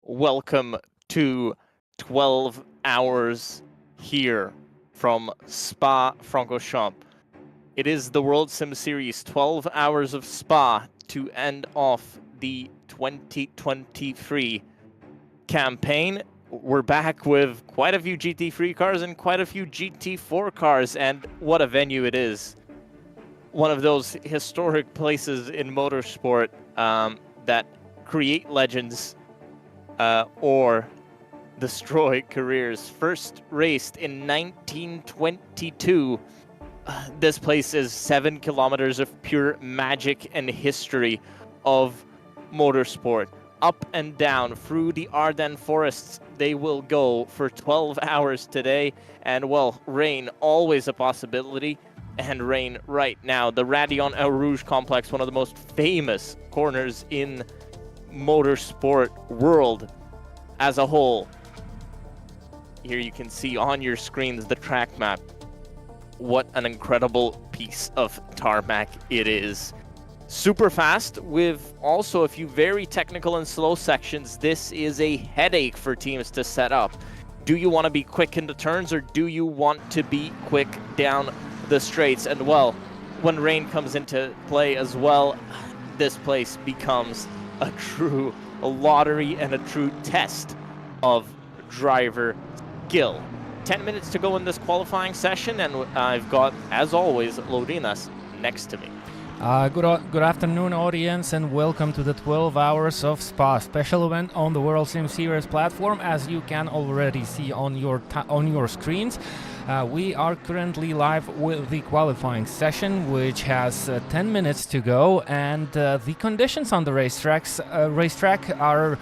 welcome to 12 hours here from Spa-Francorchamps. It is the World Sim Series 12 hours of Spa to end off the 2023 campaign. We're back with quite a few GT3 cars and quite a few GT4 cars, and what a venue it is. One of those historic places in motorsport that create legends or destroy careers. First raced in 1922. This place is 7 kilometers of pure magic and history of motorsport. Up and down through the Ardennes forests they will go for 12 hours today, and well, rain always a possibility, and rain right now. The Radion El Rouge complex, one of the most famous corners in motorsport world as a whole. Here you can see on your screens the track map. What an incredible piece of tarmac it is. Super fast with also a few very technical and slow sections. This is a headache for teams to set up. Do you want to be quick in the turns, or do you want to be quick down the straights? And well, when rain comes into play as well, this place becomes a true lottery and a true test of driver skill. 10 minutes to go in this qualifying session, and I've got, as always, Lodinas next to me. Good afternoon, audience, and welcome to the 12 Hours of Spa special event on the World Sim Series platform. As you can already see on your screens, we are currently live with the qualifying session, which has 10 minutes to go, and the conditions on the racetrack are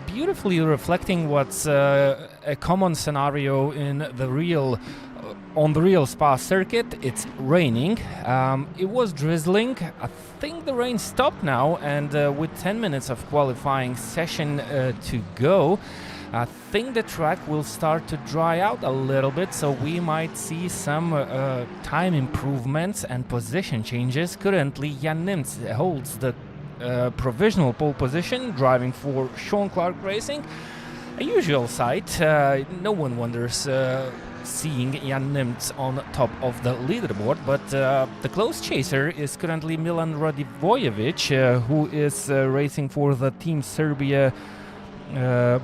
beautifully reflecting what's a common scenario in the real. On the real Spa circuit. It's raining. It was drizzling. I think the rain stopped now, and with 10 minutes of qualifying session to go, I think the track will start to dry out a little bit, so we might see some time improvements and position changes. Currently, Jan Nimtz holds the provisional pole position, driving for Sean Clark Racing. A usual sight. No one wonders seeing Jan Nimtz on top of the leaderboard, but the close chaser is currently Milan Radivojevic, who is racing for the Team Serbia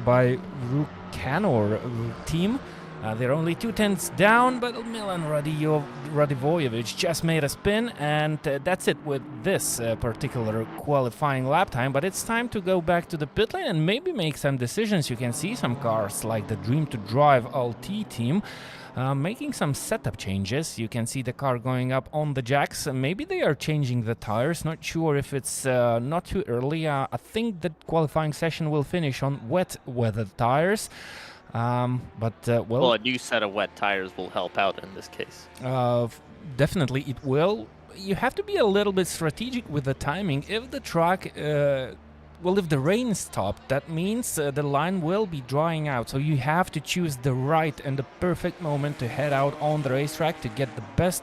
by Rukanor team. They're only 2/10 down, but Milan Radivojevic just made a spin, and that's it with this particular qualifying lap time. But it's time to go back to the pit lane and maybe make some decisions. You can see some cars like the Dream to Drive LT team making some setup changes. You can see the car going up on the jacks. Maybe they are changing the tires. Not sure if it's not too early. I think the qualifying session will finish on wet weather tires. Well, a new set of wet tires will help out in this case. Definitely it will. You have to be a little bit strategic with the timing. If the track, if the rain stopped, that means the line will be drying out. So you have to choose the right and the perfect moment to head out on the racetrack to get the best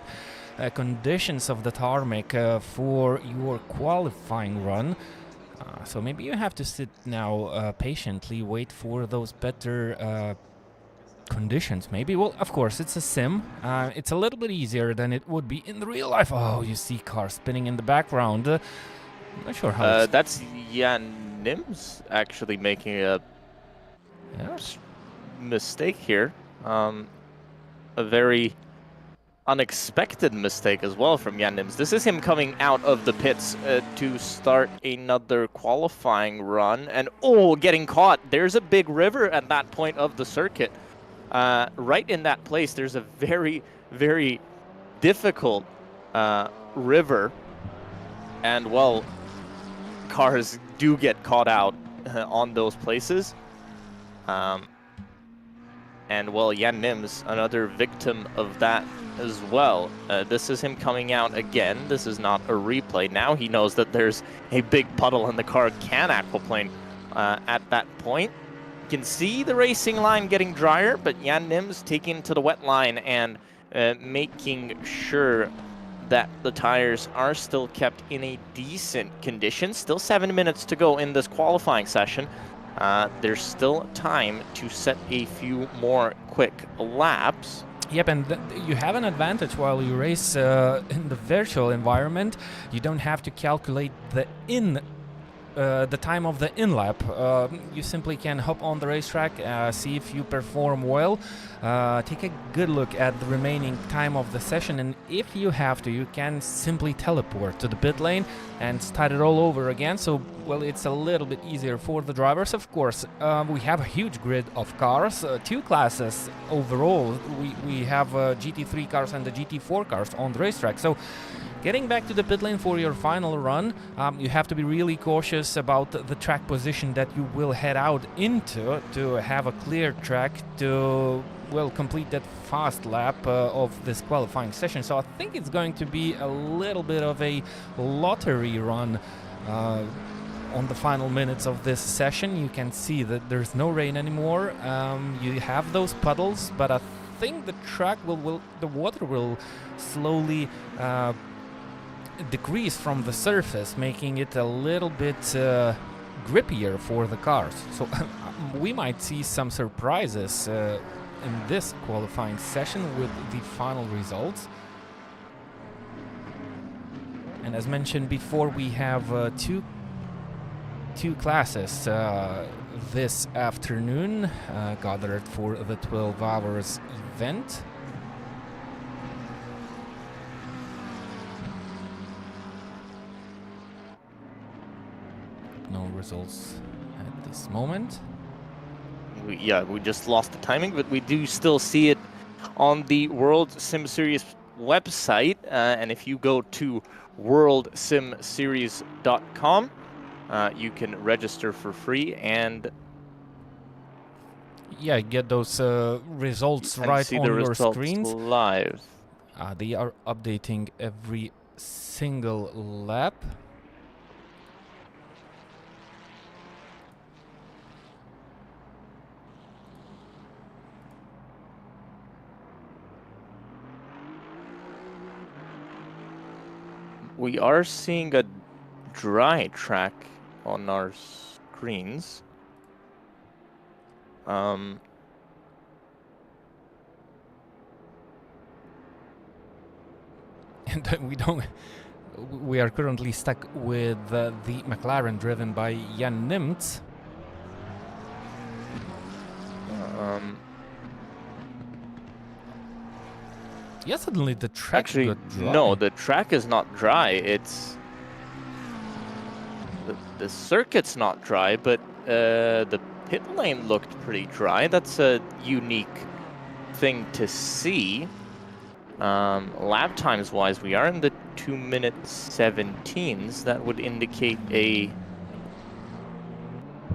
conditions of the tarmac for your qualifying run. So maybe you have to sit now patiently, wait for those better conditions. Maybe, well, of course, it's a sim. It's a little bit easier than it would be in the real life. Oh, you see cars spinning in the background. Not sure how. That's Jan Nimtz actually making a mistake here. A very unexpected mistake as well from Jan Nimtz. This is him coming out of the pits to start another qualifying run, and getting caught. There's a big river at that point of the circuit. Right in that place, there's a very, very difficult river, and well, cars do get caught out on those places. And well, Jan Nimtz, another victim of that as well. This is him coming out again. This is not a replay. Now he knows that there's a big puddle and the car can aquaplane at that point. You can see the racing line getting drier, but Jan Nimtz taking to the wet line and making sure that the tires are still kept in a decent condition. Still 7 minutes to go in this qualifying session. there's still time to set a few more quick laps. Yep, and you have an advantage while you race in the virtual environment. You don't have to calculate the time of the in-lap. You simply can hop on the racetrack, see if you perform well, take a good look at the remaining time of the session, and if you have to, you can simply teleport to the pit lane and start it all over again. So, well, it's a little bit easier for the drivers. Of course, we have a huge grid of cars, 2 classes overall. We have GT3 cars and the GT4 cars on the racetrack. So, getting back to the pit lane for your final run, you have to be really cautious about the track position that you will head out into to have a clear track to, well, complete that fast lap of this qualifying session. So I think it's going to be a little bit of a lottery run on the final minutes of this session. You can see that there's no rain anymore. You have those puddles, but I think the track the water will slowly decrease from the surface, making it a little bit grippier for the cars. So we might see some surprises in this qualifying session with the final results. And as mentioned before, we have two classes this afternoon gathered for the 12 hours event. No results at this moment. We just lost the timing, but we do still see it on the World Sim Series website. And if you go to worldsimseries.com, you can register for free and get those results right on your screens live. They are updating every single lap. We are seeing a dry track on our screens. And we are currently stuck with the McLaren driven by Jan Nimtz. Yeah, suddenly the track got dry. No, the track is not dry. It's the circuit's not dry, but the pit lane looked pretty dry. That's a unique thing to see. Lap times wise, we are in the 2:17s. That would indicate a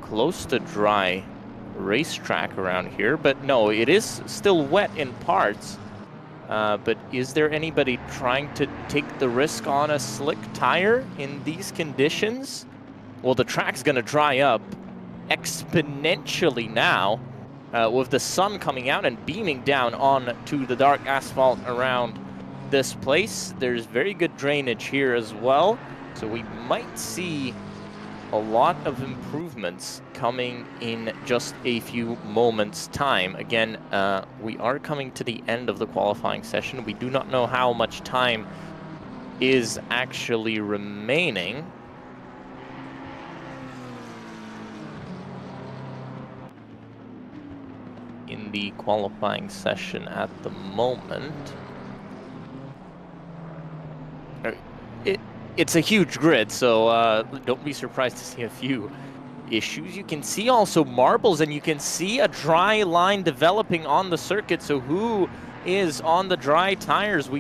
close to dry racetrack around here. But no, it is still wet in parts. But is there anybody trying to take the risk on a slick tire in these conditions? Well, the track's going to dry up exponentially now with the sun coming out and beaming down onto the dark asphalt around this place. There's very good drainage here as well, so we might see a lot of improvements coming in just a few moments' time. Again, we are coming to the end of the qualifying session. We do not know how much time is actually remaining. In the qualifying session at the moment. It's a huge grid, so don't be surprised to see a few issues. You can see also marbles, and you can see a dry line developing on the circuit. So who is on the dry tires?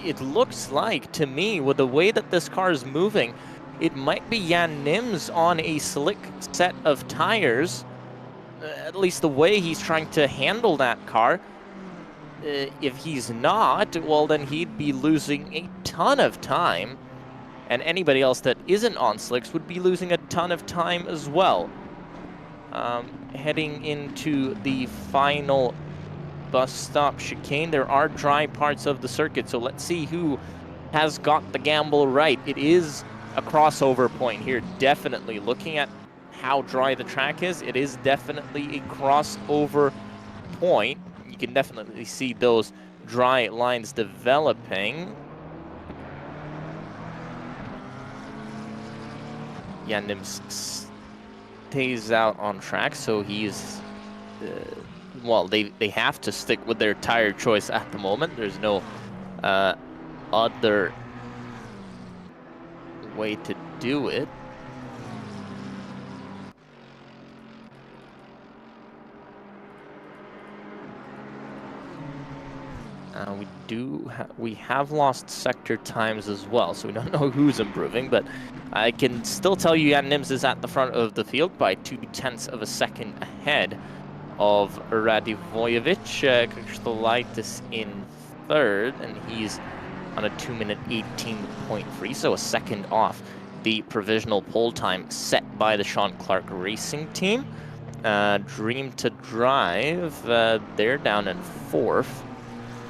It looks like, to me, with the way that this car is moving, it might be Jan Nims on a slick set of tires. At least the way he's trying to handle that car. If he's not, well, then he'd be losing a ton of time. And anybody else that isn't on slicks would be losing a ton of time as well. Heading into the final bus stop chicane, there are dry parts of the circuit, so let's see who has got the gamble right. It is a crossover point here, definitely. Looking at how dry the track is, it is definitely a crossover point. You can definitely see those dry lines developing. Jan Nims stays out on track, so he's well, they have to stick with their tire choice at the moment. There's no other way to do it. We have lost sector times as well, so we don't know who's improving, but I can still tell you Jan Nims is at the front of the field by 0.2 of a second ahead of Radivojevic. Kristolaitis in third, and he's on a 2-minute 18.3, so a second off the provisional pole time set by the Sean Clark Racing team. Dream to Drive, they're down in fourth.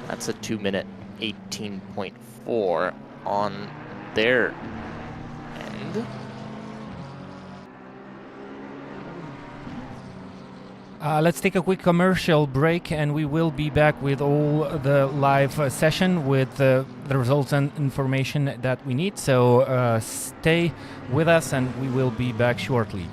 That's a 2-minute 18.4 on their end. Let's take a quick commercial break, and we will be back with all the live session with the results and information that we need. So stay with us, and we will be back shortly.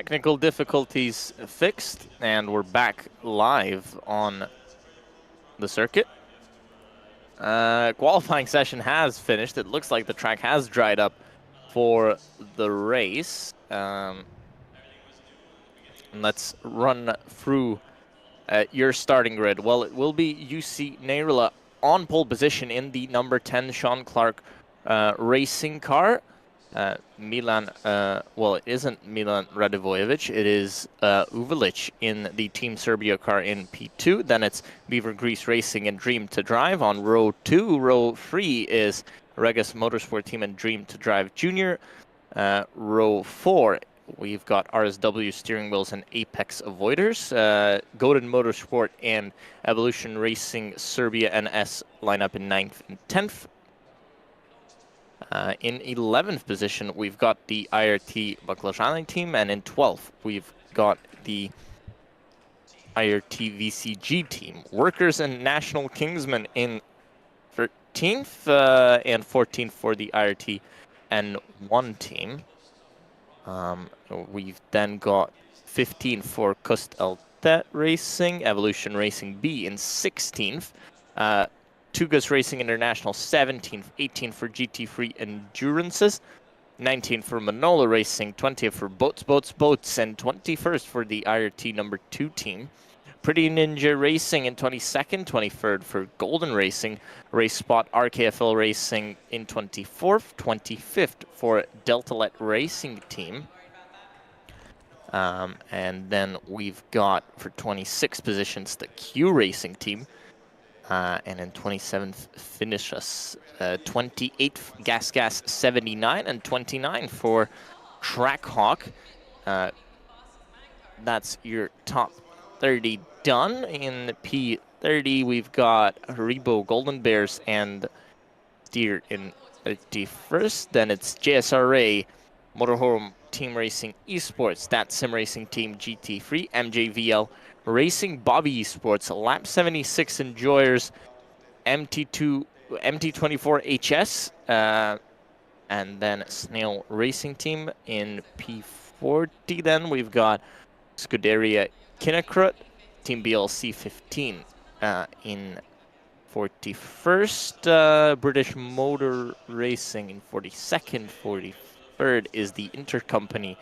technical difficulties fixed, and we're back live on the circuit. Qualifying session has finished. It looks like the track has dried up for the race. And let's run through your starting grid. Well, it will be UC Neyrila on pole position in the number 10 Sean Clark racing car. Milan, well, it isn't Milan Radivojevic, it is Uvelic in the Team Serbia car in P2. Then it's Beaver Grease Racing and Dream to Drive on row 2. Row 3 is Regas Motorsport Team and Dream to Drive Junior. Row 4, we've got RSW Steering Wheels and Apex Avoiders. Godin Motorsport and Evolution Racing Serbia NS line up in 9th and 10th. In 11th position, we've got the IRT Baklajani team, and in 12th, we've got the IRT VCG team. Workers and National Kingsmen in 13th, and 14th for the IRT N1 team. We've then got 15th for Kust Elte Racing, Evolution Racing B in 16th. Tugas Racing International 17th, 18th for GT3 Endurances, 19th for Manola Racing, 20th for Boats, and 21st for the IRT number 2 team. Pretty Ninja Racing in 22nd, 23rd for Golden Racing, Race Spot RKFL Racing in 24th, 25th for Deltalet Racing team. And then we've got for 26 positions the Q Racing team. And in 27th finish us 28th Gas 79 and 29 for Trackhawk. That's your top 30 done. In P30 we've got Haribo Golden Bears and Steer in 31st. Then it's JSRA Motorhome Team Racing Esports, That Sim Racing Team GT3, MJVL Racing Bobby Esports, Lap 76 Enjoyers, MT24 HS, and then Snail Racing Team in P40. Then we've got Scuderia Kinecrut, Team BLC 15 in 41st, British Motor Racing in 42nd, 43rd is the Intercompany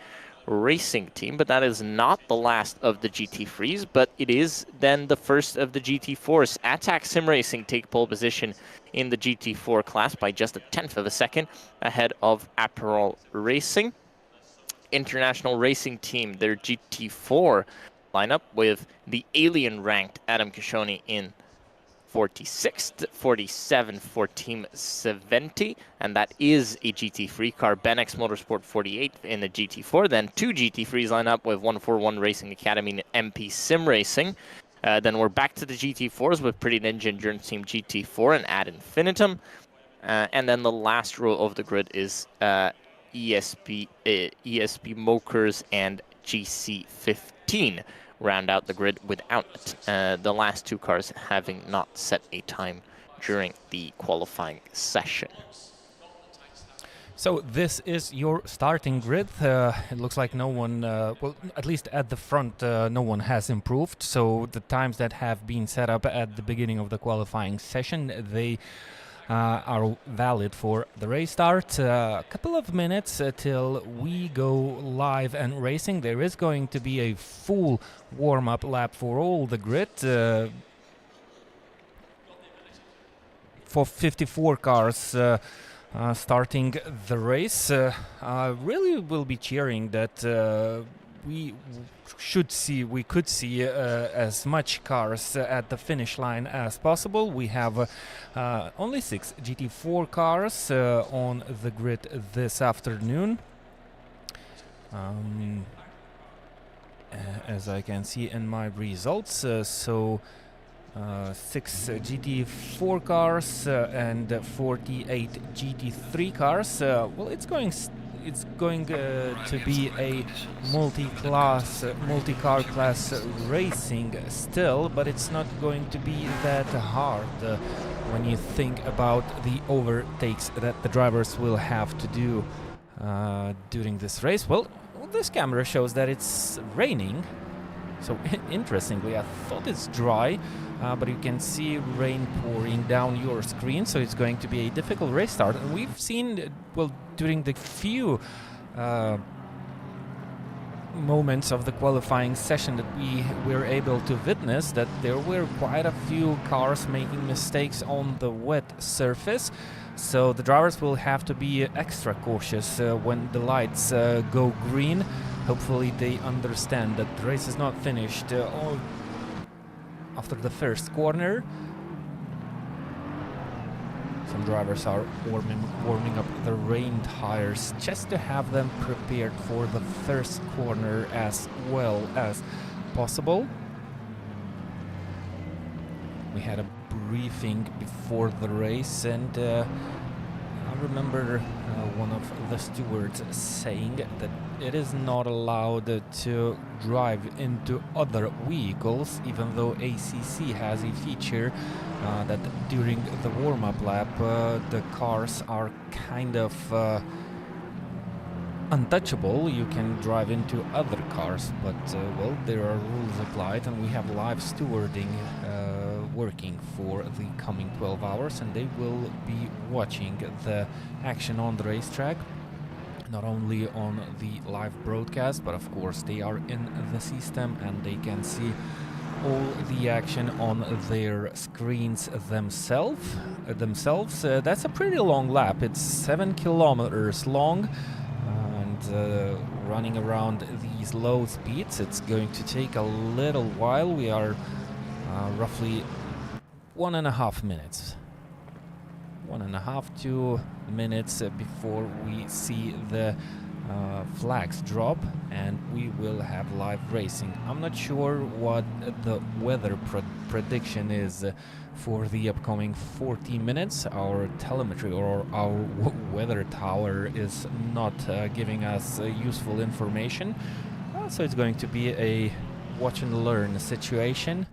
Racing team, but that is not the last of the GT3s, but it is then the first of the GT4s. Attack Sim Racing take pole position in the GT4 class by just a 10th of a second ahead of Aperol Racing. International Racing Team, their GT4 lineup with the Alien ranked Adam Kishoni in 46th, 47th for Team 70, and that is a GT3 car. Benex Motorsport 48th in the GT4. Then two GT3s line up with 141 Racing Academy and MP Sim Racing. Then we're back to the GT4s with Pretty Ninja Endurance Team GT4 and Ad Infinitum. And then the last row of the grid is ESP Mokers and GC15. Round out the grid without the last two cars having not set a time during the qualifying session. So this is your starting grid. It looks like no one, well, at least at the front, no one has improved. So the times that have been set up at the beginning of the qualifying session, they are valid for the race start. A couple of minutes till we go live and racing. There is going to be a full warm-up lap for all the grid. For 54 cars starting the race. Really will be cheering that we could see as much cars at the finish line as possible. We have only 6 GT4 cars on the grid this afternoon. As I can see in my results, 6 GT4 cars and 48 GT3 cars. Well, it's going to be a multi-car class racing still, but it's not going to be that hard when you think about the overtakes that the drivers will have to do during this race. Well, this camera shows that it's raining. So interestingly, I thought it's dry, but you can see rain pouring down your screen, so it's going to be a difficult race start. And we've seen, well, during the few moments of the qualifying session that we were able to witness, that there were quite a few cars making mistakes on the wet surface. So the drivers will have to be extra cautious when the lights go green. Hopefully they understand that the race is not finished after the first corner. Some drivers are warming up the rain tires just to have them prepared for the first corner as well as possible. We had a briefing before the race, and I remember one of the stewards saying that it is not allowed to drive into other vehicles, even though ACC has a feature that during the warm-up lap the cars are kind of untouchable. You can drive into other cars, but well, there are rules applied, and we have live stewarding working for the coming 12 hours, and they will be watching the action on the racetrack, not only on the live broadcast, but of course they are in the system and they can see all the action on their screens themselves. That's a pretty long lap. It's 7 kilometers long, and running around these low speeds, it's going to take a little while. We are roughly 1.5 minutes. 1.5 2 minutes before we see the flags drop, and we will have live racing. I'm not sure what the weather prediction is for the upcoming 40 minutes. Our telemetry or our weather tower is not giving us useful information, so it's going to be a watch and learn situation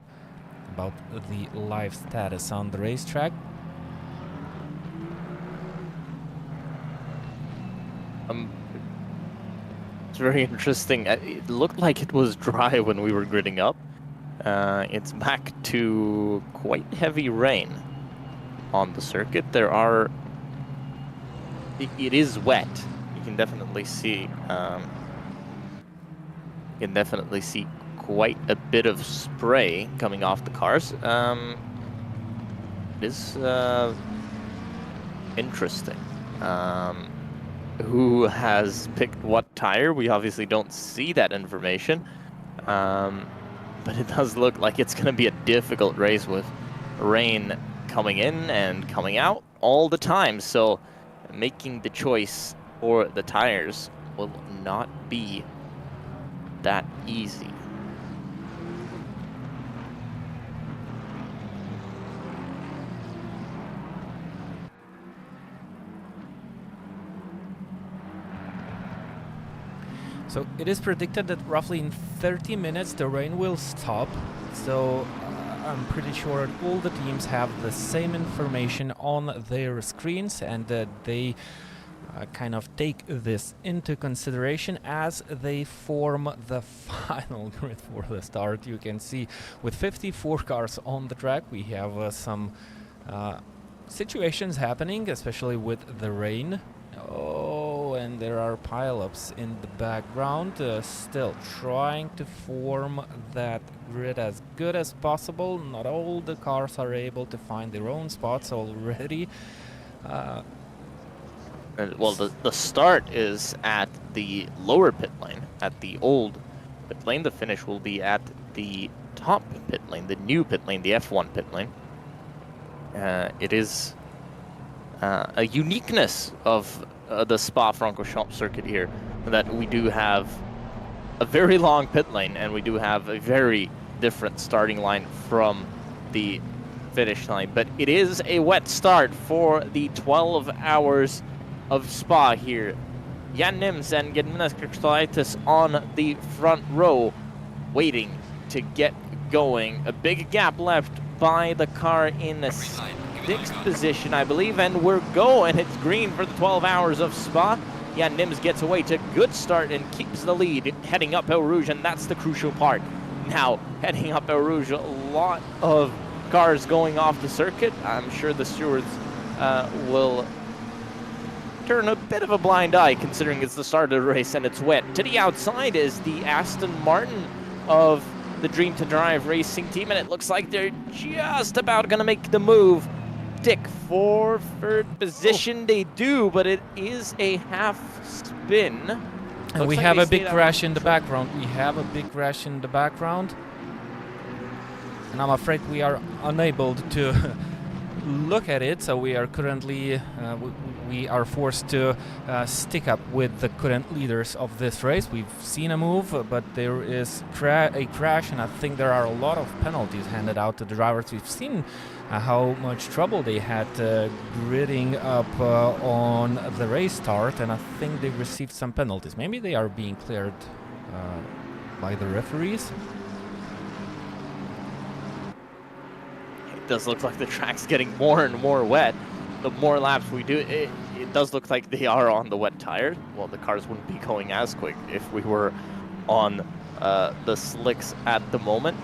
about the live status on the racetrack. It's very interesting. It looked like it was dry when we were gridding up. It's back to quite heavy rain on the circuit. It is wet. You can definitely see. Quite a bit of spray coming off the cars. It is interesting. Who has picked what tire? We obviously don't see that information, but it does look like it's going to be a difficult race with rain coming in and coming out all the time. So making the choice for the tires will not be that easy. So it is predicted that roughly in 30 minutes the rain will stop. So I'm pretty sure all the teams have the same information on their screens, and that they kind of take this into consideration as they form the final grid for the start. You can see with 54 cars on the track, we have some situations happening, especially with the rain. Oh, and there are pile-ups in the background, still trying to form that grid as good as possible. Not all the cars are able to find their own spots already. Well, the start is at the lower pit lane, at the old pit lane. The finish will be at the top pit lane, the new pit lane, the F1 pit lane. It is a uniqueness of the Spa-Francorchamps circuit here, that we do have a very long pit lane, and we do have a very different starting line from the finish line. But it is a wet start for the 12 hours of Spa here. Jan Nims and Gediminas Krikstolaitis on the front row, waiting to get going. A big gap left by the car in the sixth position, I believe, and we're going. It's green for the 12 hours of Spa. Yeah, Nims gets away to a good start and keeps the lead, heading up Eau Rouge, and that's the crucial part. Now, heading up Eau Rouge, a lot of cars going off the circuit. I'm sure the stewards will turn a bit of a blind eye, considering it's the start of the race and it's wet. To the outside is the Aston Martin of the Dream to Drive racing team, and it looks like they're just about going to make the move. Dick, for third position they do, but it is a half spin. And we have a big crash in the background. We have a big crash in the background. And I'm afraid we are unable to look at it, so we are currently we are forced to stick up with the current leaders of this race. We've seen a move, but there is a crash, and I think there are a lot of penalties handed out to the drivers. We've seen how much trouble they had gridding up on the race start, and I think they received some penalties. Maybe they are being cleared by the referees. It does look like the track's getting more and more wet. The more laps we do, it does look like they are on the wet tire. Well, the cars wouldn't be going as quick if we were on the slicks at the moment.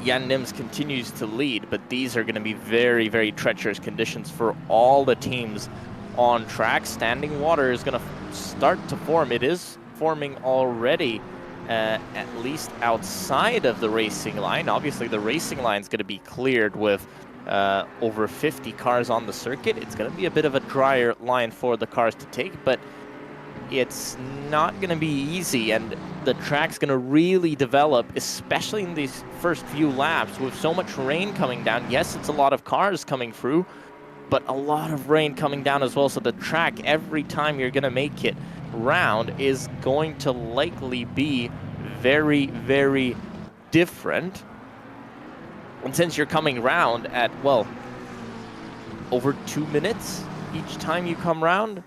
Jan Nims continues to lead, but these are going to be very, very treacherous conditions for all the teams on track. Standing water is going to start to form. It is forming already, at least outside of the racing line. Obviously, the racing line is going to be cleared with over 50 cars on the circuit. It's going to be a bit of a drier line for the cars to take, but it's not going to be easy, and the track's going to really develop, especially in these first few laps with so much rain coming down. Yes, it's a lot of cars coming through, but a lot of rain coming down as well, so the track, every time you're going to make it round, is going to likely be very, very different. And since you're coming round at, well, over 2 minutes each time you come round,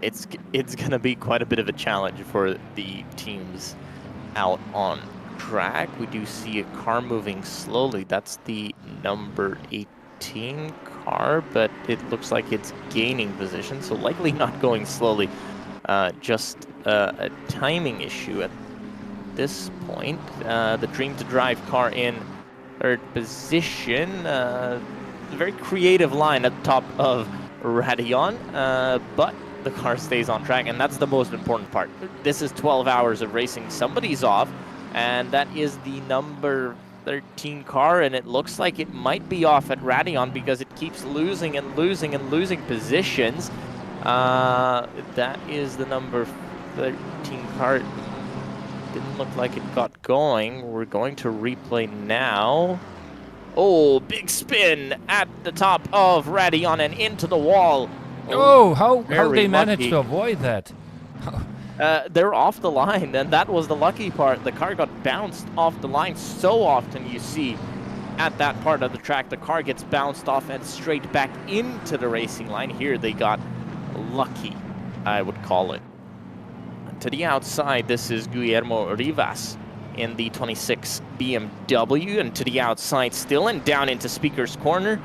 it's going to be quite a bit of a challenge for the teams out on track. We do see a car moving slowly. That's the number 18 car, but it looks like it's gaining position, so likely not going slowly. Just a timing issue at this point. The Dream to Drive car in third position. Very creative line at the top of Radeon, but the car stays on track, and that's the most important part. This is 12 hours of racing. Somebody's off, and that is the number 13 car, and it looks like it might be off at Radeon because it keeps losing and losing and losing positions. That is the number 13 car. Didn't look like it got going. We're going to replay now. Oh, big spin at the top of Radeon and into the wall. Oh, how they managed to avoid that? They're off the line, and that was the lucky part. The car got bounced off the line. So often you see at that part of the track, the car gets bounced off and straight back into the racing line. Here they got lucky, I would call it. To the outside, this is Guillermo Rivas in the 26 BMW, and to the outside still, and down into Speaker's Corner,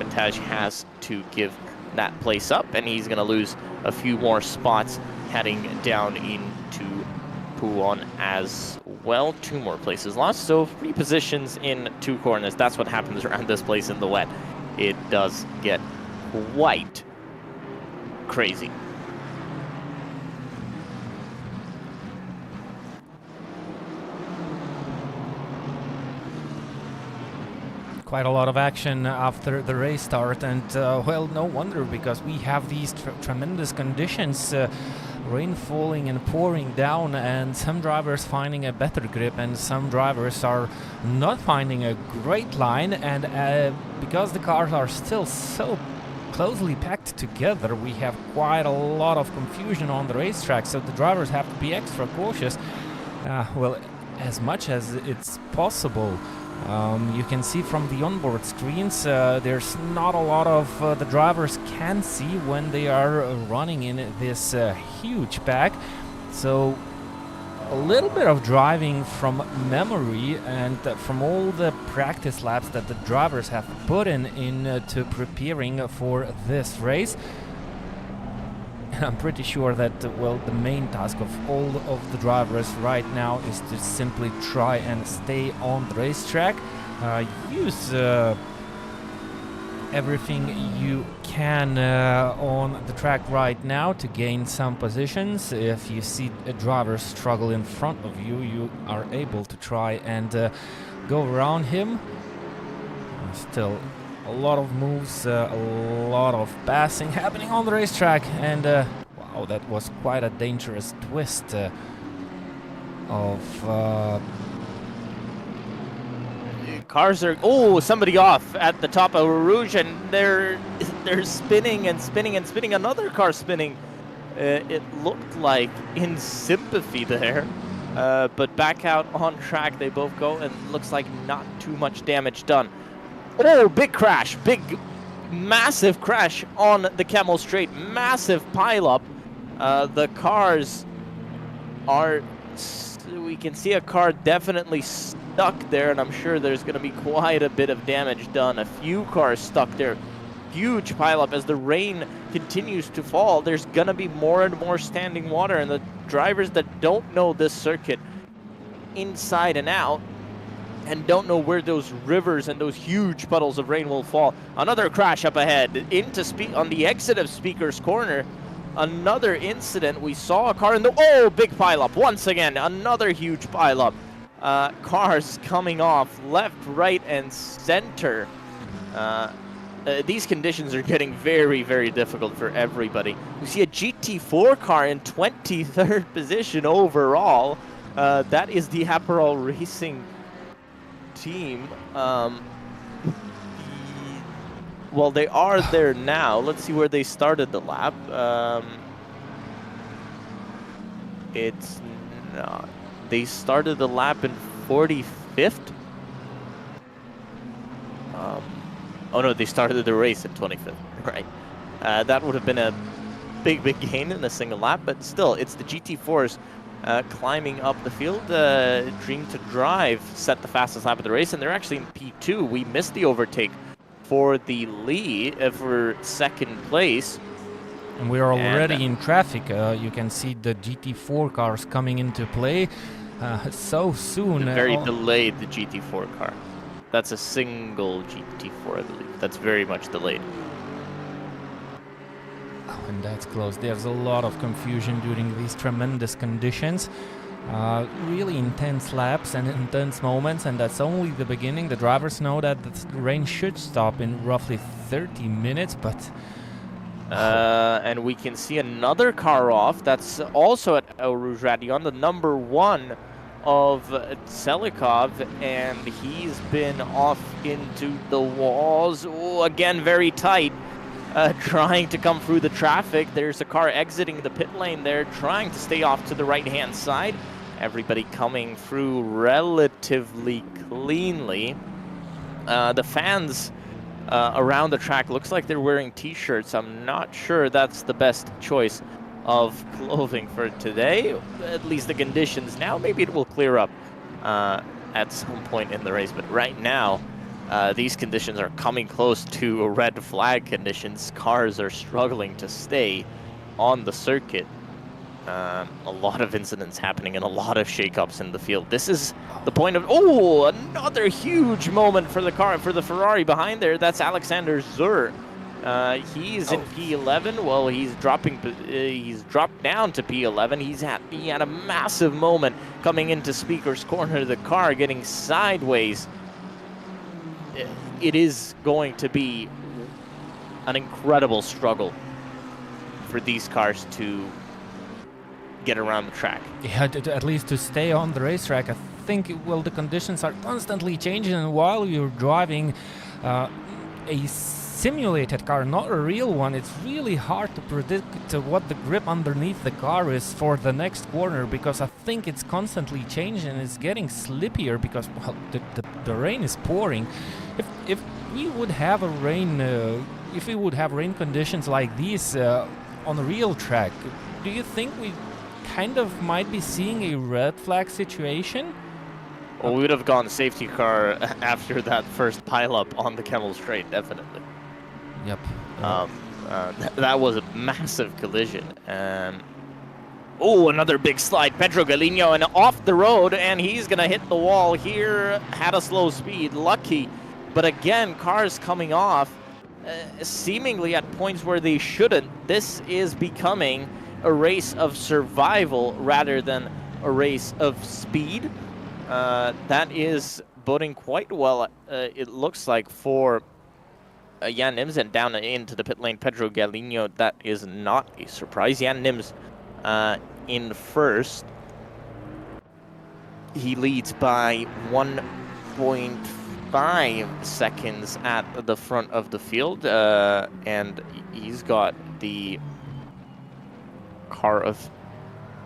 Montage has to give that place up, and he's going to lose a few more spots heading down into Podium as well. 2 more places lost, so 3 positions in 2 corners. That's what happens around this place in the wet. It does get quite crazy. Quite a lot of action after the race start, and well, no wonder, because we have these tremendous conditions, rain falling and pouring down, and some drivers finding a better grip and some drivers are not finding a great line, and because the cars are still so closely packed together, we have quite a lot of confusion on the racetrack, so the drivers have to be extra cautious, well, as much as it's possible. You can see from the onboard screens, there's not a lot of the drivers can see when they are running in this huge pack. So a little bit of driving from memory and from all the practice laps that the drivers have put in to preparing for this race. And I'm pretty sure that, well, the main task of all of the drivers right now is to simply try and stay on the racetrack, use everything you can on the track right now to gain some positions. If you see a driver struggle in front of you, you are able to try and go around him. Still a lot of moves, a lot of passing happening on the racetrack, and wow, that was quite a dangerous twist of Cars are... Oh, somebody off at the top of Rouge, and they're spinning and spinning and spinning. Another car spinning. It looked like in sympathy there. But back out on track they both go, and looks like not too much damage done. Oh, big crash. Big, massive crash on the Camel Straight. Massive pileup. The cars are... We can see a car definitely stuck there, and I'm sure there's going to be quite a bit of damage done. A few cars stuck there. Huge pileup as the rain continues to fall. There's going to be more and more standing water, and the drivers that don't know this circuit inside and out and don't know where those rivers and those huge puddles of rain will fall. Another crash up ahead into on the exit of Speaker's Corner. Another incident. We saw a car in the... Oh, big pileup. Once again, another huge pileup. Cars coming off left, right, and center. These conditions are getting very, very difficult for everybody. We see a GT4 car in 23rd position overall. That is the Aperol Racing team. Well, they are there now. Let's see where they started the lap. It's not. They started the lap in 45th. Oh no, they started the race in 25th. Right. That would have been a big gain in a single lap, but still, it's the GT4s climbing up the field. Dream to Drive set the fastest lap of the race, and they're actually in P2. We missed the overtake for the lead for second place. And we are already in traffic. You can see the GT4 cars coming into play so soon. Very delayed, the GT4 car. That's a single GT4, I believe. That's very much delayed. Oh, and that's close. There's a lot of confusion during these tremendous conditions. Really intense laps and intense moments, and that's only the beginning. The drivers know that the rain should stop in roughly 30 minutes, but... and we can see another car off. That's also at El Rouge Radion, the number 1 of Selikov, and he's been off into the walls. Oh, again, very tight. Trying to come through the traffic. There's a car exiting the pit lane there, trying to stay off to the right-hand side. Everybody coming through relatively cleanly. The fans around the track looks like they're wearing t-shirts. I'm not sure that's the best choice of clothing for today. At least the conditions now. Maybe it will clear up at some point in the race, but right now these conditions are coming close to red flag conditions. Cars are struggling to stay on the circuit. A lot of incidents happening and a lot of shakeups in the field. This is the point of... Oh, another huge moment for the car, for the Ferrari behind there. That's Alexander Zur. He's in P11. Well, he's dropping. He's dropped down to P11. He had a massive moment coming into Speaker's Corner. The car getting sideways. It is going to be an incredible struggle for these cars to get around the track. Yeah, at least to stay on the racetrack. I think, well, the conditions are constantly changing, and while you're driving a simulated car, not a real one, it's really hard to predict what the grip underneath the car is for the next corner, because I think it's constantly changing and it's getting slippier because, well, the rain is pouring. If we would have a rain, if we would have rain conditions like these on a real track, do you think we kind of might be seeing a red flag situation. Well, we would have gone safety car after that first pileup on the Camel Straight, definitely. Yep. That was a massive collision. Oh, another big slide. Pedro Galino and off the road, and he's going to hit the wall here. Had a slow speed, lucky. But again, cars coming off, seemingly at points where they shouldn't. This is becoming a race of survival rather than a race of speed. That is boding quite well, it looks like, for Jan Nims, and down into the pit lane, Pedro Galino. That is not a surprise. Jan Nims in first. He leads by 1.5 seconds at the front of the field, and he's got the car of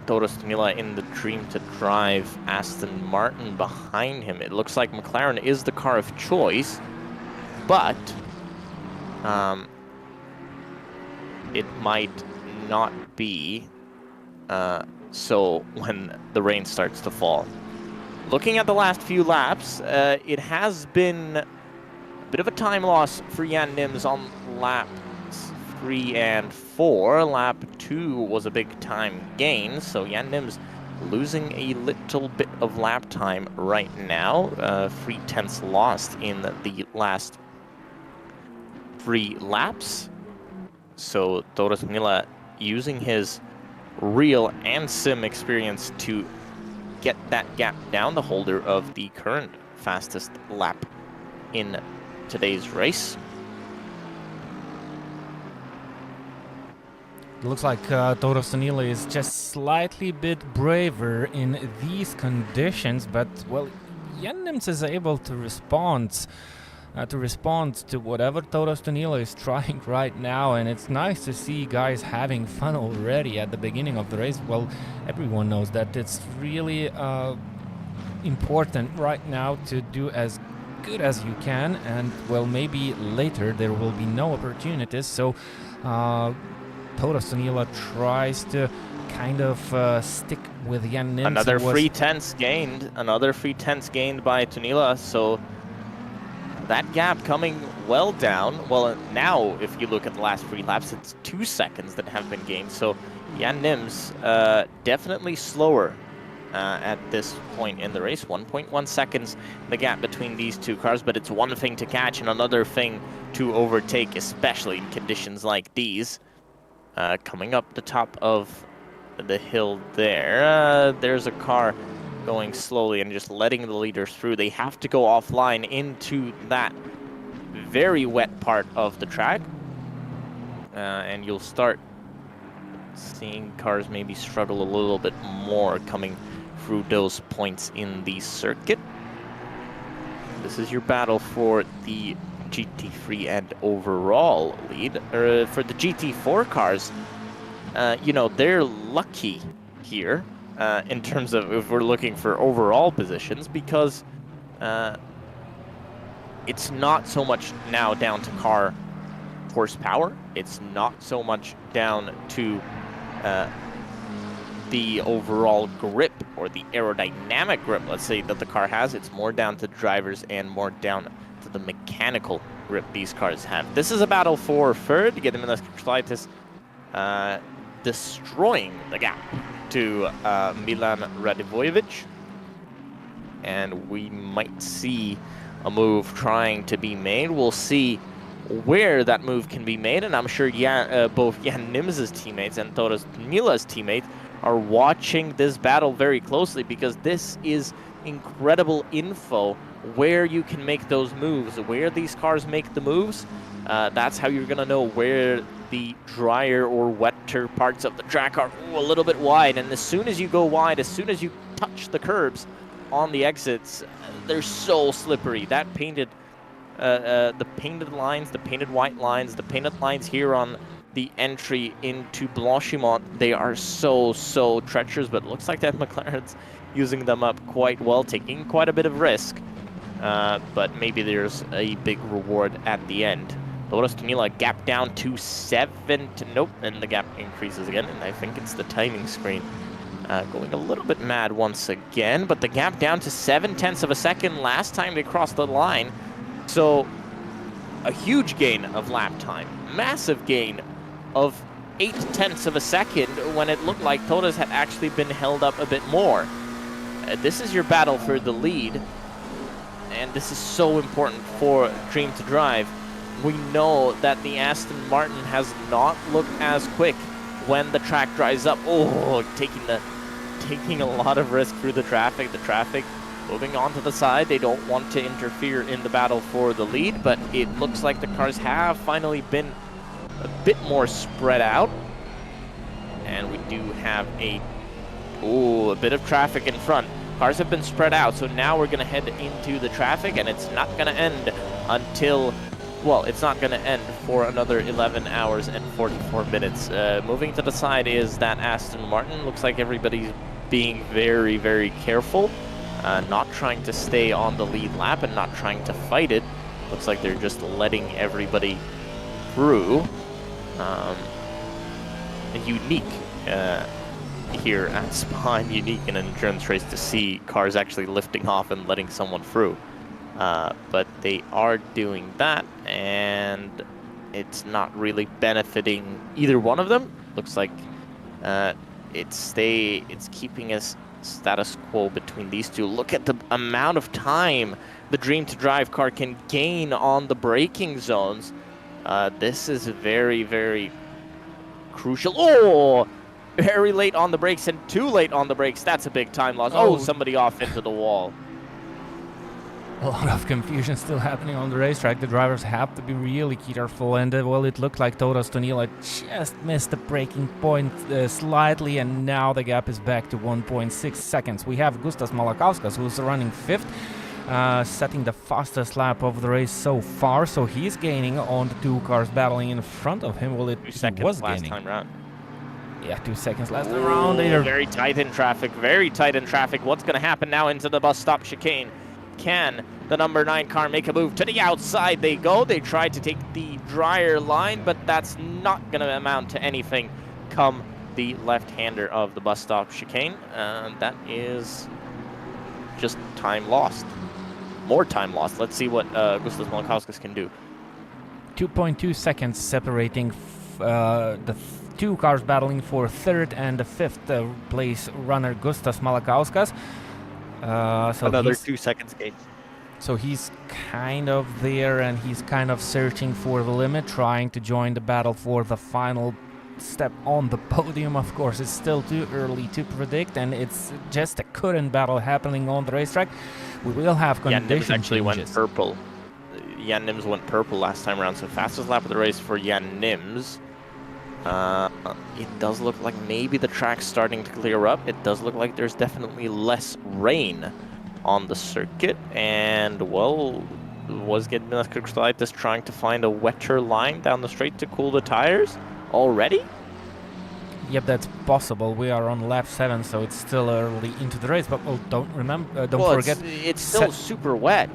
Toros Tunila in the Dream to Drive Aston Martin behind him. It looks like McLaren is the car of choice, but it might not be so when the rain starts to fall. Looking at the last few laps, it has been a bit of a time loss for Jan Nims on laps 3 and 4. Lap 2 was a big time gain, so Jan Nims losing a little bit of lap time right now. 3/10 lost in the last 3 laps. So Toros Tunila using his real and sim experience to get that gap down, the holder of the current fastest lap in today's race. It looks like Toros Tunila is just slightly bit braver in these conditions, but well, Jan Nims is able to respond to whatever Toros Tunila is trying right now, and it's nice to see guys having fun already at the beginning of the race. Well, everyone knows that it's really important right now to do as good as you can, and well, maybe later there will be no opportunities, so Toros Tunila tries to kind of stick with Jan Nims. Another free tenths gained by Tunila, so that gap coming well down. Well, now if you look at the last 3 laps, it's 2 seconds that have been gained. So Jan Nims definitely slower at this point in the race. 1.1 seconds, the gap between these 2 cars, but it's one thing to catch and another thing to overtake, especially in conditions like these. Coming up the top of the hill there, there's a car going slowly and just letting the leaders through. They have to go offline into that very wet part of the track, and you'll start seeing cars maybe struggle a little bit more coming through those points in the circuit. This is your battle for the GT3 and overall lead. For the GT4 cars, you know, they're lucky here in terms of if we're looking for overall positions, because it's not so much now down to car horsepower. It's not so much down to the overall grip or the aerodynamic grip, let's say, that the car has. It's more down to drivers and more down to the mechanical grip these cars have. This is a battle for third. Gediminas Krišlaitis destroying the gap to Milan Radivojevic. And we might see a move trying to be made. We'll see where that move can be made, and I'm sure both Jan Nims' teammates and Toros Tunila's teammates are watching this battle very closely, because this is incredible info where you can make those moves, where these cars make the moves. That's how you're going to know where the drier or wetter parts of the track are a little bit wide. And as soon as you go wide, as soon as you touch the curbs on the exits, they're so slippery. That painted, the painted lines, the painted white lines, the painted lines here on the entry into Blanchimont, they are so treacherous, but it looks like that McLaren's using them up quite well, taking quite a bit of risk. But maybe there's a big reward at the end. Toros Tunila gap down to 7 to nope, and the gap increases again, and I think it's the timing screen going a little bit mad once again, but the gap down to 0.7 of a second last time they crossed the line. So a huge gain of lap time, massive gain of 0.8 of a second when it looked like Todas had actually been held up a bit more. This is your battle for the lead, and this is so important for Dream to Drive. We know that the Aston Martin has not looked as quick when the track dries up. Oh, taking a lot of risk through the traffic. The traffic moving on to the side. They don't want to interfere in the battle for the lead, but it looks like the cars have finally been a bit more spread out. And we do have a bit of traffic in front. Cars have been spread out, so now we're going to head into the traffic, and it's not going to end until, well, it's not going to end for another 11 hours and 44 minutes. Moving to the side is that Aston Martin. Looks like everybody's being very, very careful, not trying to stay on the lead lap and not trying to fight it. Looks like they're just letting everybody through. Unique here at Spa, and unique in an endurance race to see cars actually lifting off and letting someone through. But they are doing that, and it's not really benefiting either one of them. Looks like it's keeping us status quo between these two. Look at the amount of time the Dream to Drive car can gain on the braking zones. This is very, very crucial. Oh, very late on the brakes and too late on the brakes. That's a big time loss. Oh, somebody off into the wall. A lot of confusion still happening on the racetrack. The drivers have to be really careful, and well, it looked like Todas Tonila just missed the braking point slightly, and now the gap is back to 1.6 seconds. We have Gustas Malakauskas, who's running 5th, setting the fastest lap of the race so far, so he's gaining on the two cars battling in front of him. Well, it was last gaining. Time round. Yeah, 2 seconds last time around. They're very tight in traffic, very tight in traffic. What's going to happen now into the bus stop chicane? Can the number 9 car make a move to the outside? They go. They try to take the drier line, but that's not going to amount to anything come the left-hander of the bus stop chicane. That is just time lost. More time lost. Let's see what Gustas Malakauskas can do. 2.2 seconds separating the two cars battling for 3rd and the 5th place runner Gustas Malakauskas. So another 2 seconds gain. So he's kind of there, and he's kind of searching for the limit, trying to join the battle for the final step on the podium. Of course, it's still too early to predict, and it's just a current battle happening on the racetrack. We will have condition Jan Nims actually changes. went purple. Jan Nims went purple last time around, so fastest lap of the race for Jan Nims. It does look like maybe the track's starting to clear up. It does look like there's definitely less rain on the circuit, and well, was getting Krikstaitis trying to find a wetter line down the straight to cool the tires already? Yep, that's possible. We are on lap 7, so it's still early into the race. But well, don't forget, it's still super wet.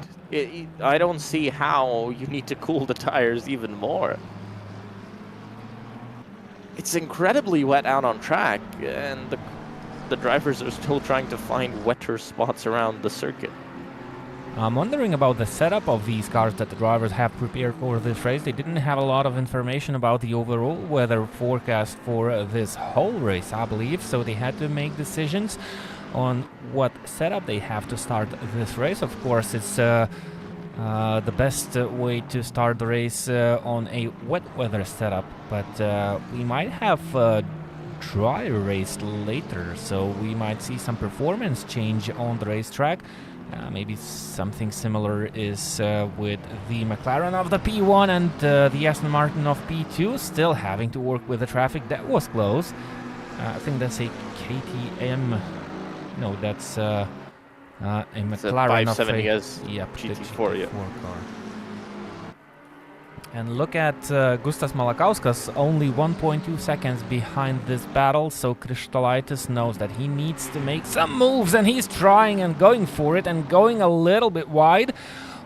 I don't see how you need to cool the tires even more. It's incredibly wet out on track, and the drivers are still trying to find wetter spots around the circuit. I'm wondering about the setup of these cars that the drivers have prepared for this race. They didn't have a lot of information about the overall weather forecast for this whole race, I believe, so they had to make decisions on what setup they have to start this race. Of course, it's the best way to start the race on a wet weather setup, but we might have a dry race later, so we might see some performance change on the racetrack. Maybe something similar is with the McLaren of the P1 and the Aston Martin of P2, still having to work with the traffic. That was close. I think that's a KTM. No, that's a McLaren of a GT4, yeah. car. And look at Gustas Malakauskas, only 1.2 seconds behind this battle, so Krikstaitis knows that he needs to make some moves, and he's trying and going for it and going a little bit wide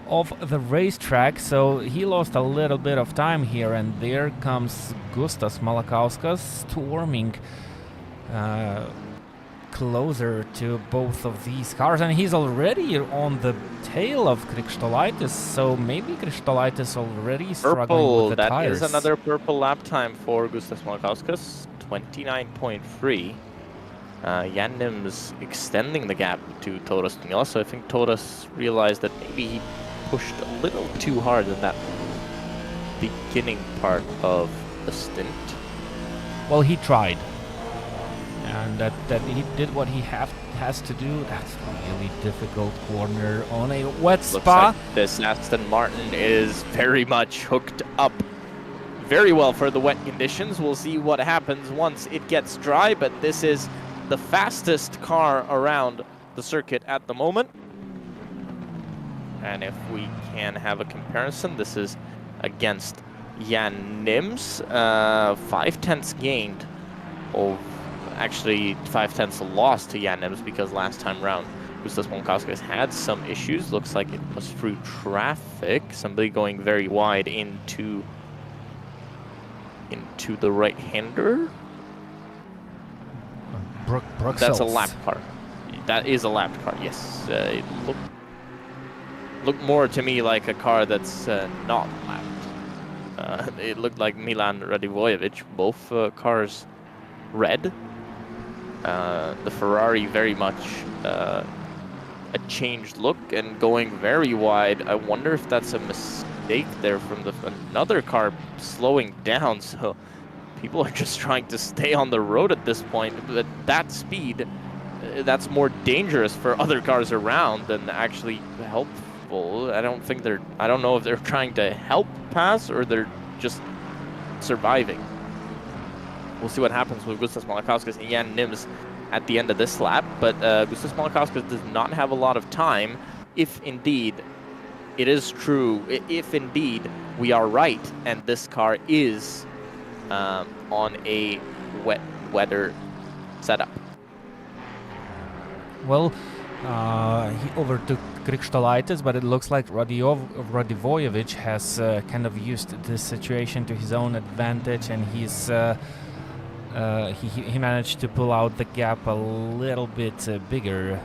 of the racetrack, so he lost a little bit of time here, and there comes Gustas Malakauskas storming closer to both of these cars, and he's already on the tail of Krikštolaitis, so maybe Krikštolaitis already struggling with the tires. That is another purple lap time for Gustas Malkauskas, 29.3. Jan Nims extending the gap to Toras Daniela, so I think Toras realized that maybe he pushed a little too hard in that beginning part of the stint. Well, he tried, and that he did what he has to do. That's a really difficult corner on a wet Looks Spa. like this Aston Martin is very much hooked up very well for the wet conditions. We'll see what happens once it gets dry, but this is the fastest car around the circuit at the moment. And if we can have a comparison, this is against Jan Nims. 5/10 gained, actually 5/10 lost to Jan Nims because last time round Gustas Malkauskas had some issues. Looks like it was through traffic. Somebody going very wide into the right-hander. That's a lap car. That is a lap car, yes. It looked more to me like a car that's not lapped. It looked like Milan Radivojevic, both cars red. The Ferrari very much a changed look and going very wide. I wonder if that's a mistake there from another car slowing down, so people are just trying to stay on the road at this point. But at that speed, that's more dangerous for other cars around than actually helpful. I don't know if they're trying to help pass or they're just surviving. We'll see what happens with Gustas Malkauskas and Jan Nims at the end of this lap, but Gustas Malkauskas does not have a lot of time if indeed it is true, if indeed we are right and this car is on a weather setup. Well, he overtook Krikštolaitis, but it looks like Radivojevic has kind of used this situation to his own advantage, and he managed to pull out the gap a little bit bigger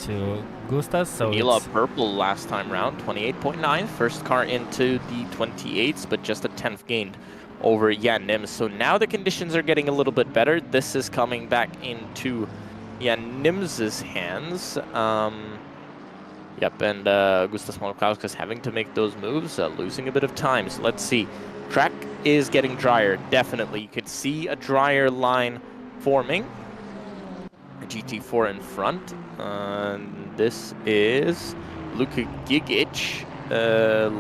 to Gustas. So Daniela purple last time round, 28.9, first car into the 28s, but just a 10th gained over Jan Nims. So now the conditions are getting a little bit better. This is coming back into Jan Nims's hands. Yep, and Gustas Malkauskas having to make those moves, losing a bit of time. So let's see. Track is getting drier, definitely. You can see a drier line forming. A GT4 in front. This is Luka Gigic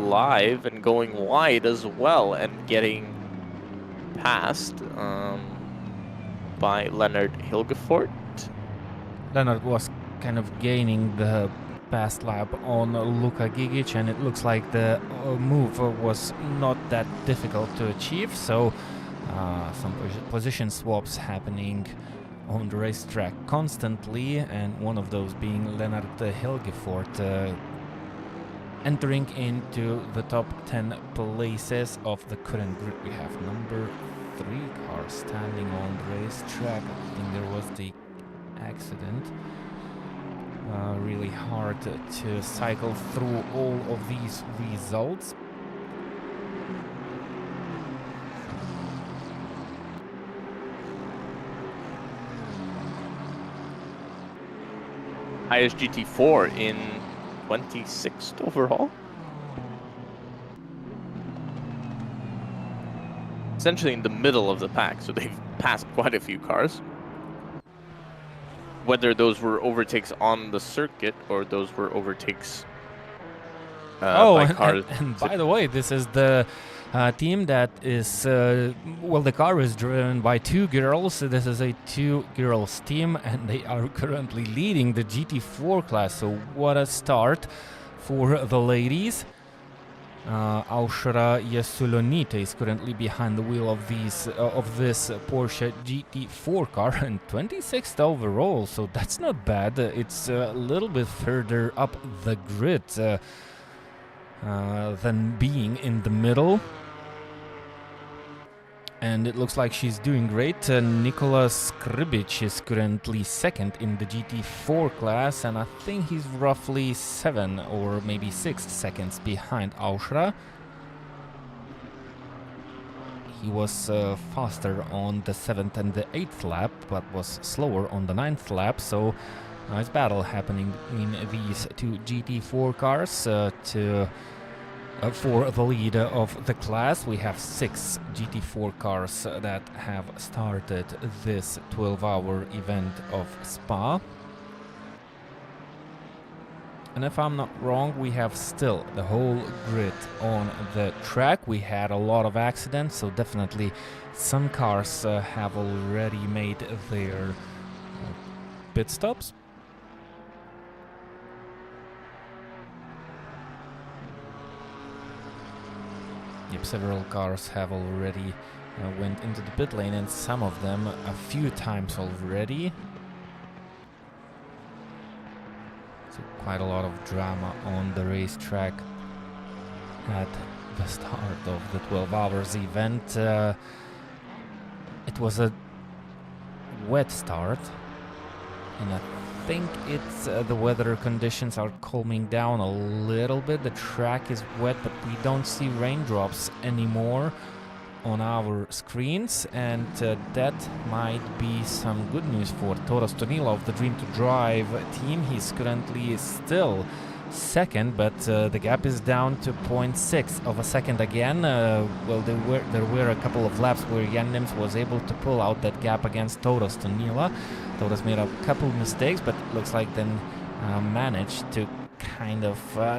live and going wide as well and getting passed by Leonard Hilgefort. Leonard was kind of gaining the past lap on Luka Gigic, and it looks like the move was not that difficult to achieve, so some position swaps happening on the racetrack constantly, and one of those being Leonard Hilgefort entering into the top 10 places of the current grid. We have number 3 car standing on the racetrack. I think there was the accident. Really hard to cycle through all of these results. Highest GT4 in 26th overall. Essentially in the middle of the pack, so they've passed quite a few cars. Whether those were overtakes on the circuit or those were overtakes by cars. And by the way, this is the team that is, well, the car is driven by 2 girls. This is a 2 girls team, and they are currently leading the GT4 class. So what a start for the ladies. Aušra Jesulionytė is currently behind the wheel of this Porsche GT4 car, and 26th overall, so that's not bad. It's a little bit further up the grid than being in the middle. And it looks like she's doing great. Nikola Skribic is currently second in the GT4 class, and I think he's roughly 7 or maybe 6 seconds behind Aushra. He was faster on the 7th and the 8th lap, but was slower on the 9th lap, so nice battle happening in these two GT4 cars for the lead of the class. We have 6 GT4 cars that have started this 12-hour event of Spa. And if I'm not wrong, we have still the whole grid on the track. We had a lot of accidents, so definitely some cars have already made their pit stops. Yep, several cars have already went into the pit lane, and some of them a few times already. So quite a lot of drama on the racetrack at the start of the 12 hours event. It was a wet start, and I think it's the weather conditions are calming down a little bit. The track is wet, but we don't see raindrops anymore on our screens, and that might be some good news for Toros Tonila of the Dream to Drive team. He's currently still second, but the gap is down to 0.6 of a second again. Well, there were a couple of laps where Jan Nims was able to pull out that gap against Toros Tonila. Toros made a couple mistakes, but it looks like then managed to kind of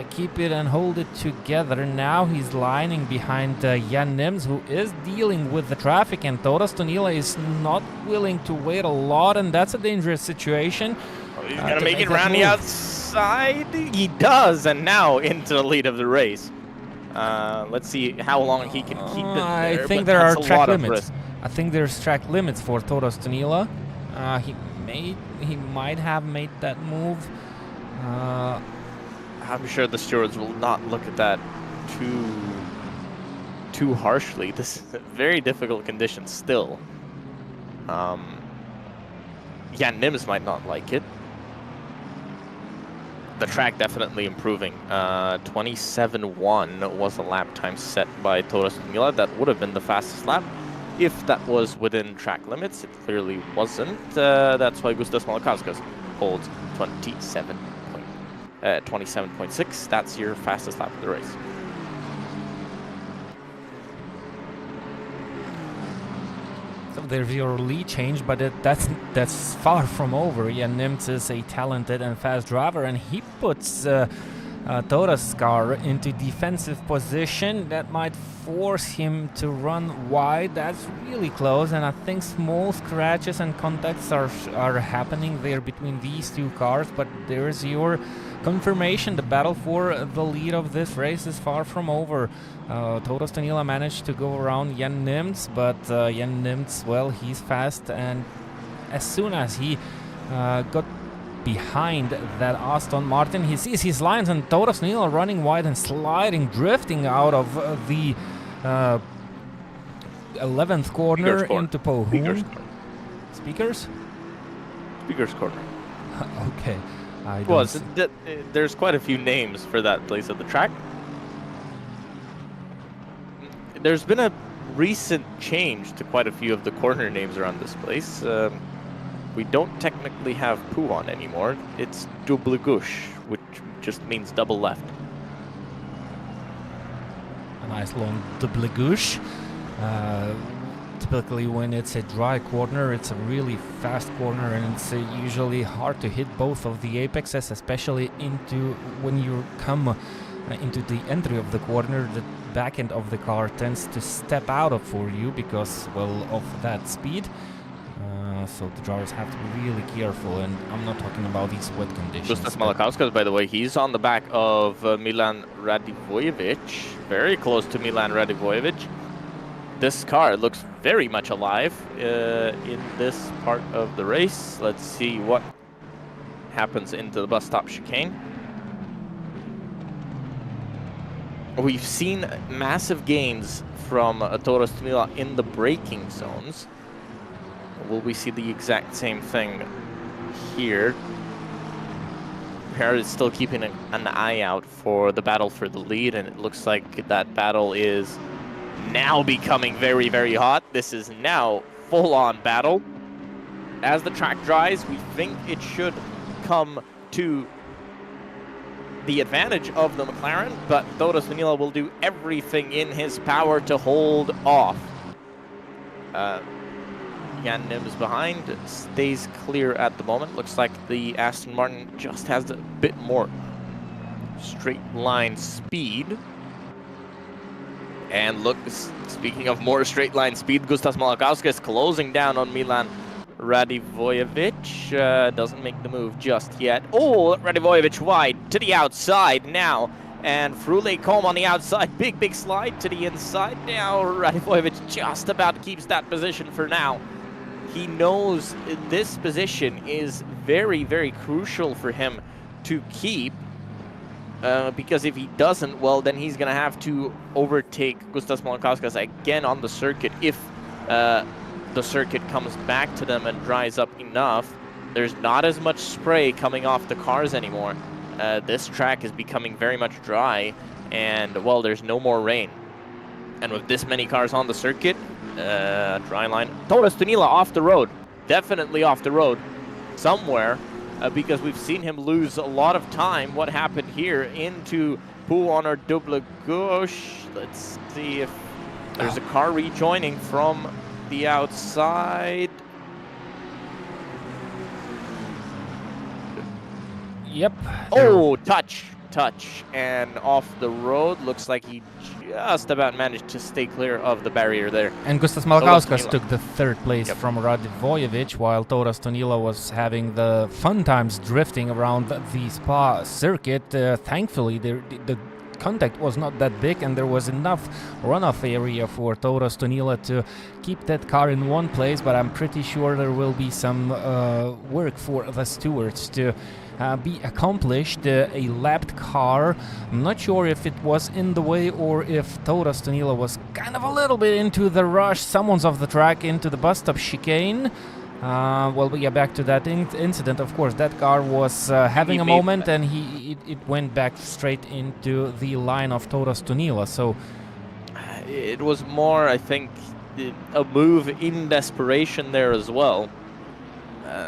keep it and hold it together. Now he's lining behind Jan Nims, who is dealing with the traffic, and Toros Tonila is not willing to wait a lot, and that's a dangerous situation. Oh, he's gonna make it around the outside. He does, and now into the lead of the race. Let's see how long he can keep it there. I think there are track limits. I think there's track limits for Toros Tonila. He might have made that move. I'm sure the stewards will not look at that too harshly. This is a very difficult condition still. Jan Nims might not like it. The track definitely improving. 27.1 was the lap time set by Toros Tonila. That would have been the fastest lap if that was within track limits. It clearly wasn't. That's why Gustas Malakauskas holds 27.6. That's your fastest lap of the race. So there's your lead change, but that's far from over. Jan Nims is a talented and fast driver, and he puts Toros' car into defensive position. That might force him to run wide. That's really close, and I think small scratches and contacts are happening there between these two cars, but there's your confirmation. The battle for the lead of this race is far from over. Toros Tonila managed to go around Jan Nims, but Jan Nims, well, he's fast, and as soon as he got behind that Aston Martin, he sees his lines, and Toros Tonila running wide and sliding, drifting out of the 11th corner into Podium. Speakers corner. Okay. Well, there's quite a few names for that place of the track. There's been a recent change to quite a few of the corner names around this place. We don't technically have Puan anymore. It's double gauche, which just means double left. A nice long double gauche. Typically when it's a dry corner, it's a really fast corner, and it's usually hard to hit both of the apexes, especially into when you come into the entry of the corner. The back end of the car tends to step out of for you because, well, of that speed. So the drivers have to be really careful, and I'm not talking about these wet conditions. Gustas Malakauskas, by the way, he's on the back of Milan Radivojevic, very close to Milan Radivojevic. This car looks very much alive in this part of the race. Let's see what happens into the bus stop chicane. we've seen massive gains from Toros Tunila in the braking zones. Will we see the exact same thing here? Parrot is still keeping an eye out for the battle for the lead, and it looks like that battle is now becoming very, very hot. This is now full-on battle. As the track dries, we think it should come to the advantage of the McLaren, but Toros Tunila will do everything in his power to hold off. Jan Nims behind, stays clear at the moment. Looks like the Aston Martin just has a bit more straight line speed. And look, speaking of more straight line speed, Gustas Malakauskas closing down on Milan Radivojevic. Doesn't make the move just yet. Oh, Radivojevic wide to the outside now. And Frule Combe on the outside. Big slide to the inside. Now Radivojevic just about keeps that position for now. He knows this position is very, very crucial for him to keep. Because if he doesn't, well, then he's going to have to overtake Gustas Malakauskas again on the circuit if the circuit comes back to them and dries up enough. There's not as much spray coming off the cars anymore. This track is becoming very much dry, and, well, there's no more rain. And with this many cars on the circuit, dry line. Toros Tunila off the road. Definitely off the road somewhere. Because we've seen him lose a lot of time. What happened here into Pouhonor Double Gauche? Let's see if there's a car rejoining from the outside. Yep. Oh, touch, and off the road. Looks like he just about managed to stay clear of the barrier there. And Gustas Malakauskas took the third place from Radivojevic, while Toros Tunila was having the fun times drifting around the Spa circuit. Thankfully, the contact was not that big, and there was enough runoff area for Toros Tunila to keep that car in one place, but I'm pretty sure there will be some work for the stewards to be accomplished. A lapped car, I'm not sure if it was in the way or if Toros Tunila was kind of a little bit into the rush. Someone's off the track into the bus stop chicane. Well, we get back to that incident. Of course, that car was having a moment, and it went back straight into the line of Toros Tunila. So it was more, I think, a move in desperation there as well.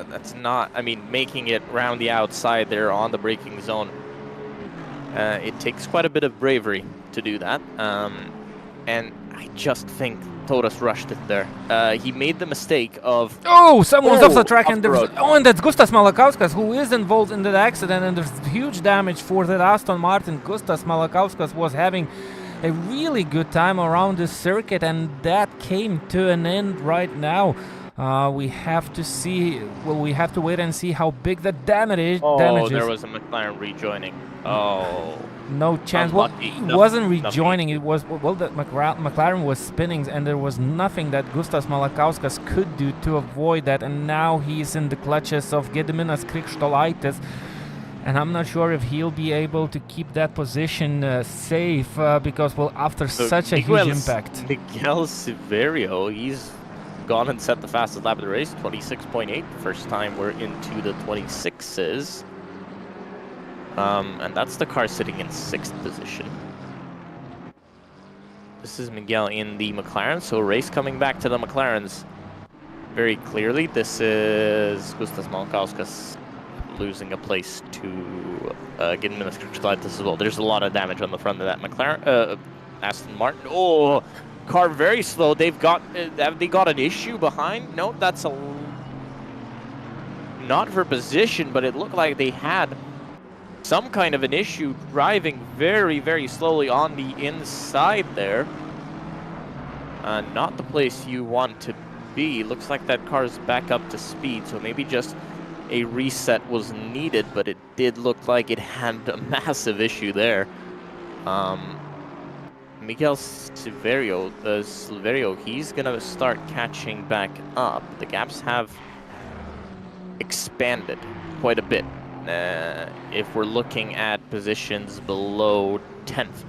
That's not, I mean, making it round the outside there on the braking zone. It takes quite a bit of bravery to do that. And I just think Toros rushed it there. He made the mistake of... Oh, someone's off the track, off and the there's... road. Oh, and that's Gustas Malakauskas, who is involved in that accident, and there's huge damage for that Aston Martin. Gustas Malakauskas was having a really good time around this circuit, and that came to an end right now. We have to see... Well, we have to wait and see how big the damage is. Oh, there was a McLaren rejoining. Oh... No chance. Well, it wasn't rejoining. It was, well, the McLaren was spinning, and there was nothing that Gustas Malakauskas could do to avoid that. And now he's in the clutches of Gediminas Krikštolaitis, and I'm not sure if he'll be able to keep that position safe because, well, after such a huge impact. Miguel Severio, he's gone and set the fastest lap of the race, 26.8. First time we're into the 26s. And that's the car sitting in 6th position. This is Miguel in the McLaren, so race coming back to the McLarens very clearly. This is Gustas Malakauskas losing a place to Gediminas Krikštolaitis as well. There's a lot of damage on the front of that McLaren, Aston Martin. Oh, car very slow. They've got, have they got an issue behind? No, that's a not for position, but it looked like they had some kind of an issue driving very, very slowly on the inside there. Not the place you want to be. Looks like that car's back up to speed, so maybe just a reset was needed, but it did look like it had a massive issue there. Miguel Silverio, he's gonna start catching back up. The gaps have expanded quite a bit. If we're looking at positions below 10th.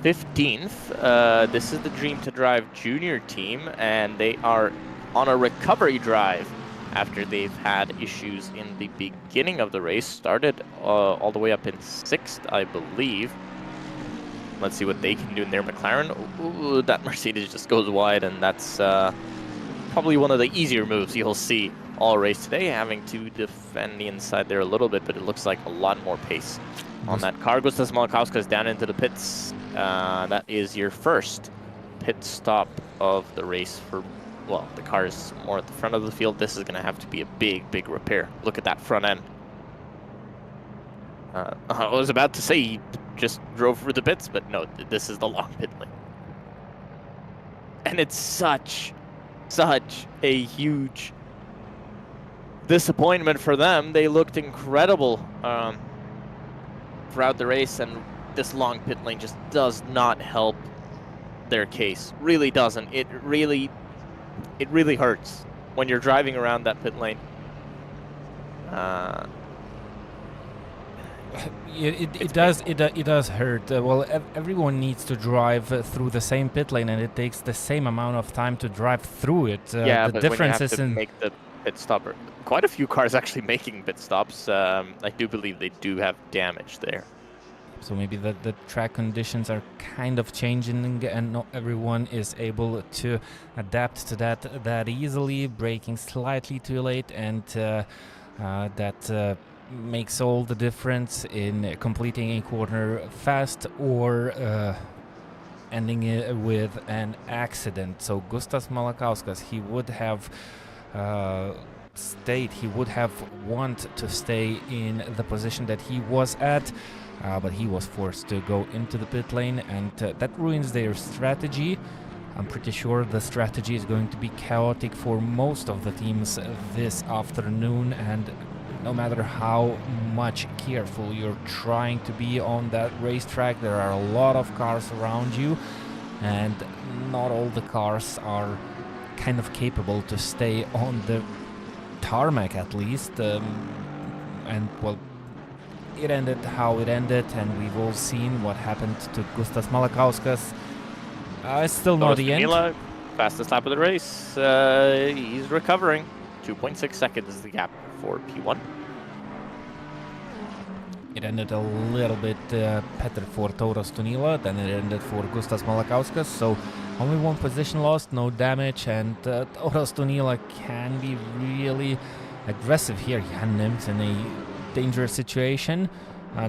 15th. This is the Dream to Drive junior team, and they are on a recovery drive after they've had issues in the beginning of the race. Started all the way up in 6th, I believe. Let's see what they can do in their McLaren. Ooh, that Mercedes just goes wide, and that's probably one of the easier moves you'll see all race today, having to defend the inside there a little bit, but it looks like a lot more pace on that car. Gustas Malakauskas down into the pits. That is your first pit stop of the race for, well, the car is more at the front of the field. This is going to have to be a big repair. Look at that front end. I was about to say he just drove through the pits, but no, this is the long pit lane. And it's such a huge disappointment for them. They looked incredible throughout the race, and this long pit lane just does not help their case. Really doesn't. It really hurts when you're driving around that pit lane. It does hurt. Well, everyone needs to drive through the same pit lane, and it takes the same amount of time to drive through it. Yeah, the but difference when you have is to make the pit stop, quite a few cars actually making pit stops. I do believe they do have damage there. So maybe the track conditions are kind of changing, and not everyone is able to adapt to that easily. Braking slightly too late, and that makes all the difference in completing a corner fast or ending it with an accident. So Gustas Malakauskas, he would have want to stay in the position that he was at, but he was forced to go into the pit lane, and that ruins their strategy. I'm pretty sure the strategy is going to be chaotic for most of the teams this afternoon, and no matter how much careful you're trying to be on that racetrack, there are a lot of cars around you, and not all the cars are kind of capable to stay on the tarmac, at least. And well, it ended how it ended, and we've all seen what happened to Gustas Malakauskas. It's still not the end. Fastest lap of the race. He's recovering. 2.6 seconds is the gap for P1. It ended a little bit better for Tauras Tunila than it ended for Gustas Malakauskas, so only one position lost, no damage, and Tauras Tunila can be really aggressive here. Jan Nims in a dangerous situation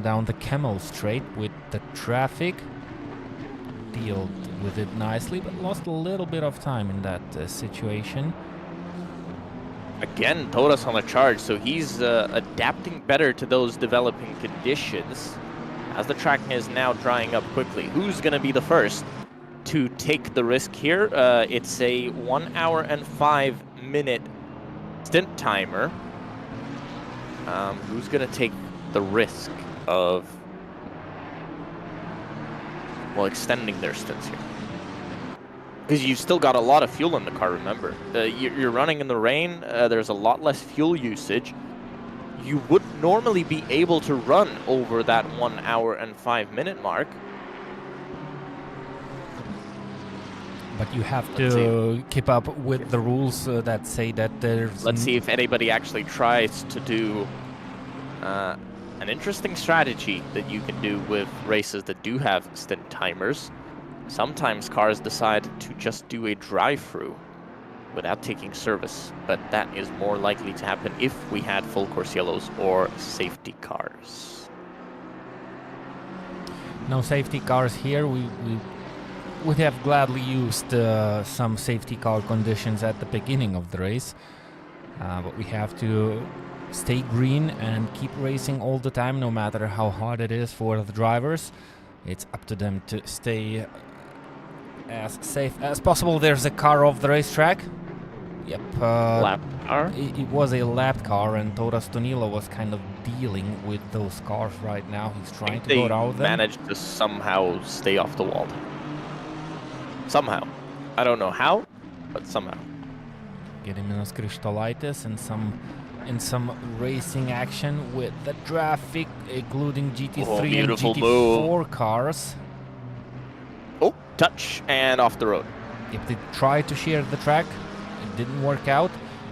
down the Camel Straight with the traffic. Dealt with it nicely, but lost a little bit of time in that situation. Again, Tauras on the charge, so he's adapting better to those developing conditions as the track is now drying up quickly. Who's going to be the first to take the risk here? It's a 1 hour and 5 minute stint timer. Who's going to take the risk of, well, extending their stints here? Because you've still got a lot of fuel in the car, remember. You're running in the rain, there's a lot less fuel usage. You would normally be able to run over that 1 hour and 5 minute mark. But you have to keep up with the rules that say that there's... Let's see if anybody actually tries to do an interesting strategy that you can do with races that do have stint timers. Sometimes cars decide to just do a drive-through without taking service, but that is more likely to happen if we had full course yellows or safety cars. No safety cars here. We would have gladly used some safety car conditions at the beginning of the race, but we have to stay green and keep racing all the time, no matter how hard it is for the drivers. It's up to them to stay as safe as possible. There's a car off the racetrack. Yep. Lap car? It was a lap car, and Tauras Tunila was kind of dealing with those cars right now. He's trying to go around them. They managed to somehow stay off the wall. Somehow. I don't know how, but somehow. Gediminas Krištolaitis in some racing action with the traffic, including GT3 and GT4 cars. Oh, touch and off the road. If they try to share the track, it didn't work out.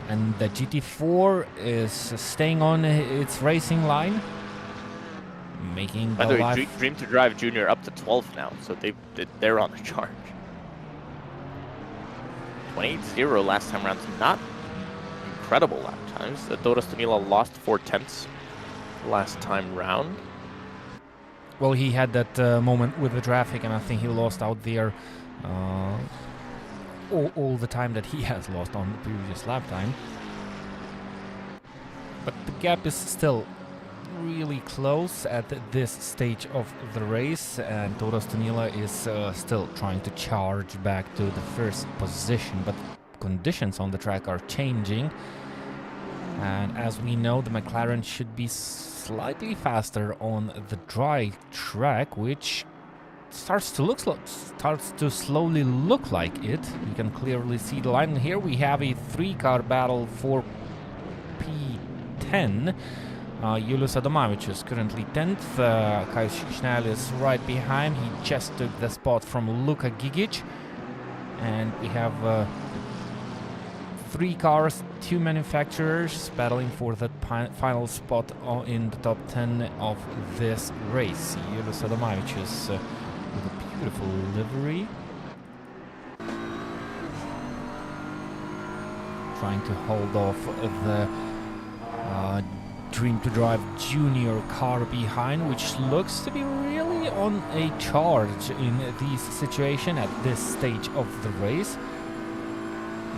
And the GT4 is staying on its racing line, making By the the way, life... Dream to Drive Junior up to 12 now, so they're on the charge. 28-0 last time around, not incredible lap times. Toros Danila lost 4/10 last time round. Well, he had that moment with the traffic, and I think he lost out there all the time that he has lost on the previous lap time. But the gap is still really close at this stage of the race, and Toros Danila is still trying to charge back to the first position, but conditions on the track are changing, and as we know, the McLaren should be slightly faster on the dry track, which starts to slowly look like it. You can clearly see the line. Here we have a 3-car battle for P10. Julius Adomavicius is currently 10th. Kai Schnell is right behind. He just took the spot from Luka Gigic. And we have 3 cars, 2 manufacturers battling for the final spot in the top 10 of this race. Julius Adomavicius with a beautiful livery. Trying to hold off the Dream to Drive Junior car behind, which looks to be really on a charge in this situation at this stage of the race.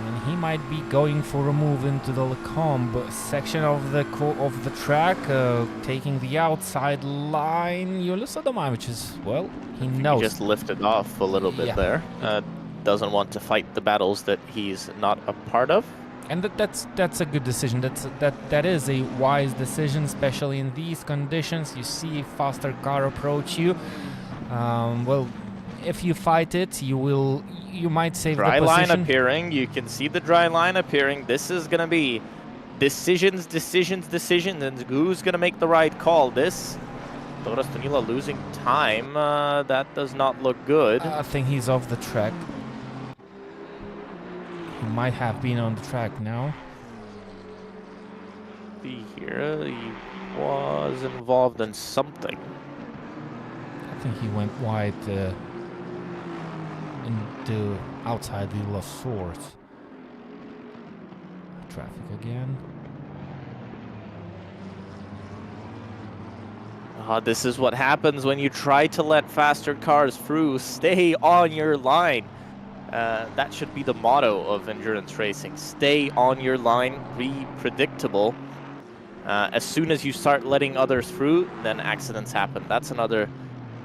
And he might be going for a move into the Lecombe section of the track, taking the outside line. Julius Adomavicius, well, he knows. He just lifted off a little bit there. Doesn't want to fight the battles that he's not a part of. And that's a good decision. That is a wise decision, especially in these conditions. You see a faster car approach you. Well, if you fight it, you might save the position. Dry line appearing. You can see the dry line appearing. This is gonna be decisions, and who's gonna make the right call? This Toros Danila losing time. That does not look good. I think he's off the track. He might have been on the track now. See here, he was involved in something. I think he went wide into outside the La Source. Traffic again. This is what happens when you try to let faster cars through. Stay on your line. That should be the motto of endurance racing. Stay on your line, be predictable. As soon as you start letting others through, then accidents happen. That's another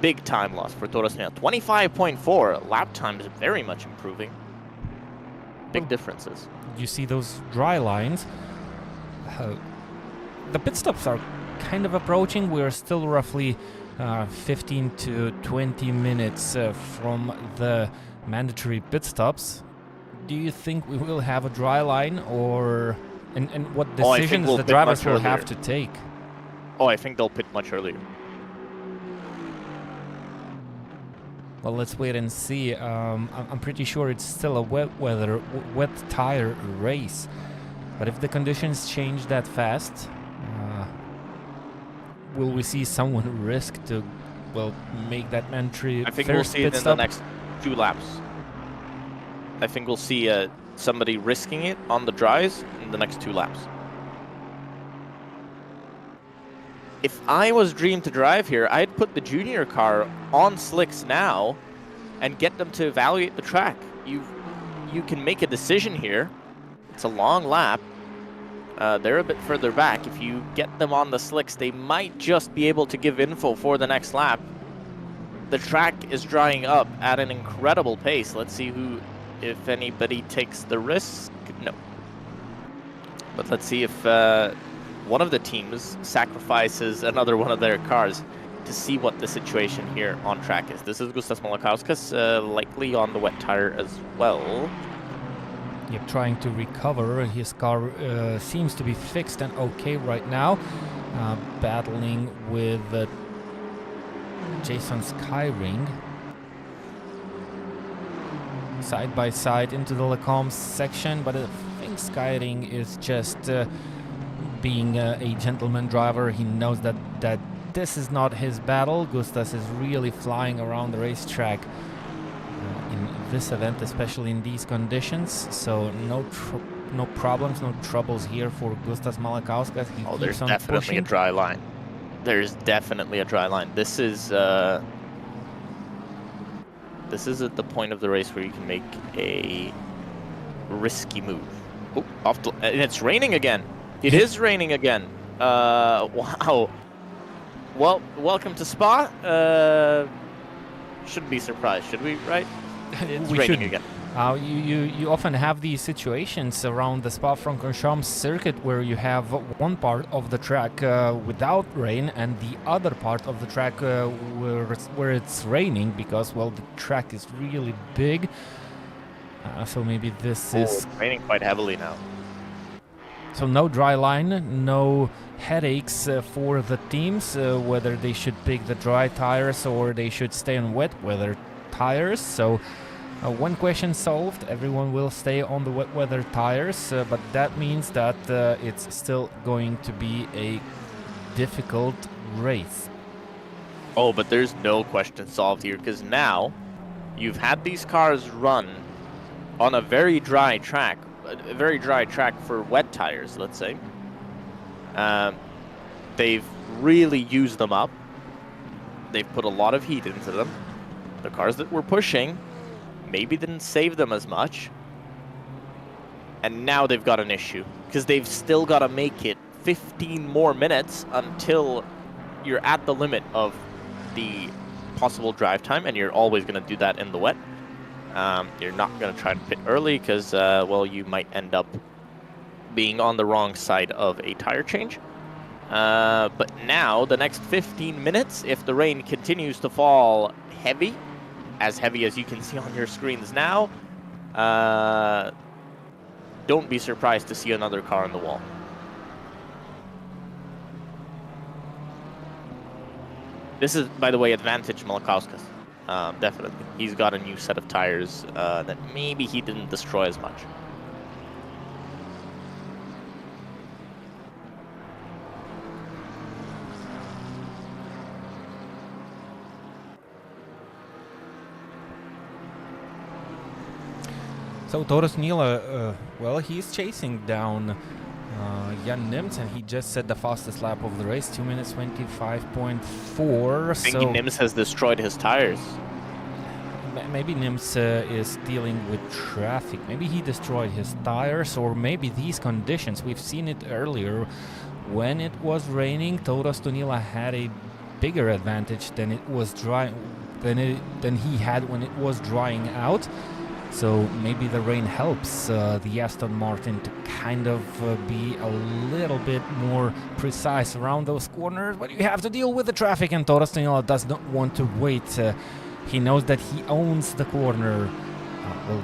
big time loss for Toros Danila. 25.4, lap time is very much improving. Big differences. You see those dry lines. The pit stops are kind of approaching. We're still roughly 15 to 20 minutes from the mandatory pit stops. Do you think we will have a dry line, or and what decisions the drivers will have to take? I think they'll pit much earlier. Well, let's wait and see. I'm pretty sure it's still a wet tire race, but if the conditions change that fast, will we see someone risk to make that mandatory? I think we'll see it in the next 2 laps. I think we'll see somebody risking it on the dries in the next 2 laps. If I was Dream to Drive here, I'd put the junior car on slicks now and get them to evaluate the track. You can make a decision here. It's a long lap. They're a bit further back. If you get them on the slicks, they might just be able to give info for the next lap. The track is drying up at an incredible pace. Let's see if anybody takes the risk. No. But let's see if one of the teams sacrifices another one of their cars to see what the situation here on track is. This is Gustas Malakauskas, likely on the wet tire as well. Yep, trying to recover. His car seems to be fixed and okay right now. Battling with Jason Skyring. side by side into the Lacombe section, but I think Skyring is just being a gentleman driver. He knows that this is not his battle. Gustas is really flying around the racetrack in this event, especially in these conditions. So no problems, no troubles here for Gustas Malakauskas. There's definitely a dry line. There's definitely a dry line. This is at the point of the race where you can make a risky move. Oh, and it's raining again. It is raining again. Wow. Well, welcome to Spa. Shouldn't be surprised, should we? Right? It's raining again. You often have these situations around the Spa-Francorchamps circuit where you have one part of the track without rain and the other part of the track where it's raining because, well, the track is really big. So maybe this is raining quite heavily now. So no dry line, no headaches for the teams, whether they should pick the dry tires or they should stay on wet weather tires. So one question solved, everyone will stay on the wet weather tires, but that means that it's still going to be a difficult race. Oh, but there's no question solved here, because now you've had these cars run on a very dry track for wet tires, let's say. They've really used them up. They've put a lot of heat into them. The cars that were pushing maybe didn't save them as much. And now they've got an issue, because they've still got to make it 15 more minutes until you're at the limit of the possible drive time, and you're always going to do that in the wet. You're not going to try to pit early because, well, you might end up being on the wrong side of a tire change. But now, the next 15 minutes, if the rain continues to fall heavy as you can see on your screens now, don't be surprised to see another car on the wall. This is, by the way, advantage Malakauskas. Definitely. He's got a new set of tires that maybe he didn't destroy as much. So Taurus Nila, well, he's chasing down Jan Nims, and he just set the fastest lap of the race, 2 minutes 25.4. I think Nims has destroyed his tires. Maybe Nims is dealing with traffic. Maybe he destroyed his tires, or maybe these conditions. We've seen it earlier. When it was raining, Taurus Nila had a bigger advantage than it was than he had when it was drying out. So maybe the rain helps the Aston Martin to kind of be a little bit more precise around those corners, but you have to deal with the traffic, and Taurus Nila does not want to wait. He knows that he owns the corner, well,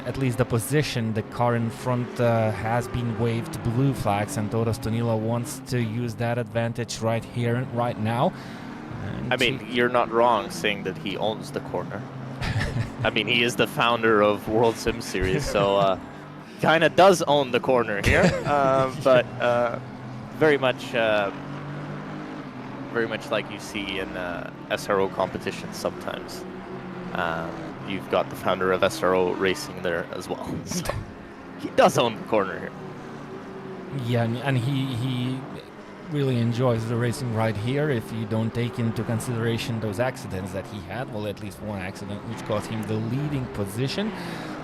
at least the position. The car in front has been waved blue flags, and Taurus Nila wants to use that advantage right here and right now. And I mean, you're not wrong saying that he owns the corner. I mean, he is the founder of World Sim Series, so kind of does own the corner here, but very much like you see in SRO competitions sometimes. You've got the founder of SRO Racing there as well. So he does own the corner here. Yeah, and he really enjoys the racing right here. If you don't take into consideration those accidents that he had, well, at least one accident which cost him the leading position,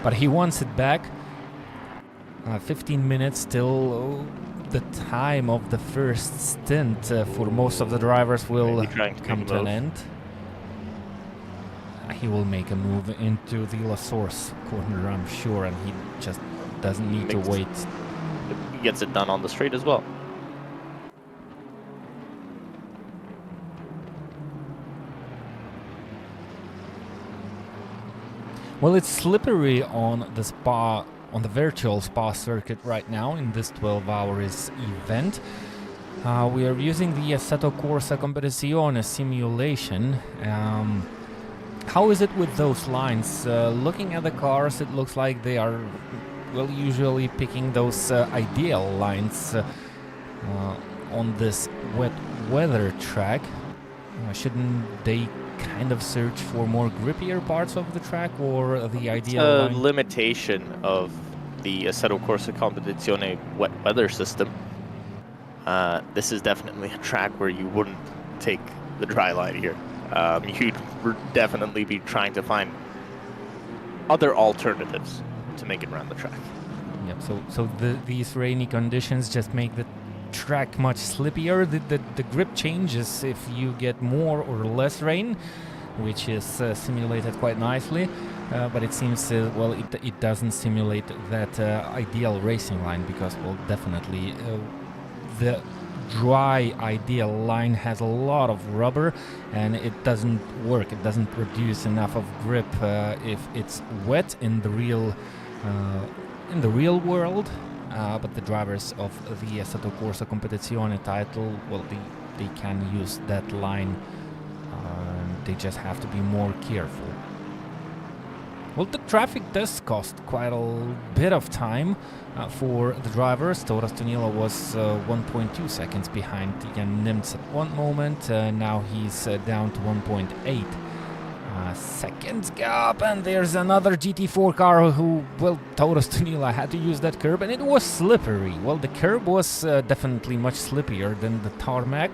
but he wants it back. 15 minutes till the time of the first stint for most of the drivers will come to an end. He will make a move into the La Source corner, I'm sure, and he just doesn't need to wait. He gets it done on the straight as well. Well, it's slippery on the Spa, on the virtual Spa circuit right now in this 12 hours event. We are using the Assetto Corsa Competizione simulation. How is it with those lines? Looking at the cars, it looks like they are, well, usually picking those ideal lines on this wet weather track. Shouldn't they kind of search for more grippier parts of the track, or the ideal line? Limitation of the Assetto Corsa Competizione wet weather system. This is definitely a track where you wouldn't take the dry line here. You'd definitely be trying to find other alternatives to make it around the track. Yep. So these rainy conditions just make the track much slippier. The grip changes if you get more or less rain, which is simulated quite nicely. But it seems, well, it doesn't simulate that ideal racing line, because, well, definitely the dry ideal line has a lot of rubber and it doesn't work. It doesn't produce enough of grip if it's wet in the real world. But the drivers of the Assetto Corsa Competizione title, well, they can use that line. They just have to be more careful. Well, the traffic does cost quite a bit of time for the drivers. Tauras Tunila was 1.2 seconds behind Jan Nimtz at one moment. Now he's down to 1.8 seconds gap, and there's another GT4 car who, well, Tauras Tunila had to use that curb, and it was slippery. Well, the curb was definitely much slippier than the tarmac.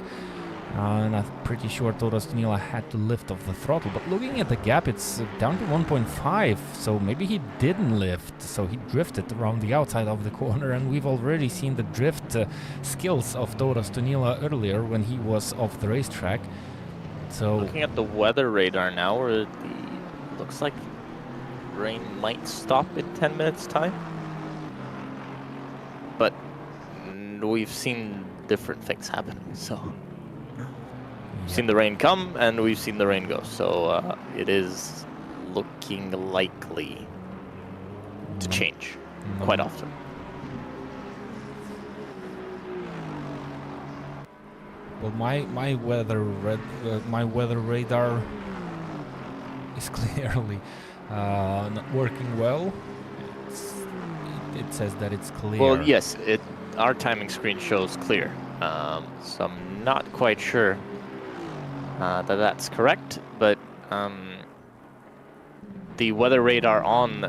And I'm pretty sure Tauras Tunila had to lift off the throttle, but looking at the gap, it's down to 1.5, so maybe he didn't lift, so he drifted around the outside of the corner, and we've already seen the drift skills of Tauras Tunila earlier when he was off the racetrack. So looking at the weather radar now, where it looks like rain might stop in 10 minutes time, but we've seen different things happen, so... We've seen the rain come, and we've seen the rain go, so it is looking likely to change quite often. Well, my weather radar is clearly not working well. It says that it's clear. Well, yes, our timing screen shows clear, so I'm not quite sure that's correct, but the weather radar on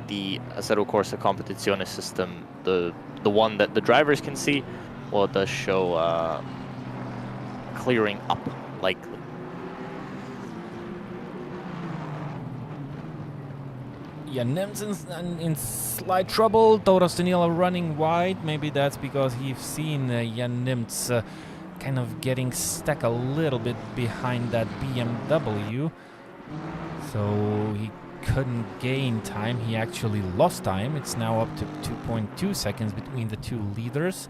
the Assetto Corsa Competizione system, the one that the drivers can see, well, it does show clearing up likely. Yeah, Nimtz in slight trouble. Tauras Tunila running wide. Maybe that's because he's seen Jan Nimtz kind of getting stuck a little bit behind that BMW, so he couldn't gain time. He actually lost time. It's now up to 2.2 seconds between the two leaders.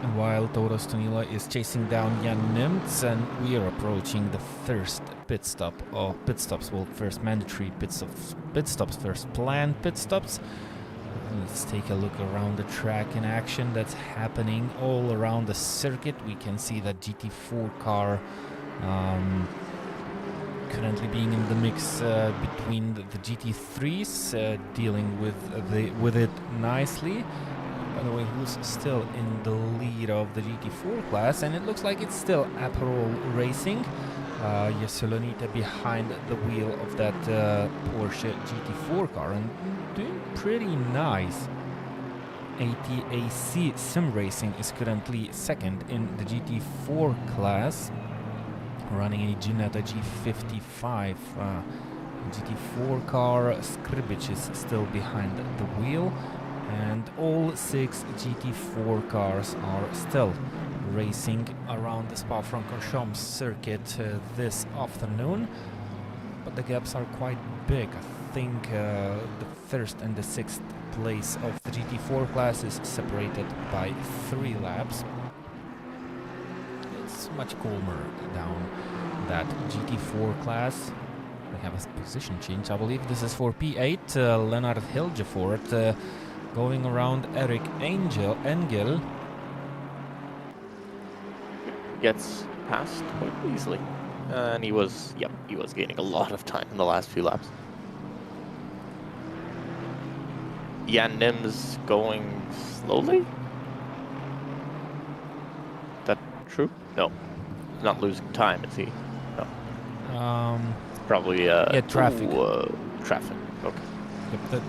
And while Tauras Tunila is chasing down Jan Nimtz, and we are approaching the first pit stop, or pit stops, well, first mandatory pit stops, first planned pit stops. Let's take a look around the track in action. That's happening all around the circuit. We can see that GT4 car currently being in the mix between the GT3s, dealing with it nicely. By the way, who's still in the lead of the GT4 class, and it looks like it's still Aperol Racing. Yesolonita behind the wheel of that Porsche GT4 car, and doing pretty nice. ATAC Sim Racing is currently second in the GT4 class, running a Ginetta G55 GT4 car. Skribic is still behind the wheel, and all 6 GT4 cars are still racing around the Spa-Francorchamps circuit this afternoon, but the gaps are quite big. I think the first and the 6th place of the GT4 class is separated by 3 laps. It's much calmer down that GT4 class. We have a position change. I believe this is for P8. Lennart Hilgefort going around Eric Engel. gets past quite easily. And he was gaining a lot of time in the last few laps. Jan Nims going slowly? Is that true? No. He's not losing time, is he? No. Probably traffic. Traffic. Okay.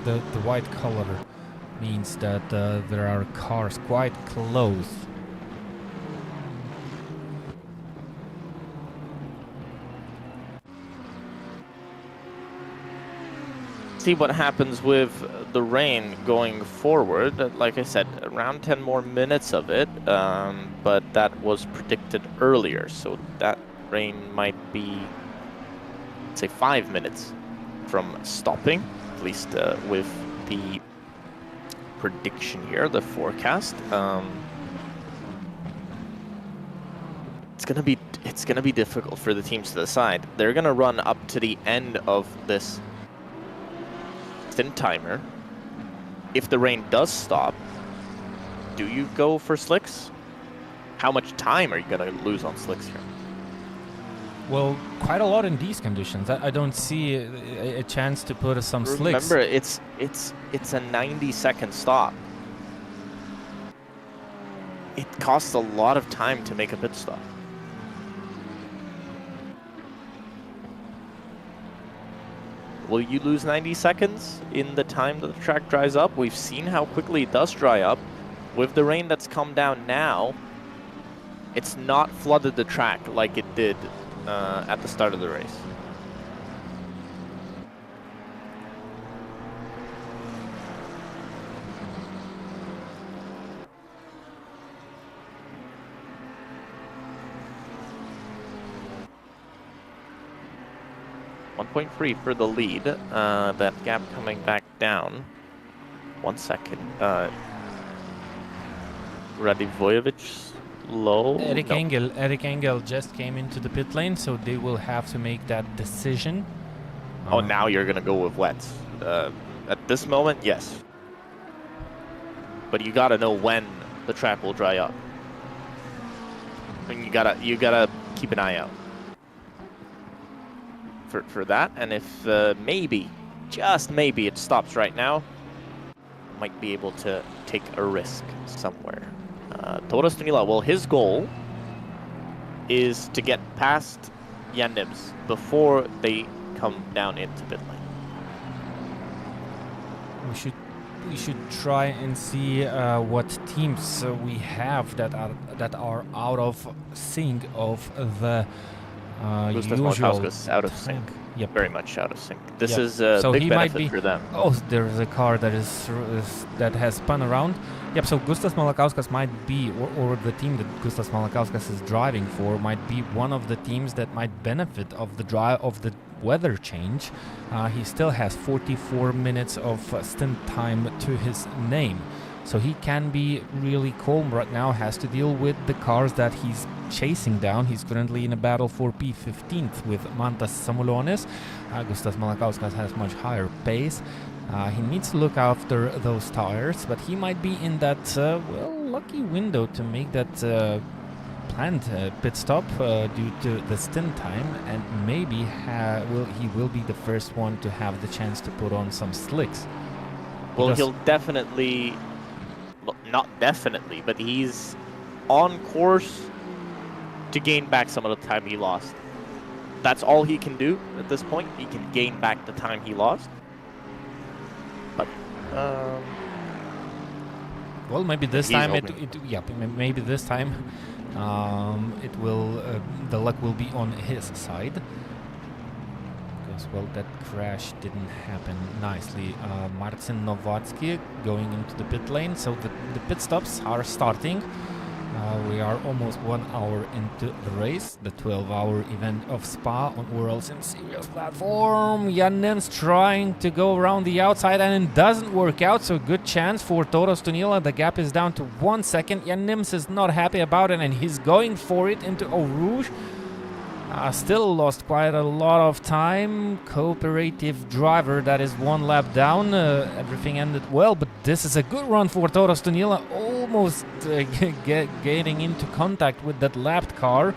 The white color means that there are cars quite close. See what happens with the rain going forward. Like I said, around 10 more minutes of it, but that was predicted earlier, so that rain might be, say, 5 minutes from stopping, at least with the prediction here, the forecast. It's gonna be difficult for the teams to decide. They're gonna run up to the end of this stint timer. If the rain does stop, do you go for slicks? How much time are you gonna lose on slicks here? Well, quite a lot in these conditions. I don't see a chance to put some slicks. Remember, it's a 90-second stop. It costs a lot of time to make a pit stop. Will you lose 90 seconds in the time that the track dries up? We've seen how quickly it does dry up. With the rain that's come down now, it's not flooded the track like it did at the start of the race. .3 for the lead. That gap coming back down. 1 second. Radivojevic low. Eric Engel just came into the pit lane, so they will have to make that decision. Oh, now you're gonna go with wets. At this moment, yes. But you gotta know when the track will dry up. I mean, you gotta keep an eye out for that. And if maybe, just maybe, it stops right now, might be able to take a risk somewhere. Toros Tunila, well, his goal is to get past Jan Nims before they come down into pit lane. We should try and see what teams we have that are out of sync of the usual. Out of sync. Yep. Very much out of sync. This is so a big he benefit might be, for them. Oh, there's a car that that has spun around. Yep. So Gustas Malakauskas might be, or the team that Gustas Malakauskas is driving for, might be one of the teams that might benefit of the weather change. He still has 44 minutes of stint time to his name, so he can be really calm right now. Has to deal with the cars that he's chasing down. He's currently in a battle for P15th with Mantas Samulonis. Gustas Malakauskas has much higher pace. He needs to look after those tires, but he might be in that lucky window to make that planned pit stop due to the stint time, and maybe he will be the first one to have the chance to put on some slicks. Well, he'll definitely, well, not definitely, but he's on course to gain back some of the time he lost. That's all he can do at this point. He can gain back the time he lost. But well, maybe this time maybe this time it will the luck will be on his side, because well, that crash didn't happen nicely. Marcin Nowatzki going into the pit lane, so the pit stops are starting. We are almost 1 hour into the race, the 12-hour event of Spa on World Sim Series platform. Jan Nims trying to go around the outside, and it doesn't work out, so good chance for Toros Tunila. The gap is down to 1 second. Jan Nims is not happy about it, and he's going for it into Eau Rouge. Still lost quite a lot of time. Cooperative driver, that is 1 lap down. Everything ended well, but this is a good run for Toro Stonila, almost getting into contact with that lapped car.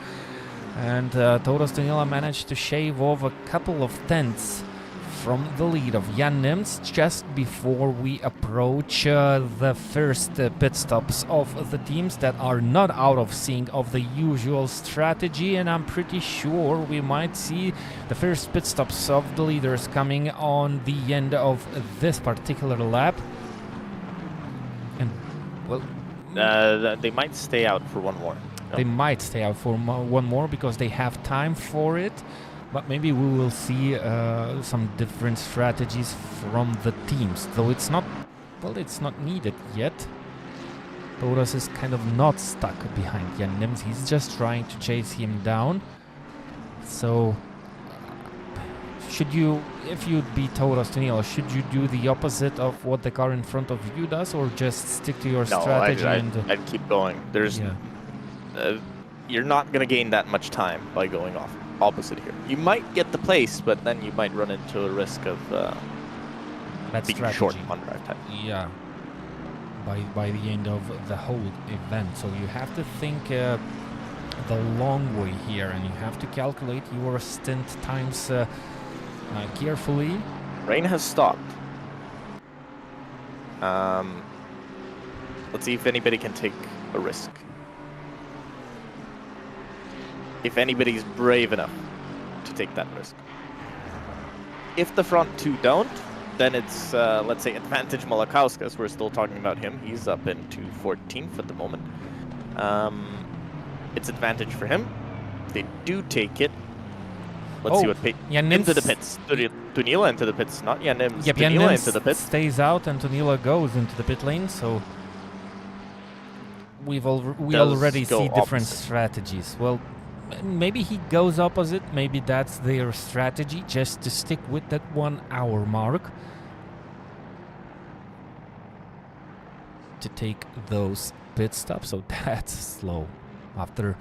And Toro Stonila managed to shave off a couple of tenths from the lead of Jan Nims just before we approach the first pit stops of the teams that are not out of sync of the usual strategy, and I'm pretty sure we might see the first pit stops of the leaders coming on the end of this particular lap. And well, they might stay out for one more. They might stay out for one more because they have time for it. But maybe we will see some different strategies from the teams, though it's not, well, it's not needed yet. Toros is kind of not stuck behind Jan Nims, he's just trying to chase him down. So, should you, if you'd be Toro Stonila, should you do the opposite of what the car in front of you does, or just stick to your strategy? I'd keep going. There's, you're not going to gain that much time by going off opposite here. You might get the place, but then you might run into a risk of being short on drive time. Yeah, by the end of the whole event. So you have to think the long way here, and you have to calculate your stint times carefully. Rain has stopped. Let's see if anybody can take a risk. If anybody's brave enough to take that risk. If the front two don't, then it's, let's say, advantage Malakauskas. We're still talking about him. He's up into 14th at the moment. It's advantage for him. They do take it. Let's see what into the pits. Tunila into the pits, not Jan Nims. Yep, Tunila into the pits. Stays out and Tunila goes into the pit lane, so we already see different strategies. Well, maybe he goes opposite, maybe that's their strategy, just to stick with that 1 hour mark to take those pit stops. So that's slow. After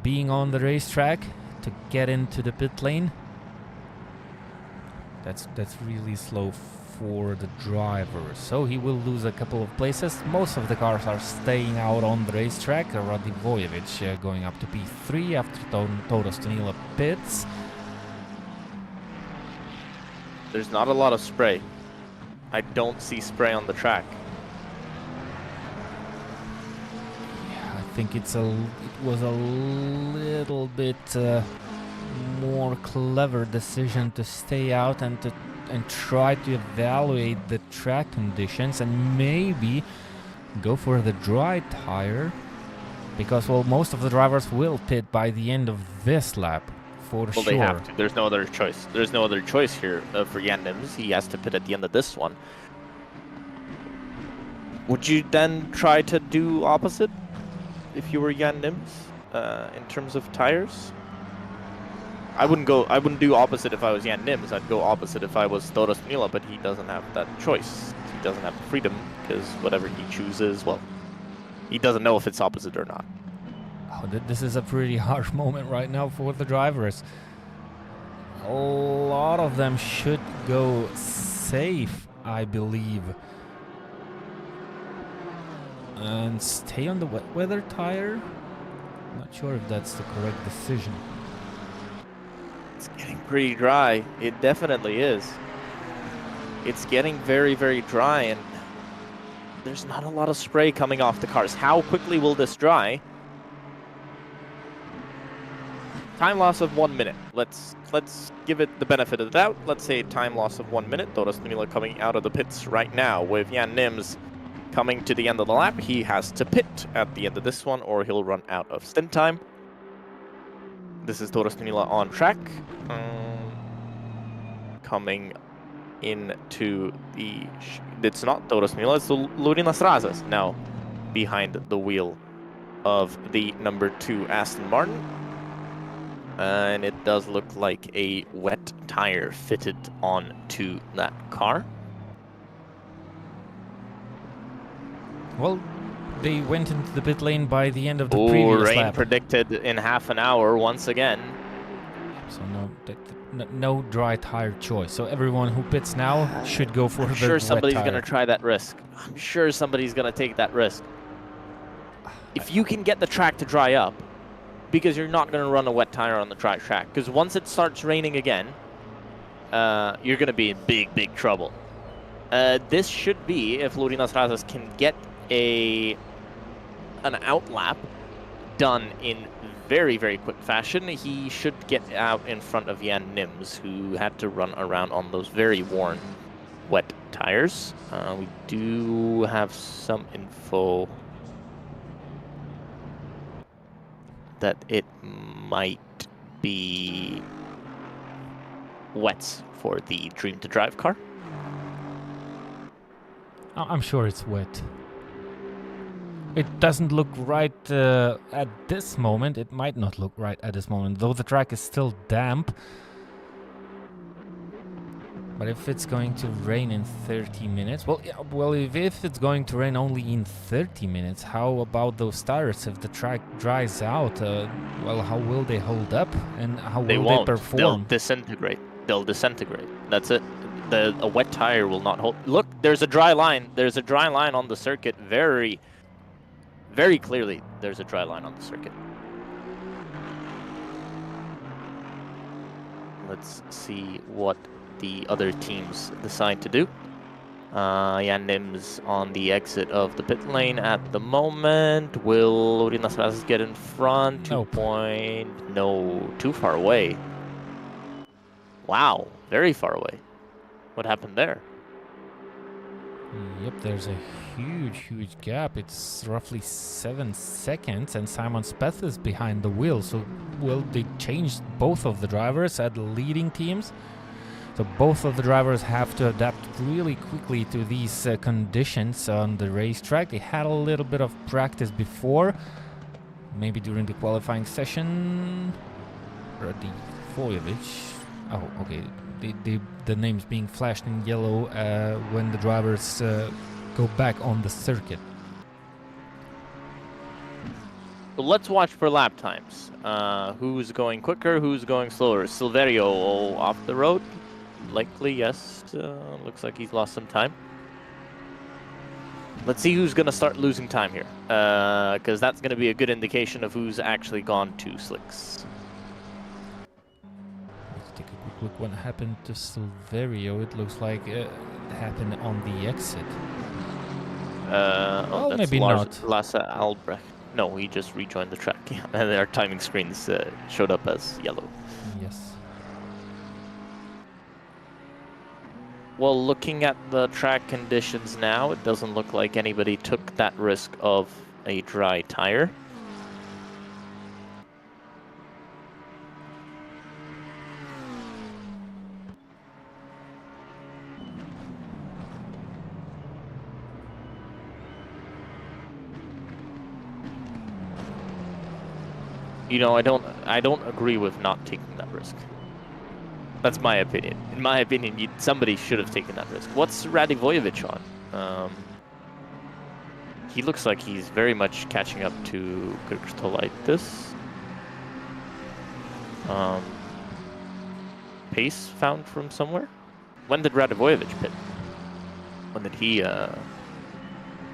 being on the racetrack to get into the pit lane, that's really slow for the driver. So he will lose a couple of places. Most of the cars are staying out on the racetrack. Radivojevic going up to P3 after Toro Stonila pits. There's not a lot of spray. I don't see spray on the track. Yeah, I think it was a little bit more clever decision to stay out and try to evaluate the track conditions and maybe go for the dry tire, because, well, most of the drivers will pit by the end of this lap for sure. Well, they have to. There's no other choice. There's no other choice here for Jan Nims. He has to pit at the end of this one. Would you then try to do opposite if you were Jan Nims in terms of tires? I wouldn't do opposite if I was Jan Nims. I'd go opposite if I was Toro Stonila, but he doesn't have that choice. He doesn't have the freedom, because whatever he chooses, well, he doesn't know if it's opposite or not. Oh, this is a pretty harsh moment right now for the drivers. A lot of them should go safe, I believe, and stay on the wet weather tire. Not sure if that's the correct decision. It's getting pretty dry. It definitely is. It's getting very, very dry, and there's not a lot of spray coming off the cars. How quickly will this dry? Time loss of 1 minute. Let's give it the benefit of the doubt. Let's say time loss of 1 minute. Toro Stonila coming out of the pits right now with Jan Nims coming to the end of the lap. He has to pit at the end of this one, or he'll run out of stint time. This is Toro Stonila on track. Coming into the... It's not Toro Stonila, it's the Lurinas Razas now behind the wheel of the number 2 Aston Martin. And it does look like a wet tire fitted onto that car. Well, they went into the pit lane by the end of the previous lap. Rain predicted in half an hour once again. So no dry tire choice. So everyone who pits now should go for I'm the sure wet somebody's tire. going to try that risk. I'm sure somebody's going to take that risk. If you can get the track to dry up, because you're not going to run a wet tire on the dry track, because once it starts raining again, you're going to be in big trouble. This should be, if Lorinas Razas can get an outlap done in very quick fashion, he should get out in front of Jan Nims, who had to run around on those very worn wet tires. We do have some info that it might be wets for the Dream to Drive car. I'm sure it's wet. It doesn't look right at this moment. It might not look right at this moment, though the track is still damp. But if it's going to rain in 30 minutes... Well, yeah, if it's going to rain only in 30 minutes, how about those tires? If the track dries out, well, how will they hold up? And how will they perform? They'll disintegrate. They'll disintegrate. That's it. A wet tire will not hold... Look, there's a dry line. There's a dry line on the circuit. Very clearly, there's a dry line on the circuit. Let's see what the other teams decide to do. Jan Nims on the exit of the pit lane at the moment. Will Lorinas Razas get in front? Nope. No, too far away. Wow, very far away. What happened there? Yep, there's a huge gap. It's roughly 7 seconds, and Simon Speth is behind the wheel. So, will they change both of the drivers at the leading teams? So both of the drivers have to adapt really quickly to these conditions on the racetrack. They had a little bit of practice before, maybe during the qualifying session. Radivojevic. Oh, okay. The names being flashed in yellow when the drivers go back on the circuit. Well, let's watch for lap times. Who's going quicker? Who's going slower? Silverio off the road. Likely, yes. Looks like he's lost some time. Let's see who's going to start losing time here, because that's going to be a good indication of who's actually gone to slicks. Let's take a quick look what happened to Silverio. It looks like it happened on the exit. Well, that's maybe not. Lasse Albrecht. No, he just rejoined the track. Yeah, and our timing screens showed up as yellow. Yes. Well, looking at the track conditions now, it doesn't look like anybody took that risk of a dry tire. You know, I don't agree with not taking that risk. That's my opinion. In my opinion, somebody should have taken that risk. What's Radivojevic on? He looks like he's very much catching up to Kristolaitis. Pace found from somewhere? When did Radivojevic pit? When did he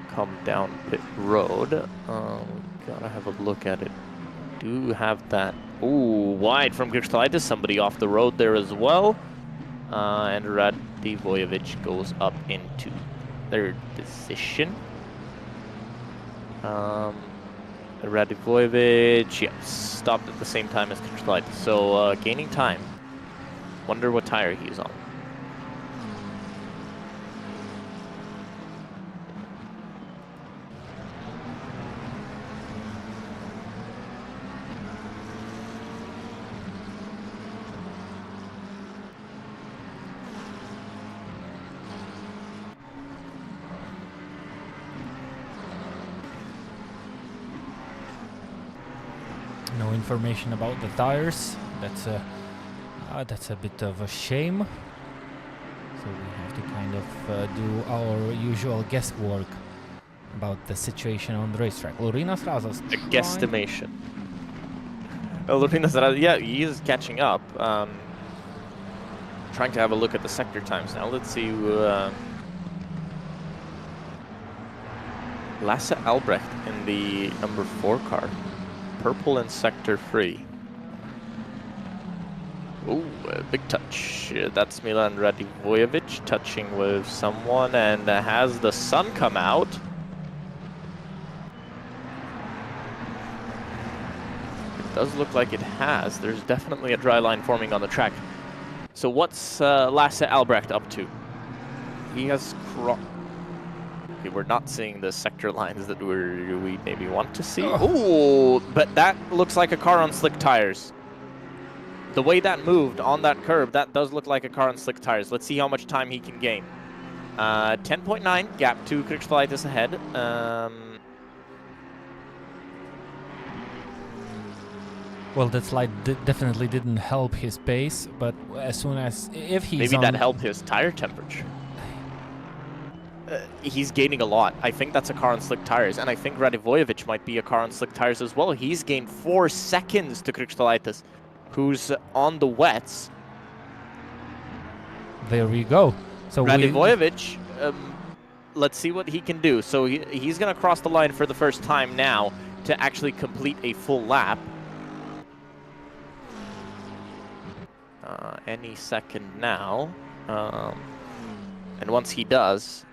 come down pit road? Gotta have a look at it. Do have that. Ooh, wide from Kristolaitis. Somebody off the road there as well. And Radivojevic goes up into third position. Radivojevic, yeah, stopped at the same time as Kristolaitis. So gaining time. Wonder what tire he's on. No information about the tires. That's a bit of a shame. So we have to kind of do our usual guesswork about the situation on the racetrack. Lorinas Razas. A guesstimation. Yeah, he is catching up. Trying to have a look at the sector times now. Let's see. Lasse Albrecht in the number 4 car. Purple in sector 3. Ooh, big touch. That's Milan Radivojevic touching with someone, and has the sun come out? It does look like it has. There's definitely a dry line forming on the track. So what's Lasse Albrecht up to? He has okay, we're not seeing the sector lines that we maybe want to see. Ooh, but that looks like a car on slick tires. The way that moved on that curb, that does look like a car on slick tires. Let's see how much time he can gain. 10.9, gap to Krikstalaitis ahead. Well, that slide definitely didn't help his pace, but as soon as if he's maybe that helped his tire temperature. He's gaining a lot. I think that's a car on slick tires, and I think Radivojevic might be a car on slick tires as well. He's gained 4 seconds to Krikstalaitis, who's on the wets. There we go. So Radivojevic, let's see what he can do. So he's going to cross the line for the first time now to actually complete a full lap. Any second now. And once he does,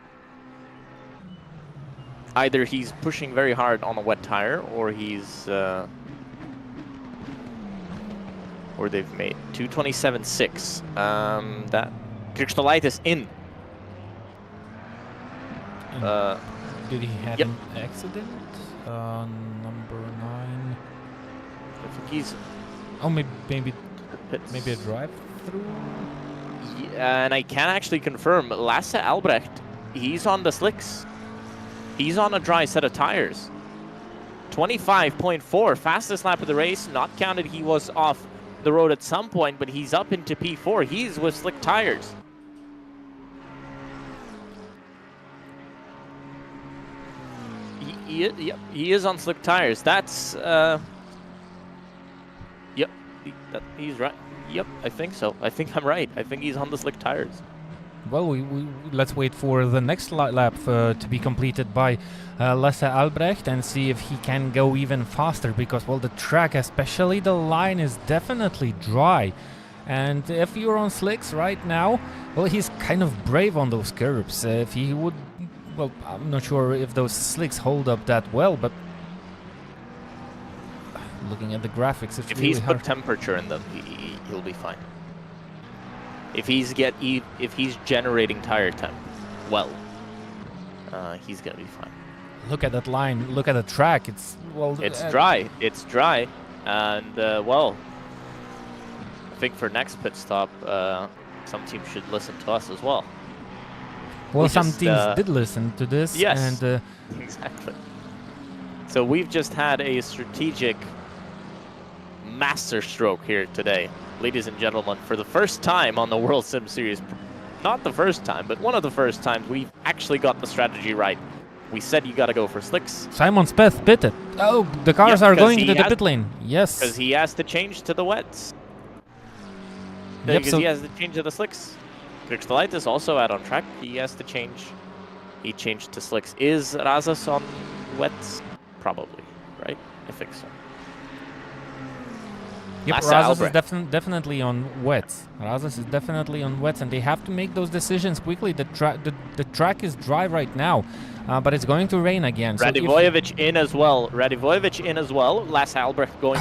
either he's pushing very hard on a wet tire, or he's or they've made 2:27.6. That Krikstalaitis in. Did he have an accident? Number 9. I think he's. Oh, maybe a drive-through. Yeah, and I can actually confirm Lasse Albrecht. He's on the slicks. He's on a dry set of tires. 25.4, fastest lap of the race. Not counted. He was off the road at some point, but he's up into P4. He's with slick tires. Yep, he is on slick tires. That's yep, he's right. Yep, I think so. I think I'm right. I think he's on the slick tires. Well, let's wait for the next lap to be completed by Lasse Albrecht and see if he can go even faster, because, well, the track, especially the line, is definitely dry. And if you're on slicks right now, well, he's kind of brave on those curbs. If he would, well, I'm not sure if those slicks hold up that well, but looking at the graphics, it's if really he's hard. put temperature in them, he'll be fine. If he's generating tire temp, well, he's gonna be fine. Look at that line. Look at the track. It's dry. It's dry, and well, I think for next pit stop, some teams should listen to us as well. Well, some teams did listen to this. Yes, and exactly. So we've just had a strategic master stroke here today. Ladies and gentlemen, for the first time on the World Sim Series, not the first time, but one of the first times, we've actually got the strategy right. We said you got to go for slicks. Simon Speth pitted. Oh, the cars are going to the pit lane. Yes. Because he has to change to the wets. Yep, because he has to change to the slicks. Krikstalaitis also out on track. He has to change. He changed to slicks. Is Razas on wets? Probably, right? I think so. Yep, Razas is definitely on wets. Razas is definitely on wets, and they have to make those decisions quickly. The track is dry right now, but it's going to rain again. Radivojevic in as well. Radivojevic in as well. Lasse Albrecht going.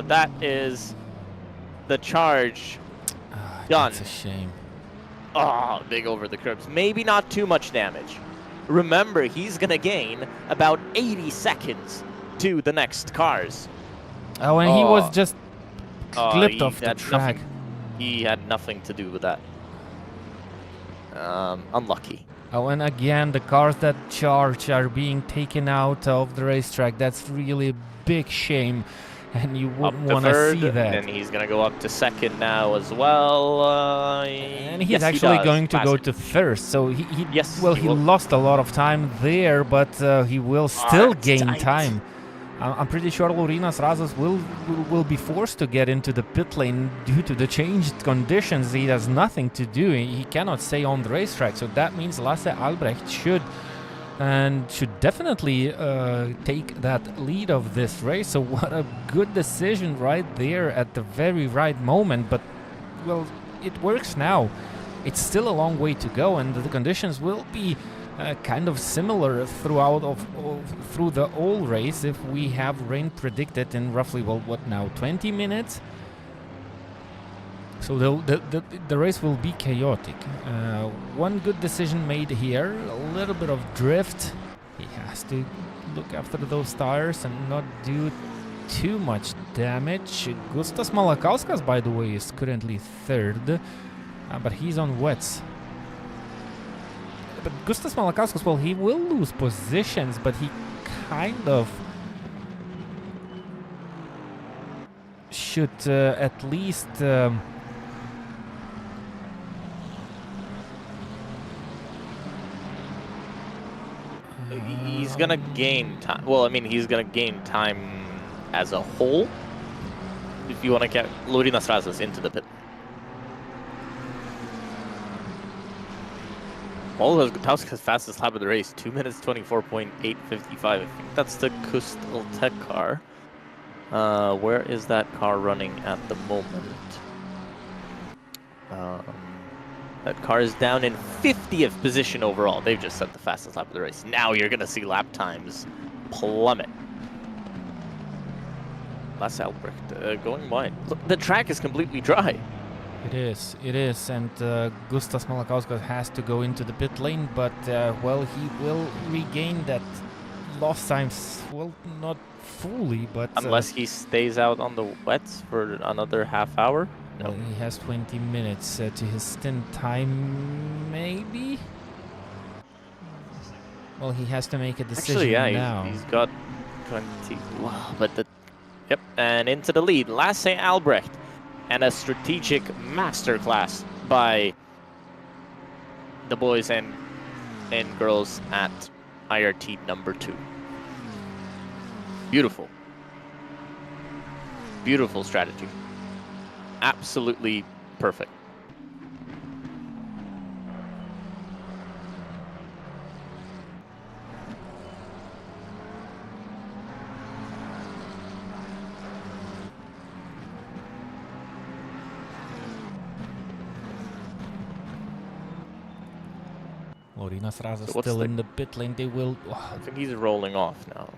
That is the charge. Done. That's a shame. Oh, big over the curbs. Maybe not too much damage. Remember, he's gonna gain about 80 seconds to the next cars. Oh, and he was just clipped off the track. He had nothing to do with that. Unlucky. Oh, and again, the cars that charge are being taken out of the racetrack. That's really a big shame, and you wouldn't want to see that. And he's going to go up to second now as well. And he's actually going to go to first. So he lost a lot of time there, but he will still gain time. I'm pretty sure Laurinas Razas will be forced to get into the pit lane due to the changed conditions. He has nothing to do. He cannot stay on the racetrack, so that means Lasse Albrecht should definitely take that lead of this race. So what a good decision right there at the very right moment. But well, it works now. It's still a long way to go, and the conditions will be kind of similar through the whole race if we have rain predicted in roughly, well, what now, 20 minutes? So the race will be chaotic. One good decision made here, a little bit of drift. He has to look after those tires and not do too much damage. Gustas Malakauskas, by the way, is currently third, but he's on wets. But Gustas Malakauskas, well, he will lose positions, but he kind of should at least he's gonna gain time. Well, I mean, he's gonna gain time as a whole. If you want to get Laurinas Razas into the pit. Paul Gutowski's fastest lap of the race, 2 minutes 24.855. I think that's the Kustal Tech car. Where is that car running at the moment? That car is down in 50th position overall. They've just set the fastest lap of the race. Now you're going to see lap times plummet. Lasse Albrecht going wide. Look, the track is completely dry. It is, and Gustas Malakauskas has to go into the pit lane, but well, he will regain that lost time, well, not fully, but... Unless he stays out on the wets for another half hour? No. Well, he has 20 minutes to his stint time, maybe? Well, he has to make a decision. Actually, yeah, now. He's got 20... Wow, but the... Yep, and into the lead, Lasse Albrecht. And a strategic masterclass by the boys and girls at IRT number 2. Beautiful. Beautiful strategy. Absolutely perfect. Laurinas Razas still in the pit lane. They will... I think he's rolling off now.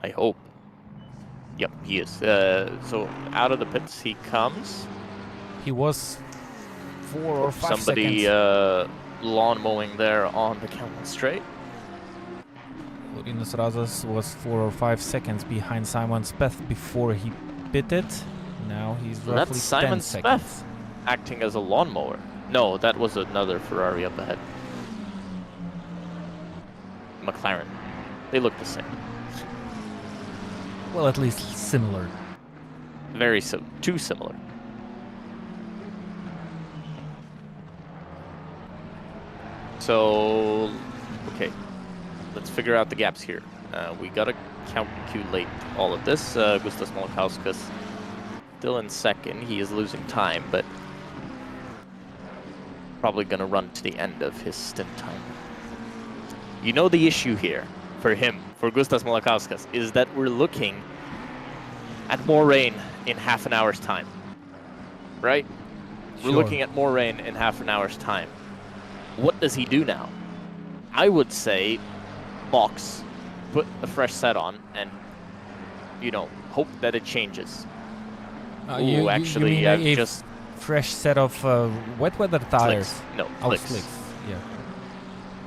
I hope. Yep, he is. So out of the pits he comes. He was 4 or 5 Somebody seconds. Lawn mowing there on the Camel Straight. Laurinas Razas was 4 or 5 seconds behind Simon Speth before he pitted. Now he's roughly That's Simon 10 seconds. Speth acting as a lawnmower. No, that was another Ferrari up ahead. McLaren. They look the same. Well, at least similar. Very too similar. So, okay, let's figure out the gaps here. We gotta calculate all of this. Gustas Malakauskas still in second. He is losing time, but probably gonna run to the end of his stint time. You know the issue here for him, for Gustas Malakauskas, is that we're looking at more rain in half an hour's time, right? We're looking at more rain in half an hour's time. What does he do now? I would say box, put a fresh set on, and, you know, hope that it changes. You actually, mean just... fresh set of wet weather tires? Slicks. No, slicks. slicks. Yeah.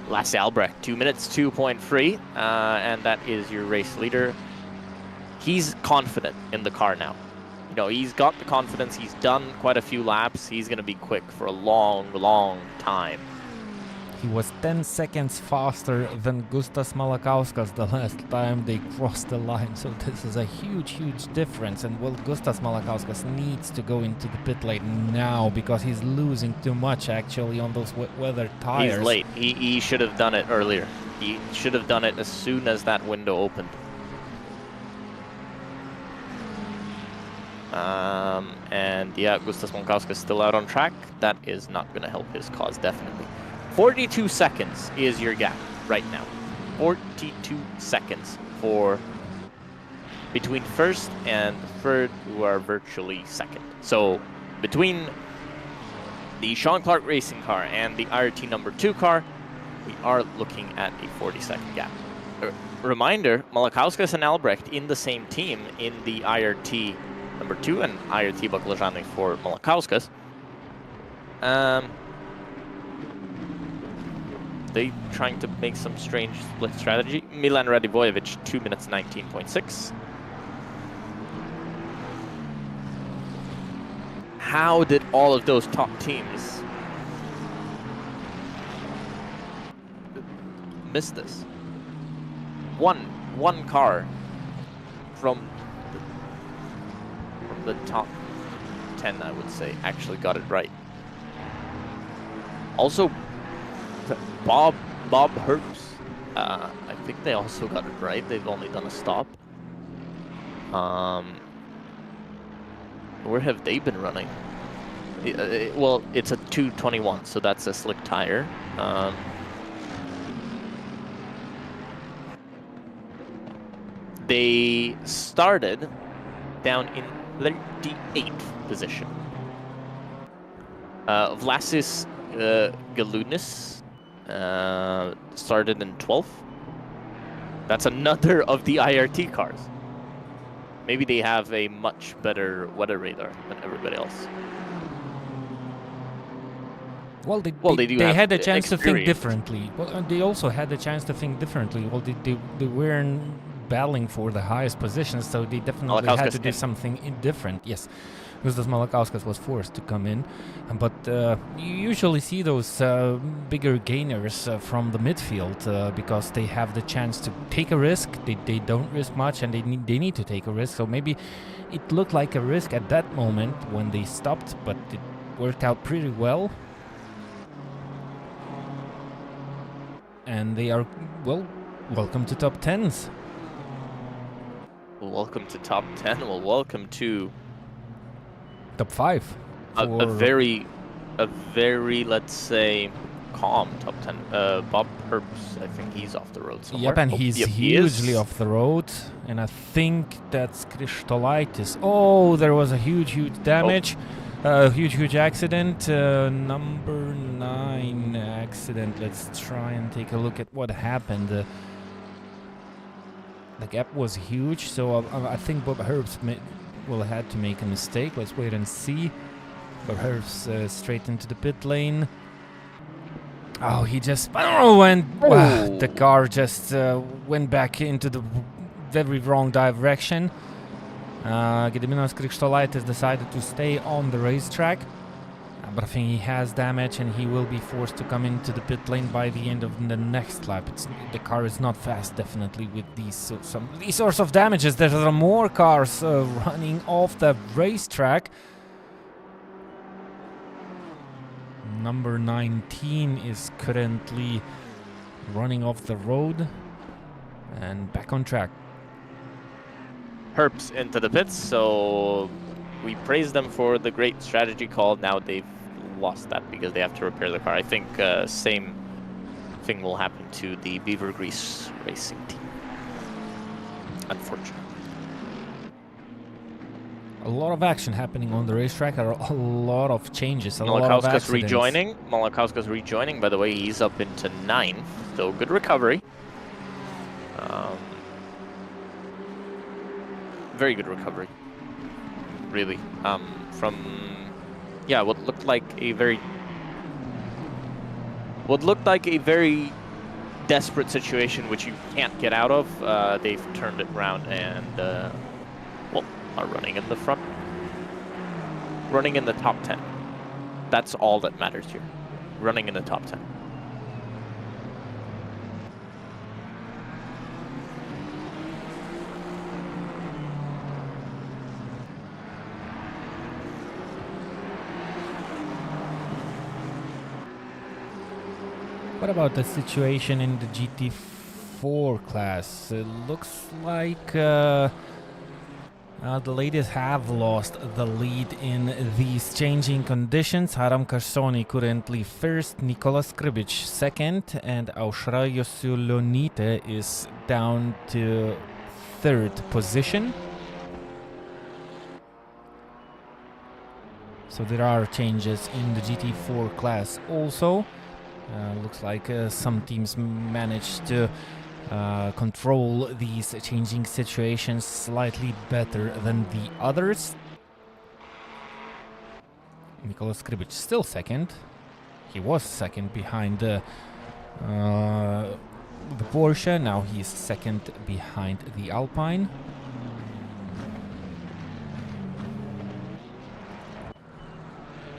Lasse Albrecht, 2 minutes, 2.3, and that is your race leader. He's confident in the car now. You know, he's got the confidence. He's done quite a few laps. He's going to be quick for a long, long time. He was 10 seconds faster than Gustas Malakauskas the last time they crossed the line. So this is a huge, huge difference. And well, Gustas Malakauskas needs to go into the pit lane now because he's losing too much actually on those wet weather tires. He's late. He should have done it earlier. He should have done it as soon as that window opened. And yeah, Gustas Malkauskas still out on track. That is not going to help his cause, definitely. 42 seconds is your gap right now. 42 seconds for between first and third, who are virtually second. So between the Sean Clark racing car and the IRT number 2 car, we are looking at a 40-second gap. Reminder, Malakauskas and Albrecht in the same team in the IRT number 2 and IRT Baklajani for Malakauskas. They trying to make some strange split strategy. Milan Radivojevic, 2 minutes 19.6. How did all of those top teams miss this? One car from the top 10, I would say, actually got it right. Also, Bob Herbst, I think they also got it right. They've only done a stop. Where have they been running? Well, it's a 221, so that's a slick tire. They started down in 38th position. Vlasis Galunis started in 12th. That's another of the IRT cars. Maybe they have a much better weather radar than everybody else. Well, they had a chance to think differently. Well, they also had a chance to think differently. Well, they weren't battling for the highest positions, so they definitely had to do something different. Yes, because Malakauskas was forced to come in, but you usually see those bigger gainers from the midfield because they have the chance to take a risk. They don't risk much, and they need to take a risk. So maybe it looked like a risk at that moment when they stopped, but it worked out pretty well. And they are, well, welcome to top 10s. Well, welcome to top 10. Well, welcome to top 5. A very, let's say, calm top 10. Bob Herbst, I think he's off the road somewhere. Yep, and he's hugely off the road. And I think that's Kristolaitis. Oh, there was a huge damage. Huge accident. Number 9 accident. Let's try and take a look at what happened. The gap was huge, so I think Bob Herbst will have to make a mistake. Let's wait and see. Bob Herbst straight into the pit lane. Oh, he just the car just went back into the very wrong direction. Gediminas Krikštolaitis decided to stay on the racetrack, but I think he has damage and he will be forced to come into the pit lane by the end of the next lap. The car is not fast, definitely, with these sorts of damages. There are more cars running off the racetrack. Number 19 is currently running off the road and back on track. Herbst into the pits, so we praise them for the great strategy call. Now they've lost that because they have to repair the car. I think same thing will happen to the Beaver Grease racing team, unfortunately. A lot of action happening on the racetrack, a lot of changes, a lot of accidents. Malakauskas rejoining, by the way, he's up into 9th, so good recovery. Very good recovery, really. From what looked like a very desperate situation which you can't get out of. They've turned it around and are running in the front, running in the top 10. That's all that matters here. Running in the top 10. What about the situation in the GT4 class? It looks like The ladies have lost the lead in these changing conditions. Aram Karsoni currently first, Nikola Skribic second, and Aušra Josiulionytė is down to third position. So there are changes in the GT4 class also. Looks like some teams managed to control these changing situations slightly better than the others. Nikola Skribic still second. He was second behind the Porsche. Now he's second behind the Alpine.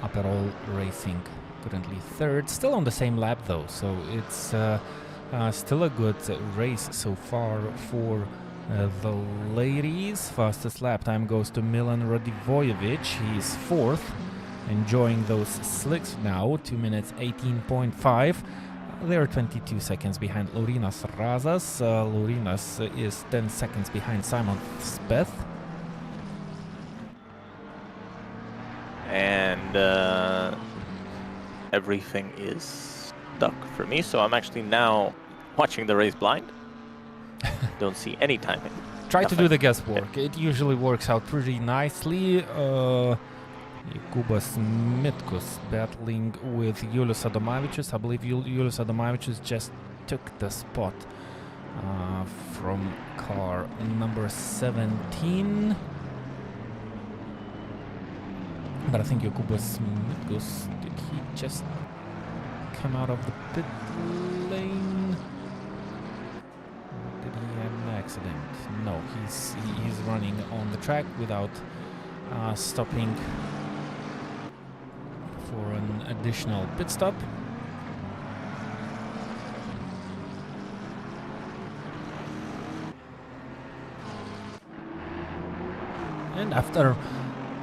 Aperol Racing currently third, still on the same lap though, so it's still a good race so far for the ladies. Fastest lap time goes to Milan Radivojevic. He's fourth, enjoying those slicks now, 2 minutes 18.5. They're 22 seconds behind Laurinas Razas. Laurinas is 10 seconds behind Simon Speth. And everything is stuck for me, so I'm actually now watching the race blind. Don't see any timing. Try to do the guesswork. It usually works out pretty nicely. Jokūbas Mitkus battling with Julius Adomavicius. I believe Julius Adomavicius just took the spot from car number 17. But I think Jokūbas Mitkus, did he just come out of the pit lane? Or did he have an accident? No, he's running on the track without stopping for an additional pit stop. And after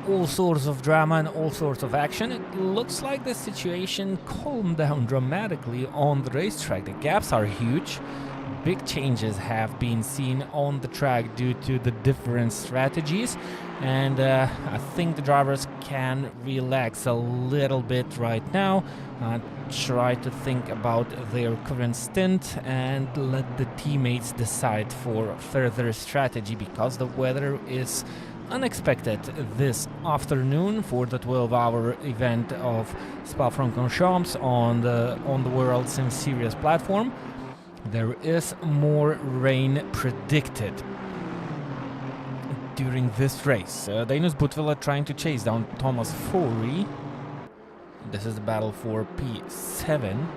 all sorts of drama and all sorts of action, it looks like the situation calmed down dramatically on the racetrack. The gaps are huge. Big changes have been seen on the track due to the different strategies, and I think the drivers can relax a little bit right now, try to think about their current stint and let the teammates decide for further strategy, because the weather is unexpected this afternoon for the 12-hour event of Spa-Francorchamps on the World Sim Series platform. There is more rain predicted during this race. Dainius Butvila trying to chase down Thomas Fourie. This is the battle for P7.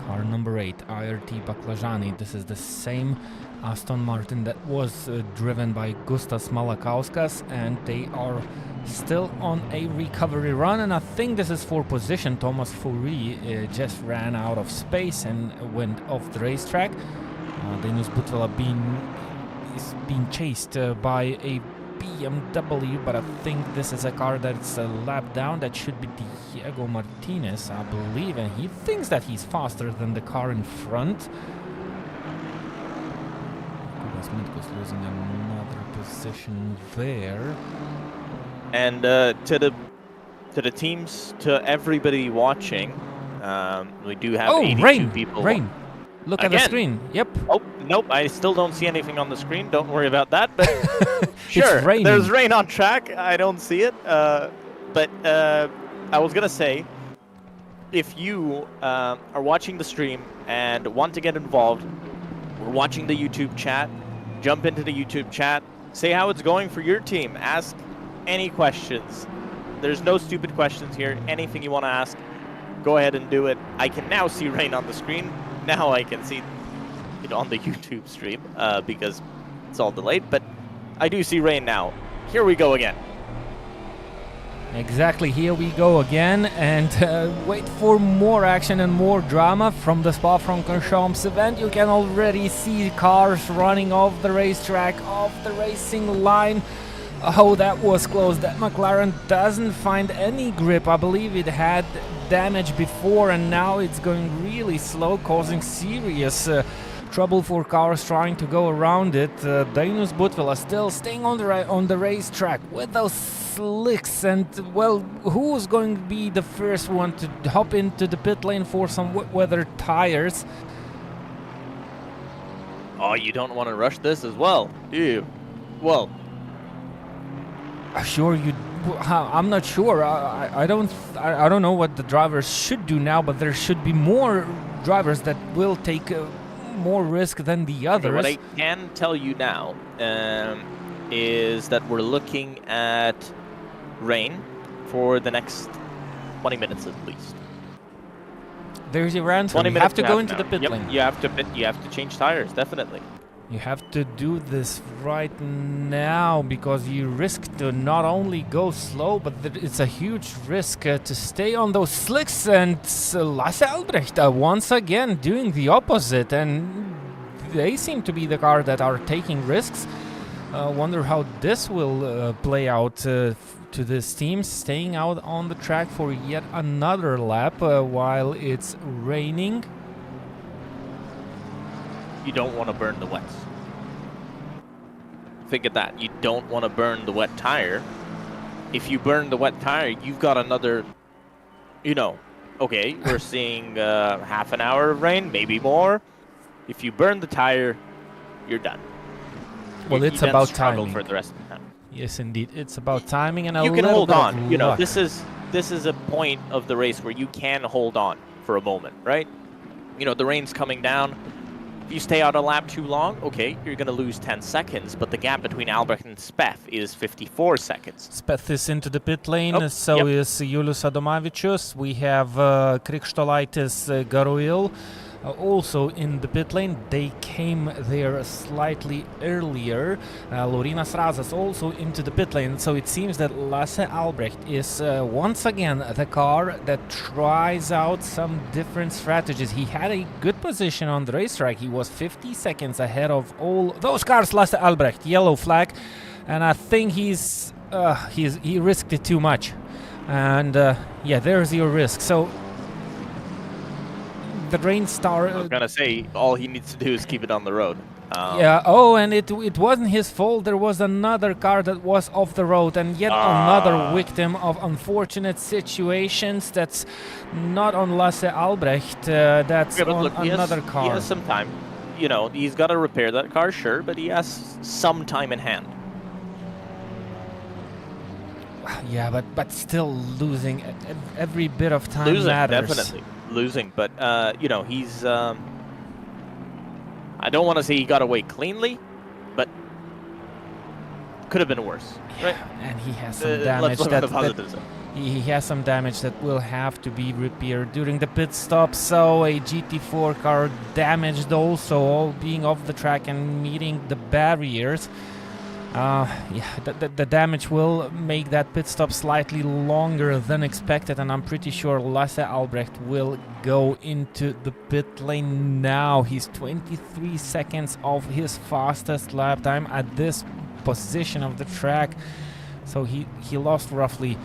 Car number 8, IRT Baklajani. This is the same Aston Martin that was driven by Gustas Malakauskas, and they are still on a recovery run, and I think this is for position. Thomas Fourie just ran out of space and went off the racetrack. Dainius Butvila is being chased by a BMW, but I think this is a car that's a lap down. That should be Diego Martinez, I believe, and he thinks that he's faster than the car in front. Mitkus losing another position there. And to the teams, to everybody watching, we do have 82 people. Rain! Look again. At the screen. Yep. Oh, nope, I still don't see anything on the screen. Don't worry about that. But sure, it's raining. There's rain on track. I don't see it. But I was gonna say, if you are watching the stream and want to get involved, we're watching the YouTube chat. Jump into the YouTube chat. Say how it's going for your team. Ask any questions. There's no stupid questions here. Anything you want to ask, go ahead and do it. I can now see rain on the screen. Now I can see it on the YouTube stream because it's all delayed. But I do see rain now. Here we go again. Exactly, here we go again, and wait for more action and more drama from the Spa-Francorchamps event. You can already see cars running off the racetrack, off the racing line. Oh, that was close. That McLaren doesn't find any grip. I believe it had damage before, and now it's going really slow, causing serious trouble for cars trying to go around it. Dainius Butvila still staying on the racetrack with those slicks, and well, who's going to be the first one to hop into the pit lane for some weather tires? Oh, you don't want to rush this as well, do you? Well, sure you. I'm not sure. I don't know what the drivers should do now, but there should be more drivers that will take more risk than the others. What I can tell you now is that we're looking at rain for the next 20 minutes at least. There's your answer. You have to go into the pit lane. You have to change tires, definitely. You have to do this right now because you risk to not only go slow, but it's a huge risk to stay on those slicks. And Lasse Albrecht once again doing the opposite, and they seem to be the car that are taking risks. Wonder how this will play out to this team, staying out on the track for yet another lap while it's raining. You don't want to burn the wets. Think of that. You don't want to burn the wet tire. If you burn the wet tire, you've got another, okay, we're seeing half an hour of rain, maybe more. If you burn the tire, you're done. Well, it's about timing. For the rest of the time. Yes, indeed. It's about timing and a little bit of luck. You can hold on. This is a point of the race where you can hold on for a moment, right? The rain's coming down. If you stay out a lap too long, okay, you're going to lose 10 seconds, but the gap between Albrecht and Speth is 54 seconds. Speth is into the pit lane, is Julius Adomavicius. We have Krikštolaitis Garuil also in the pit lane. They came there slightly earlier. Laurynas Razas also into the pit lane. So it seems that Lasse Albrecht is once again the car that tries out some different strategies. He had a good position on the racetrack. He was 50 seconds ahead of all those cars. Lasse Albrecht, yellow flag, and I think he risked it too much. And yeah, there's your risk. So the rain star. I was gonna say all he needs to do is keep it on the road. Yeah. Oh, and it wasn't his fault. There was another car that was off the road, and yet another victim of unfortunate situations. That's not on Lasse Albrecht. That's on another car. He has some time. He's got to repair that car, sure, but he has some time in hand. Yeah, but still losing every bit of time matters. Definitely. Losing, but he's I don't want to say he got away cleanly, but could have been worse, right? And he has some damage he has some damage that will have to be repaired during the pit stop. So a GT4 car damaged also, all being off the track and meeting the barriers. The damage will make that pit stop slightly longer than expected, and I'm pretty sure Lasse Albrecht will go into the pit lane now. He's 23 seconds off his fastest lap time at this position of the track, so he lost roughly,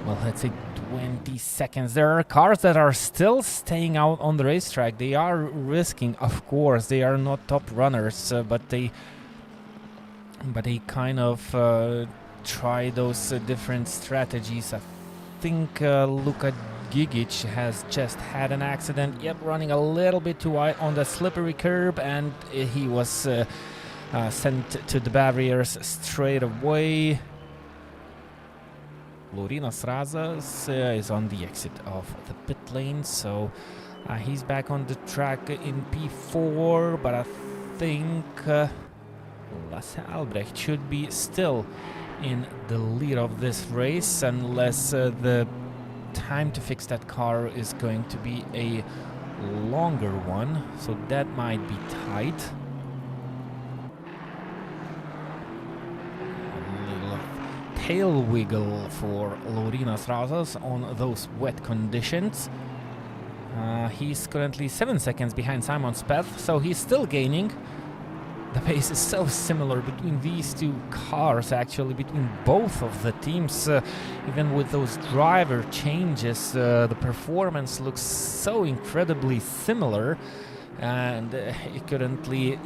well, let's say 20 seconds. There are cars that are still staying out on the racetrack. They are risking, of course. They are not top runners, but they kind of try those different strategies. I think Luka Gigic has just had an accident. Yep, running a little bit too wide on the slippery curb, and he was sent to the barriers straight away. Laurynas Razas is on the exit of the pit lane, so he's back on the track in P4, but I think Lasse Albrecht should be still in the lead of this race, unless the time to fix that car is going to be a longer one, so that might be tight. A little tail wiggle for Laurynas Razas on those wet conditions. He's currently 7 seconds behind Simon Speth, so he's still gaining. The pace is so similar between these two cars, actually, between both of the teams. Even with those driver changes, the performance looks so incredibly similar. and he currently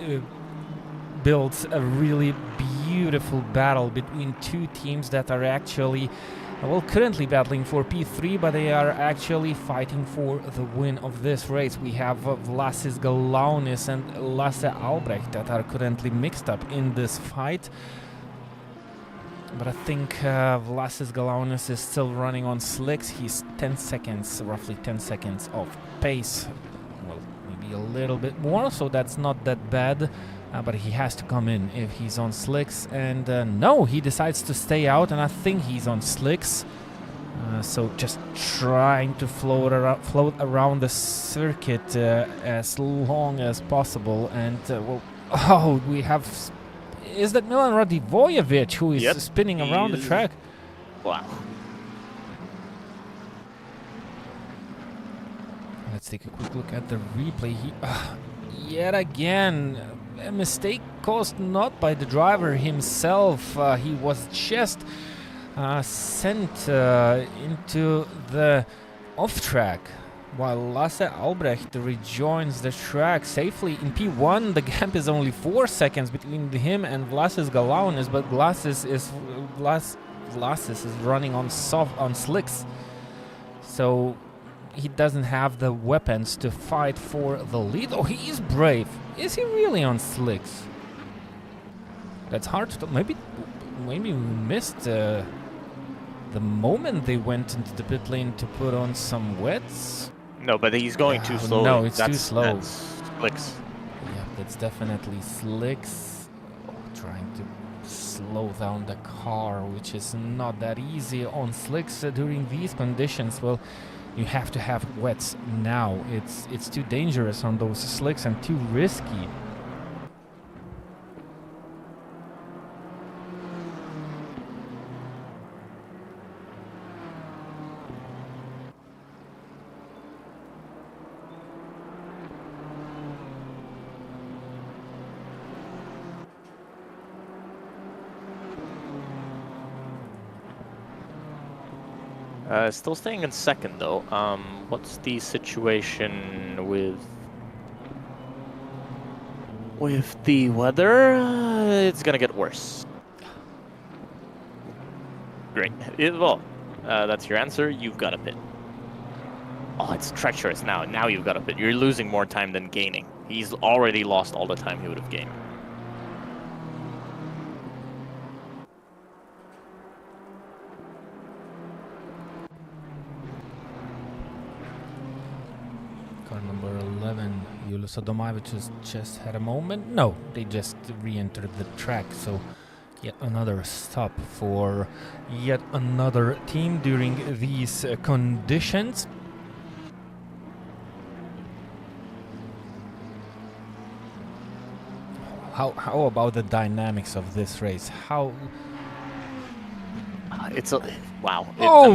builds a really beautiful battle between two teams that are actually currently battling for P3, but they are actually fighting for the win of this race. We have Vlasis Galaunis and Lasse Albrecht that are currently mixed up in this fight. But I think Vlasis Galaunis is still running on slicks. He's 10 seconds, roughly 10 seconds off pace. Well, maybe a little bit more, so that's not that bad. But he has to come in if he's on slicks. And no, he decides to stay out, and I think he's on slicks. So just trying to float around the circuit as long as possible. And we have... Is that Milan Radivojevic who is spinning around the track? Wow. Let's take a quick look at the replay. Yet again, a mistake caused not by the driver himself. He was just sent into the off track, while Lasse Albrecht rejoins the track safely in P1. The gap is only 4 seconds between him and Vlasis Galaunis, but Vlasis is running on slicks, so he doesn't have the weapons to fight for the lead. Oh, he is brave. Is he really on slicks? That's hard to tell. Maybe we missed the moment they went into the pit lane to put on some wets. No, but he's going too slow. No, it's too slow. That's slicks. Yeah, that's definitely slicks. Trying to slow down the car, which is not that easy on slicks during these conditions. Well, you have to have wets now. It's too dangerous on those slicks and too risky. Still staying in second though. What's the situation with the weather? It's gonna get worse. Great. That's your answer. You've got a pit. Oh, it's treacherous now. Now you've got a pit. You're losing more time than gaining. He's already lost all the time he would have gained. Car number 11, Julius Adomavic has just had a moment. No, they just re-entered the track, so yet another stop for yet another team during these conditions. How about the dynamics of this race? How... It's a... Wow.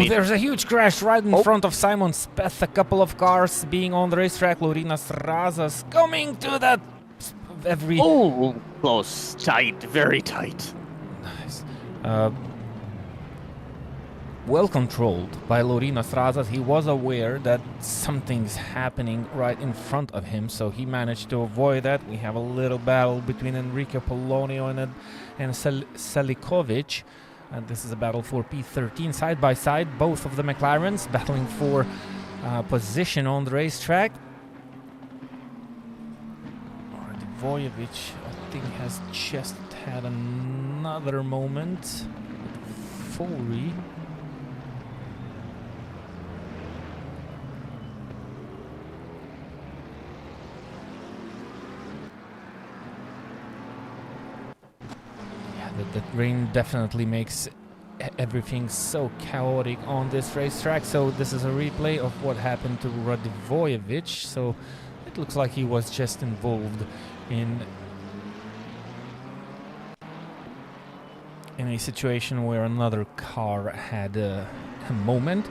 There's a huge crash right in front of Simon Speth. A couple of cars being on the racetrack. Lorinas Razas coming to that every... Oh, close. Tight. Very tight. Nice. Well controlled by Lorinas Razas. He was aware that something's happening right in front of him, so he managed to avoid that. We have a little battle between Enrique Polonio and Selikovic. And this is a battle for P13, side by side, both of the McLarens battling for position on the racetrack. Radivojevic, I think, has just had another moment. Fori. That rain definitely makes everything so chaotic on this racetrack. So this is a replay of what happened to Radivojevic. So it looks like he was just involved in a situation where another car had a moment.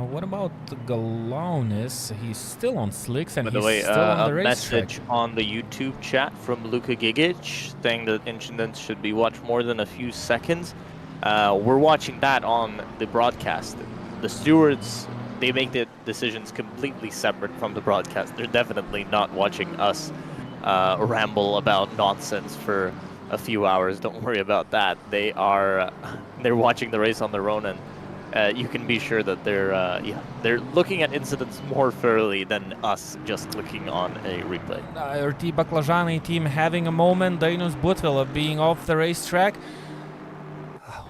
What about Galaunis? He's still on slicks and he's still on the racetrack. Message on the YouTube chat from Luka Gigic saying that incidents should be watched more than a few seconds. We're watching that on the broadcast. The stewards they make the decisions completely separate from the broadcast. They're definitely not watching us ramble about nonsense for a few hours. Don't worry about that. They're watching the race on their own, and you can be sure that they're looking at incidents more thoroughly than us just clicking on a replay. RT Baklajani team having a moment. Dainus Butvila being off the racetrack. Oh,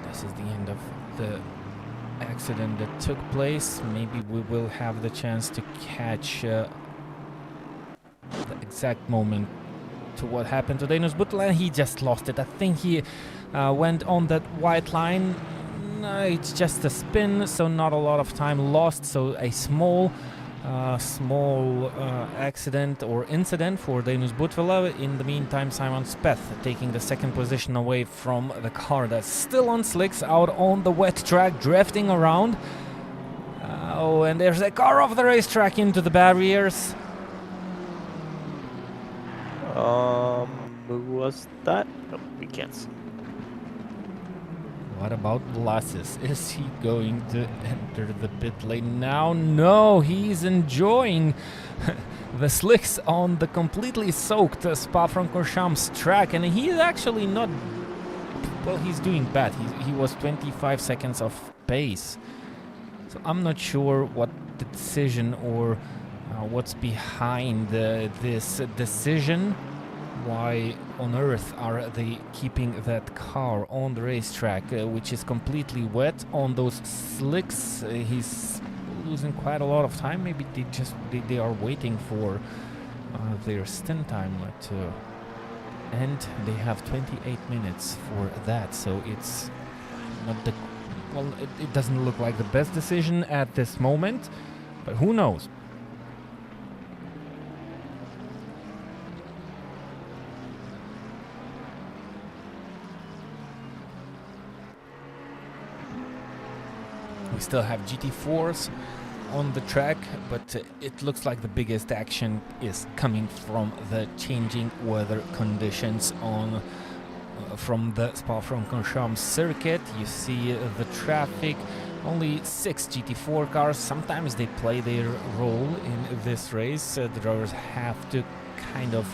this is the end of the accident that took place. Maybe we will have the chance to catch the exact moment to what happened to Dainus Butvila. He just lost it. I think he went on that white line. No, it's just a spin, so not a lot of time lost. So a small accident or incident for Dainus Butvila. In the meantime, Simon Speth taking the second position away from the car that's still on slicks out on the wet track, drifting around. Oh, and there's a car off the racetrack into the barriers. Who was that? Oh, we can't see. What about Vlasis? Is he going to enter the pit lane now? No, he's enjoying the slicks on the completely soaked Spa-Francorchamps track, and he's actually not... Well, he's doing bad. He was 25 seconds off pace. So I'm not sure what the decision or what's behind this decision. Why on earth are they keeping that car on the racetrack, which is completely wet on those slicks? He's losing quite a lot of time. Maybe they are waiting for their stint time to end. They have 28 minutes for that, so it's not the... Well, it doesn't look like the best decision at this moment, but who knows? We still have GT4s on the track, but it looks like the biggest action is coming from the changing weather conditions on from the Spa-Francorchamps circuit. You see the traffic, only 6 GT4 cars. Sometimes they play their role in this race. The drivers have to kind of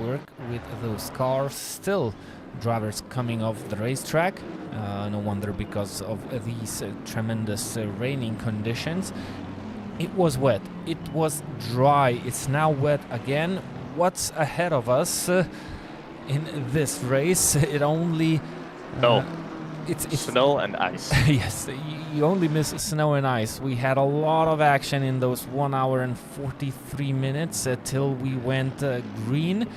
work with those cars. Still drivers coming off the racetrack, no wonder because of these tremendous raining conditions. It was wet, it was dry, it's now wet again. What's ahead of us in this race? It only it's snow and ice. Yes, you only miss snow and ice. We had a lot of action in those 1 hour and 43 minutes till we went green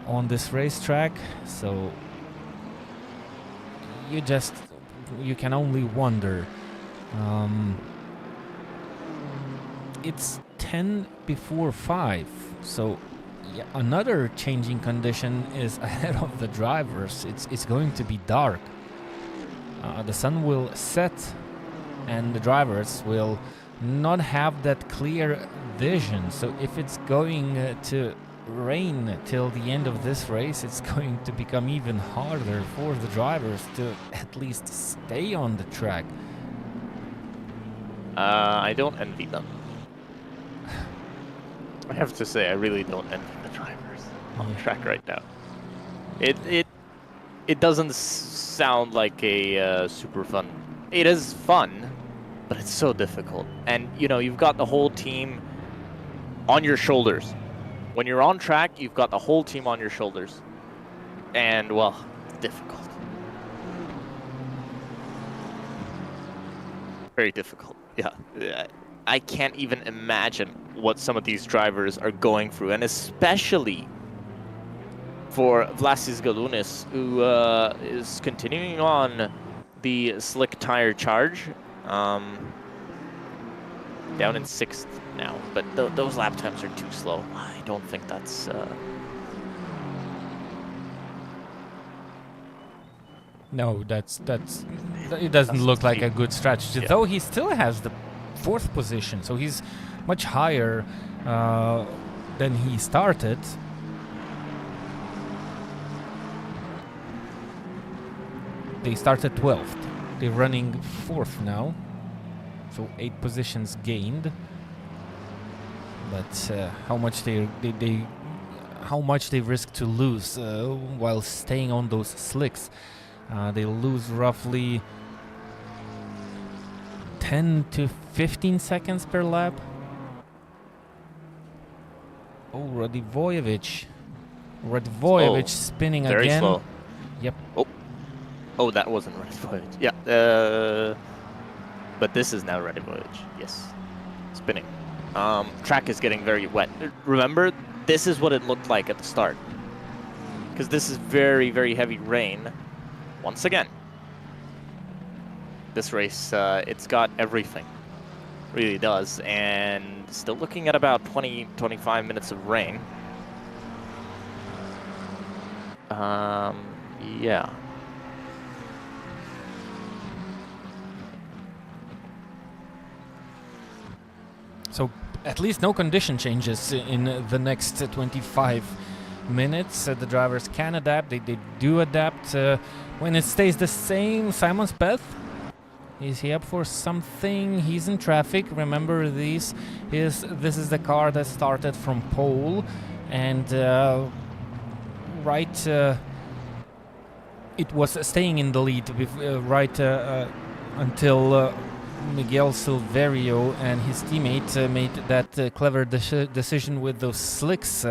on this racetrack. So you can only wonder. It's 10 before 5, so yeah, another changing condition is ahead of the drivers. It's going to be dark. The sun will set and the drivers will not have that clear vision. So if it's going to rain till the end of this race, it's going to become even harder for the drivers to at least stay on the track. I don't envy them. I have to say, I really don't envy the drivers on the track right now. It doesn't sound like a super fun. It is fun, but it's so difficult. And you know, you've got the whole team on your shoulders. When you're on track, you've got the whole team on your shoulders. And, well, difficult. Very difficult, yeah. I can't even imagine what some of these drivers are going through. And especially for Vlasis Galunis, who is continuing on the slick tire charge. Down in 6th now, but those lap times are too slow. I don't think that's... No, that's it doesn't look like a good strategy, yeah. Though he still has the 4th position, so he's much higher than he started. They started 12th. They're running 4th now. So 8 positions gained. But how much how much they risk to lose while staying on those slicks? They lose roughly 10 to 15 seconds per lap. Oh, Radivojevic spinning very again. Slow. Yep. Oh, that wasn't Radivojevic. Yeah. But this is now Radivojevic. Yes. Spinning. Track is getting very wet. Remember, this is what it looked like at the start. Because this is very, very heavy rain. Once again. This race, it's got everything. Really does. And still looking at about 20-25 minutes of rain. Yeah. So at least no condition changes in the next 25 minutes. The drivers can adapt. They do adapt. When it stays the same, Simon Speth, is he up for something? He's in traffic. Remember, this is the car that started from pole, and it was staying in the lead with, until Miguel Silverio and his teammate made that clever decision with those slicks.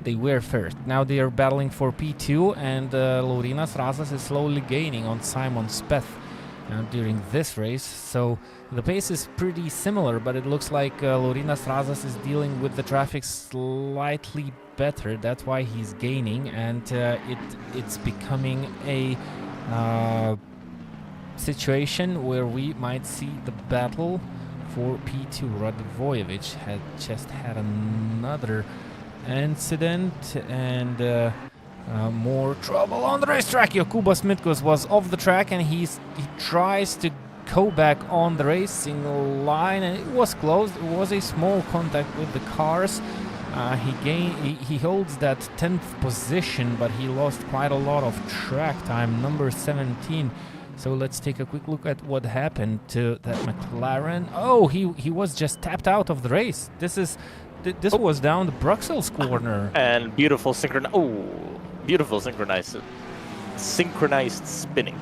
They were first. Now they are battling for P2, and Laurinas Razas is slowly gaining on Simon Speth during this race. So the pace is pretty similar, but it looks like Laurinas Razas is dealing with the traffic slightly better. That's why he's gaining, and it's becoming a situation where we might see the battle for P2. Radivojevic had just had another incident, and more trouble on the racetrack. Jokūbas Mitkus was off the track, and he tries to go back on the racing line, and it was close. It was a small contact with the cars. He holds that 10th position, but he lost quite a lot of track time, number 17. So let's take a quick look at what happened to that McLaren. Oh, he was just tapped out of the race. This was down the Bruxelles corner. And beautiful synchronized spinning.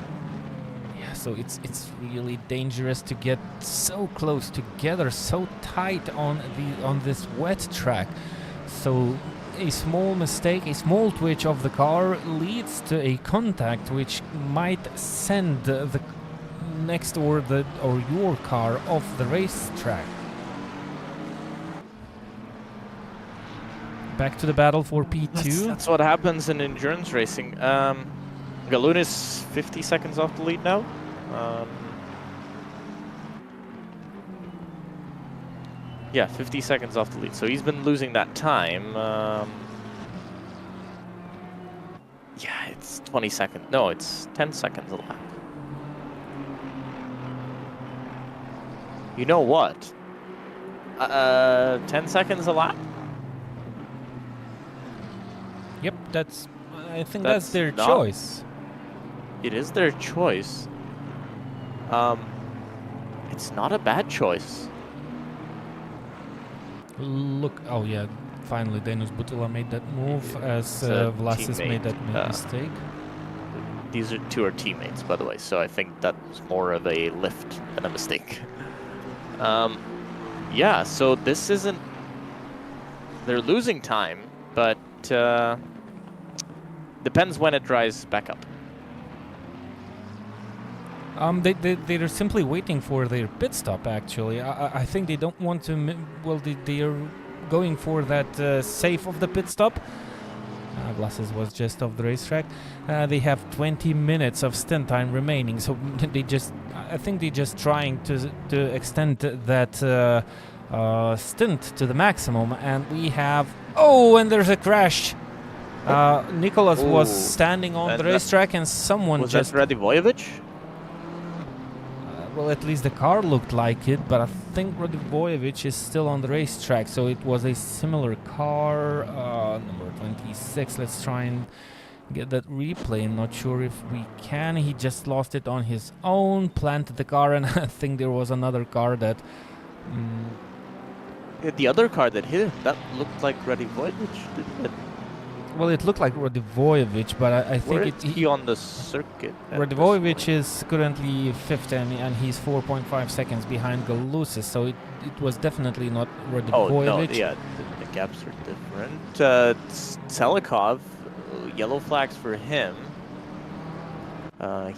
Yeah, so it's really dangerous to get so close together, so tight on this wet track. So a small mistake, a small twitch of the car leads to a contact which might send the next or your car off the racetrack. Back to the battle for P2. That's what happens in endurance racing. Galoon is 50 seconds off the lead now. Yeah, 50 seconds off the lead. So he's been losing that time. Yeah, it's 20 seconds. No, it's 10 seconds a lap. You know what? 10 seconds a lap? Yep, I think that's their choice. It is their choice. It's not a bad choice. Look, oh yeah, finally Dainius Butila made that move as Vlasis made that mistake. These two are teammates, by the way, so I think that was more of a lift than a mistake. Yeah, so this isn't... They're losing time, but depends when it dries back up. They're simply waiting for their pit stop, actually. I think they don't want to... Well, they are going for that safe of the pit stop. Vlasis was just off the racetrack. They have 20 minutes of stint time remaining, so I think they're just trying to extend that stint to the maximum. And we have... Oh, and there's a crash. Nicholas was standing on the racetrack, and someone was just... Was that Radivojevic? Well, at least the car looked like it, but I think Radivojevic is still on the racetrack, so it was a similar car. Number 26, let's try and get that replay. Not sure if we can. He just lost it on his own, planted the car, and I think there was another car that... The other car that hit him, that looked like Radivojevic, didn't it? Well, it looked like Radivojevic, but I think Where is he on the circuit? Radivojevic is currently 5th, and he's 4.5 seconds behind Galusis, so it was definitely not Radivojevic. Oh, no, yeah, the gaps are different. Selikov, yellow flags for him.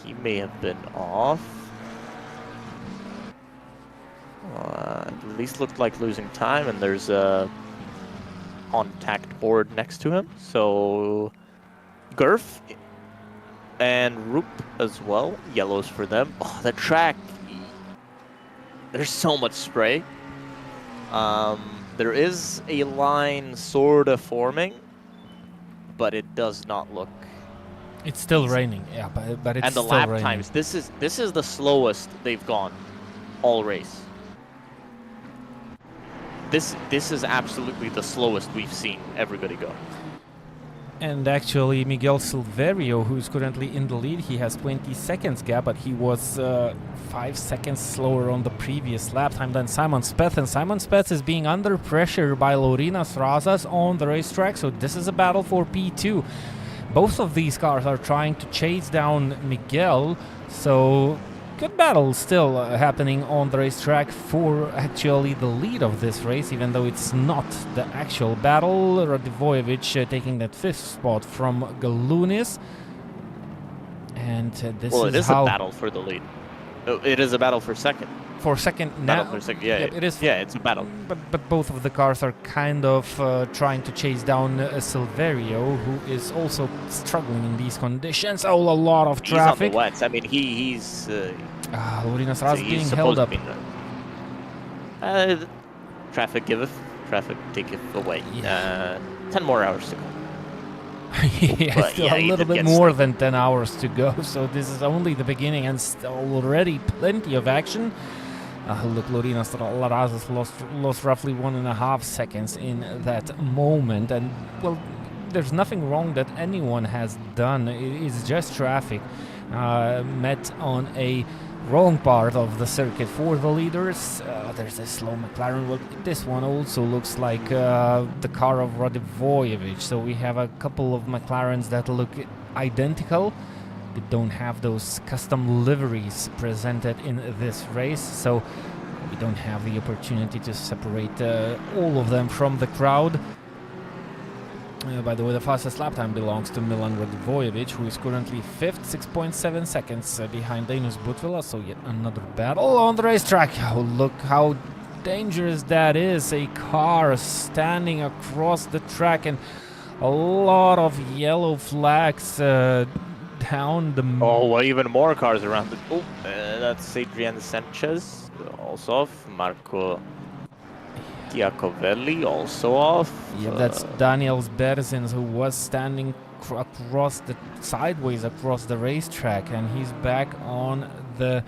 He may have been off. At least looked like losing time, and there's a contact board next to him. So Gurf and Roop as well, yellows for them. Oh, the track, there's so much spray. There is a line sort of forming, but it does not look. It's still raining, yeah, but it's and the still lap raining. times. This is the slowest they've gone all race. This is absolutely the slowest we've seen everybody go. And actually, Miguel Silverio, who's currently in the lead, he has 20 seconds gap, but he was 5 seconds slower on the previous lap time than Simon Speth. And Simon Speth is being under pressure by Laurinas Razas on the racetrack, so this is a battle for P2. Both of these cars are trying to chase down Miguel, so good battle still happening on the racetrack for actually the lead of this race, even though it's not the actual battle. Radivojevic taking that 5th spot from Galunis. And this well, is it is how a battle for the lead. It is a battle for second. For second now. Battle for second. Yeah, it is. Yeah, it's a battle. But both of the cars are kind of trying to chase down Silverio, who is also struggling in these conditions. Oh, a lot of traffic. He's on the wets. I mean, he's. Laurinas Razas being held up. Traffic giveth, traffic taketh away. Yeah. 10 more hours to go. Yeah, still a little bit more than 10 hours to go, so this is only the beginning and still already plenty of action. Look, Laurinas Razas lost roughly 1.5 seconds in that moment, and well, there's nothing wrong that anyone has done. It's just traffic met on a wrong part of the circuit for the leaders. There's a slow McLaren. Well, this one also looks like the car of Radivojevic. So we have a couple of McLarens that look identical. They don't have those custom liveries presented in this race, so we don't have the opportunity to separate all of them from the crowd. By the way, the fastest lap time belongs to Milan Radivojevic, who is currently 5th, 6.7 seconds behind Dainus Butvila, so yet another battle on the racetrack. Oh, look how dangerous that is. A car standing across the track and a lot of yellow flags down the... Oh, well, even more cars around the... Oh, that's Adrian Sanchez, also off. Marco Giacovelli also off. Yeah, that's Daniels Berzins, who was standing sideways across the racetrack, and he's back on the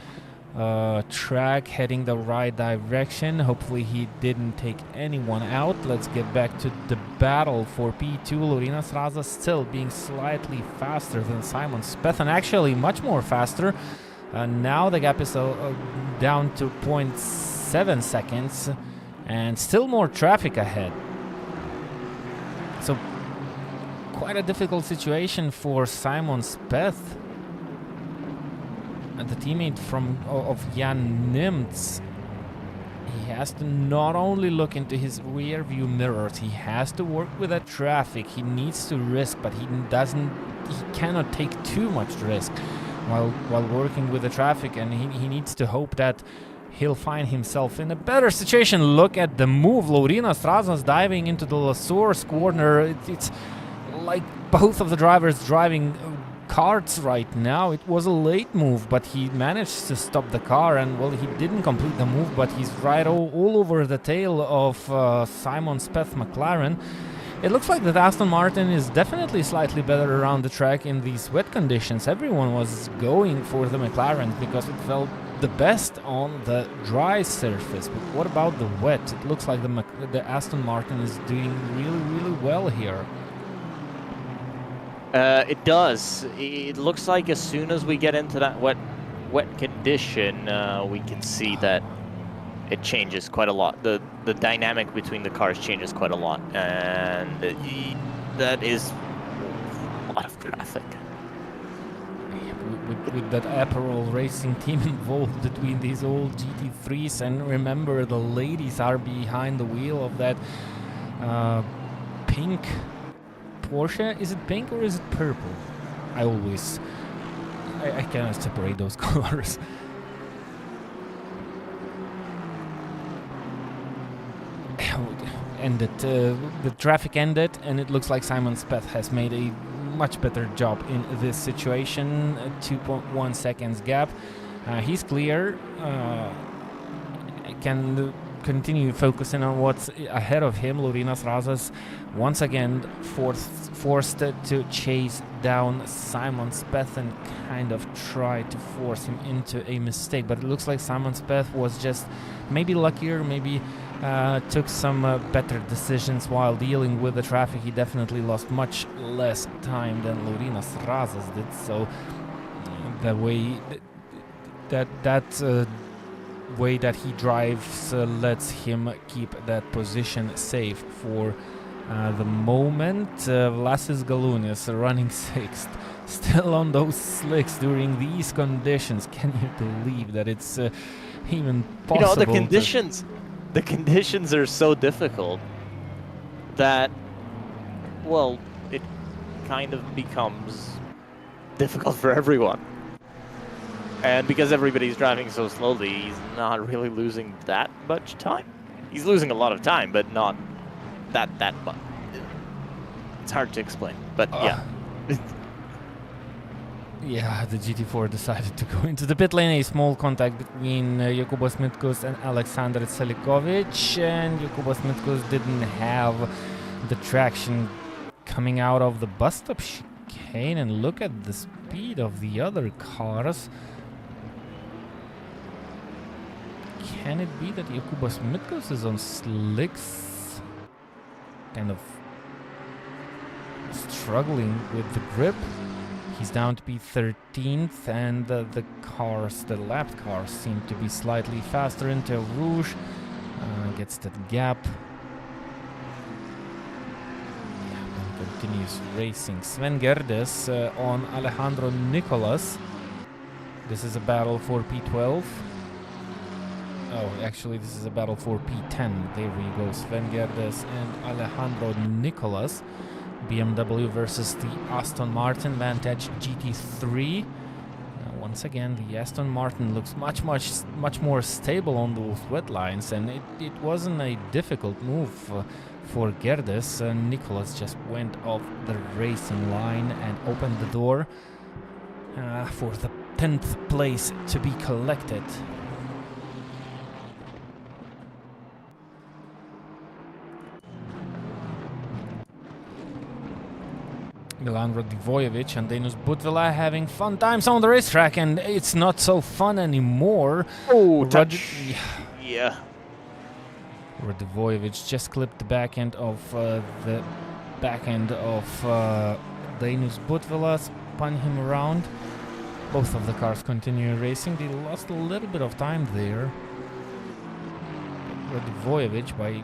track heading the right direction. Hopefully he didn't take anyone out. Let's get back to the battle for P2. Laurinas Razas still being slightly faster than Simon Speth, and actually much more faster. Now the gap is down to 0.7 seconds. And still more traffic ahead. So quite a difficult situation for Simon Speth, and the teammate of Jan Nimtz. He has to not only look into his rear view mirrors, he has to work with that traffic. He needs to risk, but he cannot take too much risk while working with the traffic, and he needs to hope that he'll find himself in a better situation. Look at the move. Laurinas Razas diving into the La Source corner. It's like both of the drivers driving carts right now. It was a late move, but he managed to stop the car, and well, he didn't complete the move, but he's right all over the tail of Simon Speth McLaren. It looks like that Aston Martin is definitely slightly better around the track in these wet conditions. Everyone was going for the McLaren because it felt the best on the dry surface. But what about the wet? It looks like the Aston Martin is doing really, really well here. It does. It looks like as soon as we get into that wet condition, we can see that it changes quite a lot. The dynamic between the cars changes quite a lot, and that is a lot of traffic. With that Aperol racing team involved between these old GT3s, and remember the ladies are behind the wheel of that pink Porsche. Is it pink or is it purple? I cannot separate those colors. Ended. The traffic ended, and it looks like Simon Speth has made a much better job in this situation. 2.1 seconds gap. He's clear. Can continue focusing on what's ahead of him. Laurinas Razas once again forced to chase down Simon Speth and kind of try to force him into a mistake, but it looks like Simon Speth was just maybe luckier, maybe took some better decisions while dealing with the traffic. He definitely lost much less time than Laurinas Razas did, so the way way that he drives lets him keep that position safe for the moment. Vlasis Galunis running 6th, still on those slicks during these conditions. Can you believe that it's even possible? You know, the conditions are so difficult that, well, it kind of becomes difficult for everyone. And because everybody's driving so slowly, he's not really losing that much time. He's losing a lot of time, but not that much. It's hard to explain, but yeah. Yeah, the GT4 decided to go into the pit lane. A small contact between Jokubas Mitkus and Alexander Selikovic, and Jokubas Mitkus didn't have the traction coming out of the bus stop chicane, and look at the speed of the other cars. Can it be that Jokubas Mitkus is on slicks, kind of struggling with the grip? He's down to be 13th, and the lapped cars seem to be slightly faster. Inter Rouge gets that gap. And continues racing. Sven Gerdes on Alejandro Nicolas. This is a battle for P12. Oh, actually, this is a battle for P10. There we go. Sven Gerdes and Alejandro Nicolas. BMW versus the Aston Martin Vantage GT3. Once again, the Aston Martin looks much more stable on those wet lines, and it wasn't a difficult move for Gerdes. Nicolas just went off the racing line and opened the door for the 10th place to be collected. Milan Radivojevic and Denis Butvila having fun times on the racetrack, and it's not so fun anymore. Oh, yeah. Radivojevic just clipped the back end of Denis Butvila, spun him around. Both of the cars continue racing. They lost a little bit of time there. Radivojevic, by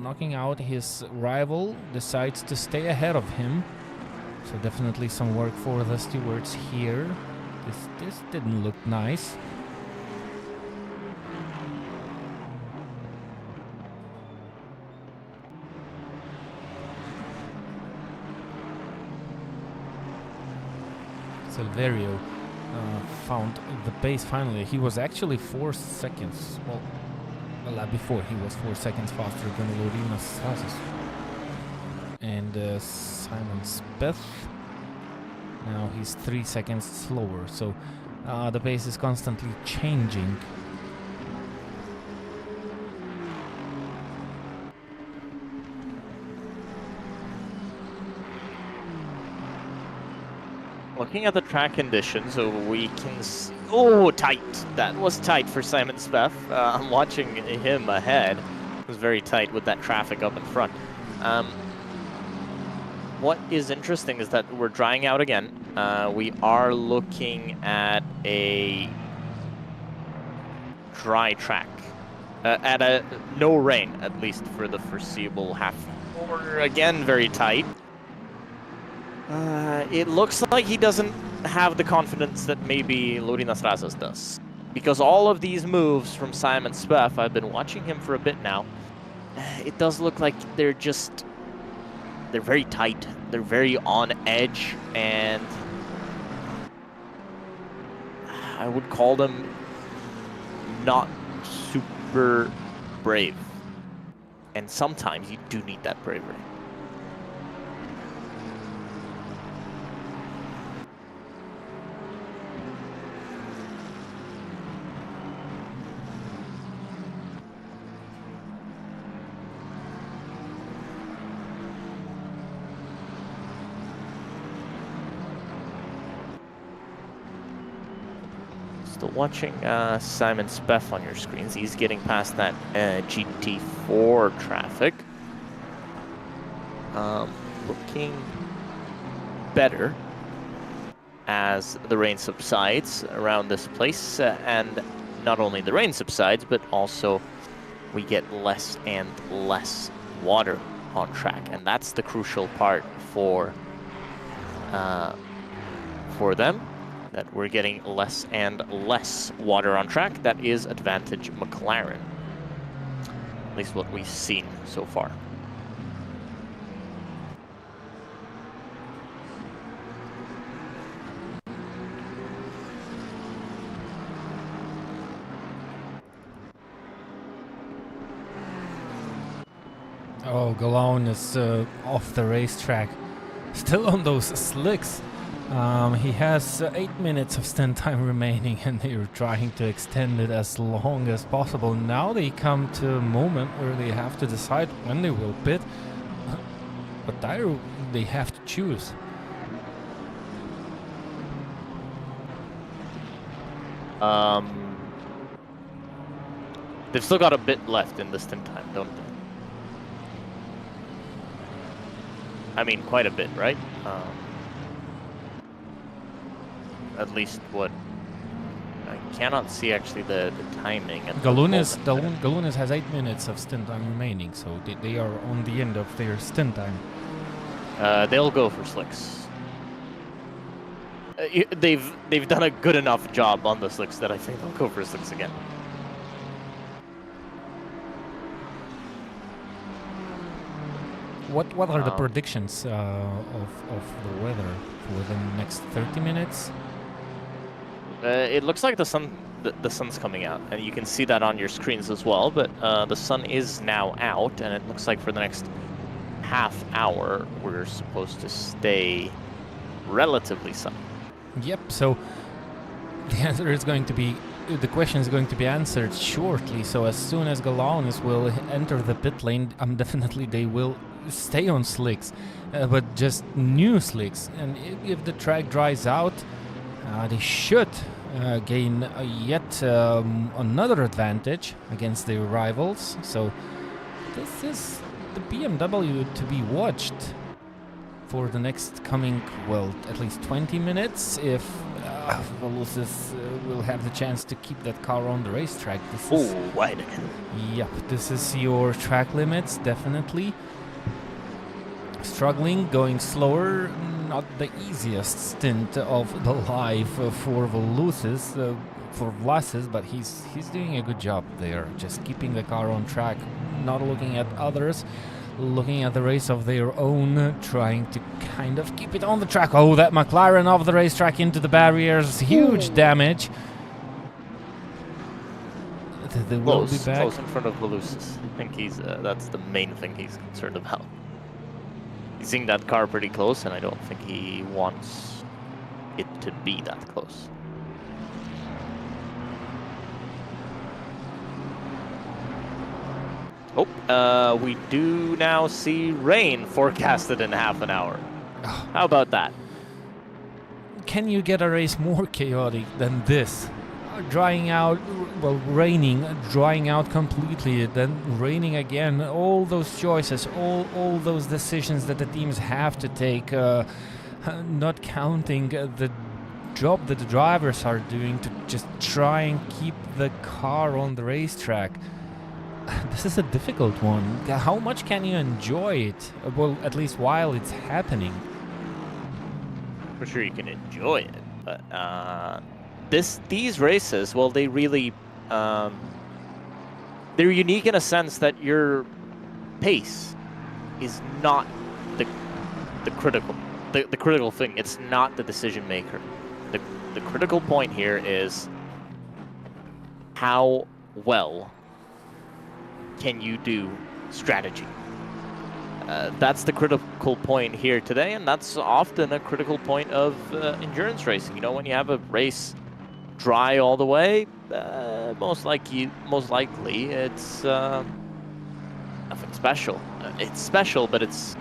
knocking out his rival, decides to stay ahead of him. So definitely some work for the stewards here. This didn't look nice. Silverio found the pace finally. He was actually 4 seconds. Well, a lap before he was 4 seconds faster than Laurinas Razas. And Simon Speth, now he's 3 seconds slower, so the pace is constantly changing. Looking at the track conditions, we can see... Oh, tight! That was tight for Simon Speth. I'm watching him ahead. It was very tight with that traffic up in front. what is interesting is that we're drying out again. We are looking at a dry track. At a no rain, at least for the foreseeable half hour. Again, very tight. It looks like he doesn't have the confidence that maybe Lorinas Razas does. Because all of these moves from Simon Speff, I've been watching him for a bit now, it does look like they're very tight. They're very on edge, and I would call them not super brave. And sometimes you do need that bravery. Still watching Simon Speff on your screens. He's getting past that GT4 traffic. Looking better as the rain subsides around this place. And not only the rain subsides, but also we get less and less water on track. And that's the crucial part for them. That we're getting less and less water on track. That is advantage McLaren. At least what we've seen so far. Oh, Galone is off the racetrack. Still on those slicks. He has 8 minutes of stint time remaining, and they're trying to extend it as long as possible. Now they come to a moment where they have to decide when they will pit. What tire they have to choose. They've still got a bit left in the stint time, don't they? I mean, quite a bit, right? At least what I cannot see actually the timing. Galunas has 8 minutes of stint time remaining, so they are on the end of their stint time. They'll go for slicks. They've done a good enough job on the slicks that I think they'll go for slicks again. What are the predictions of the weather for the next 30 minutes? It looks like the sun's coming out, and you can see that on your screens as well, but the sun is now out, and it looks like for the next half hour we're supposed to stay relatively sunny. Yep, so the answer is going to be, the question is going to be answered shortly, so as soon as Galonis will enter the pit lane, definitely they will stay on slicks, but just new slicks, and if the track dries out, they should gain yet another advantage against their rivals. So this is the BMW to be watched for the next coming, well, at least 20 minutes, if Velocis will have the chance to keep that car on the racetrack. Wide again. Yep, this is your track limits, definitely. Struggling, going slower, not the easiest stint of the life for Velocis, but he's doing a good job there, just keeping the car on track, not looking at others, looking at the race of their own, trying to kind of keep it on the track. Oh, that McLaren off the racetrack into the barriers, huge damage. They will be back. Close in front of Velocis. I think he's that's the main thing he's concerned about. He's seeing that car pretty close, and I don't think he wants it to be that close. Oh, we do now see rain forecasted in half an hour. How about that? Can you get a race more chaotic than this? drying out, well, raining, drying out completely, then raining again. All those choices, all those decisions that the teams have to take, not counting the job that the drivers are doing to just try and keep the car on the racetrack. This is a difficult one. How much can you enjoy it? Well, at least while it's happening. For sure you can enjoy it, but these races, well, they really they're unique in a sense that your pace is not the critical thing. It's not the decision maker. The critical point here is how well can you do strategy. That's the critical point here today, and that's often a critical point of endurance racing. You know, when you have a race dry all the way, most likely it's nothing special. It's special, but it's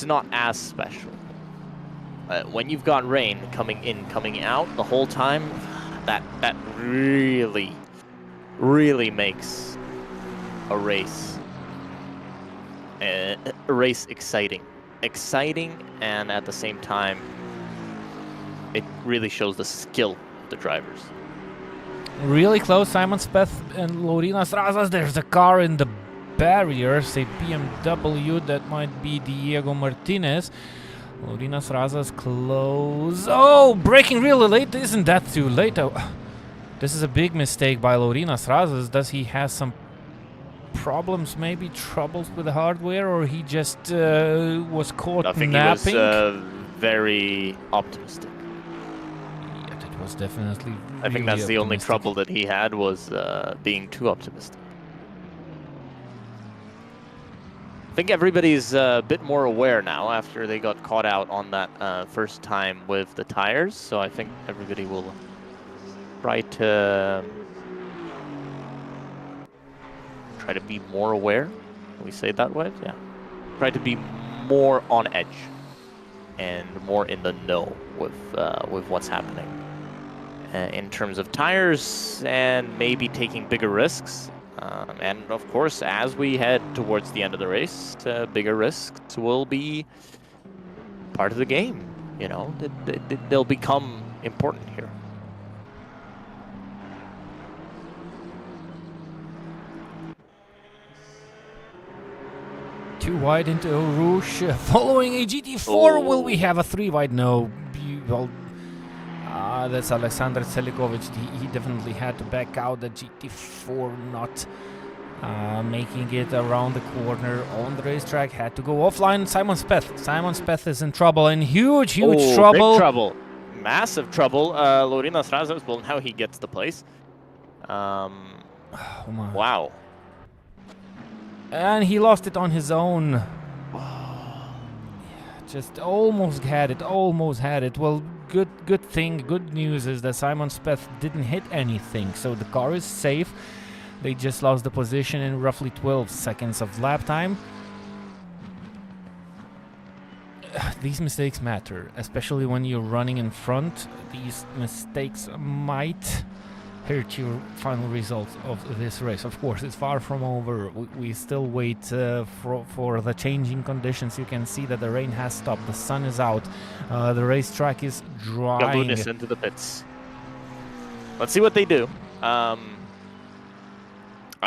not as special. When you've got rain coming in, coming out the whole time, that really makes a race exciting, and at the same time, it really shows the skill of the drivers. Really close, Simon Speth and Laurinas Razas. There's a car in the barriers, a BMW. That might be Diego Martinez. Laurinas Razas close. Oh, braking really late. Isn't that too late? Oh, this is a big mistake by Laurinas Razas. Does he have some problems, maybe troubles with the hardware, or he just was caught napping? I think he was very optimistic. Yeah, that was definitely I think that's the only trouble that he had, was being too optimistic. I think everybody's a bit more aware now after they got caught out on that first time with the tires, so I think everybody will try to be more aware. Can we say it that way? Yeah. Try to be more on edge and more in the know with what's happening in terms of tires, and maybe taking bigger risks. And of course, as we head towards the end of the race, bigger risks will be part of the game. You know, they'll become important here. Too wide into Eau Rouge, following a GT4. Oh. Will we have a 3 wide? No. Well, that's Alexander Selikovic. He definitely had to back out. The GT4 not making it around the corner on the racetrack. Had to go offline. Simon Speth is in trouble, in huge trouble. Big trouble. Massive trouble. Laurinas Razas, well, now he gets the place. Oh my. Wow. And he lost it on his own. Just almost had it. Well, good thing, good news is that Simon Speth didn't hit anything, so the car is safe. They just lost the position in roughly 12 seconds of lap time. These mistakes matter, especially when you're running in front. These mistakes might hurt your final result of this race. Of course, it's far from over. We still wait for the changing conditions. You can see that the rain has stopped. The sun is out. The racetrack is drying. Galunis into the pits. Let's see what they do. I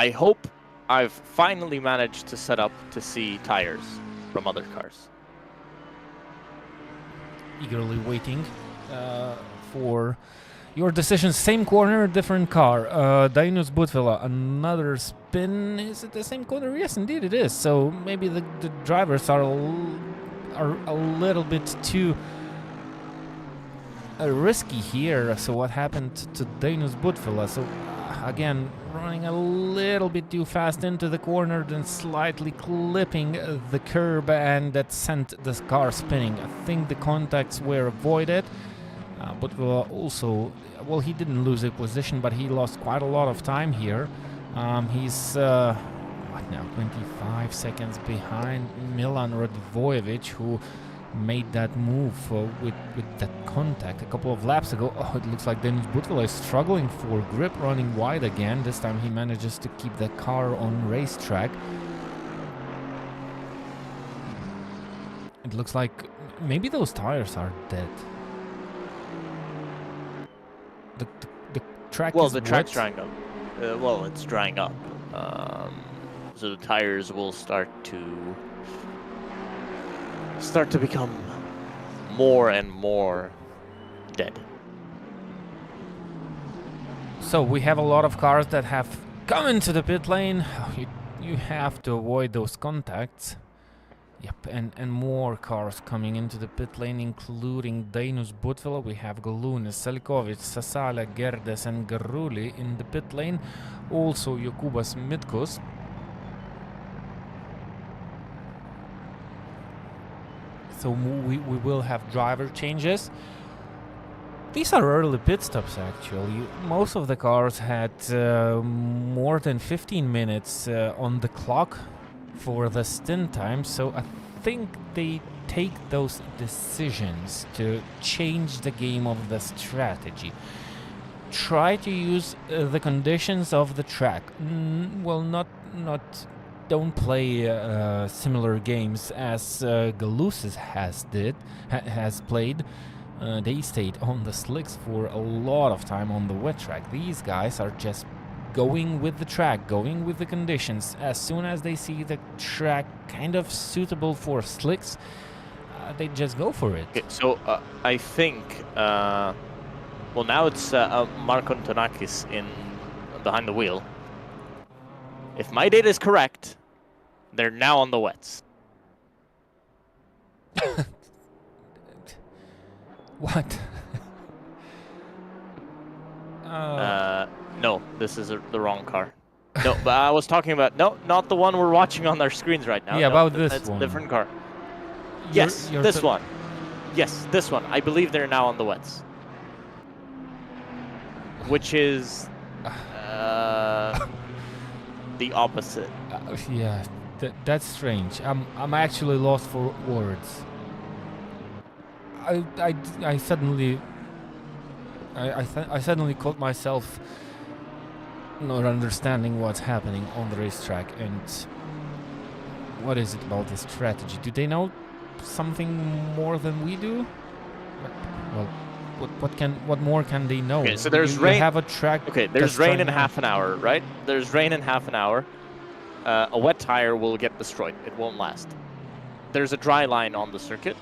hope I've finally managed to set up to see tires from other cars. Eagerly waiting for your decision. Same corner, different car. Dainius Butvila, another spin. Is it the same corner? Yes, indeed it is. So maybe the drivers are a little bit too risky here. So what happened to Dainius Butvila? So again, running a little bit too fast into the corner, then slightly clipping the curb, and that sent the car spinning. I think the contacts were avoided. But also, well, he didn't lose a position, but he lost quite a lot of time here. He's, what now, 25 seconds behind Milan Radvojevic, who made that move with that contact a couple of laps ago. Oh, it looks like Denis Butwila is struggling for grip, running wide again. This time he manages to keep the car on racetrack. It looks like maybe those tires are dead. The track Well, is the track's wet. drying up. Well, it's drying up. So the tires will start to become more and more dead. So we have a lot of cars that have come into the pit lane. You have to avoid those contacts. Yep, and more cars coming into the pit lane, including Denis Butwila. We have Galunis, Selikovic, Sasala, Gerdes and Garuli in the pit lane. Also Jokūbas Mitkus. So we will have driver changes. These are early pit stops actually. Most of the cars had more than 15 minutes on the clock for the stint time, so I think they take those decisions to change the game of the strategy. Try to use the conditions of the track. Well, not don't play similar games as Galusis has played. They stayed on the slicks for a lot of time on the wet track. These guys are just going with the track, going with the conditions. As soon as they see the track kind of suitable for slicks, they just go for it. Okay, so I think, well, now it's Marko Antonakis behind the wheel. If my data is correct, they're now on the wets. What? No, this is the wrong car. No, but I was talking about, no, not the one we're watching on our screens right now. Yeah, no, about this that's one. a different car. Yes, this one. Yes, this one. I believe they're now on the wets. Which is the opposite. Yeah, that's strange. I'm actually lost for words. I suddenly caught myself not understanding what's happening on the racetrack, and what is it about the strategy? Do they know something more than we do? Well, what more can they know? Okay, so there's rain. You have a track. Okay, there's rain in half an hour, right? There's rain in half an hour. A wet tire will get destroyed. It won't last. There's a dry line on the circuit.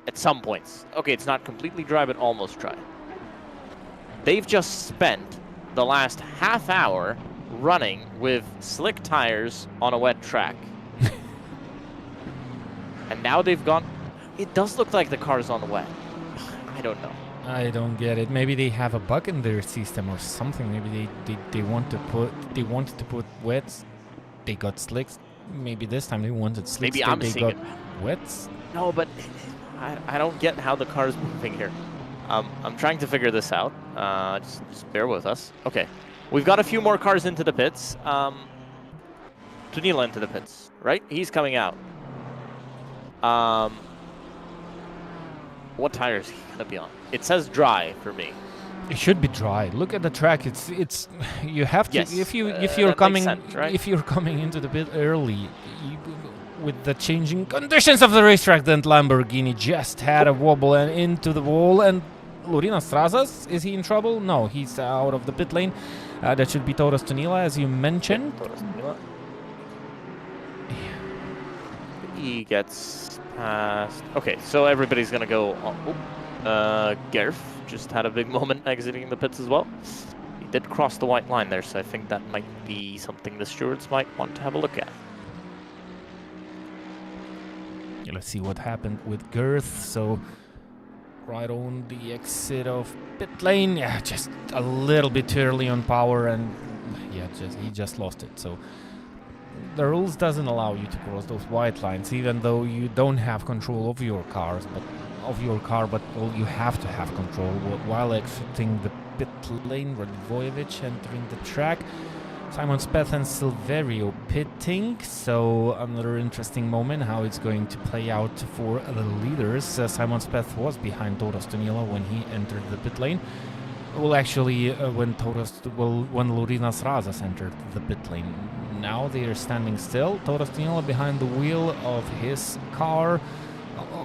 At some points. Okay, it's not completely dry, but almost dry. They've just spent the last half hour running with slick tires on a wet track. And now they've gone... It does look like the car's on the wet. I don't know. I don't get it. Maybe they have a bug in their system or something. Maybe they wanted to put wets. They got slicks. Maybe this time they wanted slicks. Maybe I'm they seeing got it. wets. No, but I don't get how the car's moving here. I'm trying to figure this out. Just bear with us. Okay, we've got a few more cars into the pits. Tonila into the pits, right? He's coming out. What tire is he gonna be on? It says dry for me. It should be dry. Look at the track. It's you have to Yes, if you're coming sense, right? if you're coming into the pit early. With the changing conditions of the racetrack, then Lamborghini just had a wobble and into the wall. And Lorina Strazas, is he in trouble? No, he's out of the pit lane. That should be Toras Tonila, as you mentioned. He gets past. Okay, so everybody's gonna go. Gerf just had a big moment exiting the pits as well. He did cross the white line there, so I think that might be something the stewards might want to have a look at. Let's see what happened with Girth. So right on the exit of pit lane. Yeah, just a little bit too early on power, and yeah, he just lost it. So the rules doesn't allow you to cross those white lines, even though you don't have control of your car, but well, you have to have control while exiting the pit lane. Radivojevic entering the track. Simon Speth and Silverio pitting, so another interesting moment how it's going to play out for the leaders. Simon Speth was behind Toros Tonila when he entered the pit lane. Well, actually, when Laurinas Razas entered the pit lane. Now they are standing still. Toros Tonila behind the wheel of his car,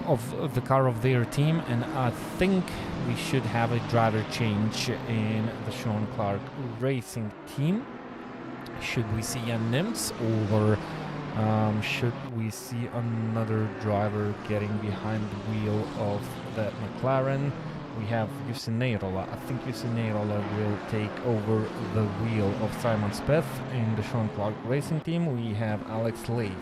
of the car of their team, and I think we should have a driver change in the Sean Clark Racing team. Should we see a Nims, or should we see another driver getting behind the wheel of the McLaren? We have Jussi Neirola. I think Jussi Neirola will take over the wheel of Simon Speth in the Sean Clark Racing team. We have Alex Leaf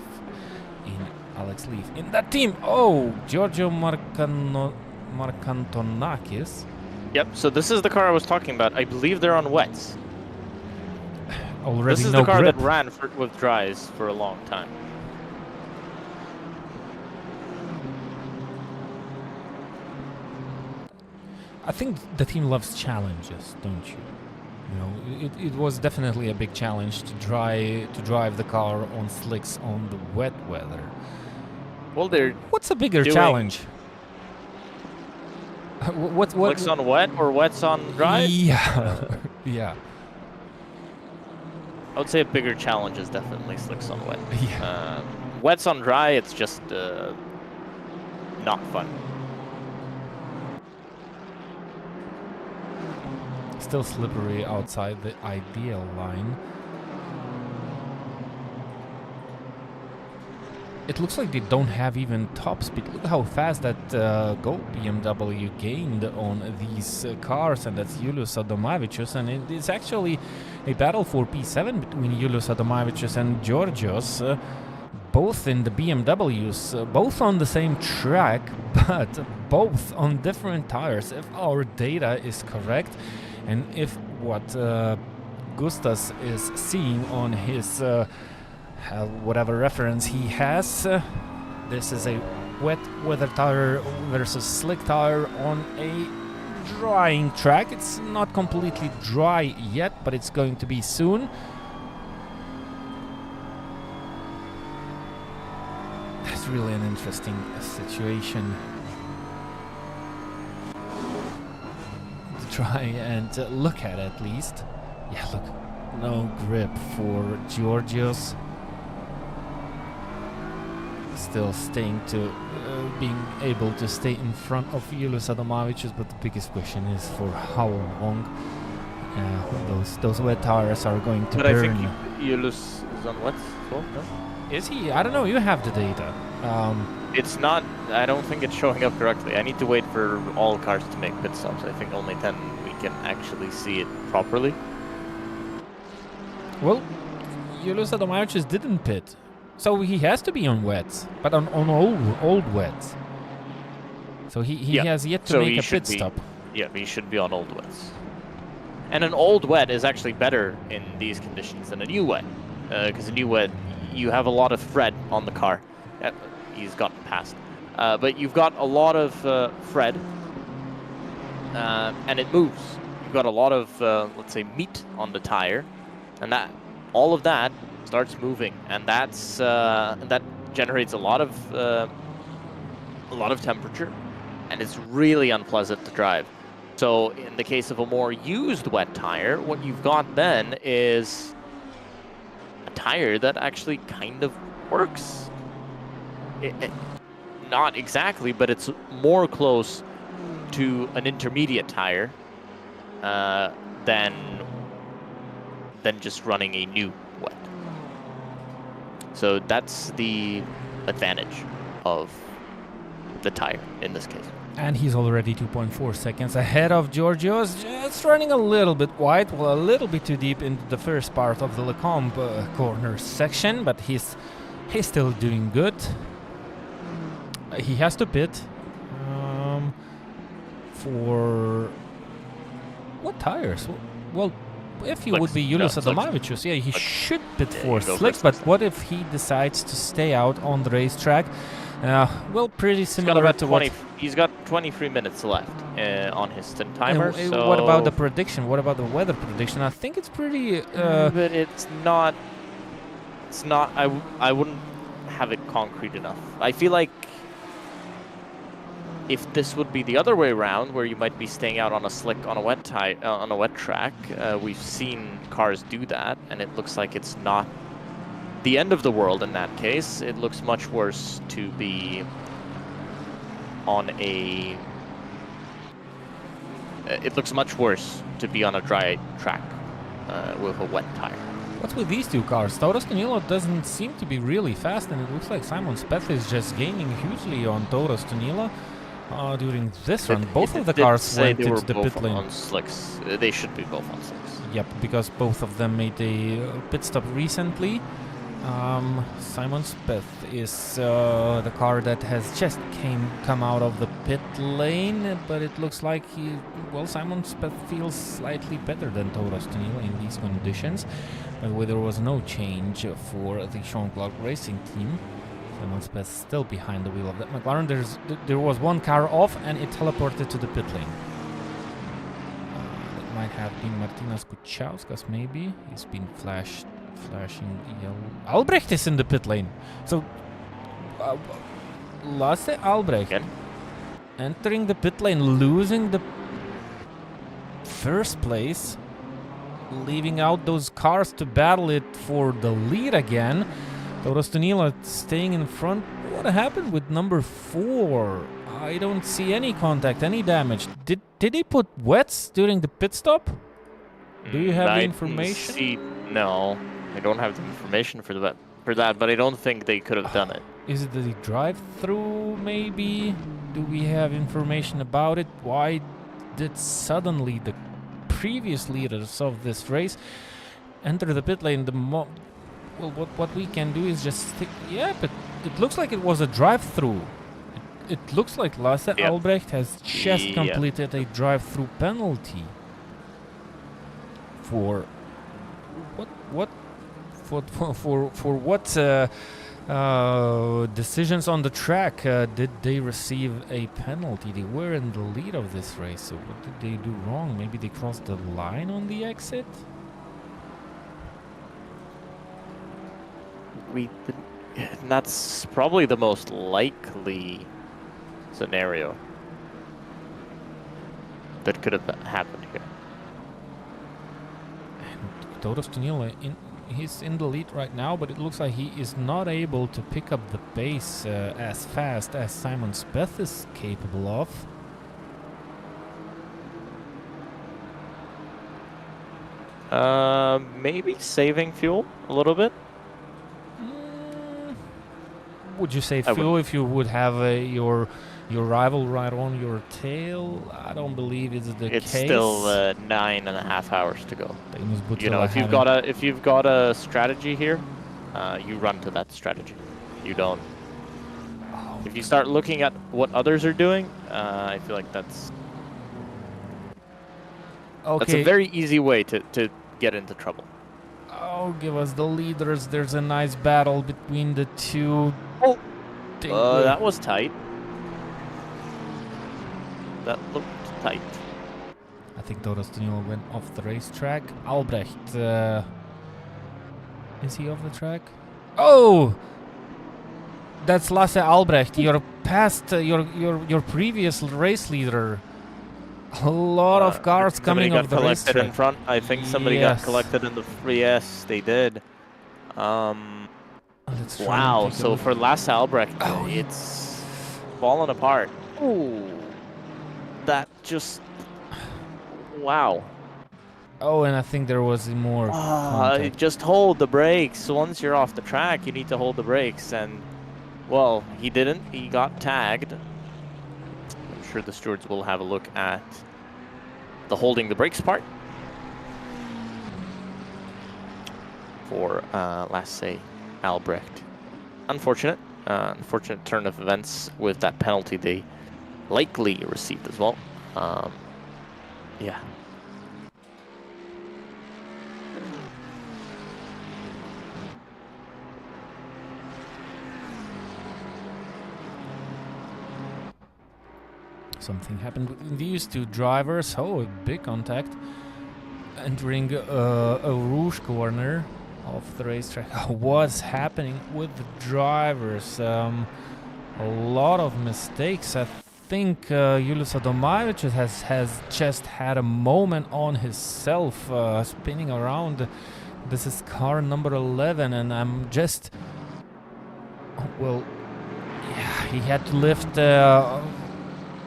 in that team. Oh, Giorgio Markantonakis. Yep, so this is the car I was talking about. I believe they're on wets. Already this is no the car grip. that ran with dries for a long time. I think the team loves challenges, don't you? You know, it was definitely a big challenge to drive the car on slicks on the wet weather. Well, they're what's a bigger challenge? What slicks on wet or wets on dry? Yeah, yeah. I would say a bigger challenge is definitely slicks on wet. Yeah. Wets on dry, it's just not fun. Still slippery outside the ideal line. It looks like they don't have even top speed. Look how fast that Go BMW gained on these cars, and that's Julius Adomavicius, and it is actually a battle for P7 between Julius Adomavicius and Georgios, both in the BMWs, both on the same track, but both on different tires, if our data is correct. And if what Gustas is seeing on his whatever reference he has, this is a wet weather tire versus slick tire on a drying track. It's not completely dry yet, but it's going to be soon. That's really an interesting situation. Try and look at least. Yeah, look, no grip for Georgios. Still staying to being able to stay in front of Julius Adomavicius, but the biggest question is for how long those wet tires are going to burn. But I think Julius is on wet, so no? Is he? I don't know. You have the data. It's not. I don't think it's showing up correctly. I need to wait for all cars to make pit stops. I think only then we can actually see it properly. Well, Julius Adomavicius didn't pit, so he has to be on wets, but on old wets. So he has yet to make a pit stop. Yeah, he should be on old wets. And an old wet is actually better in these conditions than a new wet, because a new wet you have a lot of tread on the car. He's gotten past. But you've got a lot of tread, and it moves. You've got a lot of, let's say, meat on the tire, and all of that starts moving, and that generates a lot of temperature, and it's really unpleasant to drive. So in the case of a more used wet tire, what you've got then is a tire that actually kind of works. Not exactly, but it's more close to an intermediate tire than just running a new wet. So that's the advantage of the tire in this case. And he's already 2.4 seconds ahead of Georgios, just running a little bit wide, well, a little bit too deep into the first part of the Lecombe corner section, but he's still doing good. He has to pit for what tires? Well, if he would be Julius Adomavicius, yeah, he should pit for slicks, but what if he decides to stay out on the racetrack? Well, pretty He's got similar about to 20. what... He's got 23 minutes left on his stint timer. And So what about the prediction? What about the weather prediction? I think it's pretty... but it's not. It's not. I wouldn't have it concrete enough. I feel like if this would be the other way around, where you might be staying out on a slick, on a wet track, we've seen cars do that, and it looks like it's not the end of the world in that case. It looks much worse to be on a. It looks much worse to be on a dry track with a wet tire. What's with these two cars? Taurus Tunilo doesn't seem to be really fast, and it looks like Simon Speth is just gaining hugely on Taurus Tunilo during this run. Both of the cars went into the pit lane. On slicks. They should be both on slicks. Yep, because both of them made a pit stop recently. Simon Speth is the car that has just come out of the pit lane, but it looks like Simon Speth feels slightly better than Taurus Tunilo in these conditions. By the way, there was no change for the Sean Clark Racing team. Simon Speth still behind the wheel of that McLaren. There was one car off, and it teleported to the pit lane. That might have been Martinas Kuchauskas, maybe. He's been flashing yellow. Albrecht is in the pit lane. So, Lasse Albrecht entering the pit lane, losing the first place, leaving out those cars to battle it for the lead again. Taurus Tunilo staying in front. What happened with number 4? I don't see any contact, any damage. Did he put wets during the pit stop? Do you have the information? No, I don't have the information for that, but I don't think they could have done it. Is it the drive-through, maybe? Do we have information about it? Why did suddenly the previous leaders of this race enter the pit lane? Well, what we can do is just stick... Yeah, but it looks like it was a drive-through. It looks like Lasse Albrecht has just completed a drive-through penalty. For what decisions on the track did they receive a penalty? They were in the lead of this race, so what did they do wrong? Maybe they crossed the line on the exit? That's probably the most likely scenario that could have happened here. And Taurus Tunilo, he's in the lead right now, but it looks like he is not able to pick up the pace as fast as Simon Speth is capable of. Maybe saving fuel a little bit. Would you save fuel if you would have your rival right on your tail? I don't believe it's the case. It's still 9.5 hours to go. You know, if you've got a strategy here, you run to that strategy. You don't. If you start looking at what others are doing, I feel like that's a very easy way to get into trouble. Oh, give us the leaders. There's a nice battle between the two. Oh, that was tight. That looked tight. I think Taurus Tunilo went off the racetrack. Albrecht, is he off the track? Oh, that's Lasse Albrecht. Your past, your previous race leader. A lot of cars coming off the racetrack. Somebody got collected in front. I think somebody got collected in the... Yes, they did. Wow, so for Lasse Albrecht, it's fallen apart. Ooh, that just... Wow. Oh, and I think there was more contact. Just hold the brakes. Once you're off the track, you need to hold the brakes. And, well, he didn't. He got tagged. I'm sure the stewards will have a look at the holding the brakes part for Lasse Albrecht. Unfortunate turn of events with that penalty they likely received as well. Yeah. Something happened with these two drivers. Oh, a big contact. Entering a rouge corner of the racetrack. What's happening with the drivers? A lot of mistakes. I think Julius Adomaic has just had a moment on himself, spinning around. This is car number 11, and I'm just... Well, yeah, he had to lift...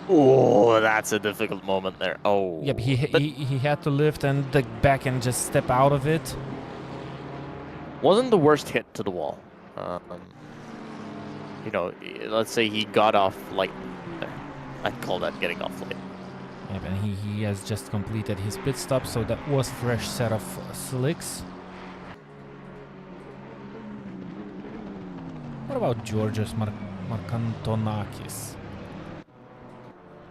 Oh, that's a difficult moment there. Oh. Yep, he had to lift and dig back and just step out of it. Wasn't the worst hit to the wall. You know, let's say he got off light there. I'd call that getting off light. Yep, and he has just completed his pit stop, so that was fresh set of slicks. What about Georgios Markantonakis?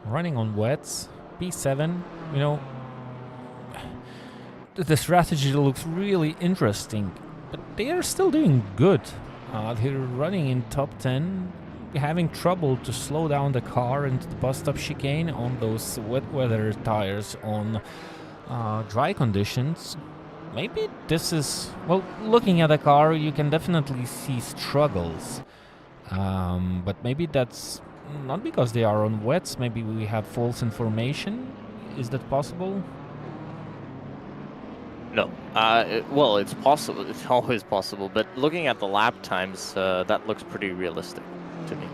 Running on wets, P7, you know, the strategy looks really interesting, but they are still doing good. They're running in top 10, having trouble to slow down the car into the bus stop chicane on those wet weather tires on dry conditions. Maybe this is, well, looking at the car, you can definitely see struggles, but maybe that's not because they are on wets. Maybe we have false information. Is that possible? No. Well, it's possible. It's always possible. But looking at the lap times, that looks pretty realistic to me.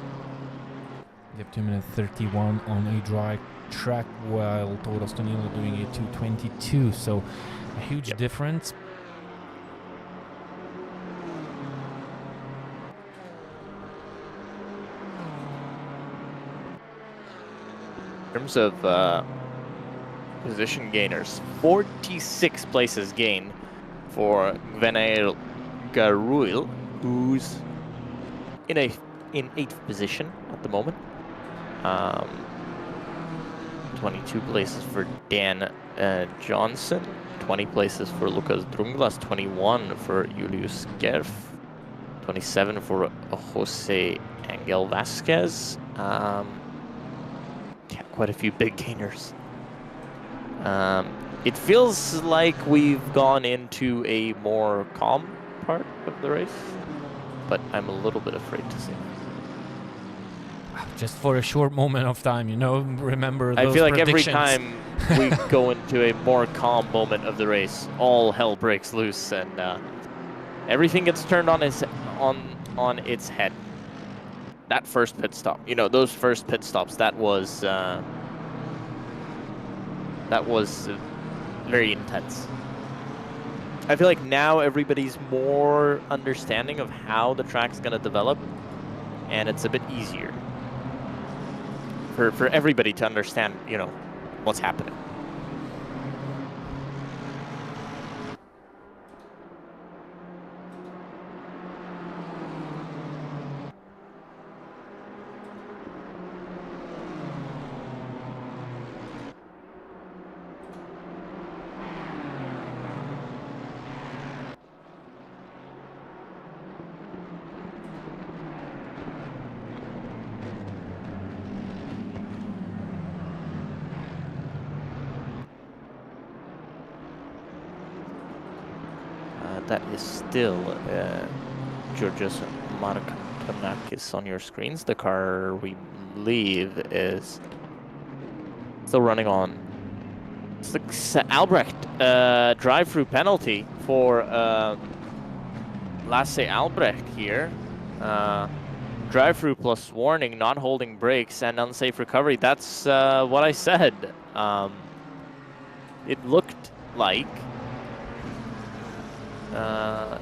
You have 2 minutes 31 on a dry track, while Toro Stonilo doing a 2:22. So a huge difference. In terms of position gainers, 46 places gain for Gwenaël Garouil, who's in 8th position at the moment. 22 places for Dan Johnson, 20 places for Lucas Drunglas, 21 for Julius Gerf, 27 for Jose Angel Vasquez. Yeah, quite a few big gainers. It feels like we've gone into a more calm part of the race, but I'm a little bit afraid to say that. Just for a short moment of time, you know, remember those I feel like every predictions. time we go into a more calm moment of the race, all hell breaks loose and everything gets turned on its head. That first pit stop, you know, those first pit stops, that was very intense. I feel like now everybody's more understanding of how the track's going to develop, and it's a bit easier for everybody to understand, you know, what's happening. That is still Georgios Markantonakis on your screens. The car, we believe, is still running on Albrecht. Drive-through penalty for Lasse Albrecht here. Drive-through plus warning, not holding brakes, and unsafe recovery. That's what I said. It looked like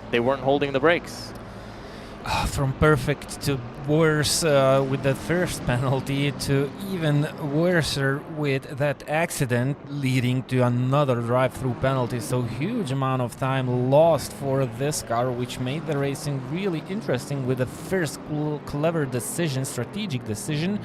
they weren't holding the brakes. From perfect to worse with the first penalty to even worse with that accident leading to another drive-through penalty. So huge amount of time lost for this car, which made the racing really interesting with the first clever decision, strategic decision.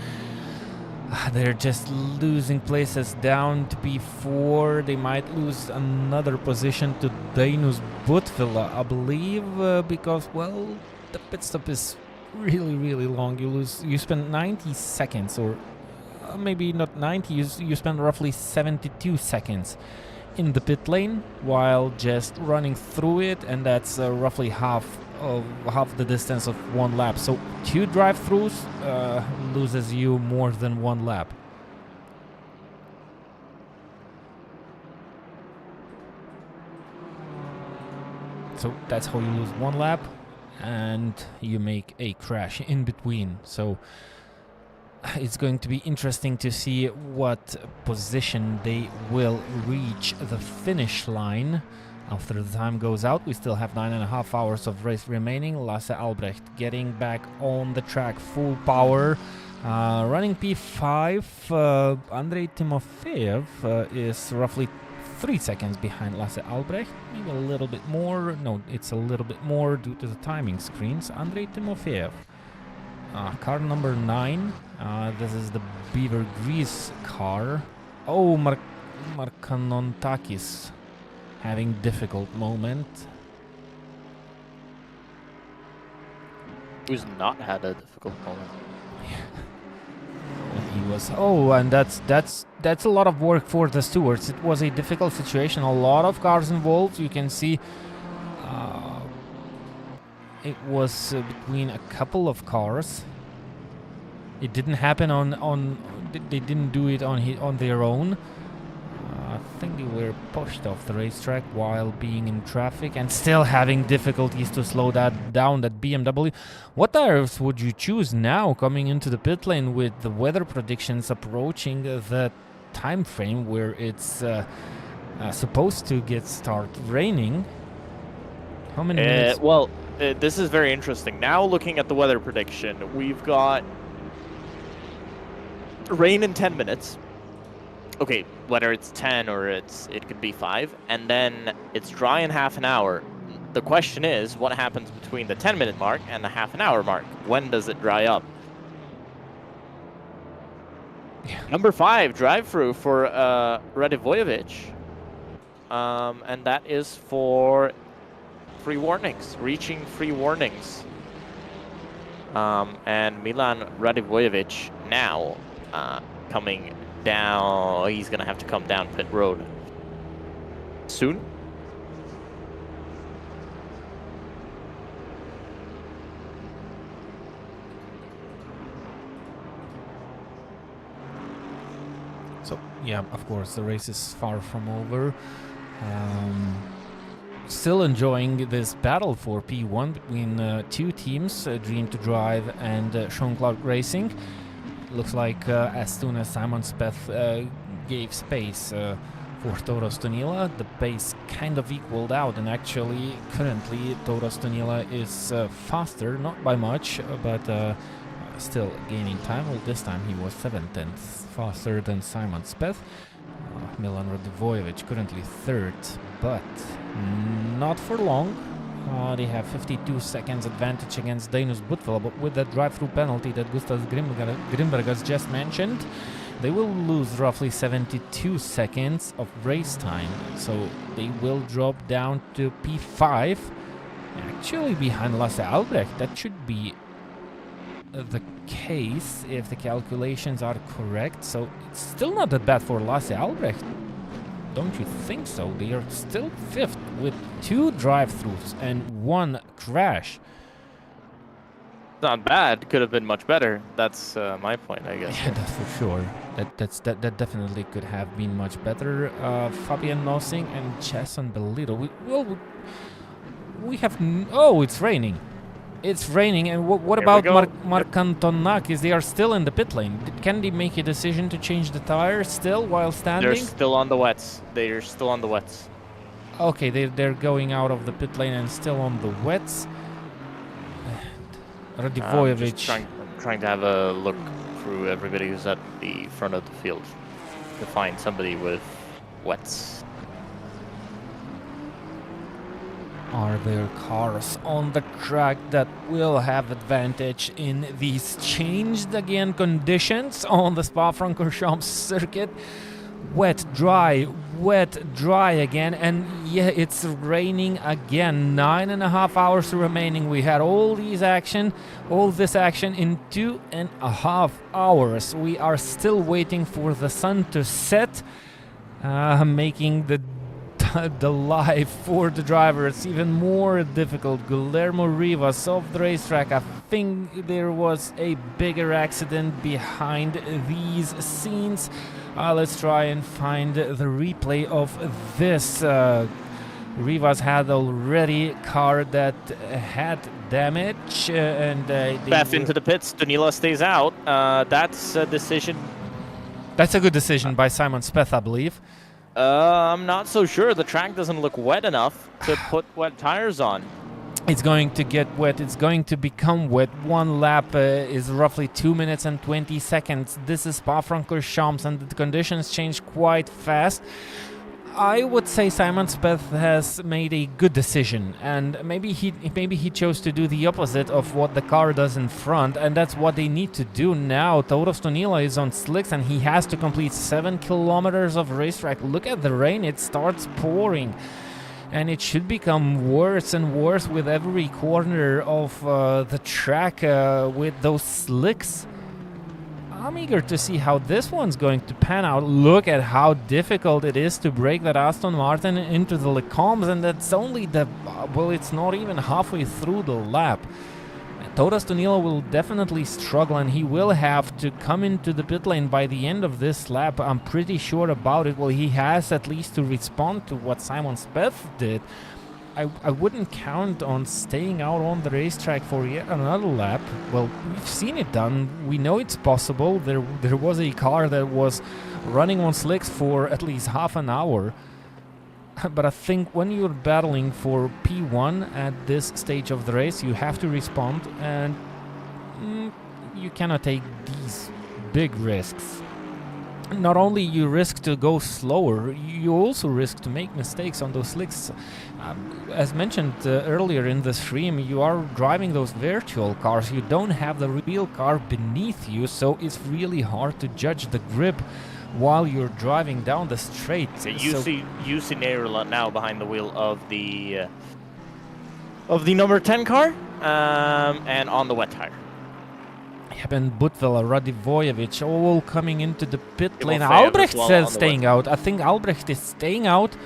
They're just losing places down to P4. They might lose another position to Dainus Butvilla, I believe, because, well, the pit stop is really, really long. You spend 90 seconds or maybe not 90, you spend roughly 72 seconds in the pit lane while just running through it, and that's roughly half the distance of one lap. So 2 drive-throughs loses you more than 1 lap. So that's how you lose 1 lap, and you make a crash in between. So it's going to be interesting to see what position they will reach the finish line after the time goes out. We still have 9.5 hours of race remaining. Lasse Albrecht getting back on the track full power, running P5. Andrei Timofeev is roughly 3 seconds behind Lasse Albrecht, maybe a little bit more. No, it's a little bit more due to the timing screens. Andrei Timofeev, car number 9. This is the Beaver Grease car. Oh, Markanontakis having difficult moment. Who's not had a difficult moment? He was. Oh, and that's a lot of work for the stewards. It was a difficult situation. A lot of cars involved. You can see it was between a couple of cars. It didn't happen on. They didn't do it on their own. I think they were pushed off the racetrack while being in traffic and still having difficulties to slow that down, that BMW. What tires would you choose now coming into the pit lane with the weather predictions approaching the time frame where it's supposed to start raining? How many minutes? Well, this is very interesting. Now looking at the weather prediction, we've got rain in 10 minutes. Okay, whether it's 10 or it could be 5, and then it's dry in half an hour. The question is, what happens between the 10-minute mark and the half an hour mark? When does it dry up? Yeah. Number 5, drive-through for Radivojevic. And that is for free warnings, reaching free warnings. And Milan Radivojevic now coming down. He's gonna have to come down pit road soon. So yeah, of course the race is far from over. Still enjoying this battle for P1 between 2 teams, Dream to Drive and Sean Clark Racing. Looks like as soon as Simon Speth gave space for Toros Tonila, the pace kind of equaled out, and actually currently Toros Tonila is faster, not by much, but still gaining time. Well, this time he was 7/10 faster than Simon Speth. Milan Radivojevic currently 3rd, but not for long. They have 52 seconds advantage against Dainus Butfela, but with that drive-through penalty that Gustav Grimberg has just mentioned, they will lose roughly 72 seconds of race time. So they will drop down to P5, actually behind Lasse Albrecht. That should be the case if the calculations are correct. So it's still not that bad for Lasse Albrecht. Don't you think so? They are still 5th with 2 drive-throughs and 1 crash. Not bad. Could have been much better. That's my point, I guess. Yeah, that's for sure. That definitely could have been much better. Fabian Nossing and Jason Belito. We have. Oh, it's raining. It's raining, and what about Markantonakis? They are still in the pit lane. Can they make a decision to change the tires still while standing? They're still on the wets. They're still on the wets. Okay, they're going out of the pit lane and still on the wets. Radivojevic. I'm trying to have a look through everybody who's at the front of the field to find somebody with wets. Are there cars on the track that will have advantage in these changed again conditions on the Spa-Francorchamps circuit? wet, dry again, and yeah, it's raining again. 9.5 hours remaining. We had all this action in 2.5 hours. We are still waiting for the sun to set, making the life for the drivers even more difficult. Guillermo Rivas off the racetrack. I think there was a bigger accident behind these scenes. Let's try and find the replay of this. Rivas had already a car that had damage, and Beth into the pits. Danila stays out. That's a decision. That's a good decision by Simon Speth, I believe. I'm not so sure. The track doesn't look wet enough to put wet tires on. It's going to get wet. It's going to become wet. One lap is roughly 2 minutes and 20 seconds. This is Spa-Francorchamps, and the conditions change quite fast. I would say Simon Speth has made a good decision, and maybe he chose to do the opposite of what the car does in front, and that's what they need to do now. Tauras Tonila is on slicks, and he has to complete 7 kilometers of racetrack. Look at the rain; it starts pouring, and it should become worse and worse with every corner of the track with those slicks. I'm eager to see how this one's going to pan out. Look at how difficult it is to break that Aston Martin into the Lecombs, and that's only it's not even halfway through the lap. Tauras Tonila will definitely struggle, and he will have to come into the pit lane by the end of this lap. I'm pretty sure about it. Well, he has at least to respond to what Simon Speth did. I wouldn't count on staying out on the racetrack for yet another lap. Well, we've seen it done. We know it's possible. There was a car that was running on slicks for at least half an hour. But I think when you're battling for P1 at this stage of the race, you have to respond, and you cannot take these big risks. Not only you risk to go slower, you also risk to make mistakes on those slicks. As mentioned earlier in the stream, you are driving those virtual cars. You don't have the real car beneath you, so it's really hard to judge the grip while you're driving down the straight. So you see Neyrla now behind the wheel of the number 10 car, and on the wet tire. And Butvela, Radivojevic, all coming into the pit lane. Albrecht says staying out. I think Albrecht is staying out.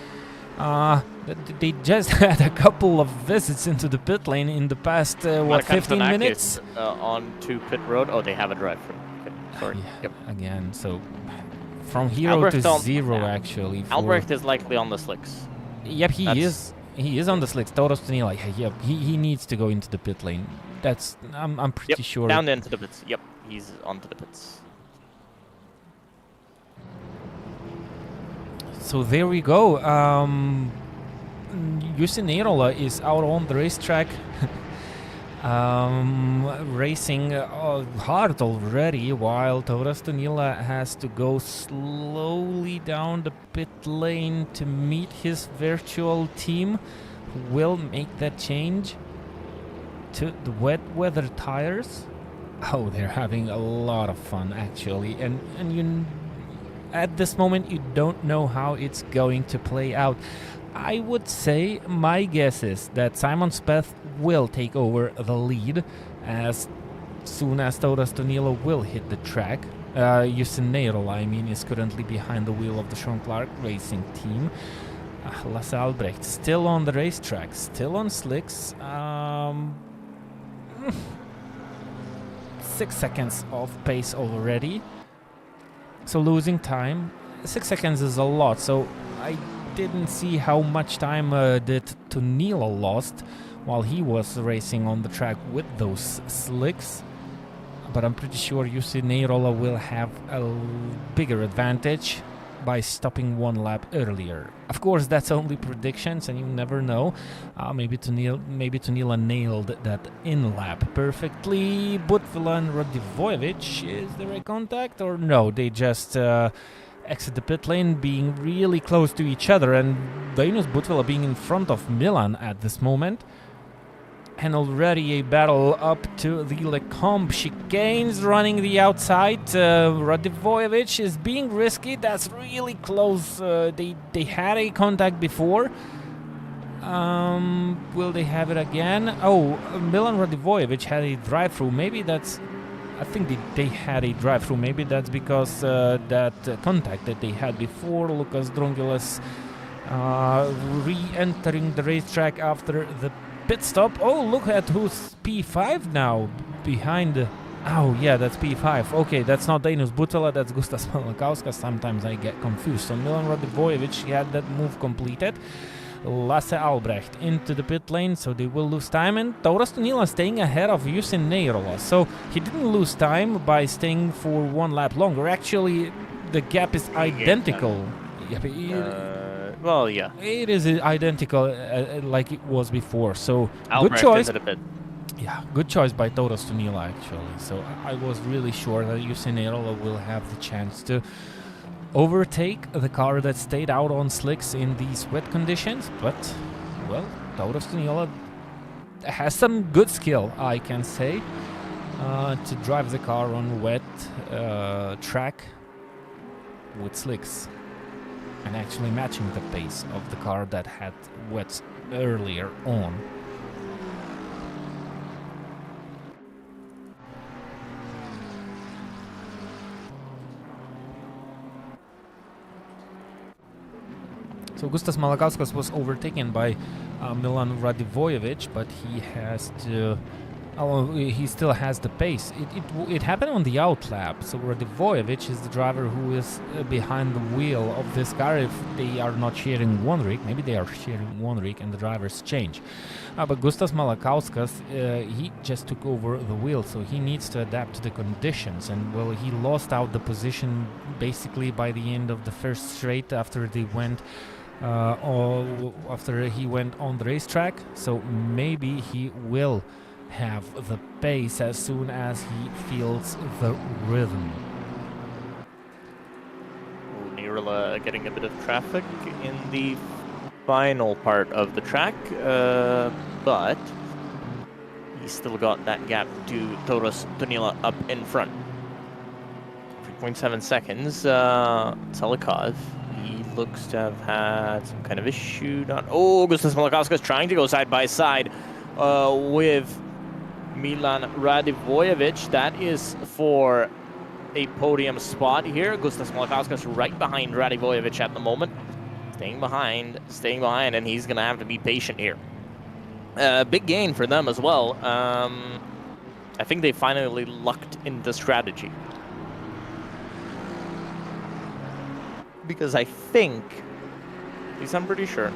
They just had a couple of visits into the pit lane in the past, 15 minutes? On to pit road. Oh, they have a drive through. Okay, sorry. Yeah, yep. Again, so from hero Albrecht to zero, actually. Albrecht is likely on the slicks. Yep, he is. He is on the slicks. Tauras Tonila, yep, he needs to go into the pit lane. That's I'm pretty sure. Down into the pits. Yep, he's onto the pits. So there we go. Jussi Neyrla is out on the racetrack, racing hard already, while Tauras Tonila has to go slowly down the pit lane to meet his virtual team, who will make that change to the wet weather tires. Oh, they're having a lot of fun, actually, and you at this moment you don't know how it's going to play out. I would say my guess is that Simon Speth will take over the lead as soon as Tauras Tonila will hit the track. Jussi Neyrla, I mean, is currently behind the wheel of the Sean Clark Racing team. Lasse Albrecht still on the racetrack, still on slicks. 6 seconds of pace already, so losing time. 6 seconds is a lot, so I didn't see how much time did Tonila lost while he was racing on the track with those slicks, but I'm pretty sure Jussi Neyrla will have a bigger advantage by stopping one lap earlier. Of course, that's only predictions, and you never know. Maybe Tonila nailed that in-lap perfectly. Butvela and Radivojevic, is there a contact or no? They just exit the pit lane being really close to each other, and Dainius Butvela being in front of Milan at this moment. And already a battle up to the Lecombe chicanes, running the outside. Radivojevic is being risky. That's really close. They had a contact before. Will they have it again? Oh, Milan Radivojevic had a drive-through. Maybe that's... I think they had a drive-through. Maybe that's because that contact that they had before. Lucas Drungilas re-entering the racetrack after the pit stop. Oh, look at who's P5 now behind. Oh, yeah, that's P5. Okay, that's not Dainius Butala, that's Gustas Malakauskas. Sometimes I get confused. So Milan Radivojevic, he had that move completed. Lasse Albrecht into the pit lane, so they will lose time. And Tauras Tunila staying ahead of Jussin Neirola. So he didn't lose time by staying for one lap longer. Actually, the gap is identical. Well, yeah. It is identical like it was before, so Albrecht good choice. into the pit. Yeah, good choice by Tauras Tunila actually. So I was really sure that Jussin Neirola will have the chance to overtake the car that stayed out on slicks in these wet conditions, but, well, Tauras Tunila has some good skill, I can say, to drive the car on wet track with slicks. And actually matching the pace of the car that had wets earlier on. So Gustas Malakauskas was overtaken by Milan Radivojevic, but he has to... Oh, he still has the pace. It happened on the outlap, so Radivojevic is the driver who is behind the wheel of this car. If they are not sharing one rig, maybe they are sharing one rig and the drivers change. But Gustas Malakauskas, he just took over the wheel, so he needs to adapt to the conditions. And well, he lost out the position basically by the end of the first straight after they went after he went on the racetrack. So maybe he will have the pace as soon as he feels the rhythm. Neirola getting a bit of traffic in the final part of the track, but he's still got that gap to Tauras Tunila up in front. 3.7 seconds. Salikov, he looks to have had some kind of issue. Oh, Gustas Malakauskas trying to go side by side with Milan Radivojevic. That is for a podium spot here. Gustas Malakauskas right behind Radivojevic at the moment. Staying behind, and he's going to have to be patient here. Big gain for them as well. I think they finally lucked into strategy. Because I think, at least I'm pretty sure,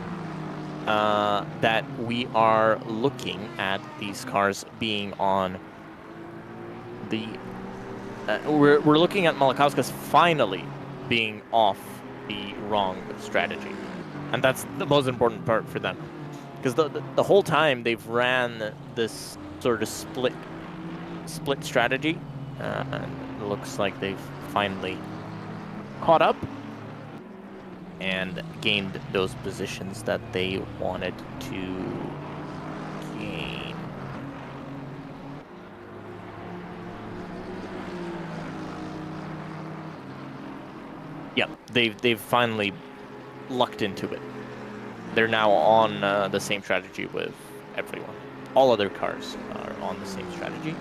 that we are looking at these cars being on the... we're looking at Malakauskas finally being off the wrong strategy. And that's the most important part for them. Because the whole time they've ran this sort of split strategy. And it looks like they've finally caught up and gained those positions that they wanted to gain. Yep, they've finally lucked into it. They're now on the same strategy with everyone. All other cars are on the same strategy.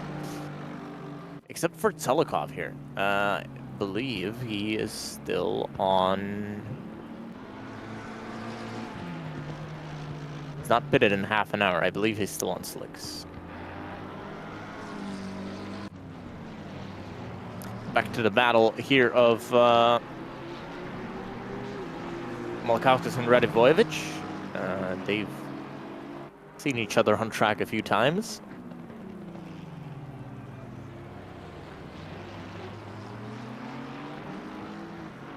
Except for Tselikov here. I believe he is still on... He's not pitted in half an hour. I believe he's still on slicks. Back to the battle here of Malakauskas and Radivojevic. They've seen each other on track a few times.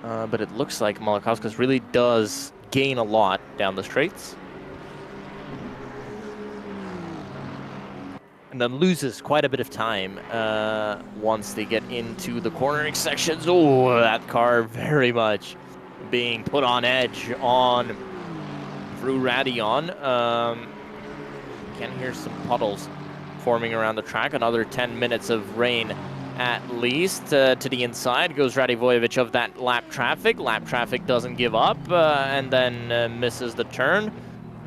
But it looks like Malakauskas really does gain a lot down the straights. And then loses quite a bit of time once they get into the cornering sections. Oh, that car very much being put on edge on through Radion. can hear some puddles forming around the track. Another 10 minutes of rain at least. To the inside goes Radivojevic of that lap traffic. Lap traffic doesn't give up and then misses the turn.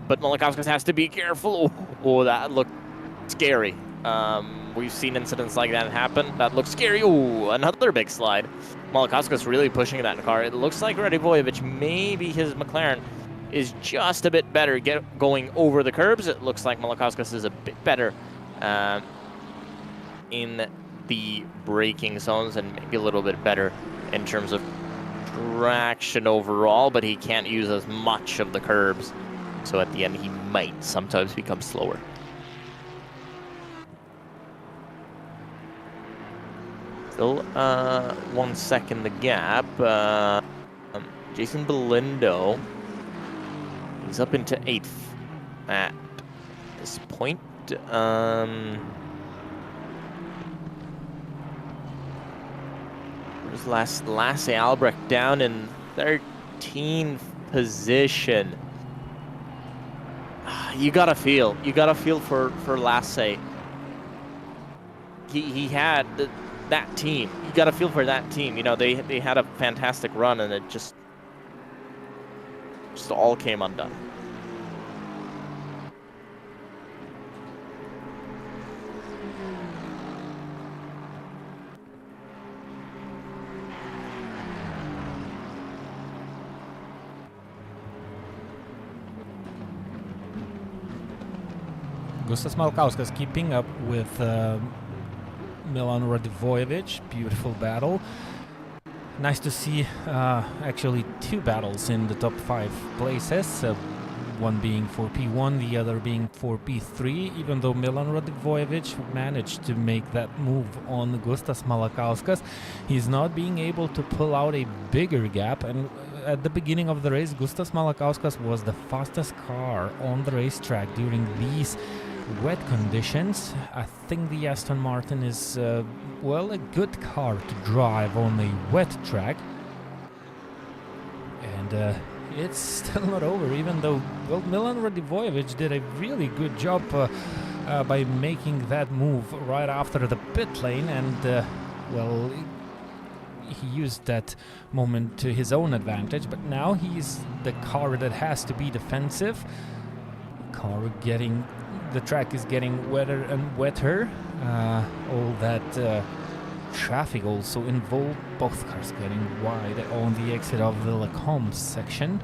But Malakauskas has to be careful. Oh, that looked scary. We've seen incidents like that happen. That looks scary. Oh, another big slide. Malakauskas really pushing that car. It looks like Radivojevic, maybe his McLaren is just a bit better going over the curbs. It looks like Malakauskas is a bit better in the braking zones and maybe a little bit better in terms of traction overall, but he can't use as much of the curbs. So at the end, he might sometimes become slower. Still 1 second the gap. Jason Belindo, he's up into 8th at this point. There's Lasse Albrecht down in 13th position. You gotta feel for Lasse. He had that team. You gotta feel for that team. You know, they had a fantastic run and it just all came undone. Gustas Malakauskas keeping up with Milan Radivojevic. Beautiful battle. Nice to see actually 2 battles in the top 5 places. One being for P1, the other being for P3. Even though Milan Radivojevic managed to make that move on Gustas Malakauskas, he's not being able to pull out a bigger gap. And at the beginning of the race, Gustas Malakauskas was the fastest car on the racetrack during these wet conditions. I think the Aston Martin is, well, a good car to drive on a wet track. And it's still not over, even though, well, Milan Radivojevic did a really good job by making that move right after the pit lane, and, well, he used that moment to his own advantage, but now he's the car that has to be defensive. The track is getting wetter and wetter. All that traffic also involved both cars getting wide on the exit of the Lacombe section.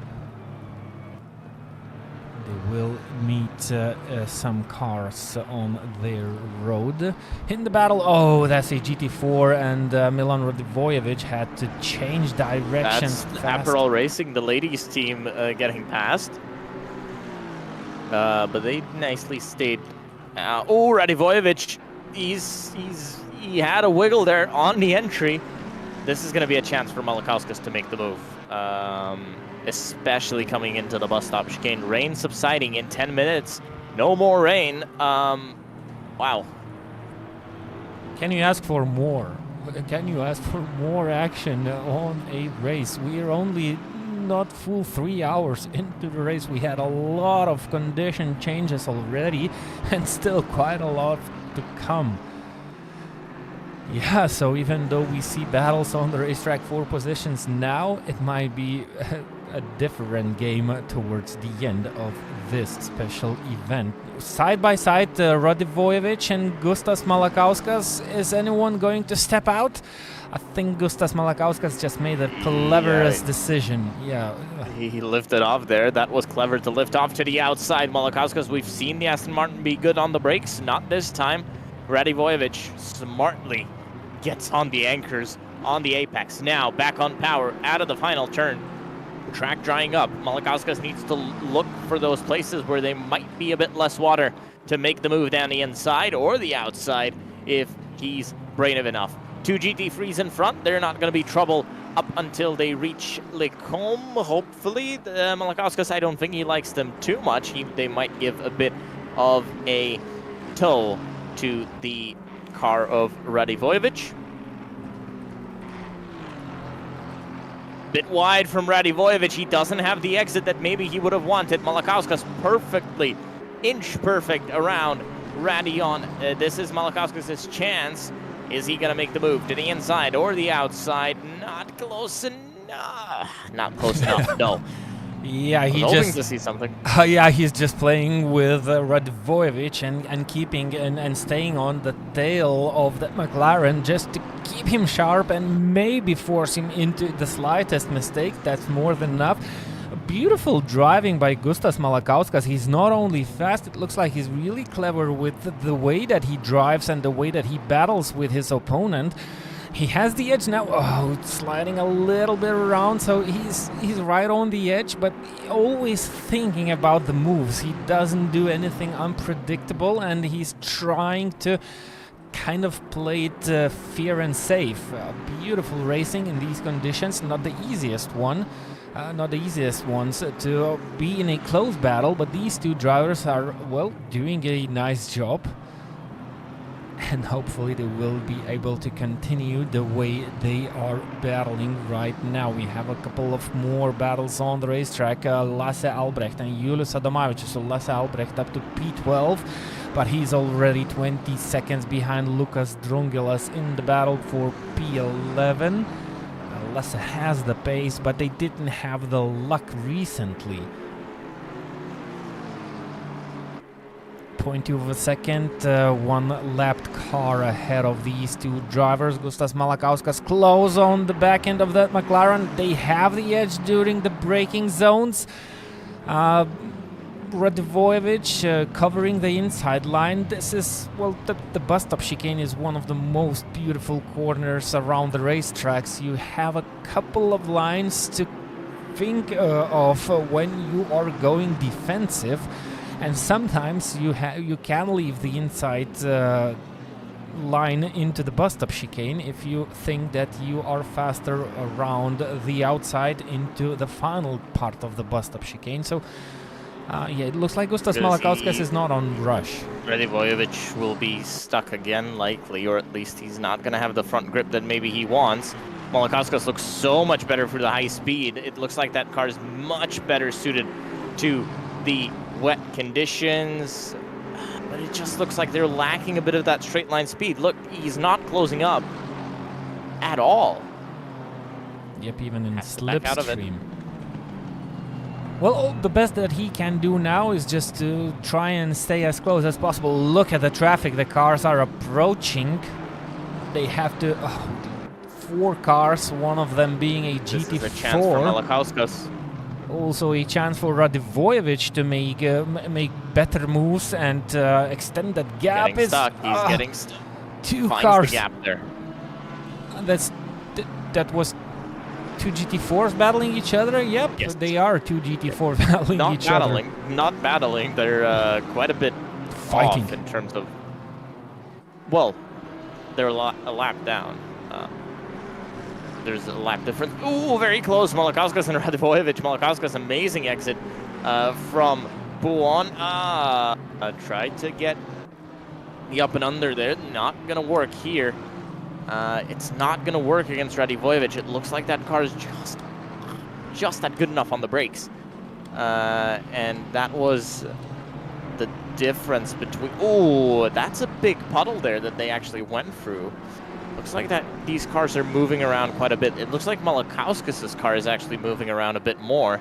They will meet some cars on their road. In the battle, oh, that's a GT4, and Milan Radivojevic had to change directions. That's Aperol Racing, the ladies team, getting past. But they nicely stayed. Oh, Radivojevic, he had a wiggle there on the entry. This is going to be a chance for Malakauskas to make the move, especially coming into the bus stop chicane. Rain subsiding in 10 minutes. No more rain. Wow. Can you ask for more? Can you ask for more action on a race? We are only not full 3 hours into the race. We had a lot of condition changes already and still quite a lot to come. Yeah, so even though we see battles on the racetrack for positions now, it might be a different game towards the end of this special event. Side by side, Radivojevic and Gustas Malakauskas. Is anyone going to step out? I think Gustas Malakauskas just made the cleverest decision. Yeah. He lifted off there. That was clever to lift off to the outside. Malakauskas, we've seen the Aston Martin be good on the brakes. Not this time. Radivojevic smartly gets on the anchors, on the apex. Now back on power, out of the final turn. Track drying up. Malakauskas needs to look for those places where they might be a bit less water to make the move down the inside or the outside if he's brave enough. 2 GT3s in front. They're not going to be trouble up until they reach Lacombe, hopefully. Malakauskas, I don't think he likes them too much. They might give a bit of a tow to the car of Radivojevic. Bit wide from Radivojevic. He doesn't have the exit that maybe he would have wanted. Malakauskas perfectly inch perfect around Radion. This is Malakauskas' chance. Is he going to make the move to the inside or the outside? Not close enough. Not close enough, no. Yeah, he hoping just to see something. Yeah, he's just playing with Radivojevic and keeping and staying on the tail of the McLaren just to keep him sharp and maybe force him into the slightest mistake. That's more than enough. Beautiful driving by Gustas Malakauskas. He's not only fast, it looks like he's really clever with the way that he drives and the way that he battles with his opponent. He has the edge now. Oh, it's sliding a little bit around, so he's right on the edge, but always thinking about the moves. He doesn't do anything unpredictable, and he's trying to kind of play it fair and safe. Beautiful racing in these conditions. Not the easiest one. Not the easiest ones to be in a close battle, but these two drivers are, well, doing a nice job. And hopefully they will be able to continue the way they are battling right now. We have a couple of more battles on the racetrack. Lasse Albrecht and Julius Adomavic. So Lasse Albrecht up to P12, but he's already 20 seconds behind Lukas Drungilas in the battle for P11. Lasse has the pace, but they didn't have the luck recently. 0.2 of a second, one lapped car ahead of these two drivers. Gustas Malakauskas close on the back end of that McLaren. They have the edge during the braking zones. Radivojevic covering the inside line. This is, well, the bus stop chicane is one of the most beautiful corners around the racetracks. You have a couple of lines to think of when you are going defensive. And sometimes you can leave the inside line into the bus stop chicane if you think that you are faster around the outside into the final part of the bus stop chicane. So, yeah, it looks like Gustas Malakauskas is not on rush. Radivojevic will be stuck again, likely, or at least he's not going to have the front grip that maybe he wants. Malakauskas looks so much better for the high speed. It looks like that car is much better suited to the wet conditions, but it just looks like they're lacking a bit of that straight line speed. Look, he's not closing up at all. Yep, even in slipstream. Well, the best that he can do now is just to try and stay as close as possible. Look at the traffic, the cars are approaching. They have to... 4 cars, one of them being a GT4. This is a chance for Malakauskas. Also a chance for Radivojevic to make better moves and extend that gap. He's getting stuck. 2 Finds cars. the gap there. That was 2 GT4s battling each other. Yep, yes. They are 2 GT4s battling each other. Not battling. They're quite a bit fighting off in terms of. Well, they're a lap down. There's a lap difference. Ooh, very close. Malakauskas and Radivojevic. Malakauskas, amazing exit from Buon. Tried to get the up and under there. Not going to work here. It's not going to work against Radivojevic. It looks like that car is just not good enough on the brakes. And that was the difference between... Ooh, that's a big puddle there that they actually went through. Looks like that these cars are moving around quite a bit. It looks like Malakauskas' car is actually moving around a bit more.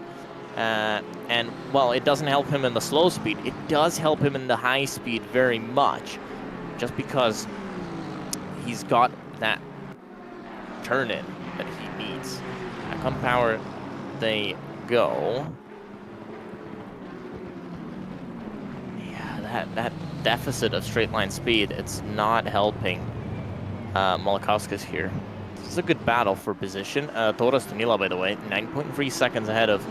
And, well, it doesn't help him in the slow speed. It does help him in the high speed very much. Just because he's got that turn-in that he needs. Back on power they go. Yeah, that deficit of straight line speed, it's not helping Malakauskas here. This is a good battle for position. Toras Tonila, by the way, 9.3 seconds ahead of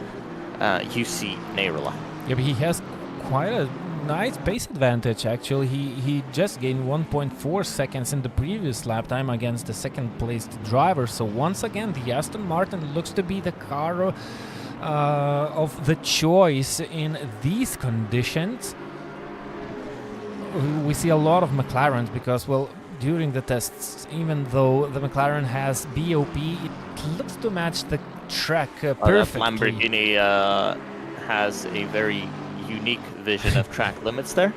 UC Neyrila. Yeah, but he has quite a nice pace advantage, actually. He just gained 1.4 seconds in the previous lap time against the second-placed driver. So once again, the Aston Martin looks to be the car of the choice in these conditions. We see a lot of McLarens because, well, during the tests, even though the McLaren has BOP, it looks to match the track perfectly. Lamborghini has a very unique vision of track limits there.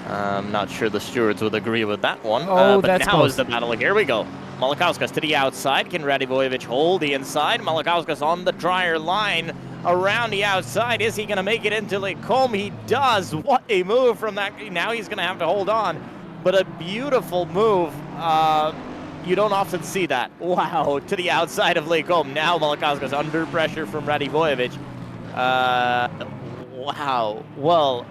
I'm not sure the stewards would agree with that one. Oh, but that's now close. is the battle. Here we go. Malakauskas to the outside. Can Radivojevic hold the inside? Malakauskas on the drier line around the outside. Is he going to make it into Lake Combe? He does. What a move from that. Now he's going to have to hold on. But a beautiful move. You don't often see that. Wow, to the outside of Lake Combe. Now Malakauskas under pressure from Radivojevic. Wow. Well,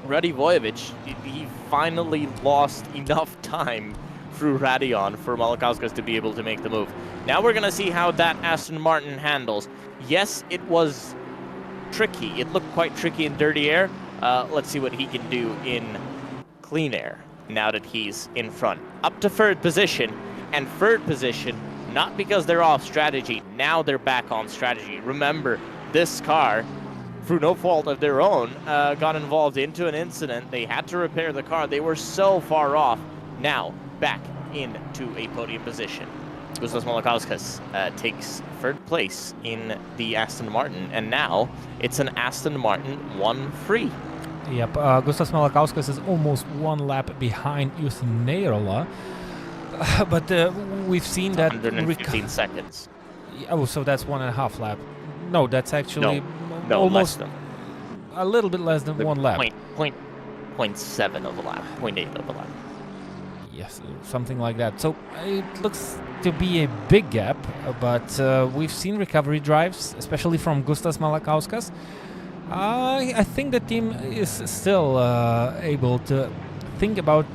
Radivojevic, he finally lost enough time through Radion for Malakauskas to be able to make the move. Now we're going to see how that Aston Martin handles. Yes, it was tricky. It looked quite tricky in dirty air. Let's see what he can do in clean air now that he's in front. Up to third position, and third position, not because they're off strategy. Now they're back on strategy. Remember, this car, through no fault of their own, got involved into an incident. They had to repair the car. They were so far off. Now, back into a podium position. Gustav Malakauskas takes third place in the Aston Martin, and now it's an Aston Martin 1-3. Yep, Gustav Malakauskas is almost one lap behind Jussi Neirola, but we've seen that... 115 seconds. Oh, so that's 1.5 lap. No, that's actually No, almost less than. a little bit less than 1 lap. 0.7 of a lap, 0.8 of a lap. Yes, something like that. So it looks to be a big gap, but we've seen recovery drives, especially from Gustav Malakauskas. I think the team is still able to think about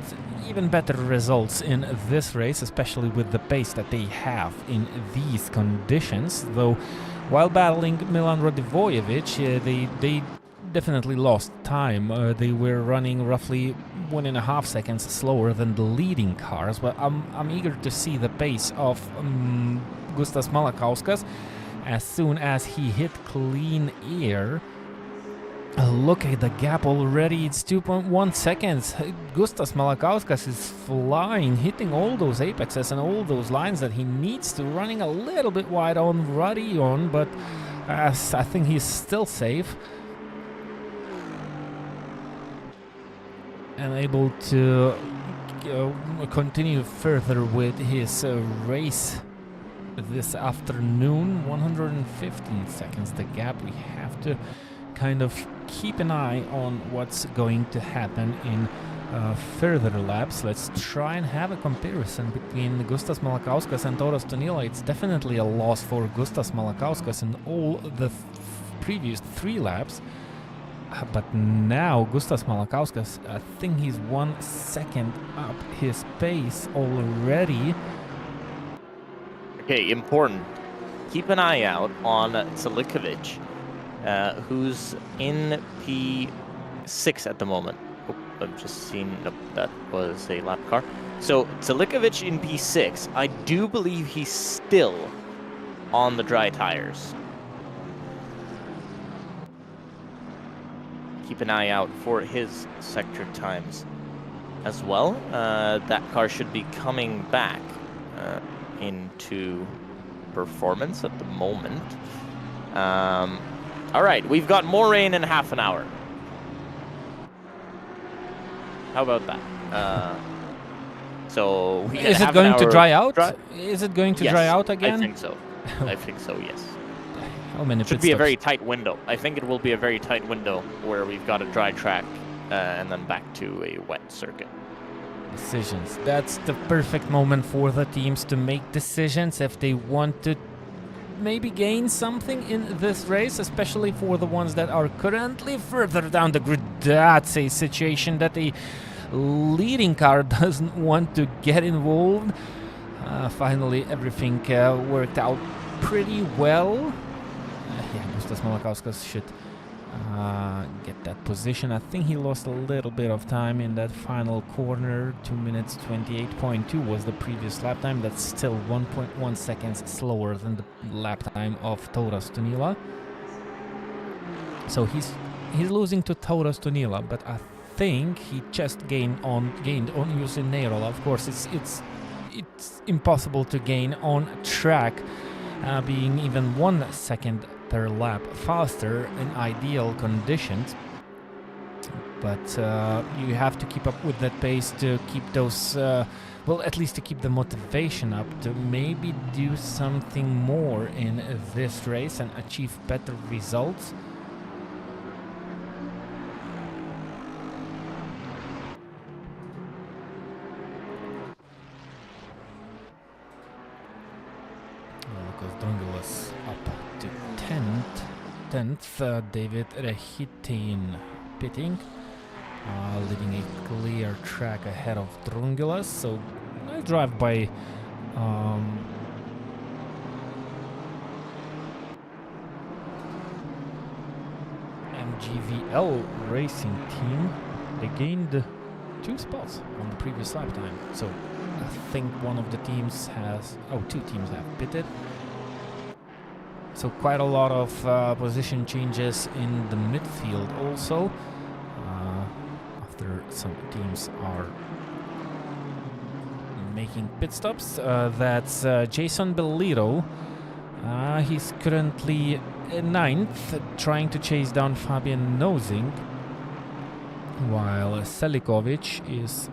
even better results in this race, especially with the pace that they have in these conditions. Though, while battling Milan Radivojevic, they definitely lost time. They were running roughly 1.5 seconds slower than the leading cars. But I'm eager to see the pace of Gustav Malakauskas as soon as he hit clean air. Look at the gap already, it's 2.1 seconds. Gustav Malakauskas is flying, hitting all those apexes and all those lines that he needs to, running a little bit wide on Radion, but I think he's still safe. And able to continue further with his race this afternoon. 115 seconds the gap. We have to kind of keep an eye on what's going to happen in further laps. Let's try and have a comparison between Gustav Malakauskas and Tauras Tonila. It's definitely a loss for Gustav Malakauskas in all the previous 3 laps. But now Gustav Malakauskas, I think he's 1 second up his pace already. Okay, important. Keep an eye out on Celikovic, who's in P6 at the moment. Oh, I've just seen, nope, that was a lap car. So Celikovic in P6, I do believe he's still on the dry tires. Keep an eye out for his sector times as well. That car should be coming back into performance at the moment. All right, we've got more rain in half an hour. How about that? So we is it going to dry out? Is it going to dry out again? I think so. I think so, yes. How many Should be a very tight window. I think it will be a very tight window where we've got a dry track and then back to a wet circuit. Decisions. That's the perfect moment for the teams to make decisions if they want to maybe gain something in this race, especially for the ones that are currently further down the grid. That's a situation that a leading car doesn't want to get involved. Finally, everything worked out pretty well. Yeah, Gustav Malakauskas should get that position. I think he lost a little bit of time in that final corner. 2 minutes 28.2 was the previous lap time. That's still 1.1 seconds slower than the lap time of Tauras Tonila. So he's losing to Tauras Tonila, but I think he just gained on Jussi Neirola. Of course, it's impossible to gain on track, being even 1 second per lap faster in ideal conditions. But you have to keep up with that pace to keep those, well, at least to keep the motivation up to maybe do something more in this race and achieve better results. Lucas Drungilas up to 10th, David Rehitin pitting. Leaving a clear track ahead of Drungilas, so nice drive by MGVL Racing Team. They gained 2 spots on the previous lap time, so I think one of the teams has, 2 teams have pitted. So quite a lot of position changes in the midfield also. Some teams are making pit stops. That's Jason Bellito. He's currently 9th, trying to chase down Fabian Nosing, while Selikovic is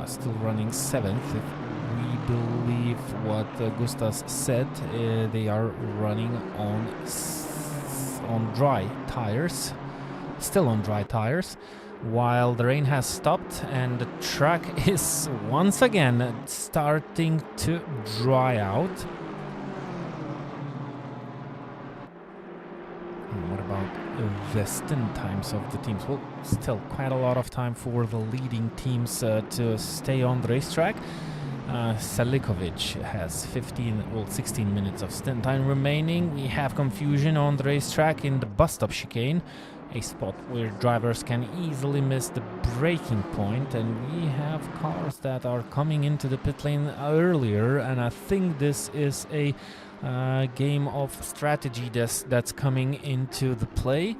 still running 7th. If we believe what Gustas said, they are running on dry tires. Still on dry tires, while the rain has stopped and the track is once again starting to dry out. And what about the stint times of the teams? Well, still quite a lot of time for the leading teams to stay on the racetrack. Selikovic has 16 minutes of stint time remaining. We have confusion on the racetrack in the bus stop chicane, a spot where drivers can easily miss the braking point, and we have cars that are coming into the pit lane earlier, and I think this is a game of strategy that's coming into the play.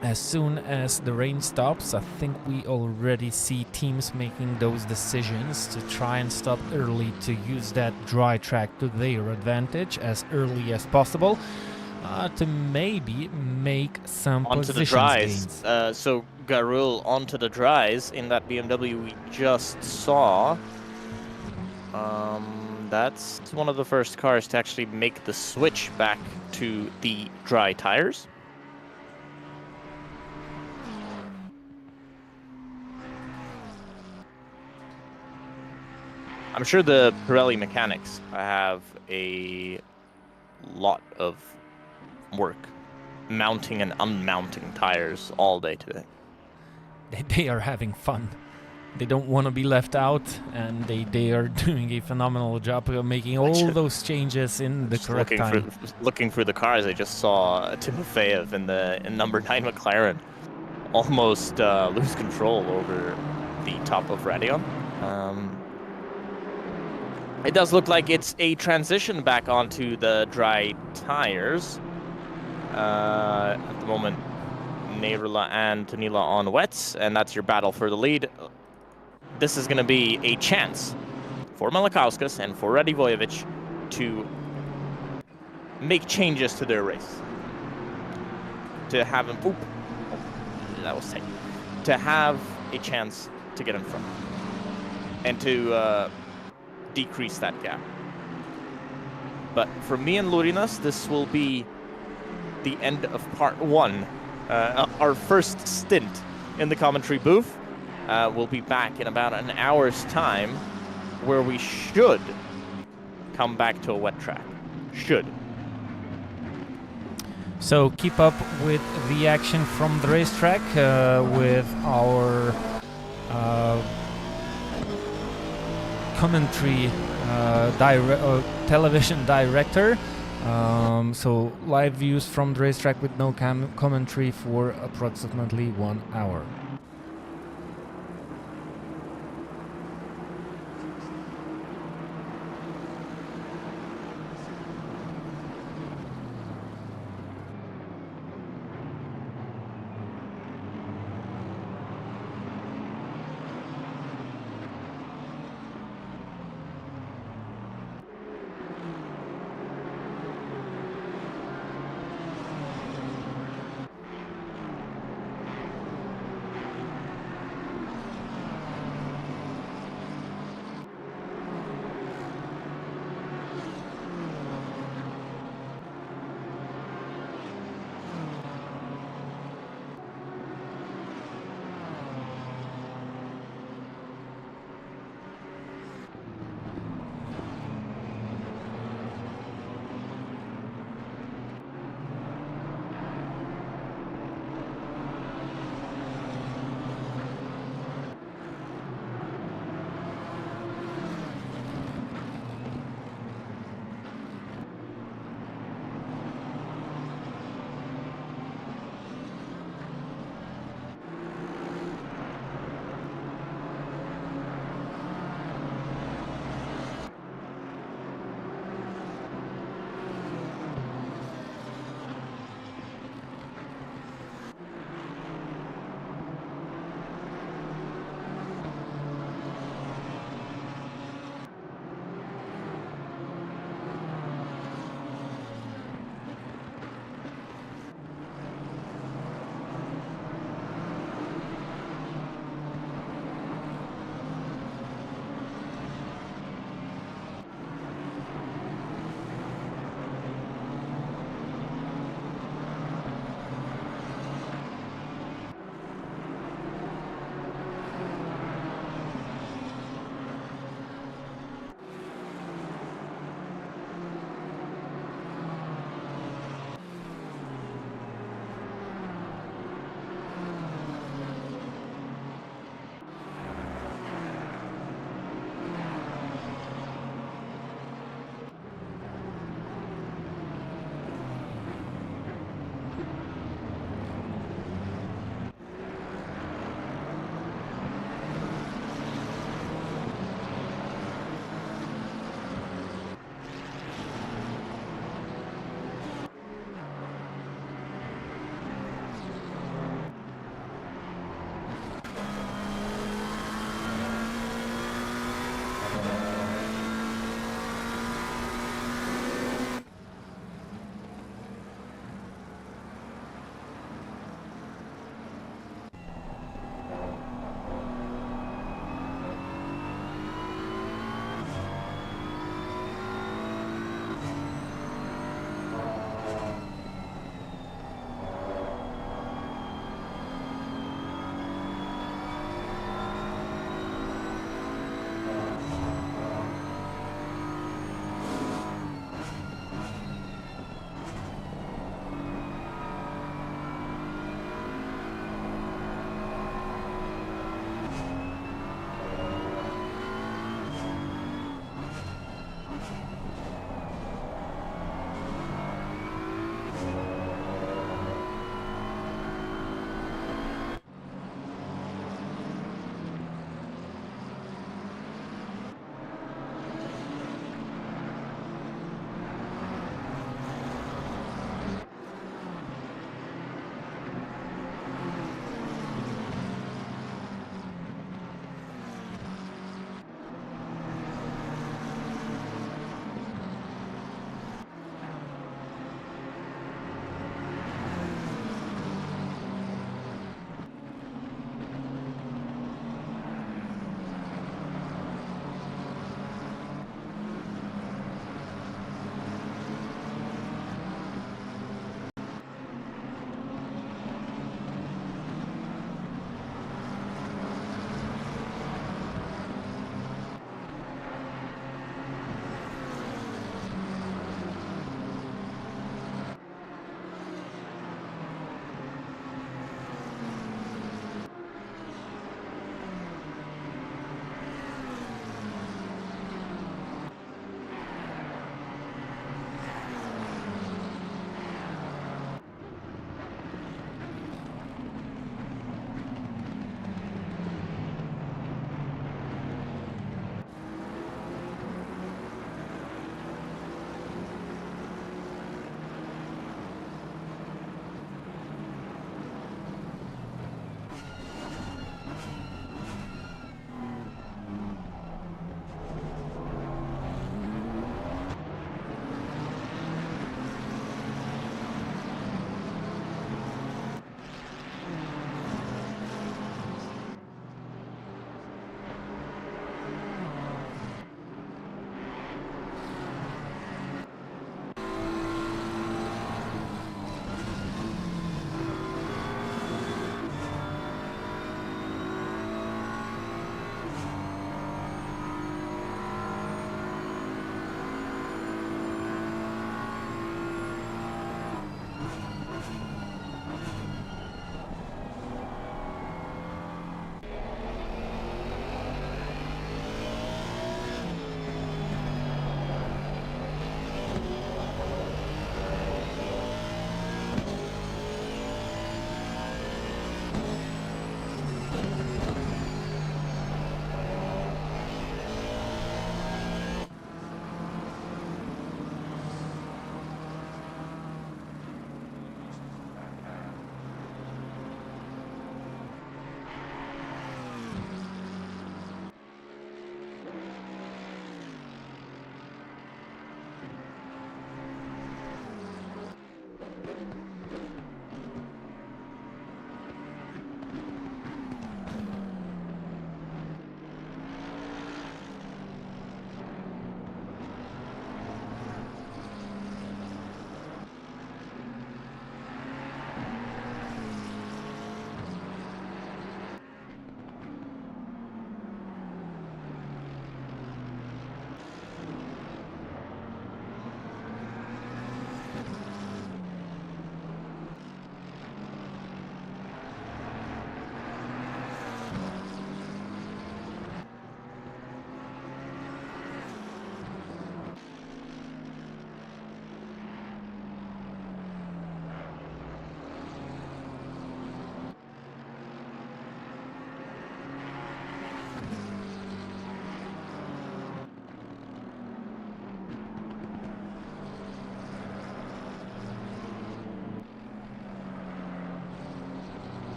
As soon as the rain stops, I think we already see teams making those decisions to try and stop early to use that dry track to their advantage as early as possible, to maybe make some onto the dries. So Garul onto the dries in that BMW we just saw. That's one of the first cars to actually make the switch back to the dry tires. I'm sure the Pirelli mechanics have a lot of work mounting and unmounting tires all day today. They are having fun. They don't want to be left out, and they are doing a phenomenal job of making all those changes in the correct time. Looking through the cars, I just saw Timofeyev in number 9 McLaren almost lose control over the top of Radeon. It does look like it's a transition back onto the dry tires. At the moment, Neyrula and Tanila on wets, and that's your battle for the lead. This is going to be a chance for Malakauskas and for Radivojevic to make changes to their race. To have him... that was tight. To have a chance to get in front. And to decrease that gap. But for me and Lurinas, this will be the end of part 1. Our first stint in the commentary booth. We'll be back in about an hour's time, where we should come back to a wet track. Should. So keep up with the action from the racetrack with our commentary television director. So live views from the racetrack with no commentary for approximately 1 hour.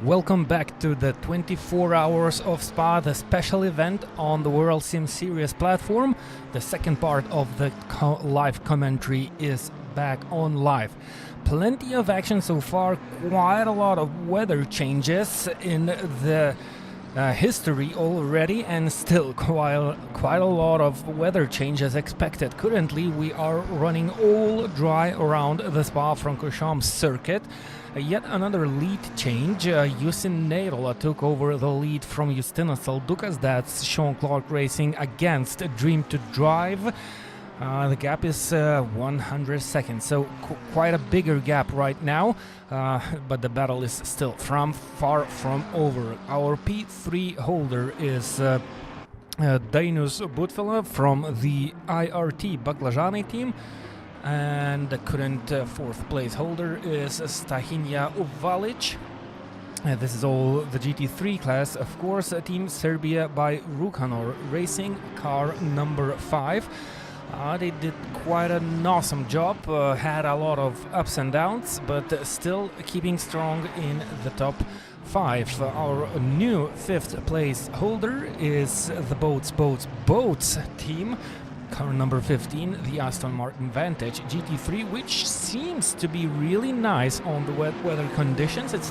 Welcome back to the 24 Hours of Spa, the special event on the World Sim Series platform. The second part of the live commentary is back on live. Plenty of action so far, quite a lot of weather changes in the history already, and still quite a lot of weather changes expected. Currently we are running all dry around the Spa-Francorchamps circuit. Yet another lead change. Justin Neirola took over the lead from Justinas Saldukas. That's Sean Clark Racing against Dream to Drive. The gap is 100 seconds, so quite a bigger gap right now, but the battle is still far from over. Our P3 holder is Dainus Butfela from the IRT Baklajani team, and the current fourth place holder is Stahinja Uvalic. This is all the GT3 class, of course, Team Serbia by Rukanor Racing, car number 5. They did quite an awesome job, had a lot of ups and downs, but still keeping strong in the top 5. Our new 5th place holder is the Boats team, car number 15, the Aston Martin Vantage GT3, which seems to be really nice on the wet weather conditions. It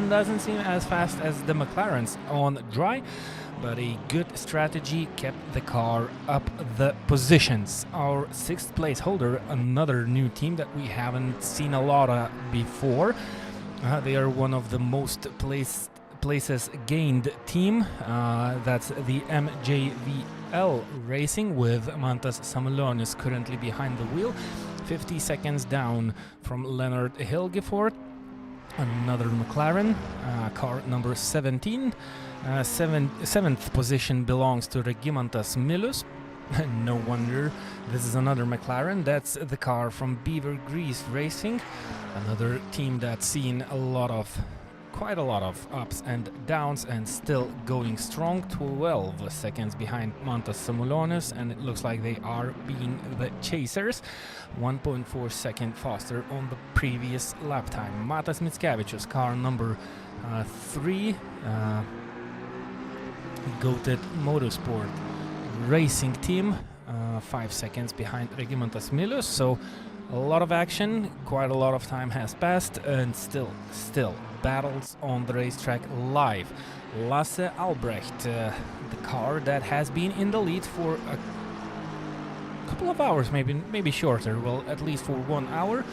doesn't seem as fast as the McLarens on dry, but a good strategy kept the car up the positions. Our 6th place holder, another new team that we haven't seen a lot of before. They are one of the most places gained team. That's the MJVL Racing with Mantas Samulonis currently behind the wheel. 50 seconds down from Leonard Hilgefort. Another McLaren, car number 17. 7th position belongs to Regimantas Milus. No wonder. This is another McLaren. That's the car from Beaver Grease Racing. Another team that's seen quite a lot of ups and downs and still going strong. 12 seconds behind Mantas Samulonis, and it looks like they are being the chasers. 1.4 seconds faster on the previous lap time. Matas Mickevičius, car number 3. Goated Motorsport Racing team, 5 seconds behind Regimantas Milus. So a lot of action, quite a lot of time has passed, and still battles on the racetrack live. Lasse Albrecht, the car that has been in the lead for a couple of hours, maybe shorter, well, at least for 1 hour.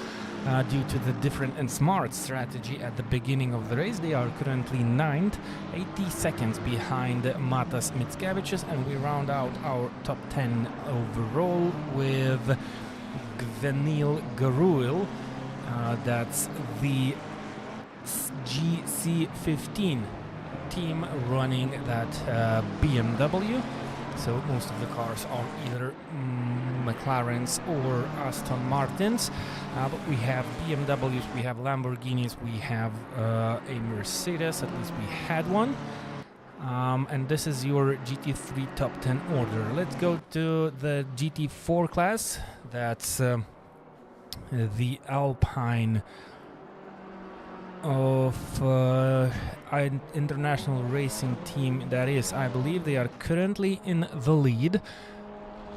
Due to the different and smart strategy at the beginning of the race, they are currently 9th, 80 seconds behind Matas Mickevičius, and we round out our top 10 overall with Gvenil Garuil. That's the GC15 team running that BMW. So most of the cars are either McLarens or Aston Martins, but we have BMWs, we have Lamborghinis, we have a Mercedes, at least we had one. And this is your GT3 top 10 order. Let's go to the GT4 class. That's the Alpine of international racing team. That is, I believe they are currently in the lead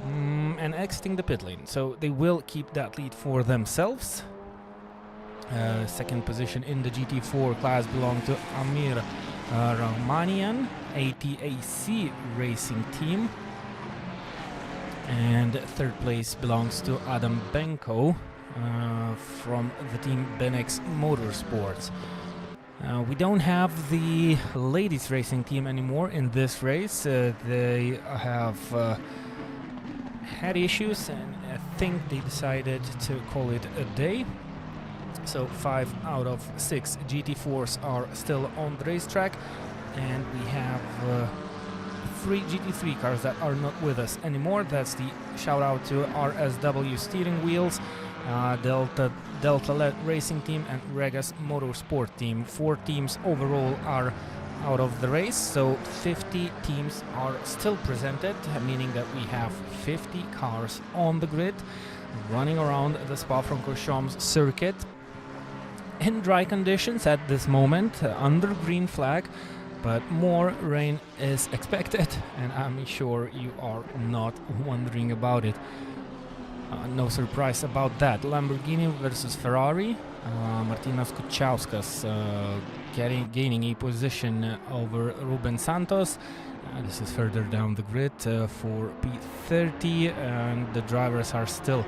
and exiting the pit lane, so they will keep that lead for themselves. Second position in the GT4 class belongs to Amir Rahmanian, ATAC Racing team, and third place belongs to Adam Benko from the team Benex Motorsports. We don't have the ladies racing team anymore in this race. They have had issues, and I think they decided to call it a day. So 5 out of 6 GT4s are still on the racetrack, and we have 3 GT3 cars that are not with us anymore. That's the shout out to RSW Steering Wheels, Delta LED Racing Team, and Regas Motorsport Team. 4 teams overall are out of the race, so 50 teams are still presented, meaning that we have 50 cars on the grid running around the Spa-Francorchamps circuit. in dry conditions at this moment, under green flag, but more rain is expected, and I'm sure you are not wondering about it. No surprise about that. Lamborghini versus Ferrari. Martynas Kuchauskas gaining a position over Ruben Santos. This is further down the grid for P30, and the drivers are still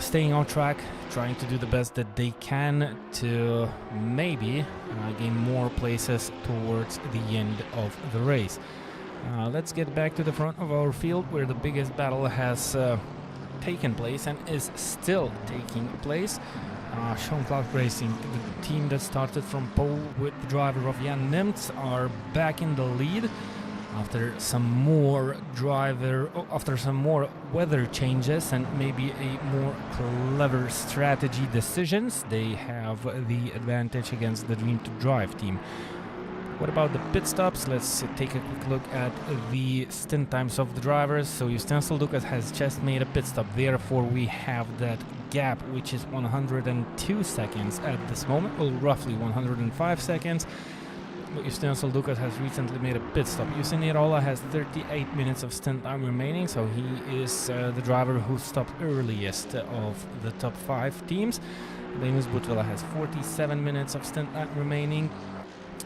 staying on track, trying to do the best that they can to maybe gain more places towards the end of the race. Let's get back to the front of our field, where the biggest battle has taken place and is still taking place. Sean Clark Racing, the team that started from pole with the driver of Jan Nemts, are back in the lead after some more weather changes and maybe a more clever strategy decisions. They have the advantage against the Dream to Drive team. What about the pit stops? Let's take a quick look at the stint times of the drivers. So Justin Soldukas has just made a pit stop, therefore we have that gap, which is 102 seconds at this moment, well, roughly 105 seconds. But Justin Soldukas has recently made a pit stop. Justin Irola has 38 minutes of stint time remaining, so he is the driver who stopped earliest of the top 5 teams. Linus Butvila has 47 minutes of stint time remaining.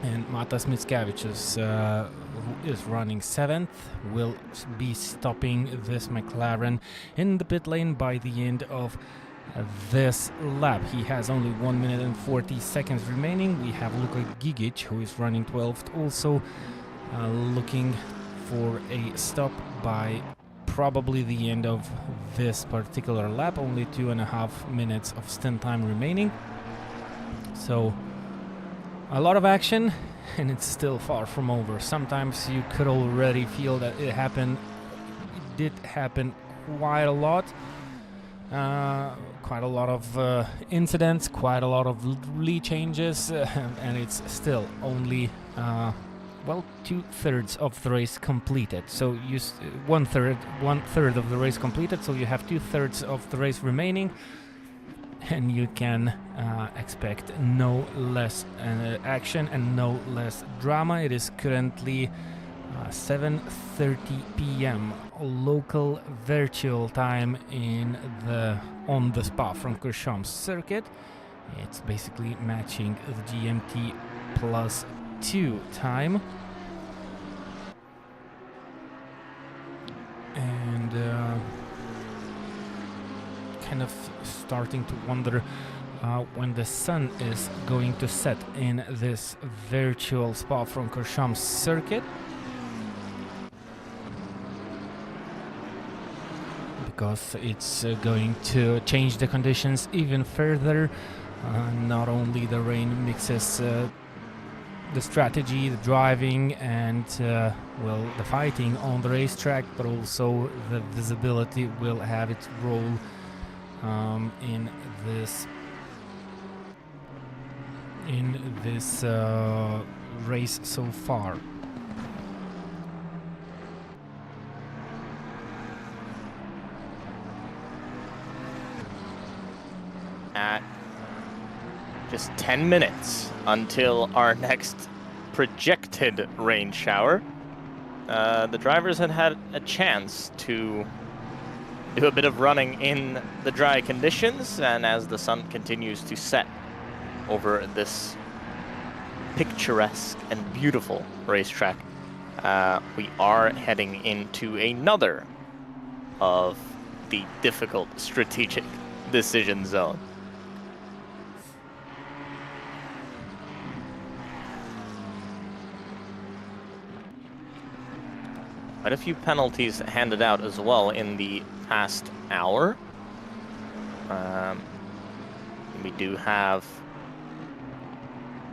And Matas Mickiewicz, who is running 7th, will be stopping this McLaren in the pit lane by the end of this lap. He has only 1 minute and 40 seconds remaining. We have Luka Gigic, who is running 12th, also looking for a stop by probably the end of this particular lap. Only 2.5 minutes of stint time remaining. So a lot of action, and it's still far from over. Sometimes you could already feel that it happened. It did happen quite a lot. Quite a lot of incidents, quite a lot of lead changes, and it's still only well, 2/3 of the race completed. So you one third of the race completed. So you have 2/3 of the race remaining. And you can expect no less action and no less drama. It is currently 7:30 p.m. local virtual time on the Spa-Francorchamps circuit. It's basically matching the GMT +2 time. And kind of starting to wonder when the sun is going to set in this virtual Spa-Francorchamps circuit, because it's going to change the conditions even further. Not only the rain mixes the strategy, the driving, and well, the fighting on the racetrack, but also the visibility will have its role in this race so far. At just 10 minutes until our next projected rain shower, the drivers had a chance to do a bit of running in the dry conditions, and as the sun continues to set over this picturesque and beautiful racetrack, we are heading into another of the difficult strategic decision zone. Quite a few penalties handed out as well in the past hour. We do have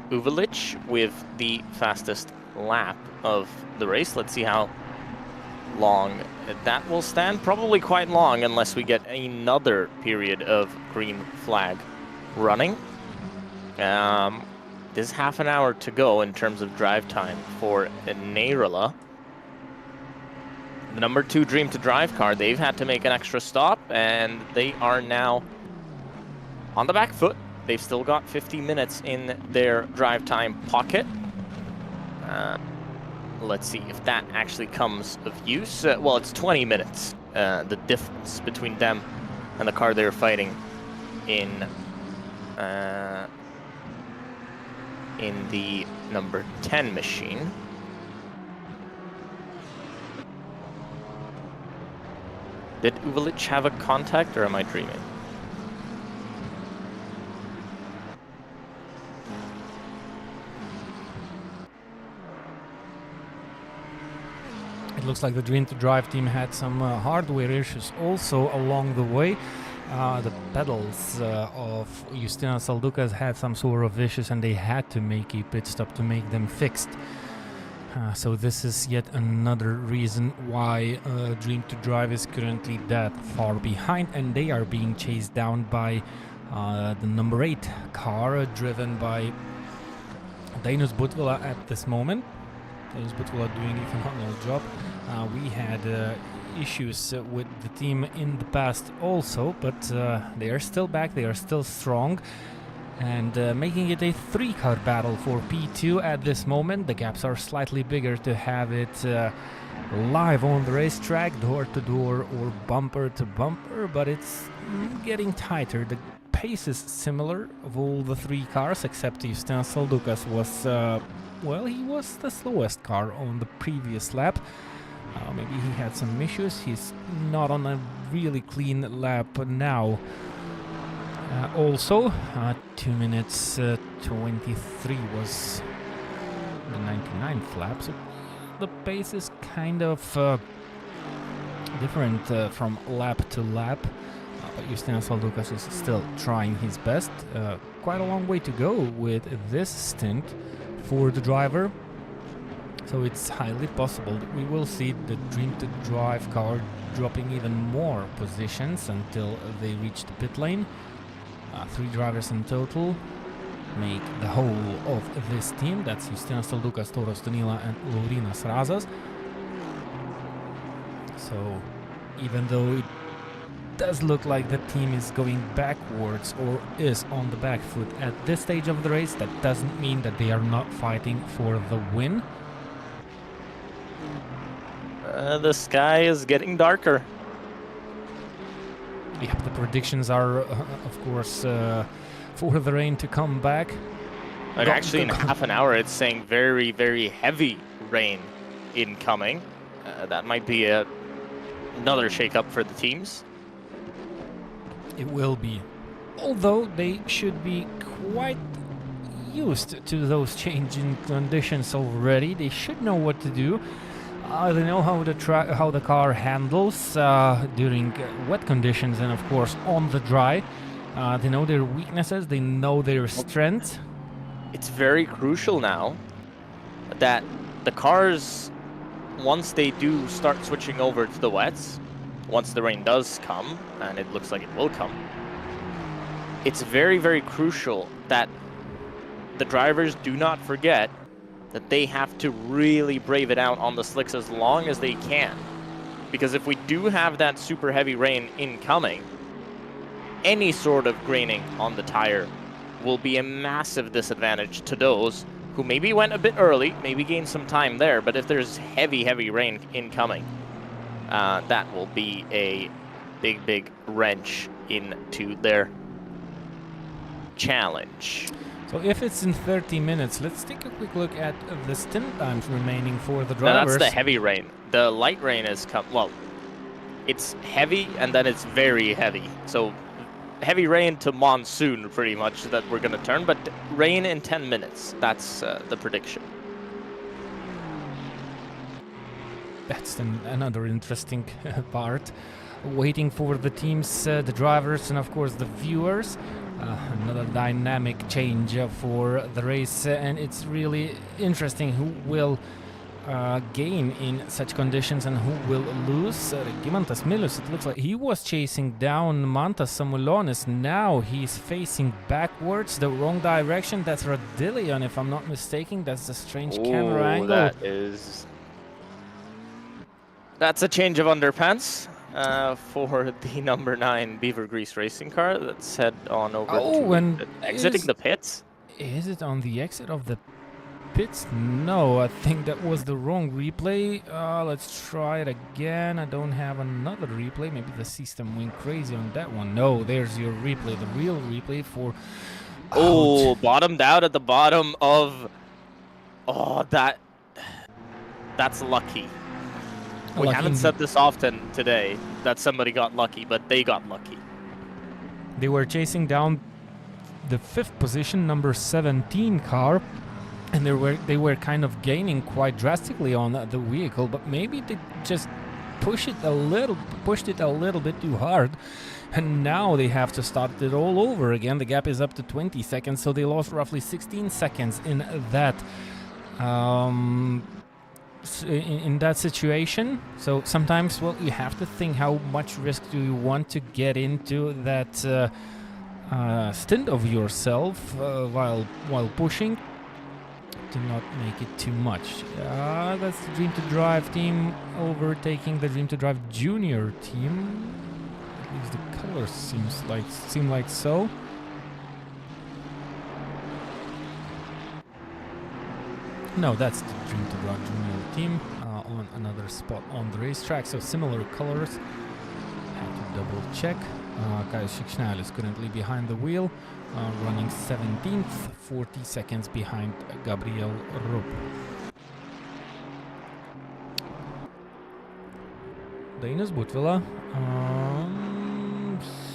Uvelic with the fastest lap of the race. Let's see how long that will stand. Probably quite long, unless we get another period of green flag running. There's half an hour to go in terms of drive time for Neirala. The number 2 Dream to Drive car, they've had to make an extra stop, and they are now on the back foot They've still got 50 minutes in their drive time pocket. Let's see if that actually comes of use. Well, it's 20 minutes, the difference between them and the car they're fighting in the number 10 machine. Did Uvelic have a contact, or am I dreaming? It looks like the Dream to Drive team had some hardware issues also along the way. The pedals of Justina Saldukas had some sort of issues, and they had to make a pit stop to make them fixed. So this is yet another reason why Dream to Drive is currently that far behind, and they are being chased down by the number 8 car driven by Dainus Butvila at this moment. Dainus Butvila doing a phenomenal job. We had issues with the team in the past also, but they are still back, they are still strong, and making it a 3-car battle for P2 at this moment. The gaps are slightly bigger to have it live on the racetrack, door to door or bumper to bumper, but it's getting tighter. The pace is similar of all the 3 cars, except Justina Saldukas was, well, he was the slowest car on the previous lap. Maybe he had some issues. He's not on a really clean lap now. Also, 2 minutes 23 was the 99th lap, so the pace is kind of different from lap to lap. But Justina Saldukas is still trying his best. Quite a long way to go with this stint for the driver. So it's highly possible that we will see the Dream to Drive car dropping even more positions until they reach the pit lane. 3 drivers in total make the whole of this team. That's Justina Saldukas, Toros Danila and Laurinas Razas. So even though it does look like the team is going backwards or is on the back foot at this stage of the race, that doesn't mean that they are not fighting for the win. The sky is getting darker. Yeah, the predictions are, of course, for the rain to come back. Like actually, in half an hour, it's saying very, very heavy rain incoming. That might be another shake-up for the teams. It will be. Although they should be quite used to those changing conditions already. They should know what to do. They know how the car handles during wet conditions and, of course, on the dry. They know their weaknesses. They know their strengths. It's very crucial now that the cars, once they do start switching over to the wets, once the rain does come, and it looks like it will come, it's very, very crucial that the drivers do not forget that they have to really brave it out on the slicks as long as they can. Because if we do have that super heavy rain incoming, any sort of graining on the tire will be a massive disadvantage to those who maybe went a bit early, maybe gained some time there, but if there's heavy, heavy rain incoming, that will be a big, big wrench into their challenge. So if it's in 30 minutes, let's take a quick look at the stint times remaining for the drivers. No, that's the heavy rain. The light rain has come, well, it's heavy and then it's very heavy. So heavy rain to monsoon pretty much that we're going to turn, but rain in 10 minutes. That's the prediction. That's another interesting part. Waiting for the teams, the drivers, and of course the viewers. Another dynamic change for the race, and it's really interesting who will gain in such conditions and who will lose. Gimantas Milius, it looks like he was chasing down Mantas Samulonis. Now he's facing backwards, the wrong direction. That's Radilion, if I'm not mistaken. That's a strange camera angle. That's a change of underpants. for the number 9 Beaver Grease racing car. Let's head on over Oh, and to exiting the pits. Is it on the exit of the pits? No, I think that was the wrong replay. Let's try it again. I don't have another replay. Maybe the system went crazy on that one. No, there's your replay, the real replay for... Oh, bottomed out at the bottom of... Oh, that's lucky. We haven't said this often today, that somebody got lucky, but they got lucky. They were chasing down the 5th position, number 17 car, and they were kind of gaining quite drastically on the vehicle, but maybe they just pushed it a little bit too hard, and now they have to start it all over again. The gap is up to 20 seconds, so they lost roughly 16 seconds in that in that situation. So sometimes, well, you have to think how much risk do you want to get into that stint of yourself while pushing, to not make it too much. That's the Dream to Drive team overtaking the Dream to Drive junior team. At least the colors seem like so. No, that's the Dream to Drive junior team on another spot on the racetrack, so similar colors. Have to double check. Kyle Schickschnall is currently behind the wheel, running 17th, 40 seconds behind Gabriel Rupp. Dainus Butvila,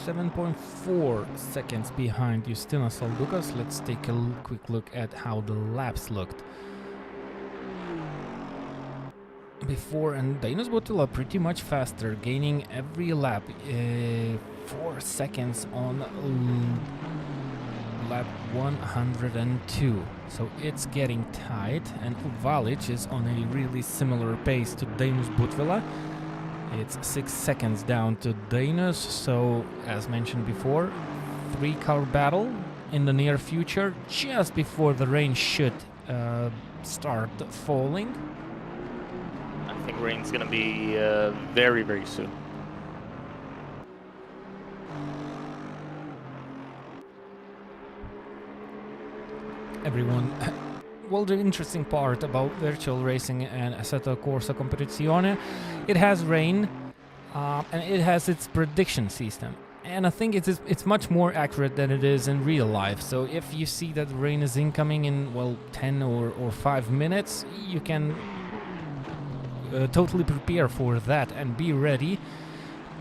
7.4 seconds behind Justinas Saldukas. Let's take a quick look at how the laps looked before, and Dainus Butvila pretty much faster, gaining every lap, 4 seconds on lap 102. So it's getting tight, and Uvalic is on a really similar pace to Dainus Butvila. It's 6 seconds down to Dainus, so as mentioned before, 3-car battle in the near future, just before the rain should start falling. I think rain's gonna be very, very soon. Everyone, well, the interesting part about virtual racing and Assetto Corsa Competizione, it has rain and it has its prediction system. And I think it's much more accurate than it is in real life. So if you see that rain is incoming in, well, 10 or 5 minutes, you can totally prepare for that and be ready.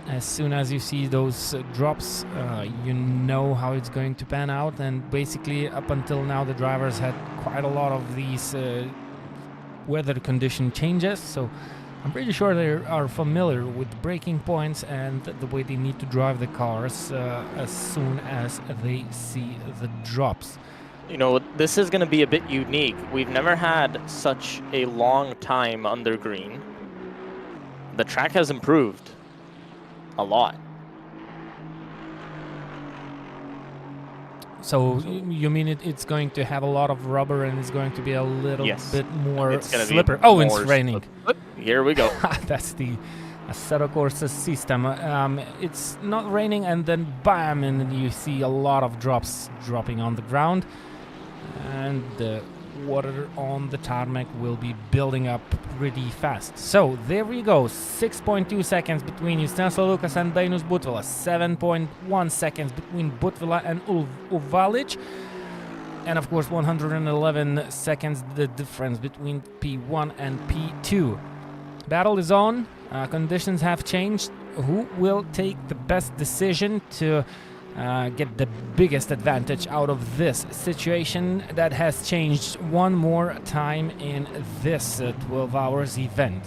As soon as you see those drops, you know how it's going to pan out. And basically, up until now, the drivers had quite a lot of these weather condition changes. So I'm pretty sure they are familiar with braking points and the way they need to drive the cars as soon as they see the drops. You know, this is going to be a bit unique. We've never had such a long time under green. The track has improved a lot. So you mean it's going to have a lot of rubber and it's going to be a little bit more slippery? Oh, it's raining. Here we go. That's the Assetto Corsa system. It's not raining, and then bam, and you see a lot of drops dropping on the ground, and the water on the tarmac will be building up pretty fast. So there we go, 6.2 seconds between Justinas Saldukas and Dainus Butvila, 7.1 seconds between Butvila and Uvalic, and of course 111 seconds the difference between P1 and P2. Battle is on, conditions have changed. Who will take the best decision to get the biggest advantage out of this situation that has changed one more time in this 12 hours event?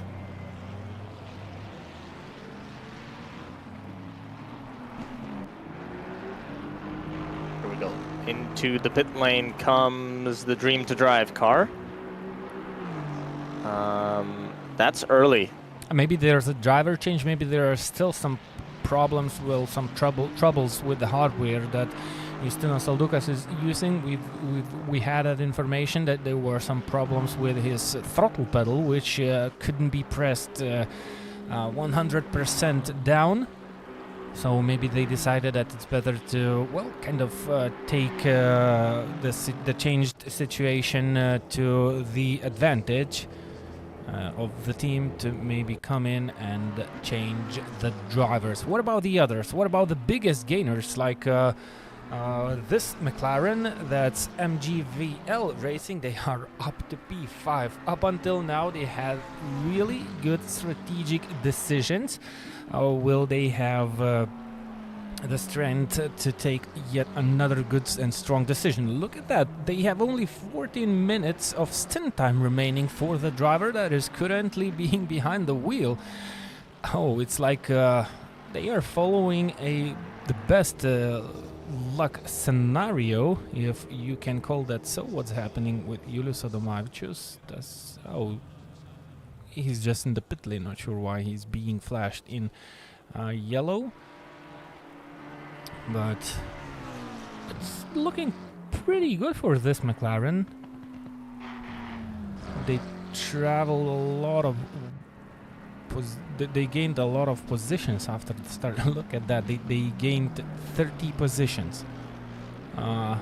Here we go. Into the pit lane comes the Dream to Drive car. That's early. Maybe there's a driver change, maybe there are still some problems, well, some troubles with the hardware that Justinas Saldukas is using. We had that information that there were some problems with his throttle pedal, which couldn't be pressed 100% down. So maybe they decided that it's better to, well, kind of take the changed situation to the advantage of the team, to maybe come in and change the drivers. What about the others? What about the biggest gainers, like this McLaren, that's MGVL Racing? They are up to P5. Up until now, they had really good strategic decisions. Will they have the strength to take yet another good and strong decision? Look at that. They have only 14 minutes of stint time remaining for the driver that is currently being behind the wheel. Oh, it's like they are following the best luck scenario, if you can call that so. What's happening with Julius Adomavicius? He's just in the pit lane, not sure why he's being flashed in yellow. But it's looking pretty good for this McLaren. They travel a lot of... They gained a lot of positions after the start. Look at that. They gained 30 positions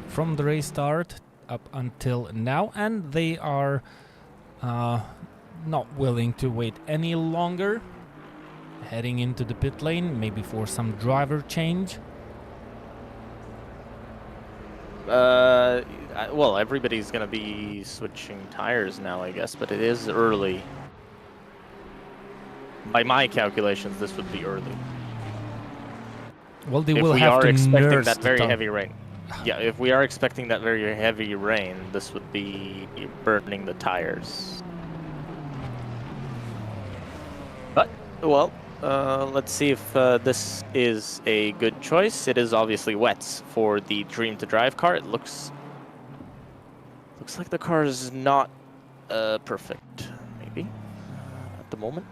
from the race start up until now. And they are not willing to wait any longer. Heading into the pit lane, maybe for some driver change. Well, everybody's gonna be switching tires now, I guess, but it is early. By my calculations, this would be early. Well, they if will we have are to expecting nurse that the very top. heavy rain. Yeah, if we are expecting that very heavy rain, this would be burning the tires. But, well, let's see if this is a good choice. It is obviously wets for the Dream to Drive car. It looks like the car is not perfect, maybe, at the moment.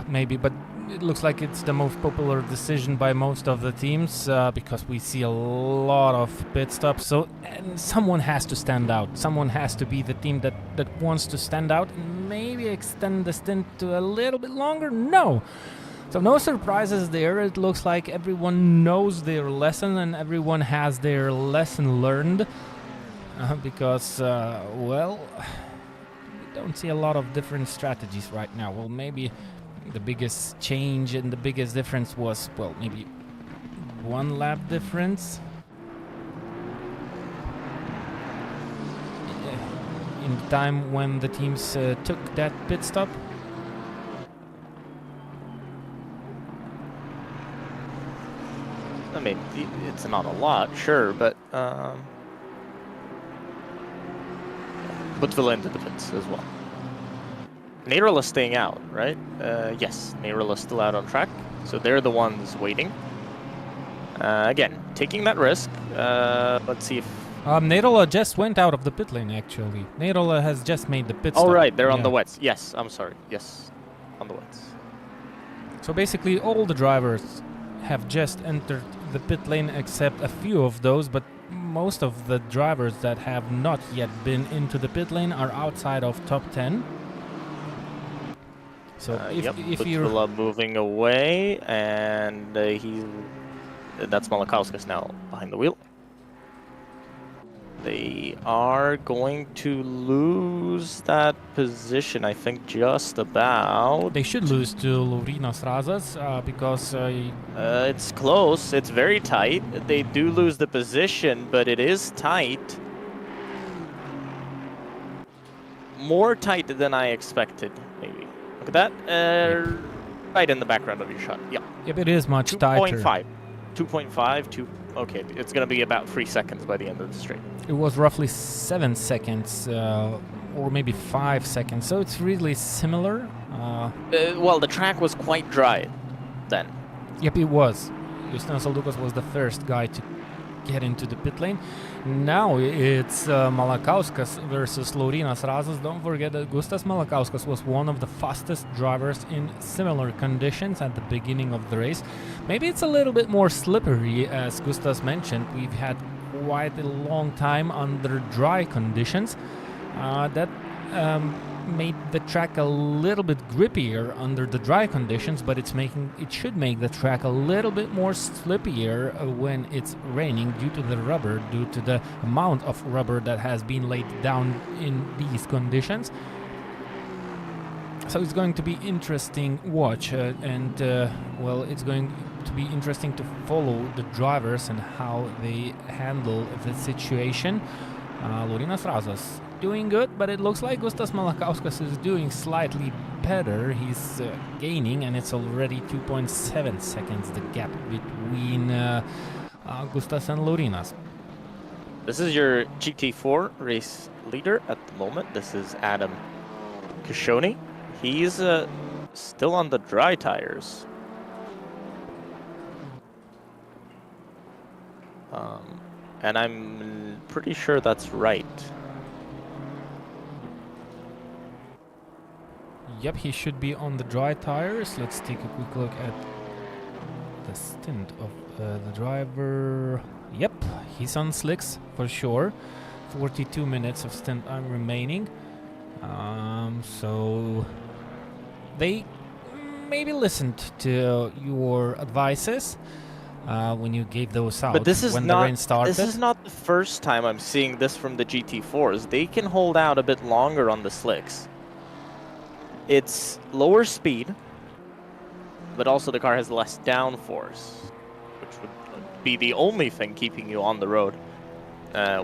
Maybe, but it looks like it's the most popular decision by most of the teams because we see a lot of pit stops. So and someone has to stand out. Someone has to be the team that wants to stand out and maybe extend the stint to a little bit longer. No. So no surprises there. It looks like everyone knows their lesson and everyone has their lesson learned because, well, we don't see a lot of different strategies right now. Well, maybe the biggest change and the biggest difference was, well, maybe 1 lap difference in the time when the teams took that pit stop. I mean, it's not a lot, sure, but Buttville into the pits as well. Naral is staying out, right? Yes, Naral is still out on track, so they're the ones waiting. Again, taking that risk. Let's see if... Narola just went out of the pit lane, actually. Narola has just made the pit stop. Oh, right, they're on the wets. Yes, I'm sorry. Yes, on the wets. So basically all the drivers have just entered the pit lane except a few of those, but most of the drivers that have not yet been into the pit lane are outside of top 10. So if you're moving away, and that's Malakauskas now behind the wheel. They are going to lose that position, I think, just about. They should lose to Laurinas Razas because it's close. It's very tight. They do lose the position, but it is tight. More tight than I expected, maybe. Look at that. Right in the background of your shot. Yeah. Yep, it is much tighter. 2.5. 2.5. Okay, it's going to be about 3 seconds by the end of the straight. It was roughly 7 seconds, or maybe 5 seconds. So it's really similar. Well, the track was quite dry then. Yep, it was. Justinas Saldukas was the first guy to get into the pit lane. Now it's Malakauskas versus Laurinas Razas. Don't forget that Gustas Malakauskas was one of the fastest drivers in similar conditions at the beginning of the race. Maybe it's a little bit more slippery, as Gustas mentioned. We've had quite a long time under dry conditions. That made the track a little bit grippier under the dry conditions, but it should make the track a little bit more slippier when it's raining due to the rubber, due to the amount of rubber that has been laid down in these conditions. So it's going to be interesting watch, and well, it's going to be interesting to follow the drivers and how they handle the situation. Laurynas Razas doing good, but it looks like Gustas Malakauskas is doing slightly better. He's gaining, and it's already 2.7 seconds the gap between Gustas and Laurynas. This is your GT4 race leader at the moment. This is Adam Kashoni. He's still on the dry tires. And I'm pretty sure that's right. Yep, he should be on the dry tires. Let's take a quick look at the stint of the driver. Yep, he's on slicks for sure. 42 minutes of stint time remaining. So they maybe listened to your advices when you gave those out. But this is when not, the rain started. This is not the first time I'm seeing this from the GT4s. They can hold out a bit longer on the slicks. It's lower speed, but also the car has less downforce, which would be the only thing keeping you on the road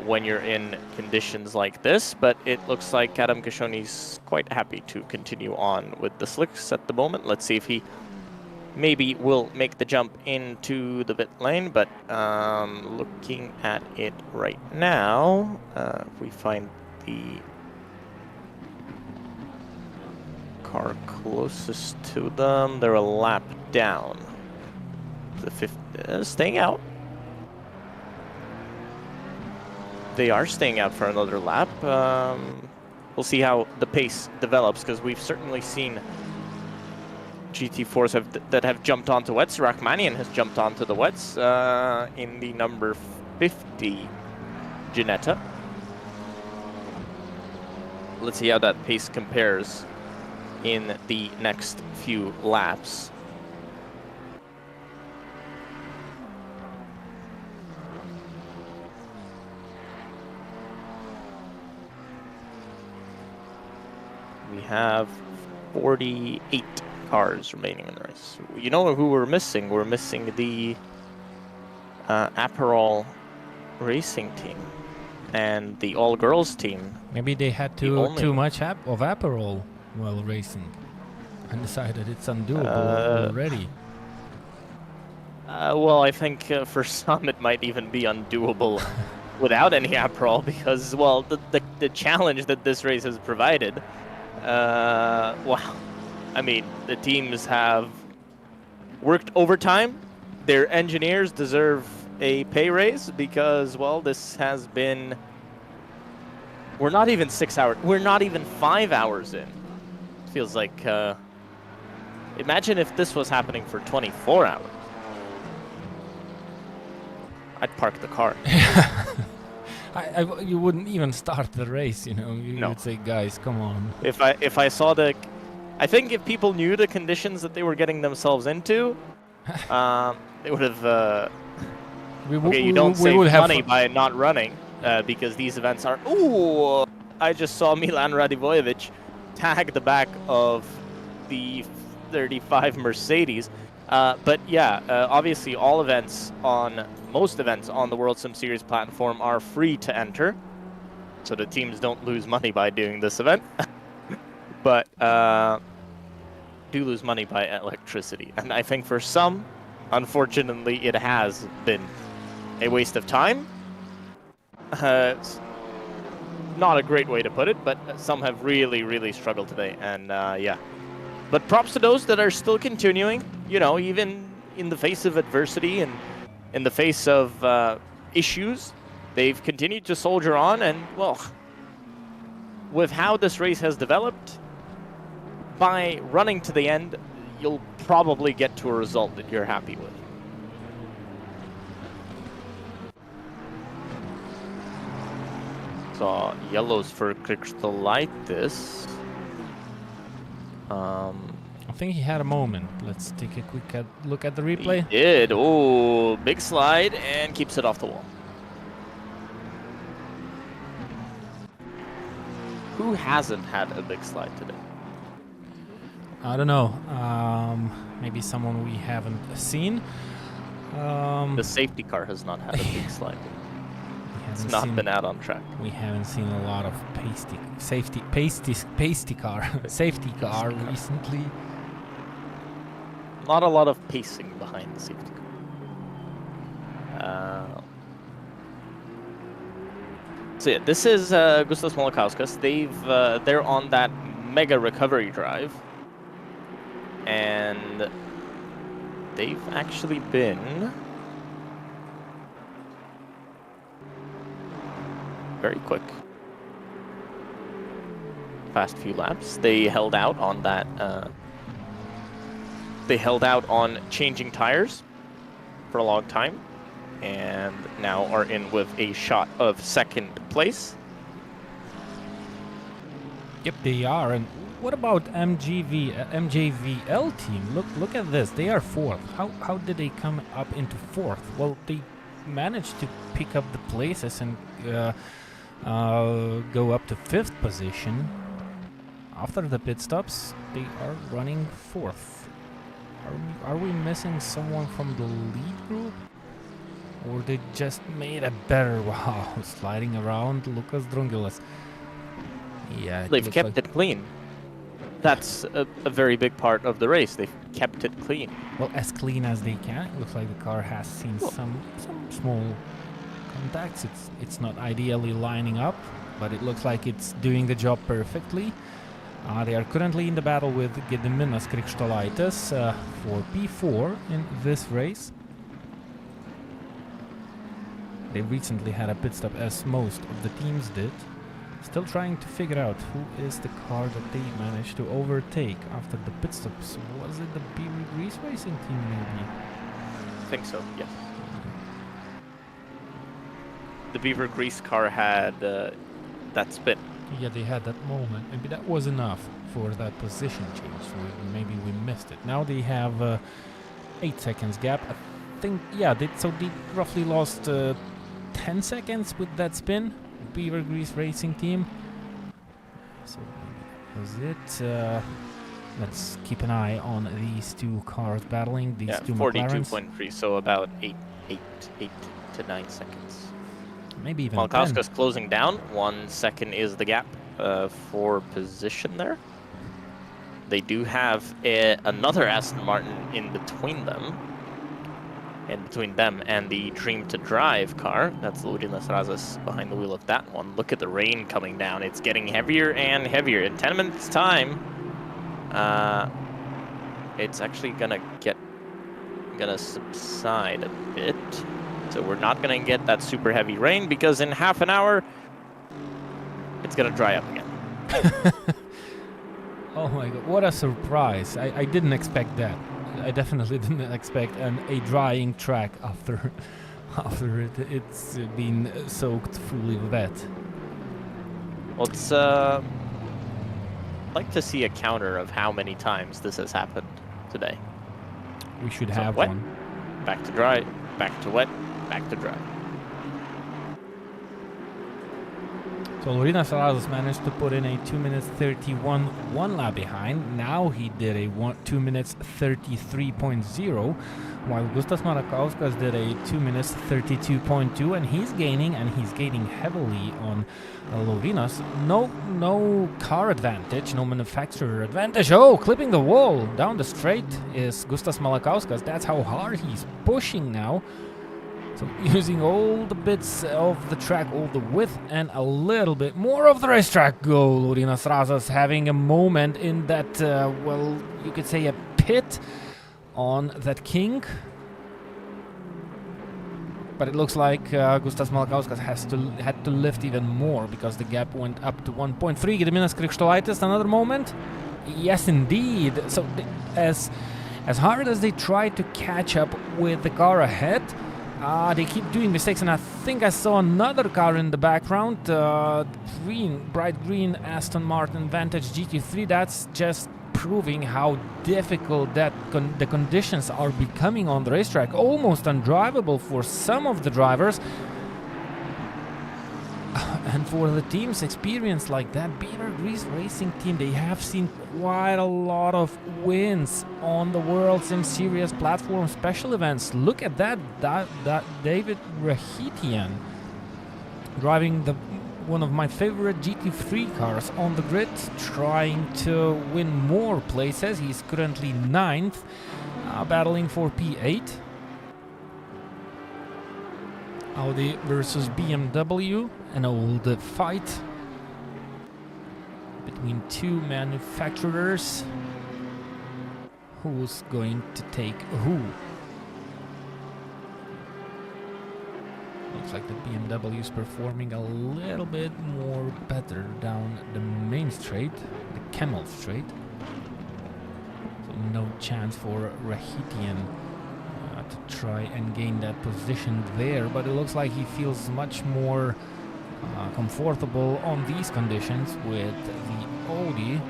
when you're in conditions like this. But it looks like Adam Kashoni's quite happy to continue on with the slicks at the moment. Let's see if he maybe will make the jump into the pit lane, but looking at it right now, if we find the car closest to them, they're a lap down. The fifth, staying out. They are staying out for another lap. We'll see how the pace develops, because we've certainly seen GT4s that have jumped onto wets. Rachmanian has jumped onto the wets in the number 50 Ginetta. Let's see how that pace compares in the next few laps. We have 48 cars remaining in the race. You know who we're missing? We're missing the Aperol racing team and the all-girls team. Maybe they had too much of Aperol while racing and decided it's undoable already. Well, I think for some it might even be undoable without any Aperol, because, well, the challenge that this race has provided, well, I mean, the teams have worked overtime. Their engineers deserve a pay raise because, well, this has been... We're not even 6 hours. We're not even 5 hours in. Feels like... imagine if this was happening for 24 hours. I'd park the car. You wouldn't even start the race, you know. You would say, guys, come on. If I saw the... I think if people knew the conditions that they were getting themselves into, they would have... okay, you don't save money by not running, because these events are... Ooh! I just saw Milan Radivojevic tag the back of the 35 Mercedes. But yeah, obviously most events on the World Sim Series platform are free to enter, so the teams don't lose money by doing this event. But do lose money by electricity. And I think for some, unfortunately, it has been a waste of time. It's not a great way to put it, but some have really, really struggled today. And yeah. But props to those that are still continuing, you know, even in the face of adversity and in the face of issues, they've continued to soldier on. And, well, with how this race has developed, by running to the end, you'll probably get to a result that you're happy with. saw yellows for Krikštolaitis. I think he had a moment. Let's take a quick look at the replay. He did. Oh, big slide and keeps it off the wall. Who hasn't had a big slide today? I don't know. Maybe someone we haven't seen. The safety car has not had a big slide. It's not been out on track. We haven't seen a lot of safety car recently. Not a lot of pacing behind the safety car. So yeah, this is Gustas Malakauskas. They're on that mega recovery drive, and they've actually been very quick. Past few laps, they held out on that. They held out on changing tires for a long time, and now are in with a shot of second place. Yep, they are. And what about MJVL team? Look at this. They are fourth. How did they come up into fourth? Well, they managed to pick up the places and go up to fifth position. After the pit stops, they are running fourth. Are we missing someone from the lead group? Or they just made a better... Wow, sliding around Lukas Drungilas. Yeah, they've kept it clean. That's a very big part of the race. They've kept it clean. Well, as clean as they can. It looks like the car has seen some small contacts. It's not ideally lining up, but it looks like it's doing the job perfectly. They are currently in the battle with Gediminas Krikštolaitis for P4 in this race. They recently had a pit stop, as most of the teams did. Still trying to figure out who is the car that they managed to overtake after the pit stops. Was it the Beaver Grease Racing team, maybe? I think so, yes. The Beaver Grease car had that spin. Yeah, they had that moment. Maybe that was enough for that position change. So maybe we missed it. Now they have 8 seconds gap. I think, yeah, they roughly lost 10 seconds with that spin. Beaver Grease Racing team. So that was it. Let's keep an eye on these two cars battling. These two McLarens. 42.3, so about 8 to 9 seconds. Maybe even Malakauskas closing down. 1 second is the gap for position there. They do have another Aston Martin in between them. And the Dream to Drive car. That's Laurinas Razas behind the wheel of that one. Look at the rain coming down. It's getting heavier and heavier. In 10 minutes time, it's actually gonna subside a bit. So we're not gonna get that super heavy rain, because in half an hour, it's gonna dry up again. Oh my god, what a surprise. I didn't expect that. I definitely didn't expect a drying track after it's been soaked fully wet. Well, it's I'd like to see a counter of how many times this has happened today. We should So have wet, one. back to dry, back to wet, back to dry. So Laurinas Razas managed to put in a 2 minutes 31 one lap behind. Now he did a 2 minutes 33.0, while Gustas Malakauskas did a 2 minutes 32.2, and he's gaining heavily on Laurinas. No car advantage, no manufacturer advantage. Oh, clipping the wall down the straight is Gustas Malakauskas. That's how hard he's pushing now. So using all the bits of the track, all the width, and a little bit more of the racetrack. Go, Laurinas Razas having a moment in that, well, you could say a pit on that kink. But it looks like Gustas Malakauskas had to lift even more, because the gap went up to 1.3. Gediminas Krikštolaitis, another moment. Yes, indeed. So as hard as they tried to catch up with the car ahead, They keep doing mistakes, and I think I saw another car in the background. Bright green Aston Martin Vantage GT3. That's just proving how difficult that the conditions are becoming on the racetrack. Almost undrivable for some of the drivers. And for the team's experience like that, Beaver Grease Racing Team, they have seen quite a lot of wins on the World Sim Series platform special events. Look at that David Rahitian driving one of my favorite GT3 cars on the grid, trying to win more places. He's currently 9th, battling for P8. Audi versus BMW, an old fight between two manufacturers. Who's going to take who? Looks like the BMW is performing a little bit more better down the main straight, the Camel Straight. So no chance for Rahitian to try and gain that position there, but it looks like he feels much more comfortable on these conditions with the Audi.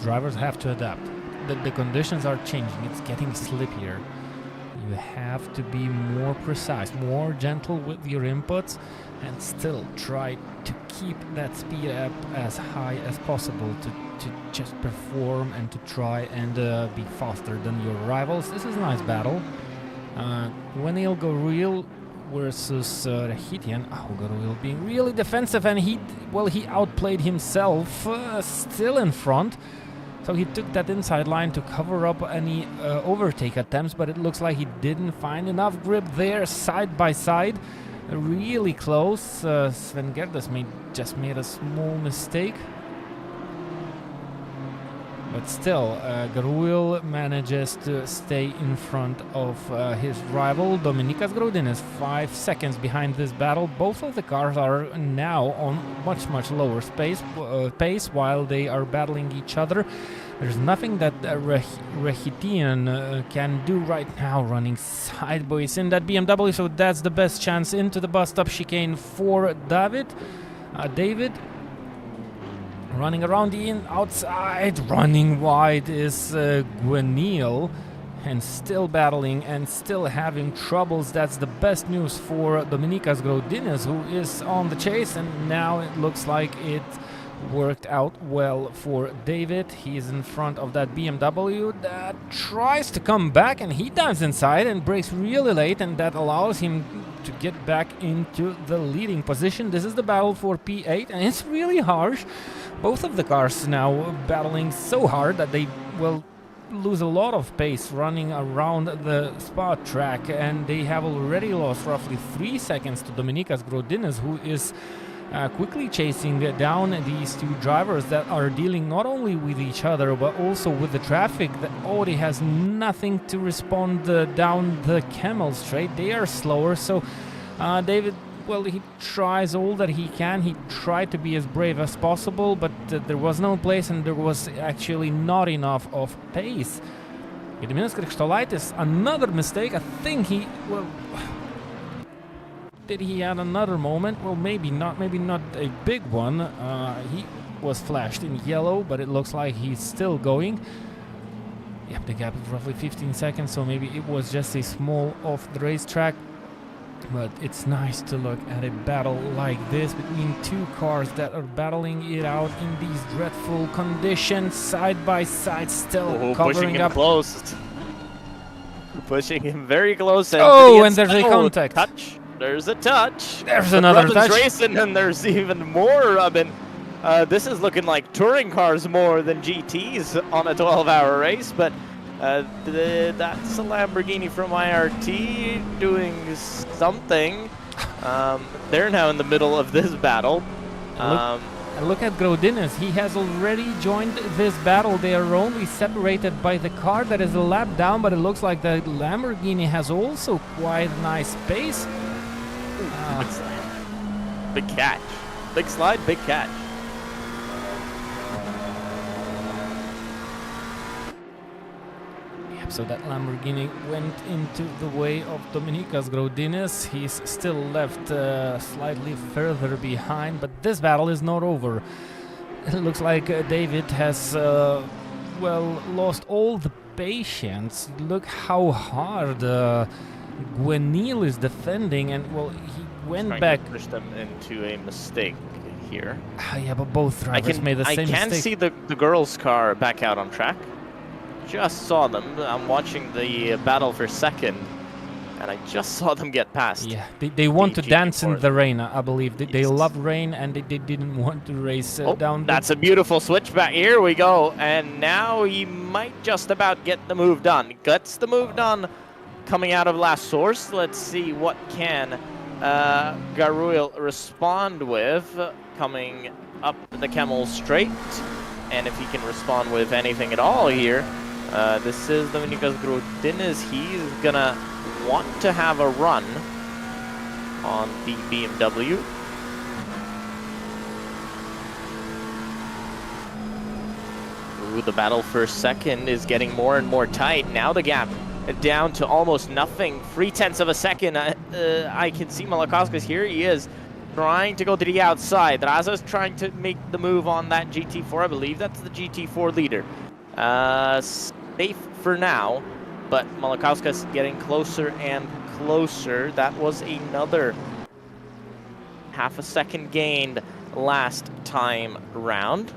Drivers have to adapt. The conditions are changing. It's getting slippier. You have to be more precise, more gentle with your inputs, and still try to keep that speed up as high as possible to just perform and to try and be faster than your rivals. This is a nice battle. Wenil Goril versus Rahitian. Goril being really defensive, and he outplayed himself, still in front. So he took that inside line to cover up any overtake attempts, but it looks like he didn't find enough grip there, side by side. Really close. Sven Gerdes just made a small mistake. But still, Garuil manages to stay in front of his rival. Dominikas Graudin is 5 seconds behind this battle. Both of the cars are now on much lower pace while they are battling each other. There's nothing that Rahitian can do right now, running sideways in that BMW, so that's the best chance into the bus stop chicane for David. Running around the outside, running wide is Gwenil, and still battling and still having troubles. That's the best news for Dominikas Graudines, who is on the chase, and now it looks like it worked out well for David. He's in front of that BMW that tries to come back, and he dives inside and brakes really late, and that allows him to get back into the leading position. This is the battle for P8, and it's really harsh. Both of the cars now battling so hard that they will lose a lot of pace running around the Spa track, and they have already lost roughly 3 seconds to Dominikas Graudines, who is quickly chasing down these two drivers that are dealing not only with each other but also with the traffic. The Audi has nothing to respond down the Camel Straight. They are slower, so David, well, he tries all that he can. He tried to be as brave as possible, but there was no place and there was actually not enough of pace. Gediminas Krikštolaitis, another mistake. I think he, well, did he have another moment? Well, maybe not a big one. He was flashed in yellow, but it looks like he's still going. Yep, the gap is roughly 15 seconds, so maybe it was just a small off the racetrack. But it's nice to look at a battle like this between two cars that are battling it out in these dreadful conditions, side by side, still covering pushing him up. Close. Pushing him very close. And there's a contact. Touch. There's a touch. There's another touch. Racing, and there's even more. I mean, this is looking like touring cars more than GTs on a 12-hour race, but that's a Lamborghini from IRT doing something. They're now in the middle of this battle. Look at Graudines. He has already joined this battle. They are only separated by the car that is a lap down, but it looks like the Lamborghini has also quite nice pace. Big slide. Big catch. Big slide, big catch. Yep, so that Lamborghini went into the way of Dominykas Graudinis. He's still left slightly further behind, but this battle is not over. It looks like David has, well, lost all the patience. Look how hard Gwenil is defending, and, well, he went back. To push them into a mistake here. Yeah, but both drivers made the same mistake. I can see the girl's car back out on track. Just saw them. I'm watching the battle for second, and I just saw them get past. Yeah, they want to dance in the rain, I believe. They love rain, and they didn't want to race down. That's a beautiful switchback. Here we go, and now he might just about get the move done. Gets the move done coming out of last source. Let's see what can Garuil respond with coming up the Camel straight, and if he can respond with anything at all here. This is Dominykas Graudinis. He's gonna want to have a run on the BMW. Ooh, the battle for second is getting more and more tight. Now the gap down to almost nothing. 0.3 of a second. I can see Malakauskas here. He is trying to go to the outside. Raza's trying to make the move on that GT4. I believe that's the GT4 leader. Safe for now, but Malakauskas getting closer and closer. That was another half a second gained last time round.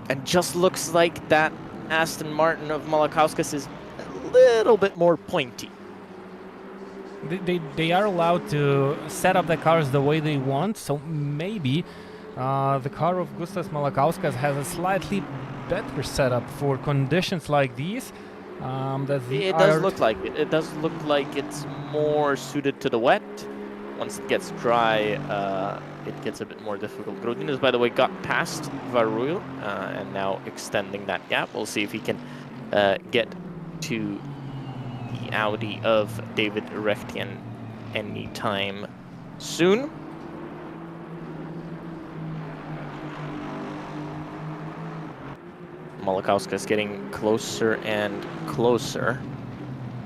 And just looks like that Aston Martin of Malakauskas is a little bit more pointy. They are allowed to set up the cars the way they want, so maybe the car of Gustas Malakauskas has a slightly better setup for conditions like these. It does look like it. It does look like it's more suited to the wet. Once it gets dry, it gets a bit more difficult. Graudinis, by the way, got past Garuil and now extending that gap. We'll see if he can get to the Audi of David Rechtian anytime soon. Malakauskas getting closer and closer.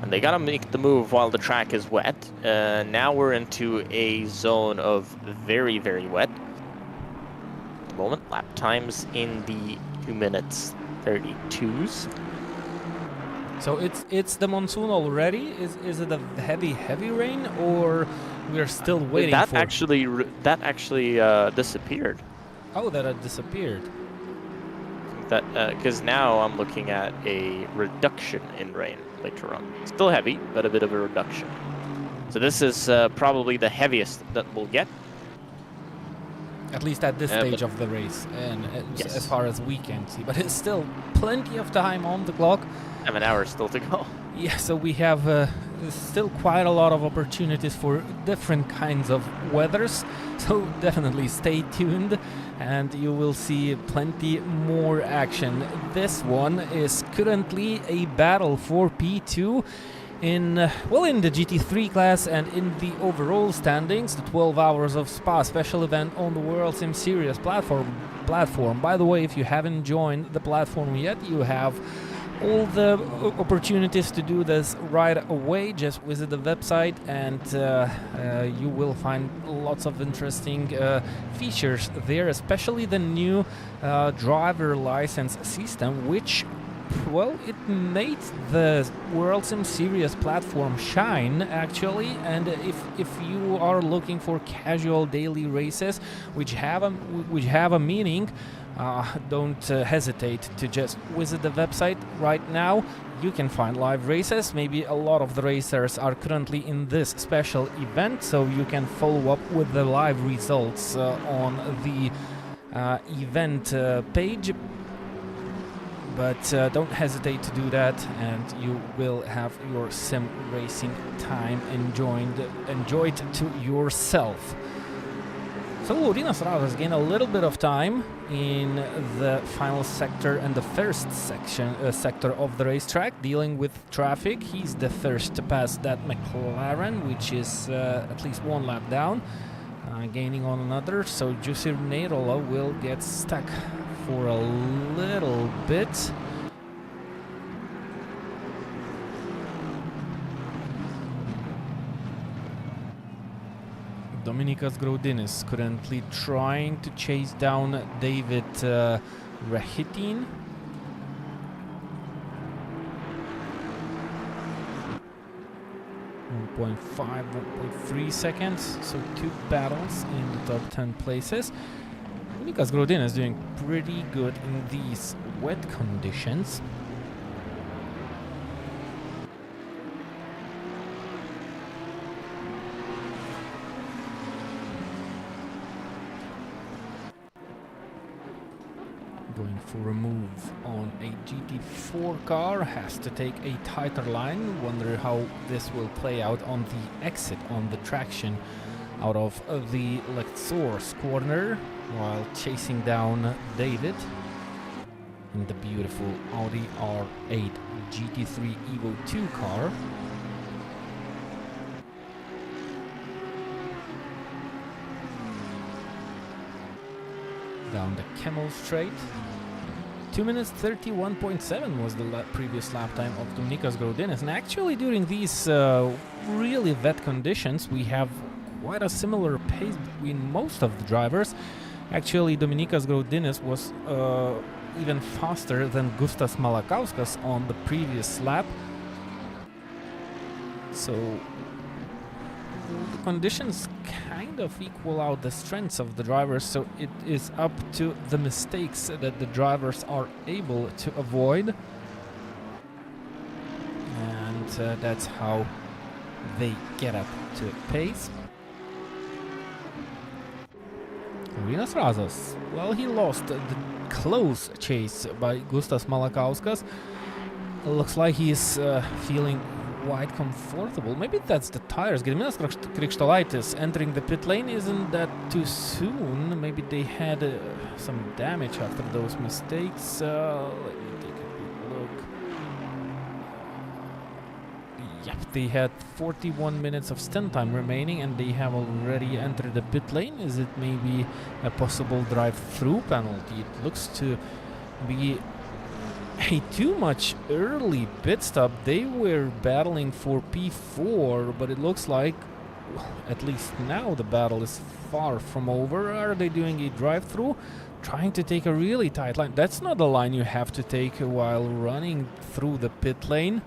And they gotta make the move while the track is wet. Now we're into a zone of very, very wet. At the moment, lap times in the 2 minutes 32s. So it's the monsoon already? Is it a heavy rain, or we're still waiting that for actually disappeared. Oh, that had disappeared. That because now I'm looking at a reduction in rain later on. Still heavy, but a bit of a reduction. So this is probably the heaviest that we'll get. At least at this stage of the race, and yes, as far as we can see. But it's still plenty of time on the clock. 7 hours still to go. Yeah, so we have still quite a lot of opportunities for different kinds of weathers. So definitely stay tuned, and you will see plenty more action. This one is currently a battle for P2 in the GT3 class and in the overall standings. The 12 Hours of Spa special event on the World Sim Series platform. By the way, if you haven't joined the platform yet, you have all the opportunities to do this right away. Just visit the website, and you will find lots of interesting features there, especially the new driver license system, which, well, it made the World Sim Series platform shine, actually. And if you are looking for casual daily races which have a meaning, don't hesitate to just visit the website right now. You can find live races. Maybe a lot of the racers are currently in this special event, so you can follow up with the live results on the event page. But don't hesitate to do that, and you will have your sim racing time enjoyed to yourself. So Urinas Razas gained a little bit of time in the final sector and the first sector of the racetrack, dealing with traffic. He's the first to pass that McLaren, which is at least one lap down, gaining on another. So Jussi Neirola will get stuck for a little bit. Dominikas Graudinis currently trying to chase down David Rahitin. .5, 1.3 seconds, so 2 battles in the top 10 places. Dominikas Graudinis is doing pretty good in these wet conditions. Going for a move on a GT4 car, has to take a tighter line. Wonder how this will play out on the exit on the traction out of the Lexor's corner while chasing down David in the beautiful Audi R8 GT3 Evo 2 car. Down the Camel Straight. 2 minutes 31.7 was the previous lap time of Dominikas Graudinis, and actually during these really wet conditions we have quite a similar pace between most of the drivers. Actually, Dominikas Graudinis was even faster than Gustas Malakauskas on the previous lap. So the conditions kind of equal out the strengths of the drivers, so it is up to the mistakes that the drivers are able to avoid, and that's how they get up to pace. Urinas Razas, well, he lost the close chase by Gustas Malakauskas. Looks like he's feeling quite comfortable. Maybe that's the tires. Gediminas Krikštolaitis entering the pit lane. Isn't that too soon? Maybe they had some damage after those mistakes. Let me take a quick look. Yep, they had 41 minutes of stand time remaining and they have already entered the pit lane. Is it maybe a possible drive-through penalty? It looks to be a too much early pit stop. They were battling for P4, but it looks like, at least now, the battle is far from over. Are they doing a drive-through? Trying to take a really tight line. That's not a line you have to take while running through the pit lane.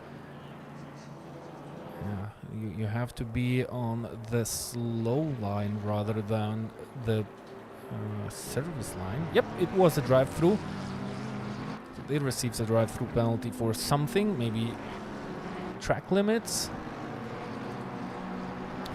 Yeah, you have to be on the slow line rather than the service line. Yep, it was a drive-through. It receives a drive-through penalty for something, maybe track limits.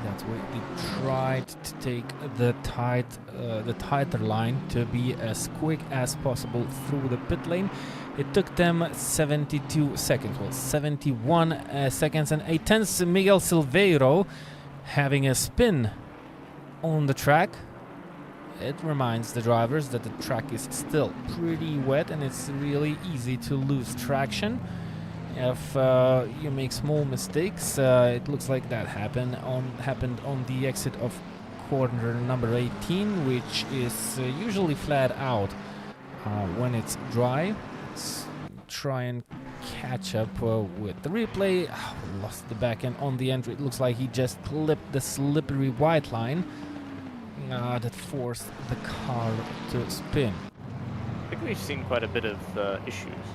That's why they tried to take the tighter line to be as quick as possible through the pit lane. It took them 72 seconds, well, 71 seconds and 8/10. Miguel Silveiro having a spin on the track. It reminds the drivers that the track is still pretty wet and it's really easy to lose traction if you make small mistakes. It looks like that happened on the exit of corner number 18, which is usually flat out when it's dry. Let's try and catch up with the replay. Lost the back end on the entry. It looks like he just clipped the slippery white line. That forced the car to spin. I think we've seen quite a bit of issues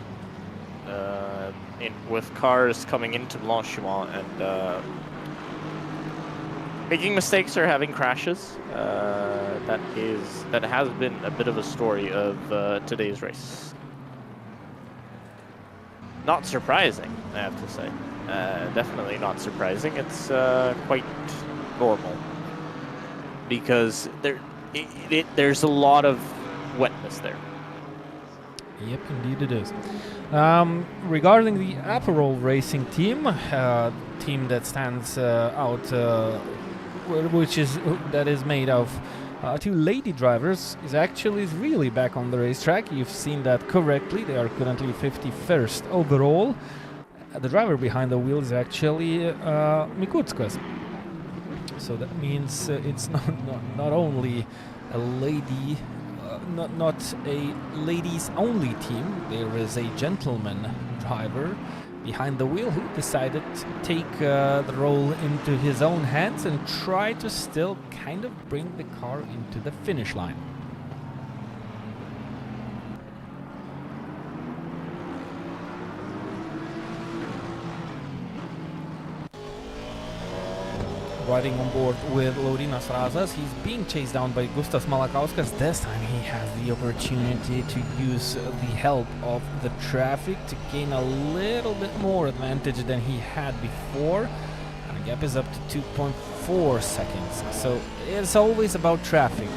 with cars coming into Blanchiment and making mistakes or having crashes. That has been a bit of a story of today's race. Not surprising, I have to say. Definitely not surprising. It's quite normal, because there's a lot of wetness there. Yep, indeed it is. Regarding the Aperol Racing team, team that stands out, that is made of Two lady drivers is actually really back on the racetrack. You've seen that correctly. They are currently 51st overall. The driver behind the wheel is actually Mikutskas. So that means it's not only a lady, not a ladies only team. There is a gentleman driver behind the wheel who decided to take the role into his own hands and try to still kind of bring the car into the finish line. Riding on board with Laurynas Razas, he's being chased down by Gustas Malakauskas. This time he has the opportunity to use the help of the traffic to gain a little bit more advantage than he had before. And the gap is up to 2.4 seconds. So it's always about traffic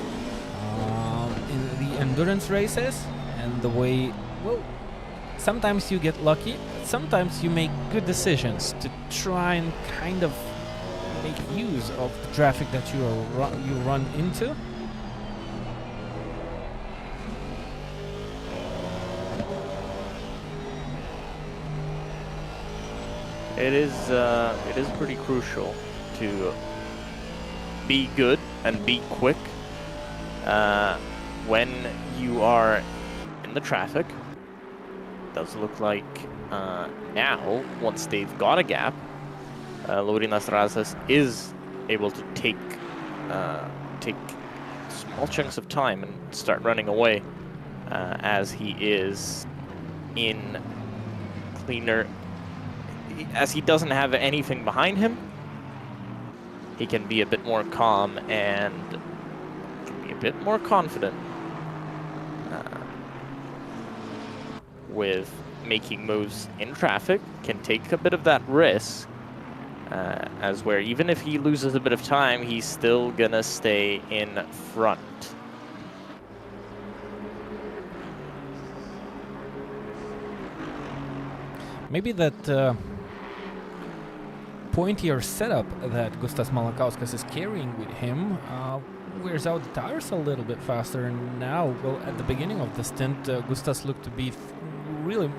in the endurance races, and the way, well, sometimes you get lucky, sometimes you make good decisions to try and kind of make use of the traffic that you run into. It is pretty crucial to be good and be quick when you are in the traffic. It does look like now, once they've got a gap, Laurynas Razas is able to take small chunks of time and start running away as he is in cleaner. As he doesn't have anything behind him, he can be a bit more calm and can be a bit more confident with making moves in traffic, can take a bit of that risk. As where even if he loses a bit of time, he's still gonna stay in front. Maybe that pointier setup that Gustas Malakauskas is carrying with him wears out the tires a little bit faster. And now, well, at the beginning of the stint, Gustas looked to be really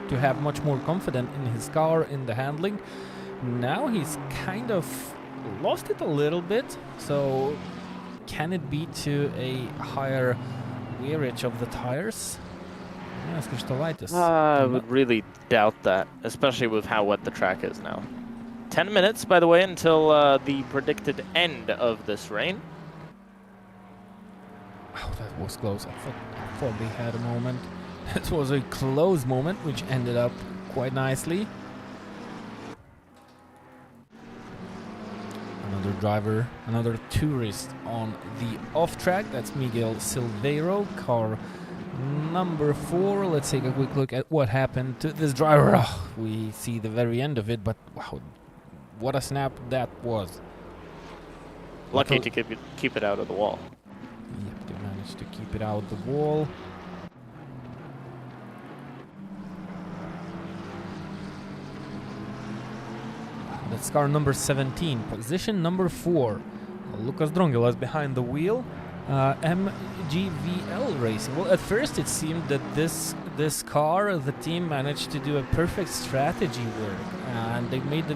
to have much more confidence in his car, in the handling. Now he's kind of lost it a little bit, so can it be to a higher wearage of the tires? I would really doubt that, especially with how wet the track is now. 10 minutes, by the way, until the predicted end of this rain. Oh, that was close. I thought they had a moment. It was a close moment, which ended up quite nicely. Another driver, another tourist on the off-track. That's Miguel Silveiro, car number 4. Let's take a quick look at what happened to this driver. Oh, we see the very end of it, but wow, what a snap that was. Lucky to keep it out of the wall. Yep, they managed to keep it out of the wall. That's car number 17, position number 4. Lucas Drongilas behind the wheel. MGVL Racing. Well, at first it seemed that this car, the team managed to do a perfect strategy work, and they made the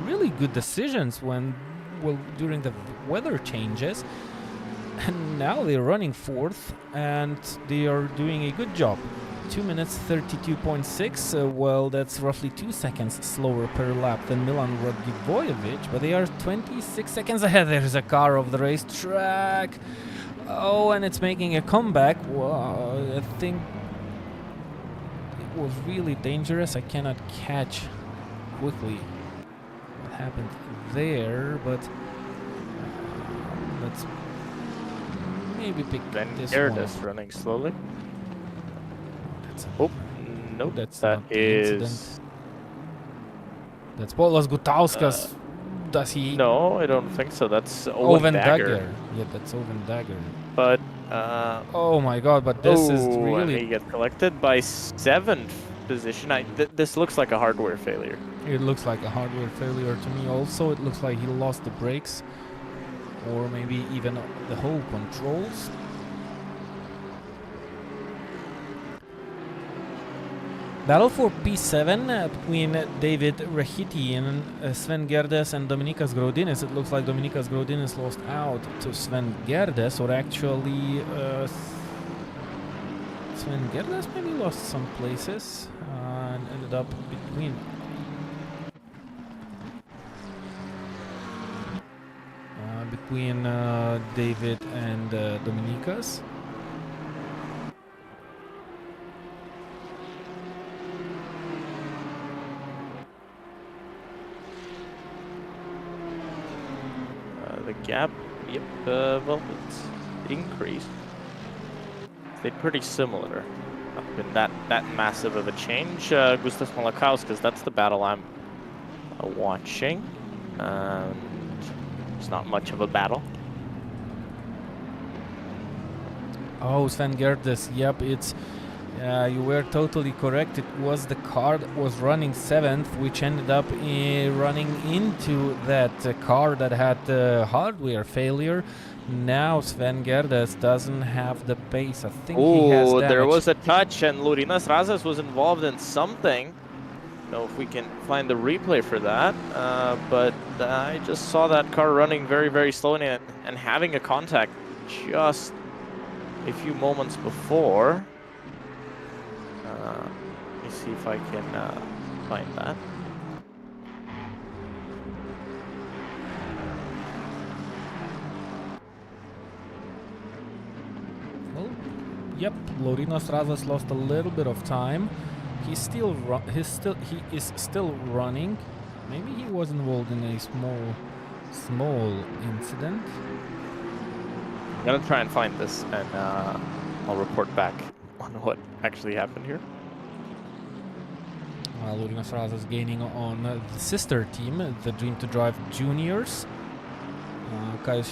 really good decisions when, well, during the weather changes. And now they're running 4th, and they are doing a good job. 2 minutes 32.6, well, that's roughly 2 seconds slower per lap than Milan Rodivojevic, but they are 26 seconds ahead. There's a car of the racetrack. Oh, and it's making a comeback. Wow, I think it was really dangerous. I cannot catch quickly what happened there, but let's maybe pick this one. Is running slowly. Oh, no, that's not the incident. That's Paulas Gutauskas. Does he? No, I don't think so. That's Owen Dagger. Yeah, that's Owen Dagger. But oh my God! But this is really. He gets collected by 7th position. This looks like a hardware failure. It looks like a hardware failure to me. Also, it looks like he lost the brakes. or maybe even the whole controls. Battle for P7 between David Rahiti and Sven Gerdes and Dominikas Graudinis. It looks like Dominikas Graudinis lost out to Sven Gerdes, or actually Sven Gerdes maybe lost some places and ended up between David and Dominikas. The gap, yep, well, it's increased. They're pretty similar. Not been that massive of a change. Gustas Malakauskas, that's the battle I'm watching. It's not much of a battle. Oh, Sven Gerdes, yep, it's... you were totally correct. It was the car that was running 7th, which ended up running into that car that had hardware failure. Now Sven Gerdes doesn't have the pace. I think he has damage. There was a touch, and Laurinas Razas was involved in something. I don't know if we can find the replay for that, but I just saw that car running very, very slowly and having a contact just a few moments before. Let me see if I can find that. Well, yep, Laurinas Razas lost a little bit of time. He is still running. Maybe he was involved in a small incident. I'm gonna try and find this, and I'll report back on what actually happened here. Laurinas Razas gaining on the sister team, the Dream to Drive Juniors. Kais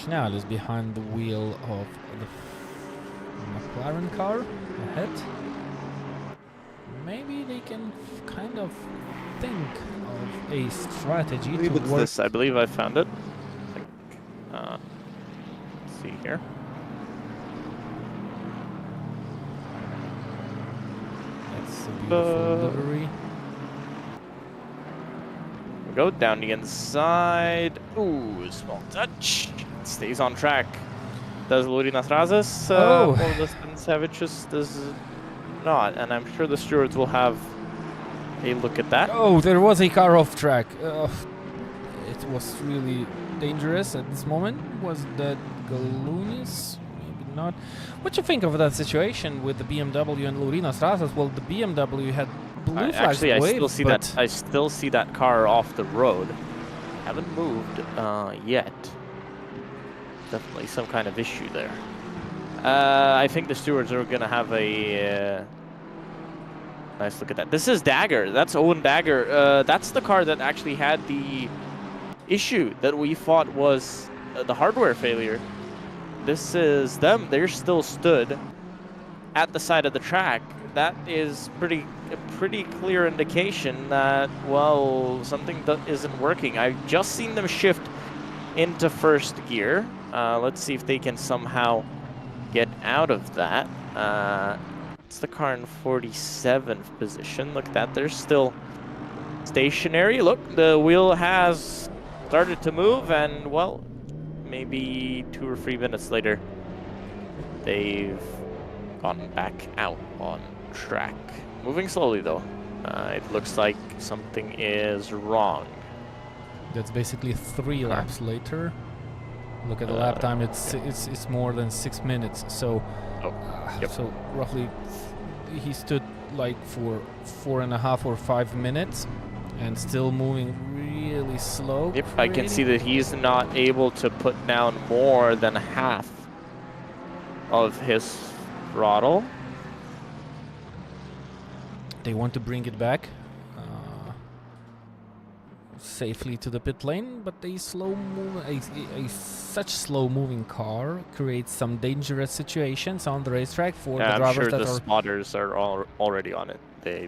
Schnell is behind the wheel of the McLaren car ahead. Maybe they can kind of think of a strategy to work. This, I believe I found it. Let's see here. That's a beautiful livery. We go down the inside. Ooh, small touch. Stays on track. Does Laurinas Razas more than Savages does not, and I'm sure the stewards will have a look at that. Oh, there was a car off track. It was really dangerous at this moment. Was that Galunis? Maybe not. What do you think of that situation with the BMW and Laurinas Razas? Well, the BMW had blue flags. Actually, I still see that car off the road. Haven't moved yet. Definitely some kind of issue there. I think the stewards are going to have a nice look at that. This is Dagger. That's Owen Dagger. That's the car that actually had the issue that we thought was the hardware failure. This is them. They're still stood at the side of the track. That is a pretty clear indication that, well, something isn't working. I've just seen them shift into first gear. Let's see if they can somehow get out of that. It's the car in 47th position. Look at that. They're still stationary. Look, the wheel has started to move, and, well, maybe 2 or 3 minutes later, they've gone back out on track. Moving slowly, though. It looks like something is wrong. That's basically 3 laps later. Look at the lap time. It's more than 6 minutes. So, so roughly, he stood like for 4.5 or 5 minutes, and still moving really slow. Yep, I can see that he's not able to put down more than half of his throttle. They want to bring it back safely to the pit lane, but such slow-moving car creates some dangerous situations on the racetrack for the drivers. I'm sure that the spotters are already on it.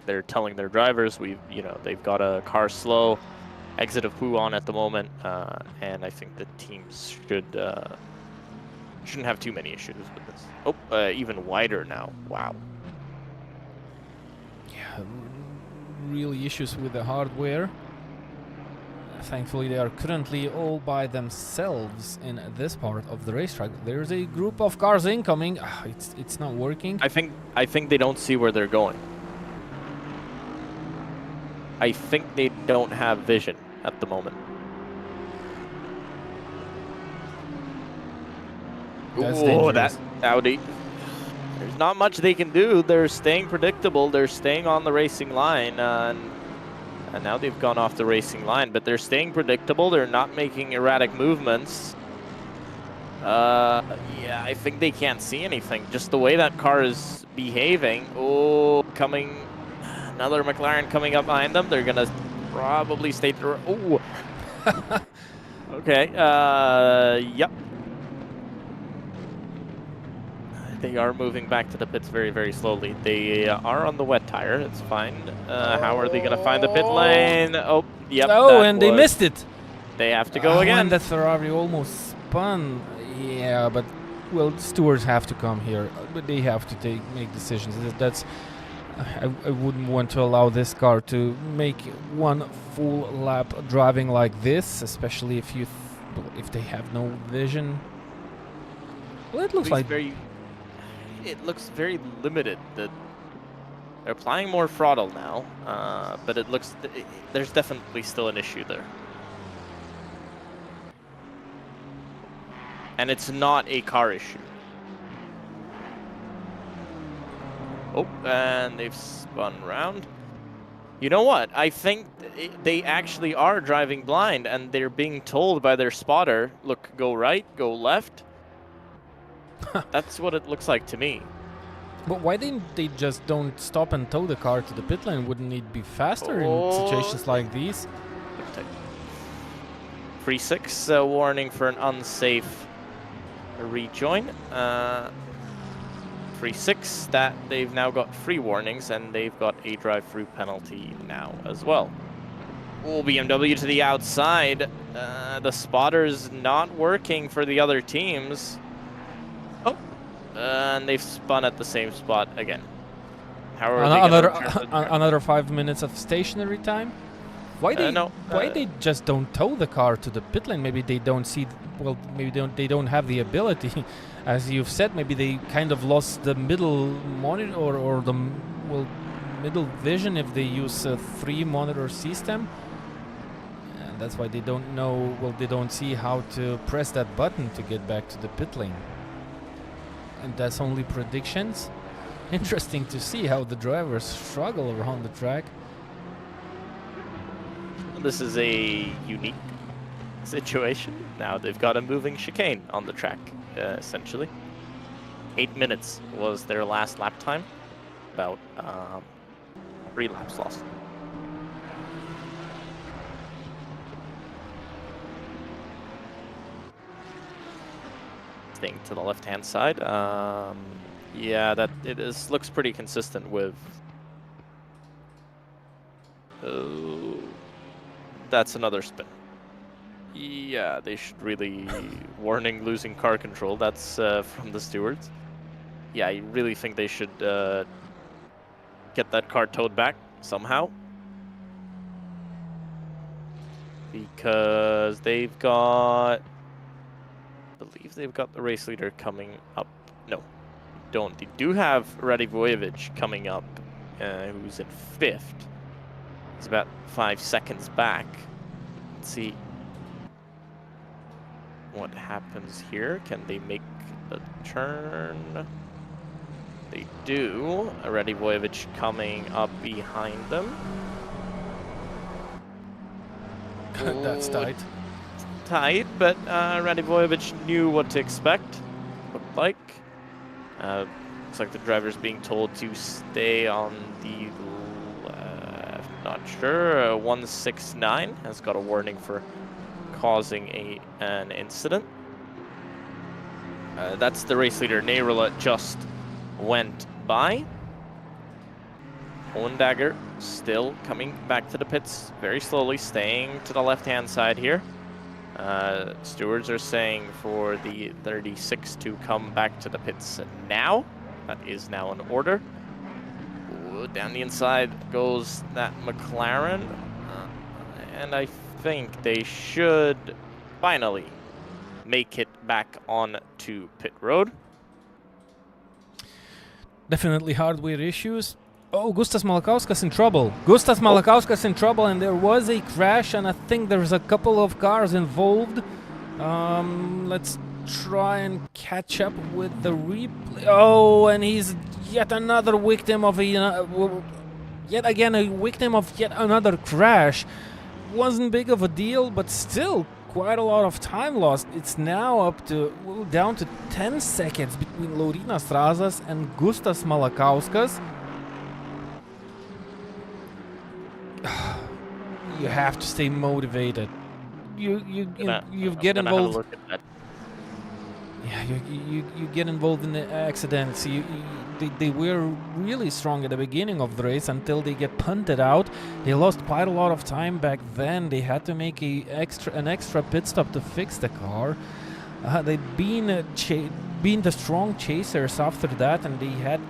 They're telling their drivers, they've got a car slow. exit of Pu on at the moment, and I think the teams shouldn't have too many issues with this. Oh, even wider now. Wow. Yeah, really issues with the hardware. Thankfully, they are currently all by themselves in this part of the racetrack. There's a group of cars incoming. It's not working. I think they don't see where they're going. I think they don't have vision at the moment. That's Ooh, dangerous. that Audi. There's not much they can do. They're staying predictable. They're staying on the racing line, and now they've gone off the racing line. But they're staying predictable. They're not making erratic movements. Yeah, I think they can't see anything. Just the way that car is behaving. Oh, another McLaren coming up behind them. They're gonna probably stay through. Oh. Okay. Yep. They are moving back to the pits very, very slowly. They are on the wet tire. It's fine. How are they going to find the pit lane? Oh, yep. Oh, and they missed it. They have to go again. And that Ferrari almost spun. Yeah, but well, stewards have to come here. But they have to make decisions. That's. I wouldn't want to allow this car to make one full lap driving like this, especially if they have no vision. Well, it looks like it looks very limited. They're applying more throttle now, but it looks there's definitely still an issue there. And it's not a car issue. Oh, and they've spun around. You know what? I think they actually are driving blind, and they're being told by their spotter, look, go right, go left. That's what it looks like to me. But why didn't they just don't stop and tow the car to the pit lane? Wouldn't it be faster in situations like these? 3-6 warning for an unsafe rejoin. 3-6, that they've now got 3 warnings, and they've got a drive-through penalty now as well. Oh, BMW to the outside. The spotter's not working for the other teams. Oh, and they've spun at the same spot again. How are another 5 minutes of stationary time? Why they just don't tow the car to the pit lane? Maybe they don't see. Well, maybe they don't have the ability, as you've said. Maybe they kind of lost the middle monitor or the middle vision if they use a 3-monitor system. And that's why they don't know. Well, they don't see how to press that button to get back to the pit lane. And that's only predictions. Interesting to see how the drivers struggle around the track. This is a unique situation. Now they've got a moving chicane on the track, essentially. 8 minutes was their last lap time. About 3 laps lost. Staying to the left-hand side. Yeah, looks pretty consistent with. That's another spin. Yeah, they should really warning losing car control. That's from the stewards. Yeah, I really think they should get that car towed back somehow, because they've got. I believe they've got the race leader coming up. No, don't. They do have Radivojevic coming up, who's in 5th. He's about 5 seconds back. Let's see what happens here. Can they make the turn? They do. Radivojevic coming up behind them. That's tight. Tight, but Radivojevic knew what to expect. Looked like. Looks like the driver's being told to stay on the left. Not sure. 169 has got a warning for causing an incident. That's the race leader. Neyrula just went by. Owen Dagger still coming back to the pits very slowly, staying to the left-hand side here. Stewards are saying for the 36 to come back to the pits now. That is now an order. Ooh, down the inside goes that McLaren. And I think they should finally make it back on to pit road. Definitely hardware issues. Oh, Gustas Malakauskas in trouble. Gustas Malakauskas in trouble, and there was a crash, and I think there's a couple of cars involved. Let's try and catch up with the replay. Oh, and he's yet another victim of a... yet again, a victim of yet another crash. Wasn't big of a deal, but still quite a lot of time lost. It's now up to down to 10 seconds between Laurynas Strazas and Gustas Malakauskas. You have to stay motivated. You get involved. Yeah, you get involved in the accidents. They were really strong at the beginning of the race until they get punted out. They lost quite a lot of time back then. They had to make an extra pit stop to fix the car. They've been the strong chasers after that, and they had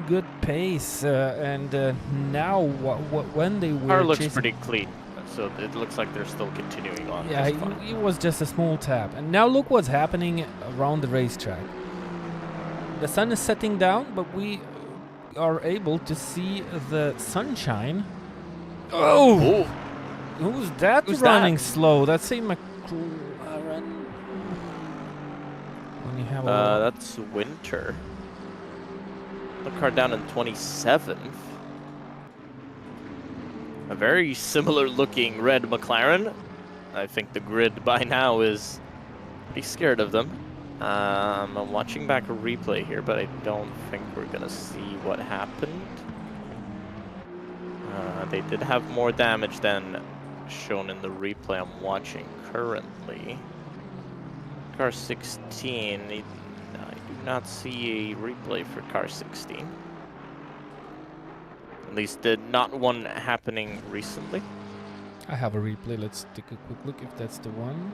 good pace. Now when they were car looks chasing, pretty clean, so it looks like they're still continuing on. yeah, it was just a small tap. And now look what's happening around the racetrack. The sun is setting down, but we are able to see the sunshine. Oh! Who's that running slow? That's a McLaren. When you have that's Winter. The car down in 27th. A very similar looking red McLaren. I think the grid by now is pretty scared of them. I'm watching back a replay here, but I don't think we're gonna see what happened. They did have more damage than shown in the replay I'm watching currently. Car 16, I do not see a replay for car 16. At least not one happening recently. I have a replay. Let's take a quick look if that's the one.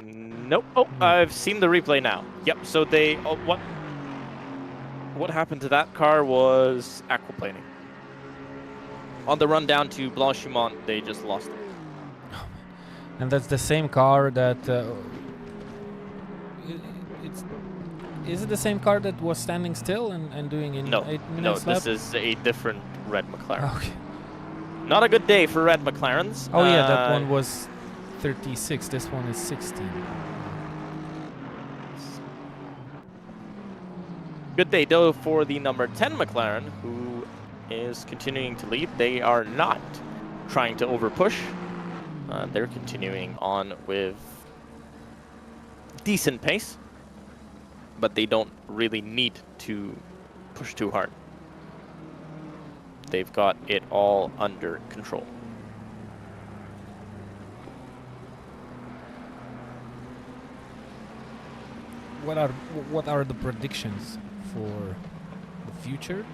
16. Nope. Oh, I've seen the replay now. Yep. So they. Oh, what happened to that car was aquaplaning. On the run down to Blanchimont, they just lost it. And that's the same car that. Is it the same car that was standing still and doing in 8 minutes lap? This is a different red McLaren. Okay. Not a good day for red McLarens. Oh yeah, that one was 36. This one is 16. Good day, though, for the number 10 McLaren, who is continuing to lead. They are not trying to overpush. They're continuing on with decent pace, but they don't really need to push too hard. They've got it all under control. What are the predictions for the future?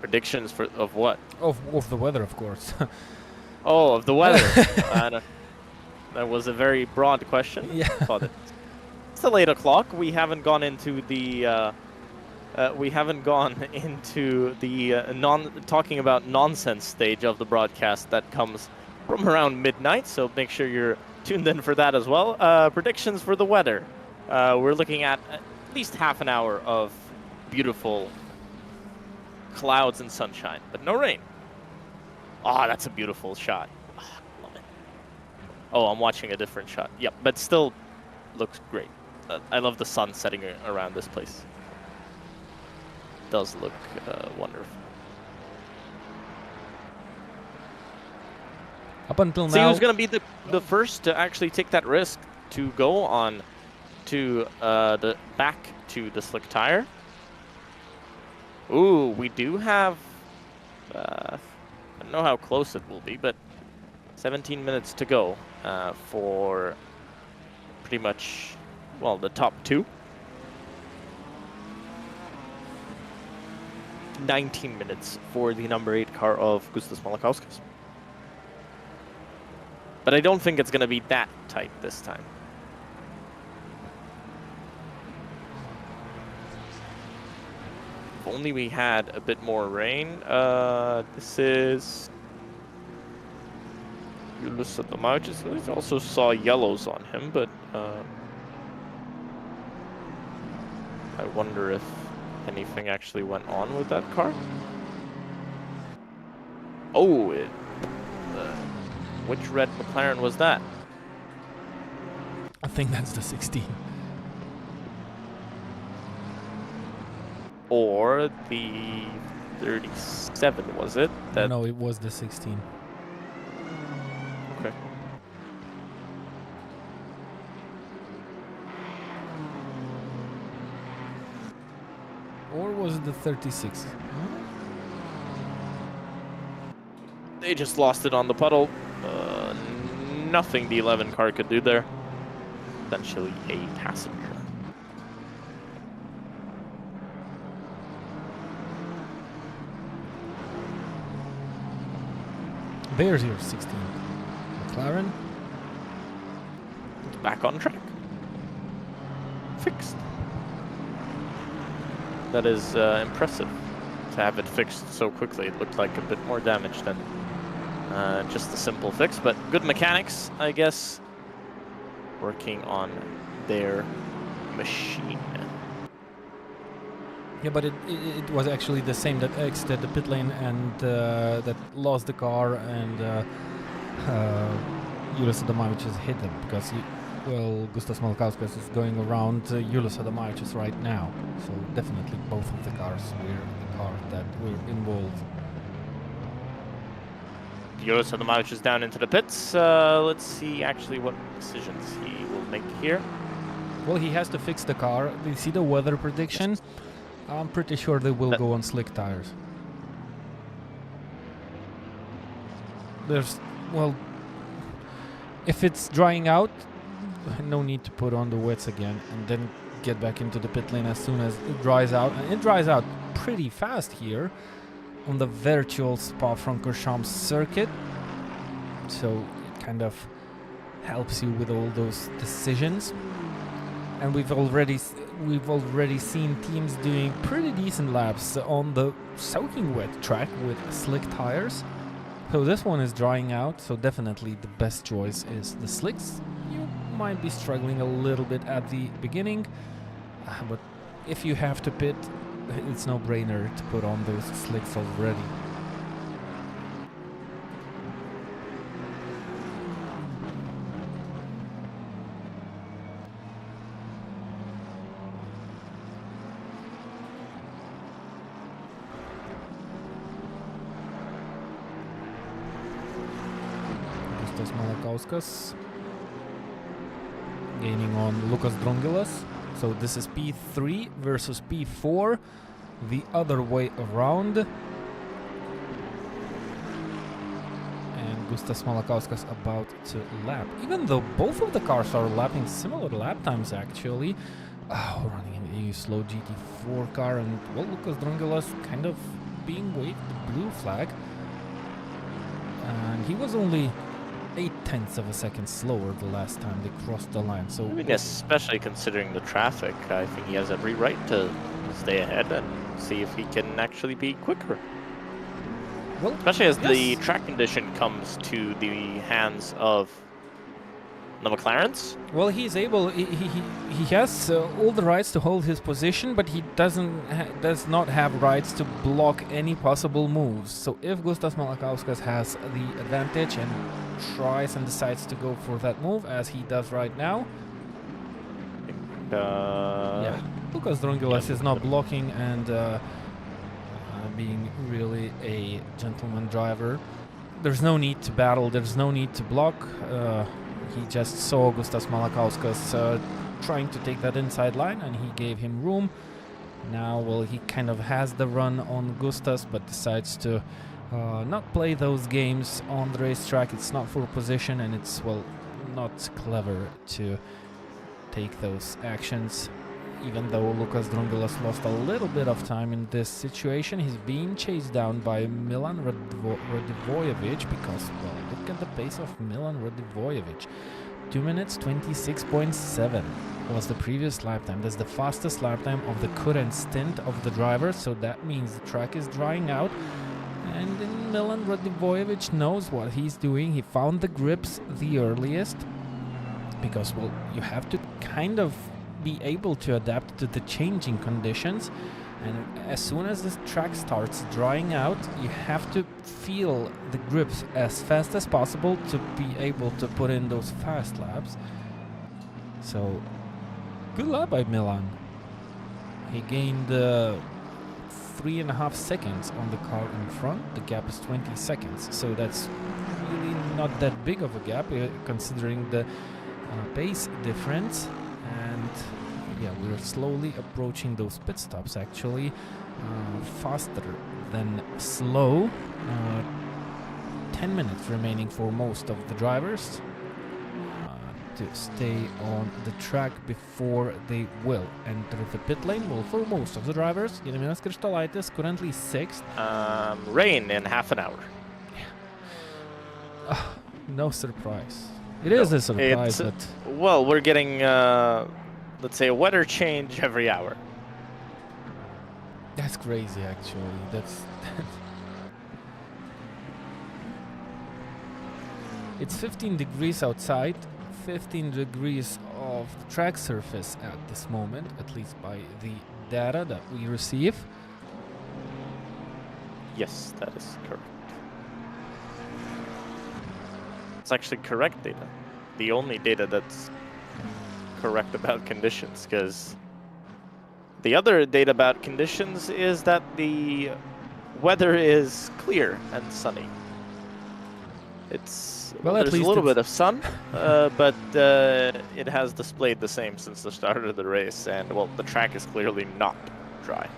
Predictions of what? Of the weather, of course. Oh, of the weather. That was a very broad question. Yeah. It's till 8 o'clock. We haven't gone into the talking about nonsense stage of the broadcast that comes from around midnight. So make sure you're tuned in for that as well. Predictions for the weather. We're looking at least half an hour of beautiful clouds and sunshine, but no rain. Ah, that's a beautiful shot. Love it. Oh, I'm watching a different shot. Yep, but still looks great. I love the sun setting around this place. Does look wonderful. Up until now. See who's going to be the first to actually take that risk to go on to the back to the slick tire. Ooh, we do have. I don't know how close it will be, but 17 minutes to go for pretty much well, the top two. 19 minutes for the number 8 car of Gustas Malakauskas. But I don't think it's going to be that tight this time. If only we had a bit more rain. This is Julius Adamowicz. I also saw yellows on him, but I wonder if anything actually went on with that car. Oh, which red McLaren was that? I think that's the 16. Or the 37, was it? That... No, it was the 16. Okay. Or was it the 36? They just lost it on the puddle. Nothing the 11 car could do there. Essentially a passenger. There's your 16. McLaren. It's back on track. Fixed. That is impressive to have it fixed so quickly. It looked like a bit more damage than just a simple fix, but good mechanics, I guess, working on their machine. Yeah, but it was actually the same that exited the pit lane and that lost the car, and Julius Adamowicz just hit them because Gustas Malakauskas is going around Julius Adamowicz right now. So definitely both of the cars were the car that were involved. Julius Adamowicz is down into the pits. Let's see actually what decisions he will make here. Well, he has to fix the car. Do you see the weather prediction? I'm pretty sure they will go on slick tires. If it's drying out, no need to put on the wets again and then get back into the pit lane as soon as it dries out. And it dries out pretty fast here on the virtual Spa-Francorchamps circuit. So it kind of helps you with all those decisions. And we've already seen teams doing pretty decent laps on the soaking wet track with slick tires. So this one is drying out, so definitely the best choice is the slicks. You might be struggling a little bit at the beginning, but if you have to pit, it's no-brainer to put on those slicks already. Malakauskas gaining on Lukas Drungilas. So this is P3 versus P4, the other way around. And Gustas Malakauskas about to lap. Even though both of the cars are lapping similar lap times actually. Running a slow GT4 car, and well, Lukas Drungilas kind of being waved the blue flag. And he was only 0.8 of a second slower the last time they crossed the line. So I mean, especially considering the traffic, I think he has every right to stay ahead and see if he can actually be quicker. Well, especially as the track condition comes to the hands of the McLarens. Well, he's able. He has all the rights to hold his position, but he does not have rights to block any possible moves. So if Gustas Malakauskas has the advantage and tries and decides to go for that move, as he does right now, yeah, Lukas Drungilas is not blocking and being really a gentleman driver. There's no need to battle. There's no need to block. He just saw Gustas Malakauskas trying to take that inside line, and he gave him room. Now, well, he kind of has the run on Gustas, but decides to not play those games on the racetrack. It's not for position, and it's, well, not clever to take those actions. Even though Lucas Drungilas lost a little bit of time in this situation, he's being chased down by Milan Radivojevic because, well, look at the pace of Milan Radivojevic. 2 minutes 26.7 was the previous lap time. That's the fastest lap time of the current stint of the driver, so that means the track is drying out. And then Milan Radivojevic knows what he's doing. He found the grips the earliest because, well, you have to kind of be able to adapt to the changing conditions, and as soon as the track starts drying out, you have to feel the grips as fast as possible to be able to put in those fast laps. So good lap by Milan. He gained 3.5 seconds on the car in front. The gap is 20 seconds, so that's really not that big of a gap considering the pace difference. And yeah, we're slowly approaching those pit stops, actually faster than slow. 10 minutes remaining for most of the drivers to stay on the track before they will enter the pit lane. Well, for most of the drivers, Gediminas Krištolaitis currently 6th. Rain in half an hour. No surprise. It is a surprise, but... Well, we're getting, let's say, a weather change every hour. That's crazy, actually. That's... It's 15 degrees outside, 15 degrees of the track surface at this moment, at least by the data that we receive. Yes, that is correct. It's actually correct data. The only data that's correct about conditions, because the other data about conditions is that the weather is clear and sunny. It's well, there's at least a little bit of sun, but it has displayed the same since the start of the race, and well, the track is clearly not dry.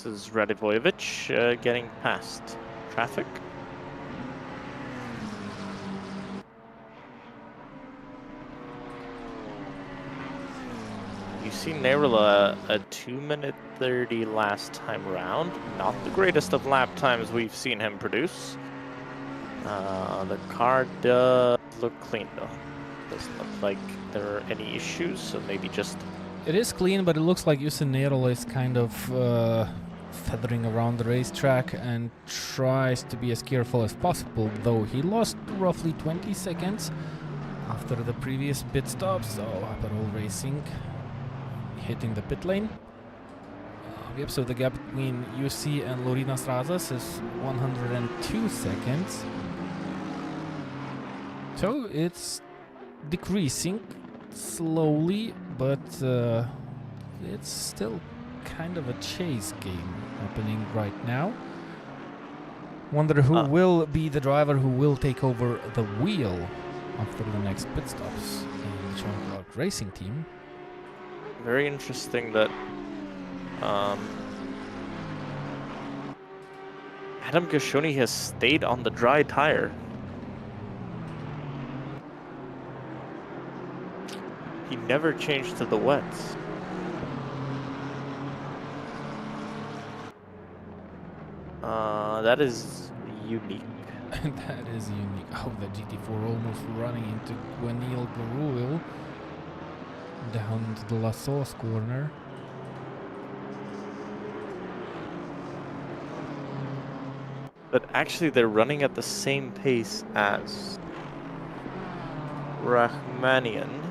This is Radivojevic getting past traffic. You see Nerila a 2-minute 30 last time around. Not the greatest of lap times we've seen him produce. The car does look clean though. Doesn't look like there are any issues, so maybe just... It is clean, but it looks like Jussi Nerila is kind of feathering around the racetrack and tries to be as careful as possible, though he lost roughly 20 seconds after the previous pit stop, so Aperol Racing hitting the pit lane. Yep, so the gap between Jussi and Laurinas Razas is 102 seconds. So it's decreasing slowly, but it's still kind of a chase game happening right now. Wonder who will be the driver who will take over the wheel after the next pit stops in the Sean Clark Racing team. Very interesting that Adam Gashoni has stayed on the dry tire. He never changed to the wets. That is unique. That is unique. Oh, the GT4 almost running into Guanil Garuil down into the La Sauce corner. But actually they're running at the same pace as Rahmanian.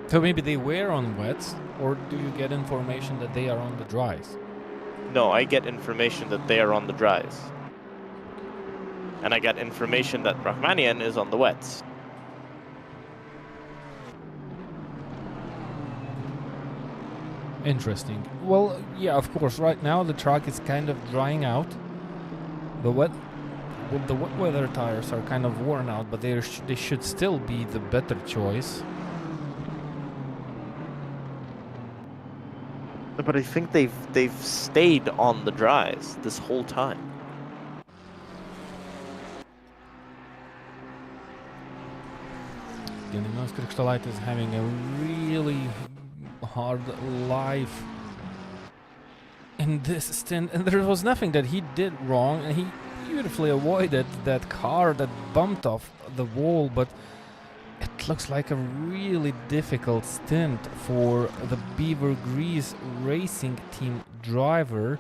So maybe they were on wets, or do you get information that they are on the dries? No, I get information that they are on the dries. And I get information that Rahmanian is on the wets. Interesting. Well, yeah, of course. Right now the track is kind of drying out. The wet weather tires are kind of worn out, but they should still be the better choice. But I think they've stayed on the dries this whole time. Gediminas Krikštolaitis is having a really hard life in this stint, and there was nothing that he did wrong, and he beautifully avoided that car that bumped off the wall, but it looks like a really difficult stint for the Beaver Grease Racing Team driver.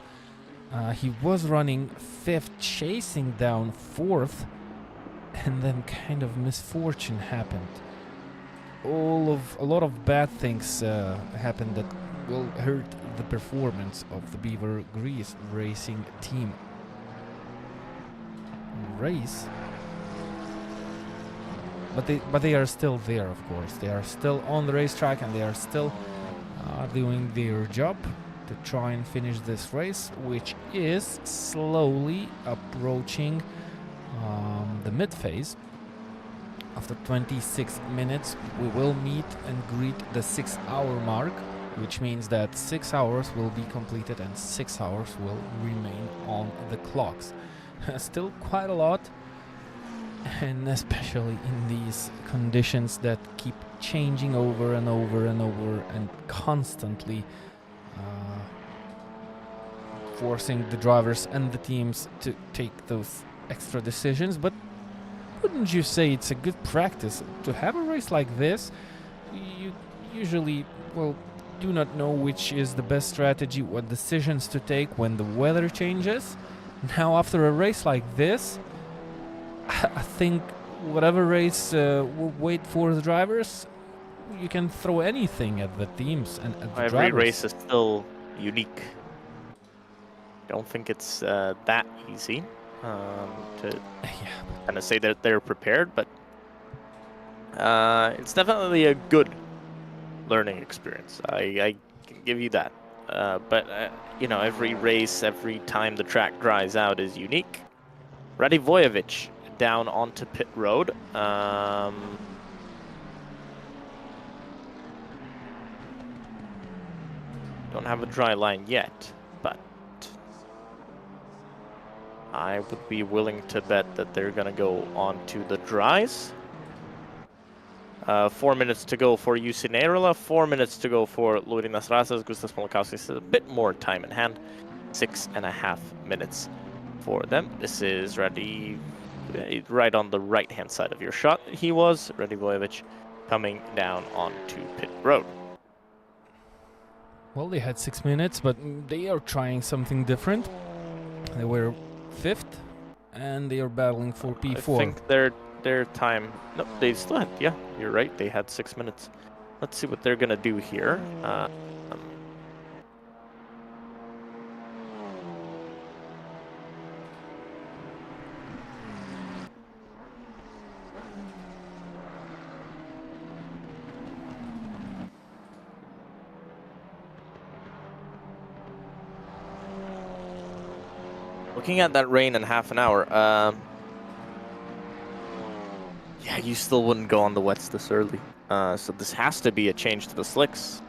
He was running 5th, chasing down 4th, and then kind of misfortune happened. A lot of bad things happened that will hurt the performance of the Beaver Grease Racing Team race. But they are still there, of course. They are still on the racetrack, and they are still doing their job to try and finish this race, which is slowly approaching the mid-phase. After 26 minutes, we will meet and greet the 6-hour mark, which means that 6 hours will be completed and 6 hours will remain on the clocks. Still quite a lot, and especially in these conditions that keep changing over and over and over and constantly forcing the drivers and the teams to take those extra decisions. But wouldn't you say it's a good practice to have a race like this? You usually, well, do not know which is the best strategy, what decisions to take when the weather changes. Now, after a race like this, I think whatever race will wait for the drivers, you can throw anything at the teams and at the Every drivers. race is still unique. I don't think it's that easy to kind of say that they're prepared, but it's definitely a good learning experience. I can give you that. But you know, every race, every time the track dries out is unique. Radivojevic down onto pit road. Don't have a dry line yet, but I would be willing to bet that they're gonna go onto the dries. 4 minutes to go for Jussi Neirala, 4 minutes to go for Laurinas Rasas. Gustav Smolakowskis a bit more time in hand, 6.5 minutes for them. This is Radi, right on the right-hand side of your shot. He was Radivojevic coming down onto pit road. Well, they had 6 minutes, but they are trying something different. They were 5th, and they are battling for P4. I think their time... No, they still had... Yeah, you're right. They had 6 minutes. Let's see what they're going to do here. Looking at that rain in half an hour, yeah, you still wouldn't go on the wets this early. So this has to be a change to the slicks.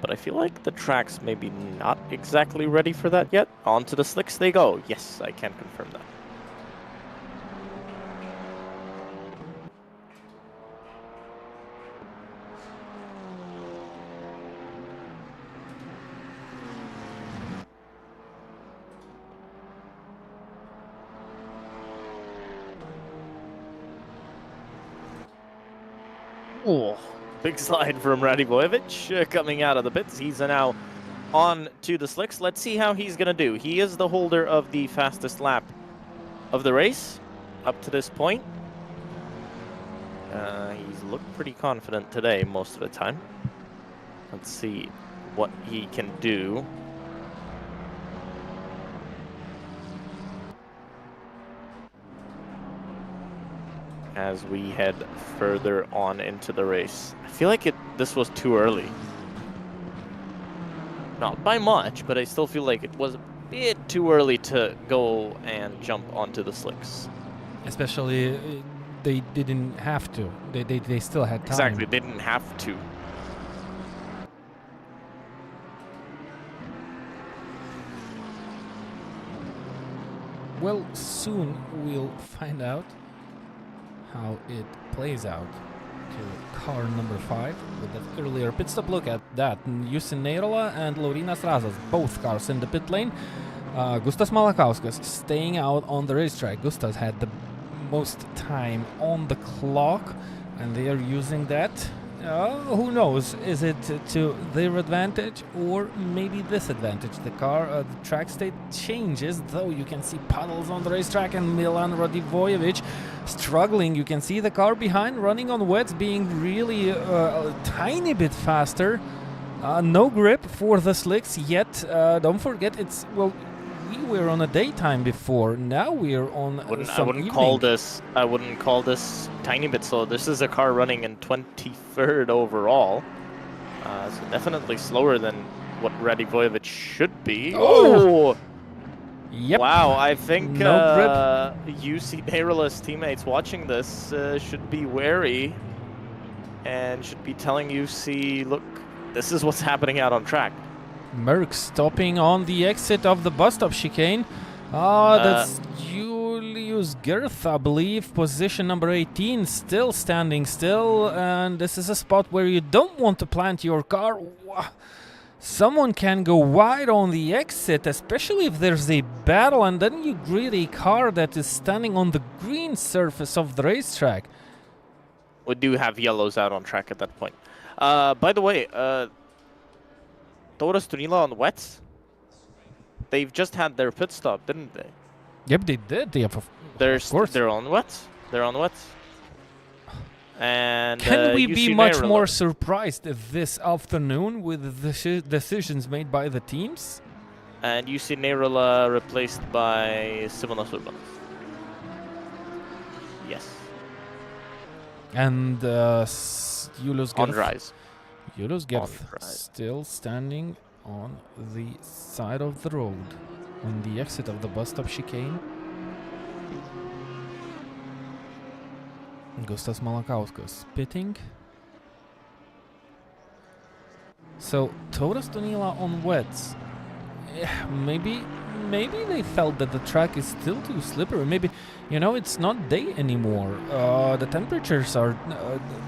But I feel like the track's maybe not exactly ready for that yet. Onto the slicks they go. Yes, I can confirm that. Oh, big slide from Radivojevic coming out of the pits. He's now on to the slicks. Let's see how he's going to do. He is the holder of the fastest lap of the race up to this point. He's looked pretty confident today most of the time. Let's see what he can do. As we head further on into the race. I feel like this was too early. Not by much, but I still feel like it was a bit too early to go and jump onto the slicks. Especially, they didn't have to. They still had time. Exactly, they didn't have to. Well, soon we'll find out how it plays out to car number 5 with that earlier pit stop. Look at that. Jussi Neirola and Laurynas Razas, both cars in the pit lane. Gustas Malakauskas staying out on the racetrack. Gustas had the most time on the clock, and they are using that. Who knows? Is it to their advantage or maybe disadvantage? The track state changes, though you can see puddles on the racetrack, and Milan Radivojevic struggling. You can see the car behind running on wets, being really a tiny bit faster. No grip for the slicks yet. Don't forget, we were on a daytime before. Now we're on I wouldn't call this tiny bit slow. This is a car running in 23rd overall. So definitely slower than what Radivojevic should be. Oh! Yep. Wow, I think No UC Neirola's teammates watching this should be wary and should be telling UC, look, this is what's happening out on track. Merck stopping on the exit of the bus stop chicane. That's Julius Girth, I believe, position number 18, still standing still, and this is a spot where you don't want to plant your car. Someone can go wide on the exit, especially if there's a battle, and then you greet a car that is standing on the green surface of the racetrack. We do have yellows out on track at that point. By the way, Taurus Tunila on wets? They've just had their pit stop, didn't they? Yep, they did. Of course. They're on wets. They're on wets. And can we be much Neirola. more surprised this afternoon with the decisions made by the teams? And UC Neirola replaced by Simonas Urbanas. Yes. And Julius On Girth. rise. Julius Girth still standing on the side of the road on the exit of the bus stop chicane. Gustas Malakauskas pitting. So Taurus Tunila on wets. Maybe they felt that the track is still too slippery. Maybe, it's not day anymore. The temperatures are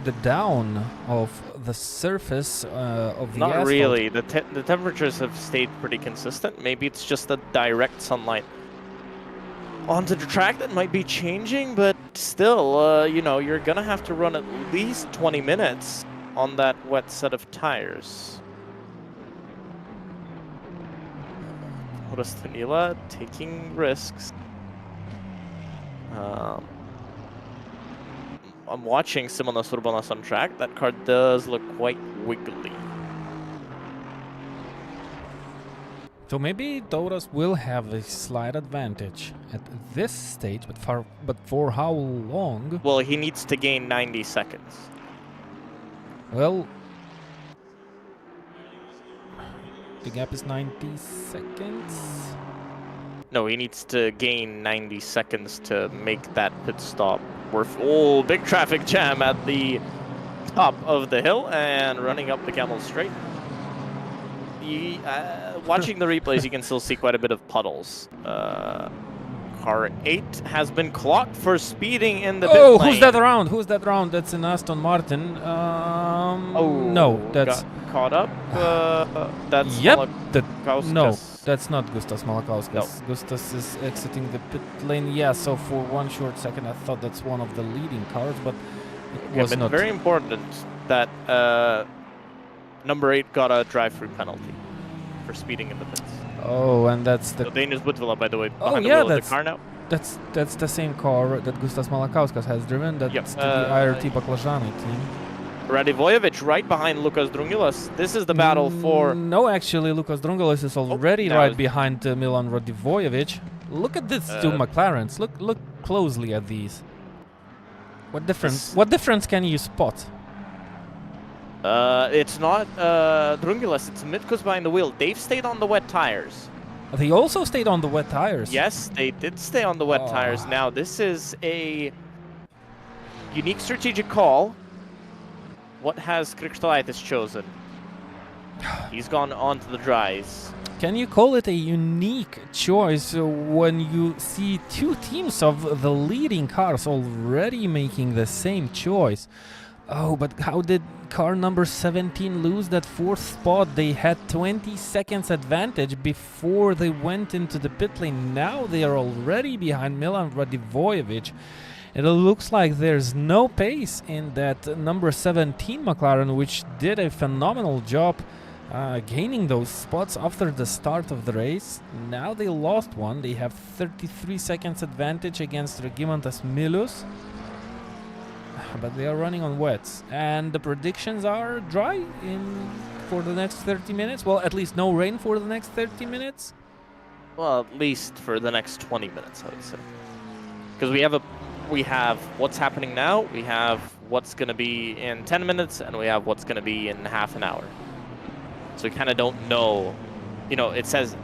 the down of the surface of the asphalt. Not really. The temperatures have stayed pretty consistent. Maybe it's just the direct sunlight onto the track that might be changing, but still, you're gonna have to run at least 20 minutes on that wet set of tires. Taurus Tunila taking risks. I'm watching Simonas Urbanas on track. That car does look quite wiggly. So maybe Taurus will have a slight advantage at this stage, but for how long? Well, he needs to gain 90 seconds. Well, the gap is 90 seconds. No, he needs to gain 90 seconds to make that pit stop worth. Oh, big traffic jam at the top of the hill and running up the Camel Straight. Watching the replays, you can still see quite a bit of puddles. Car 8 has been clocked for speeding in the pit lane. Who's that around? Who's that around? That's an Aston Martin. No, that's... Got caught up. That's Yep. No, Malakauskas. that's not Gustas Malakauskas. No. Gustas is exiting the pit lane. Yeah, so for one short second I thought that's one of the leading cars, but it was not. Very important that number 8 got a drive-through penalty for speeding in the pits. Oh, and that's the... So Danish Budvila, by the way, Oh, behind yeah, the wheel of the car now. That's the same car that Gustas Malakauskas has driven. That's Yep, the IRT Baklajani team. Radivojevic right behind Lukas Drungilas. This is the battle for... No, actually, Lukas Drungilas is already right behind Milan Radivojevic. Look at these two McLarens. Look closely at these. What difference can you spot? It's not Drungilas, it's Mitkus behind the wheel. They've stayed on the wet tires. They also stayed on the wet tires. Yes, they did stay on the wet tires. Now, this is a unique strategic call. What has Krikstolaitis chosen? He's gone on to the dries. Can you call it a unique choice when you see two teams of the leading cars already making the same choice? Oh, but how did car number 17 lose that fourth spot? They had 20 seconds advantage before they went into the pit lane. Now they are already behind Milan Radivojevic. It looks like there's no pace in that number 17 McLaren, which did a phenomenal job gaining those spots after the start of the race. Now they lost one. They have 33 seconds advantage against Regimantas Milus. But they are running on wets, and the predictions are dry for the next 30 minutes. Well, at least no rain for the next 30 minutes. Well, at least for the next 20 minutes, I would say. Because we have what's happening now, we have what's going to be in 10 minutes, and we have what's going to be in half an hour. So we kind of don't know. You know, it says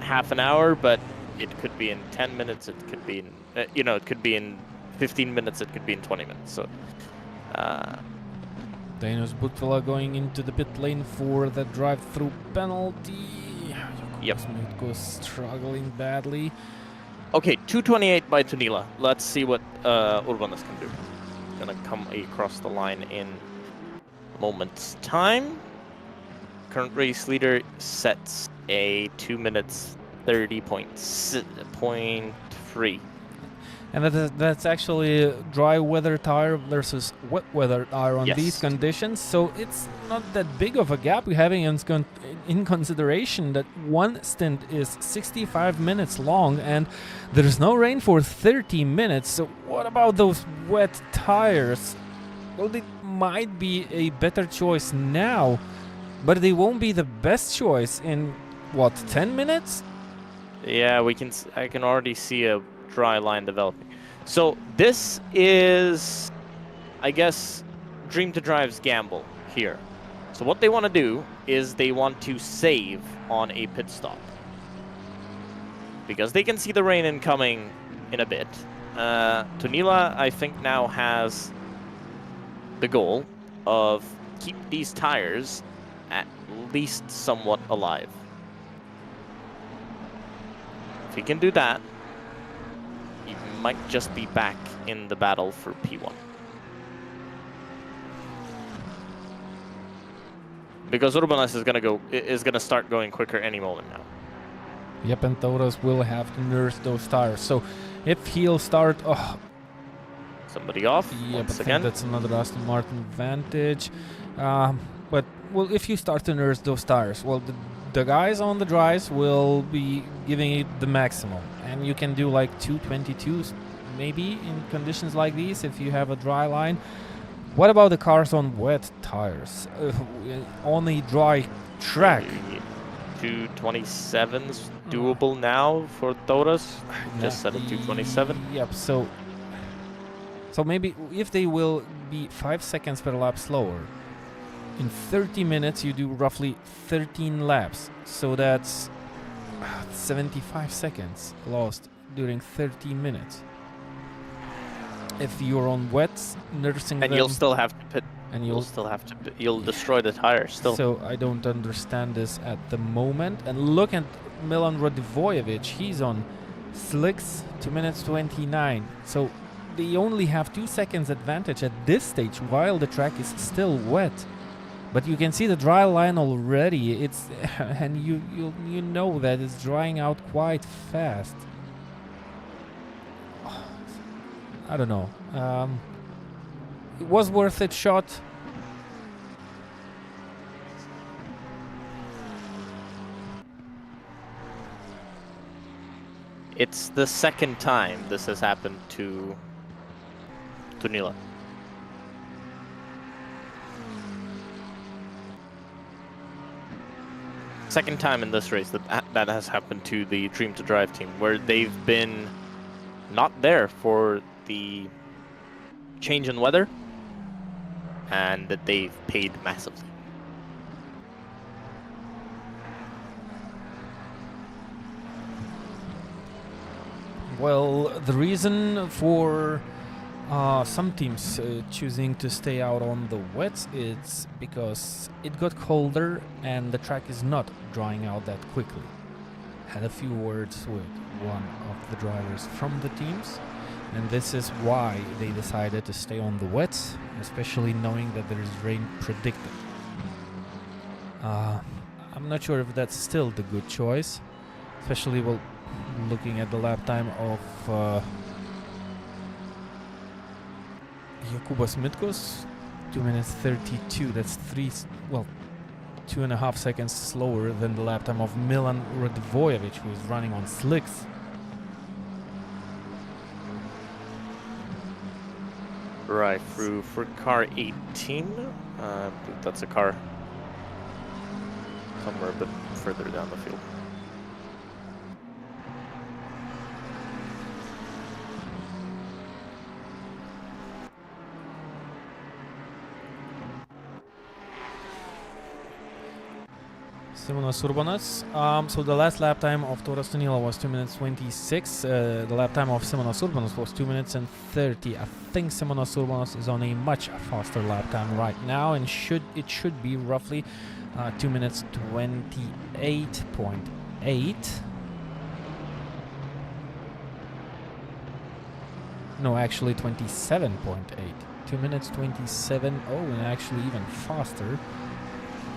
half an hour, but it could be in 10 minutes, it could be in, it could be in 15 minutes, it could be in 20 minutes. So, Danos Butvila going into the pit lane for the drive-through penalty. Yep. Mitko's struggling badly. Okay, 2:28 by Tunila. Let's see what Urbanas can do. Gonna come across the line in a moment's time. Current race leader sets a 2 minutes 30.3. And that's actually dry weather tire versus wet weather tire on these conditions. So it's not that big of a gap. We're having in consideration that one stint is 65 minutes long and there's no rain for 30 minutes. So what about those wet tires? Well, they might be a better choice now, but they won't be the best choice in, what, 10 minutes? Yeah, I can already see a dry line developing. So this is, I guess, Dream to Drive's gamble here. So what they want to do is they want to save on a pit stop. Because they can see the rain incoming in a bit. Tunila, I think, now has the goal of keep these tires at least somewhat alive. If he can do that, he might just be back in the battle for P1. Because Urbanas is gonna start going quicker any moment now. Yep, and Tauras will have to nurse those tires. So if he'll start, somebody off. Yep, once I again. think that's another Aston Martin advantage. But well, if you start to nurse those tires, well, the guys on the dries will be giving it the maximum, and you can do like 222s maybe in conditions like these if you have a dry line. What about the cars on wet tires on a dry track? 227's doable now for Tauras. Just set a 227. Yep. So maybe if they will be 5 seconds per lap slower. In 30 minutes, you do roughly 13 laps. So that's 75 seconds lost during 13 minutes. If you're on wets, nursing and them, you'll still have to pit. and You'll destroy the tire still. So I don't understand this at the moment. And look at Milan Radivojevic. He's on slicks, 2 minutes 29. So they only have 2 seconds advantage at this stage while the track is still wet. But you can see the dry line already. It's and you know that it's drying out quite fast. I don't know. It was worth it shot. It's the second time this has happened to Tunila. Second time in this race that has happened to the Dream to Drive team, where they've been not there for the change in weather, and they've paid massively. Well, the reason for some teams choosing to stay out on the wets is because it got colder and the track is not drying out that quickly. Had a few words with one of the drivers from the teams, and this is why they decided to stay on the wets, especially knowing that there is rain predicted. I'm not sure if that's still the good choice, especially well, looking at the lap time of Jokubas Mitkos, 2 minutes 32. That's 2.5 seconds slower than the lap time of Milan Radvojevic, who is running on slicks. Right through for car 18. That's a car somewhere a bit further down the field. Simonas Urbanas. So the last lap time of Toras Tunila was 2 minutes 26. The lap time of Simonas Urbanas was 2 minutes and 30. I think Simonas Urbanas is on a much faster lap time right now, and it should be roughly 2 minutes 28.8. No, actually 27.8. 2 minutes 27. Oh, and actually even faster.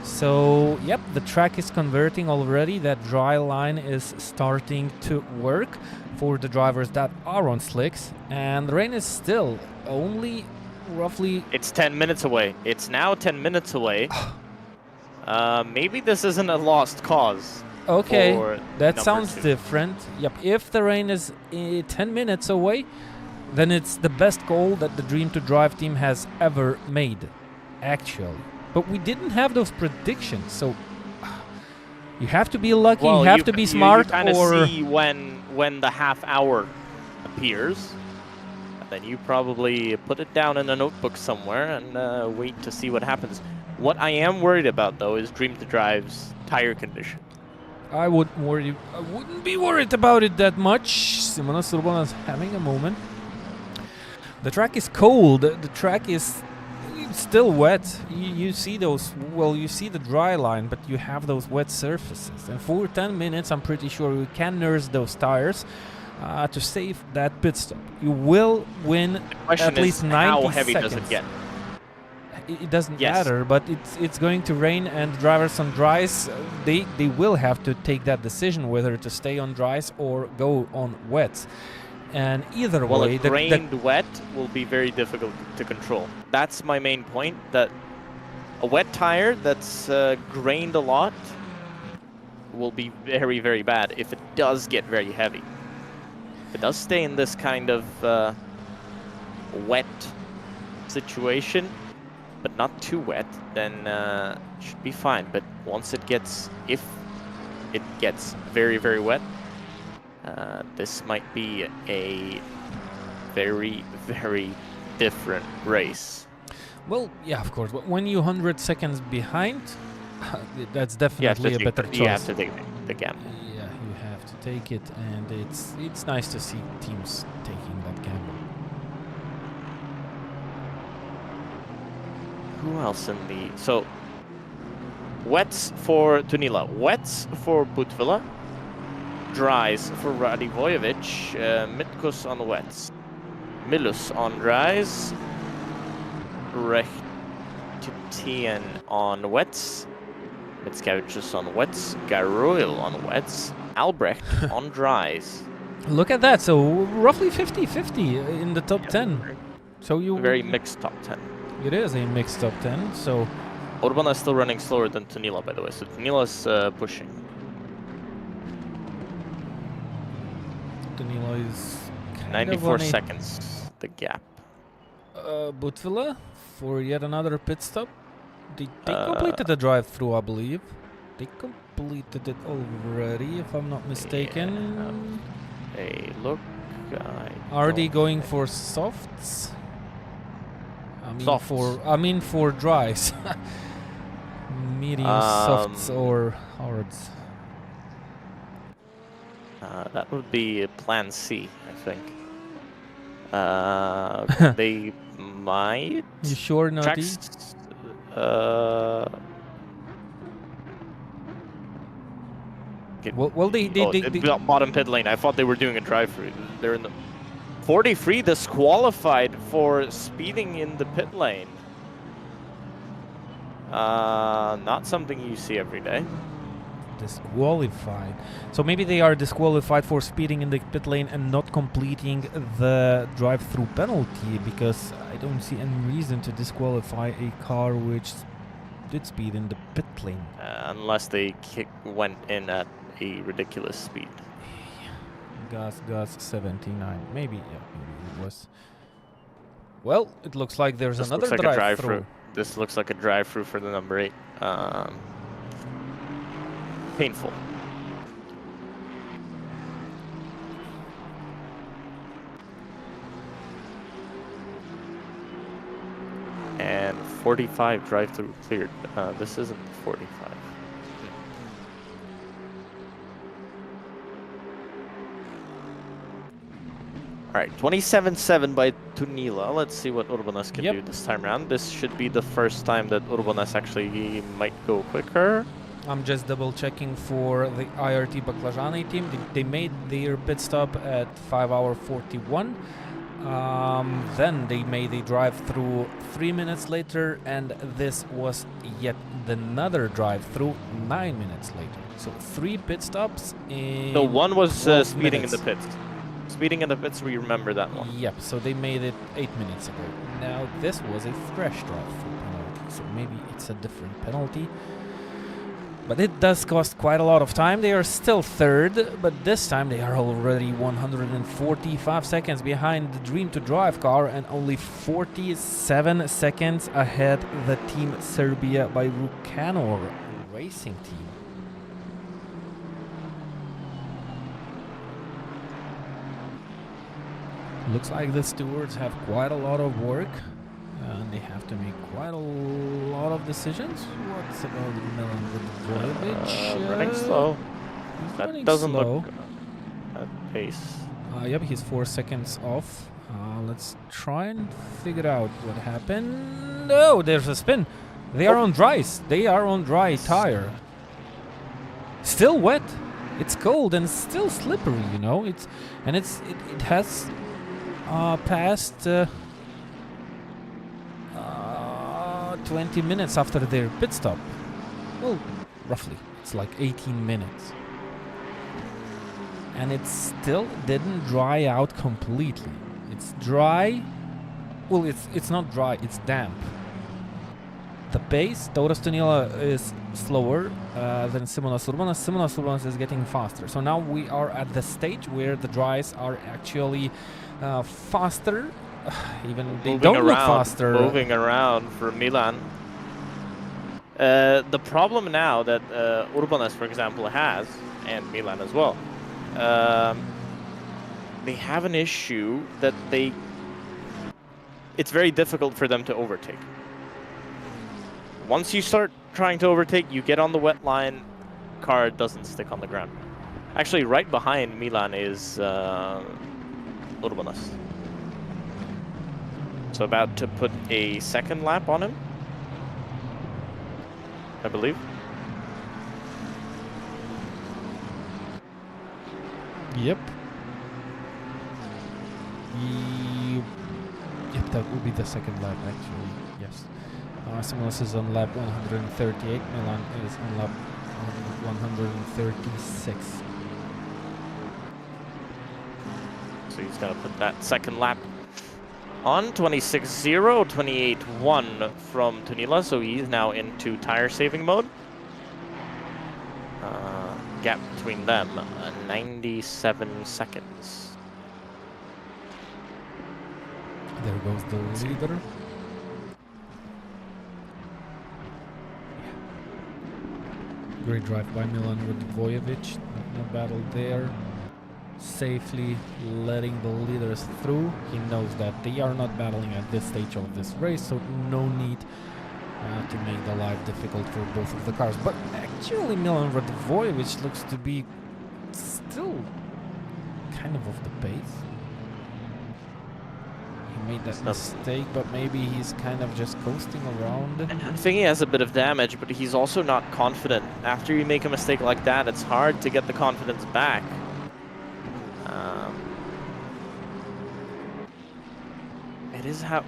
So, yep, the track is converting already. That dry line is starting to work for the drivers that are on slicks. And the rain is still only roughly... It's 10 minutes away. It's now 10 minutes away. Maybe this isn't a lost cause. Okay, that number sounds 2. different. Yep, if the rain is 10 minutes away, then it's the best goal that the Dream to Drive team has ever made, actually. But we didn't have those predictions, so you have to be lucky, well, you have to be smart, you kind of or... see when the half hour appears, and then you probably put it down in a notebook somewhere and wait to see what happens. What I am worried about, though, is Dream to Drive's tire condition. I wouldn't be worried about it that much. Simonas Urbanas having a moment. The track is cold, the track is still wet. You see those, well, you see the dry line, but you have those wet surfaces. And for 10 minutes, I'm pretty sure we can nurse those tires to save that pit stop. You will win at least 90 how heavy seconds. does it get? It doesn't matter, but it's going to rain, and drivers on dries, they will have to take that decision whether to stay on dries or go on wets. And either way, a grained wet will be very difficult to control. That's my main point, that a wet tire that's grained a lot will be very, very bad if it does get very heavy. If it does stay in this kind of wet situation, but not too wet, then it should be fine. But once it gets, if it gets very, very wet, this might be a very, very different race. Well, yeah, of course. But when you're 100 seconds behind, that's definitely a better choice. You have to take the gamble. Yeah, you have to take it, and it's nice to see teams taking that gamble. Who else in the... So, wets for Tunila, wets for Putvila, dries for Radivojevic, Mitkos on wets, Milus on dries, Rechtitien on wets, Mitskevicius on wets, Garoil on wets, Albrecht on dries. Look at that, so roughly 50-50 in the top 10. So you very mixed top 10. It is a mixed top 10, so... Urbana is still running slower than Tunila, by the way, so Tunila's pushing. Tunila is 94 seconds, the gap. Putvila for yet another pit stop. They completed the drive-through, I believe. They completed it already, if I'm not mistaken. Hey, look. Are they going for softs? Softs. I mean for dries. Medium, softs, or hards. That would be Plan C, I think. They might. You sure, Nutty? Tracks. Well, they bottom pit lane. I thought they were doing a drive-through. They're in the 43 disqualified for speeding in the pit lane. Not something you see every day. Disqualified. So maybe they are disqualified for speeding in the pit lane and not completing the drive-through penalty, because I don't see any reason to disqualify a car which did speed in the pit lane. Unless they went in at a ridiculous speed. Gas 79. Maybe, yeah, maybe it was. Well, it looks like there's This another looks like drive-through. This looks like a drive-through for the number 8. Painful. And 45 drive-through cleared. This isn't 45. All right, 27-7 by Tunila. Let's see what Urbanas can do this time around. This should be the first time that Urbanas actually might go quicker. I'm just double checking for the IRT Baklajani team. They made their pit stop at 5 hour 41. Then they made a drive through 3 minutes later, and this was yet another drive through 9 minutes later. So 3 pit stops in. The one was speeding minutes. in the pits. Speeding in the pits, we remember that one. Yep, so they made it 8 minutes ago. Now this was a fresh drive through penalty, so maybe it's a different penalty. But it does cost quite a lot of time. They are still third, but this time they are already 145 seconds behind the Dream to Drive car and only 47 seconds ahead the Team Serbia by Rucanor Racing Team. Looks like the stewards have quite a lot of work. And they have to make quite a lot of decisions. What's about Milan Vojevic? Running slow. That doesn't slow. look at pace. Yep, he's 4 seconds off. Let's try and figure out what happened. Oh, there's a spin. They are on dries. They are on dry tire. Still wet. It's cold and still slippery, you know. It has passed 20 minutes after their pit stop. Well, roughly. It's like 18 minutes. And it still didn't dry out completely. It's dry. Well, it's not dry, it's damp. The pace, Tauras Tunila is slower than Simonas Urbanas. Simonas Urbanas is getting faster. So now we are at the stage where the dries are actually faster. Even they don't look faster. Moving around for Milan. The problem now that Urbanas, for example, has, and Milan as well, they have an issue that it's very difficult for them to overtake. Once you start trying to overtake, you get on the wet line, car doesn't stick on the ground. Actually, right behind Milan is Urbanas. So about to put a second lap on him, I believe. Yep. Yep, that will be the second lap actually, yes. Simonas is on lap 138, Milan is on lap 136. So he's going to put that second lap on. 26-0, 28-1 from Tunila, so he's now into tire saving mode. Gap between them, 97 seconds. There goes the leader. Great drive by Milan with Vojevic. No battle there. safely letting the leaders through. He knows that they are not battling at this stage of this race, so no need to make the life difficult for both of the cars. But actually Milan Radvojevic looks to be still kind of off the pace. He made that mistake, but maybe he's kind of just coasting around. I think he has a bit of damage, but he's also not confident. After you make a mistake like that, it's hard to get the confidence back. It is how...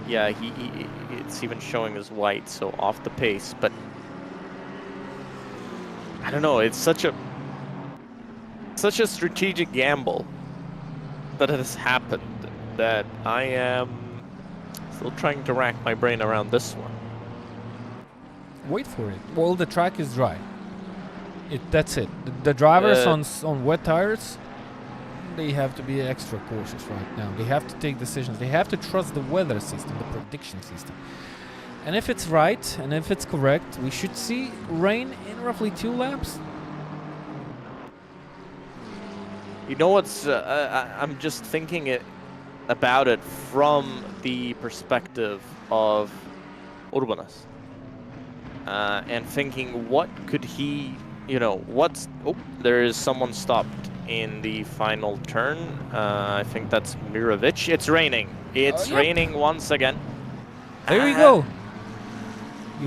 Yeah, it's even showing as white, so off the pace, but... I don't know, it's such a strategic gamble that has happened that I am still trying to rack my brain around this one. Wait for it. Well, the track is dry. That's it. The drivers on wet tires, they have to be extra cautious right now. They have to take decisions. They have to trust the weather system, the prediction system. And if it's right, and if it's correct, we should see rain in roughly 2 laps. You know what's... I'm just thinking about it from the perspective of Urbanas. And thinking, what could he... You know, what's... Oh, there is someone stopped in the final turn. I think that's Mirovic. It's raining. It's raining once again. There we go.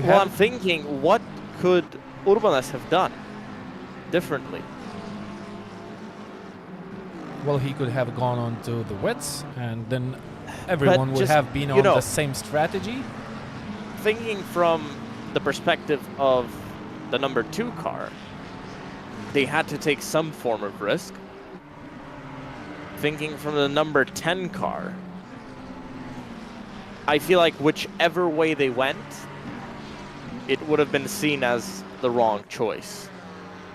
Well, I'm thinking, what could Urbanas have done differently? Well, he could have gone on to the wets, and then everyone would have been on the same strategy. Thinking from the perspective of the number 2 car, they had to take some form of risk. Thinking from the number 10 car, I feel like whichever way they went, it would have been seen as the wrong choice.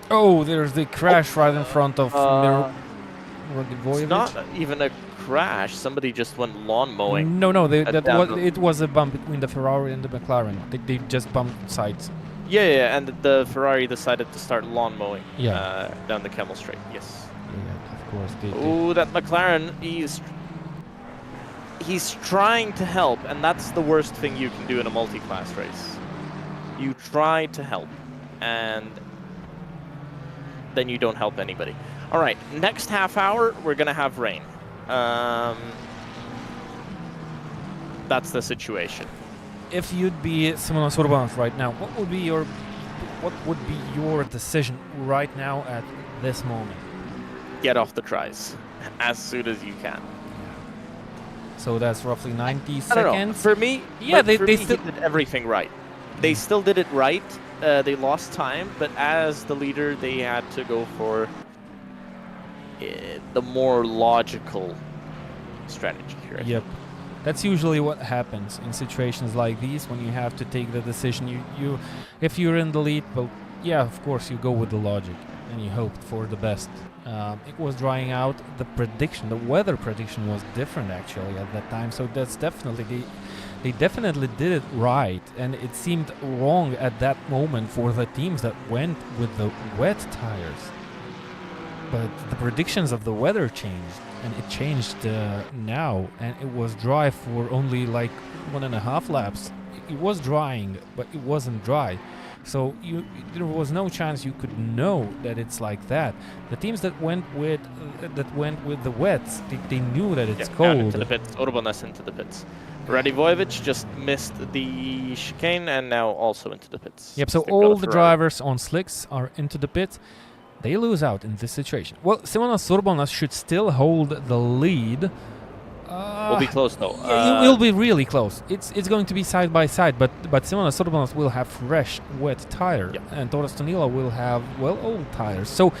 Oh, there's the crash right in front of Radvojevic. It's not even a crash. Somebody just went lawn mowing. No, it was a bump between the Ferrari and the McLaren. They just bumped sides. Yeah, and the Ferrari decided to start lawn mowing down the Camel Straight. Yes. Yeah, of course. Oh, that McLaren, he's trying to help, and that's the worst thing you can do in a multi-class race. You try to help, and then you don't help anybody. All right, next half hour, we're going to have rain. That's the situation. If you'd be Simonas Urbanas right now, what would be your decision right now at this moment? Get off the tries as soon as you can. So that's roughly 90 seconds. I don't know. For me, they still did everything right. They still did it right. They lost time, but as the leader, they had to go for the more logical strategy here. Yep. That's usually what happens in situations like these when you have to take the decision. If you're in the lead, well, yeah, of course you go with the logic and you hoped for the best. It was drying out. The weather prediction was different actually at that time. So that's definitely they definitely did it right, and it seemed wrong at that moment for the teams that went with the wet tires. But the predictions of the weather changed, and it changed now, and it was dry for only like 1.5 laps. It was drying, but it wasn't dry. So there was no chance you could know that it's like that. The teams that went with the wets, they knew that it's cold. Into the pits, Urbanas into the pits. Radvojevic just missed the chicane and now also into the pits. Yep. So all the drivers on slicks are into the pit. They lose out in this situation. Well, Simonas Urbanas should still hold the lead. Will be close though. It will be really close. It's going to be side by side, but Simonas Urbanas will have fresh, wet tire, and Toras Tonila will have old tires. So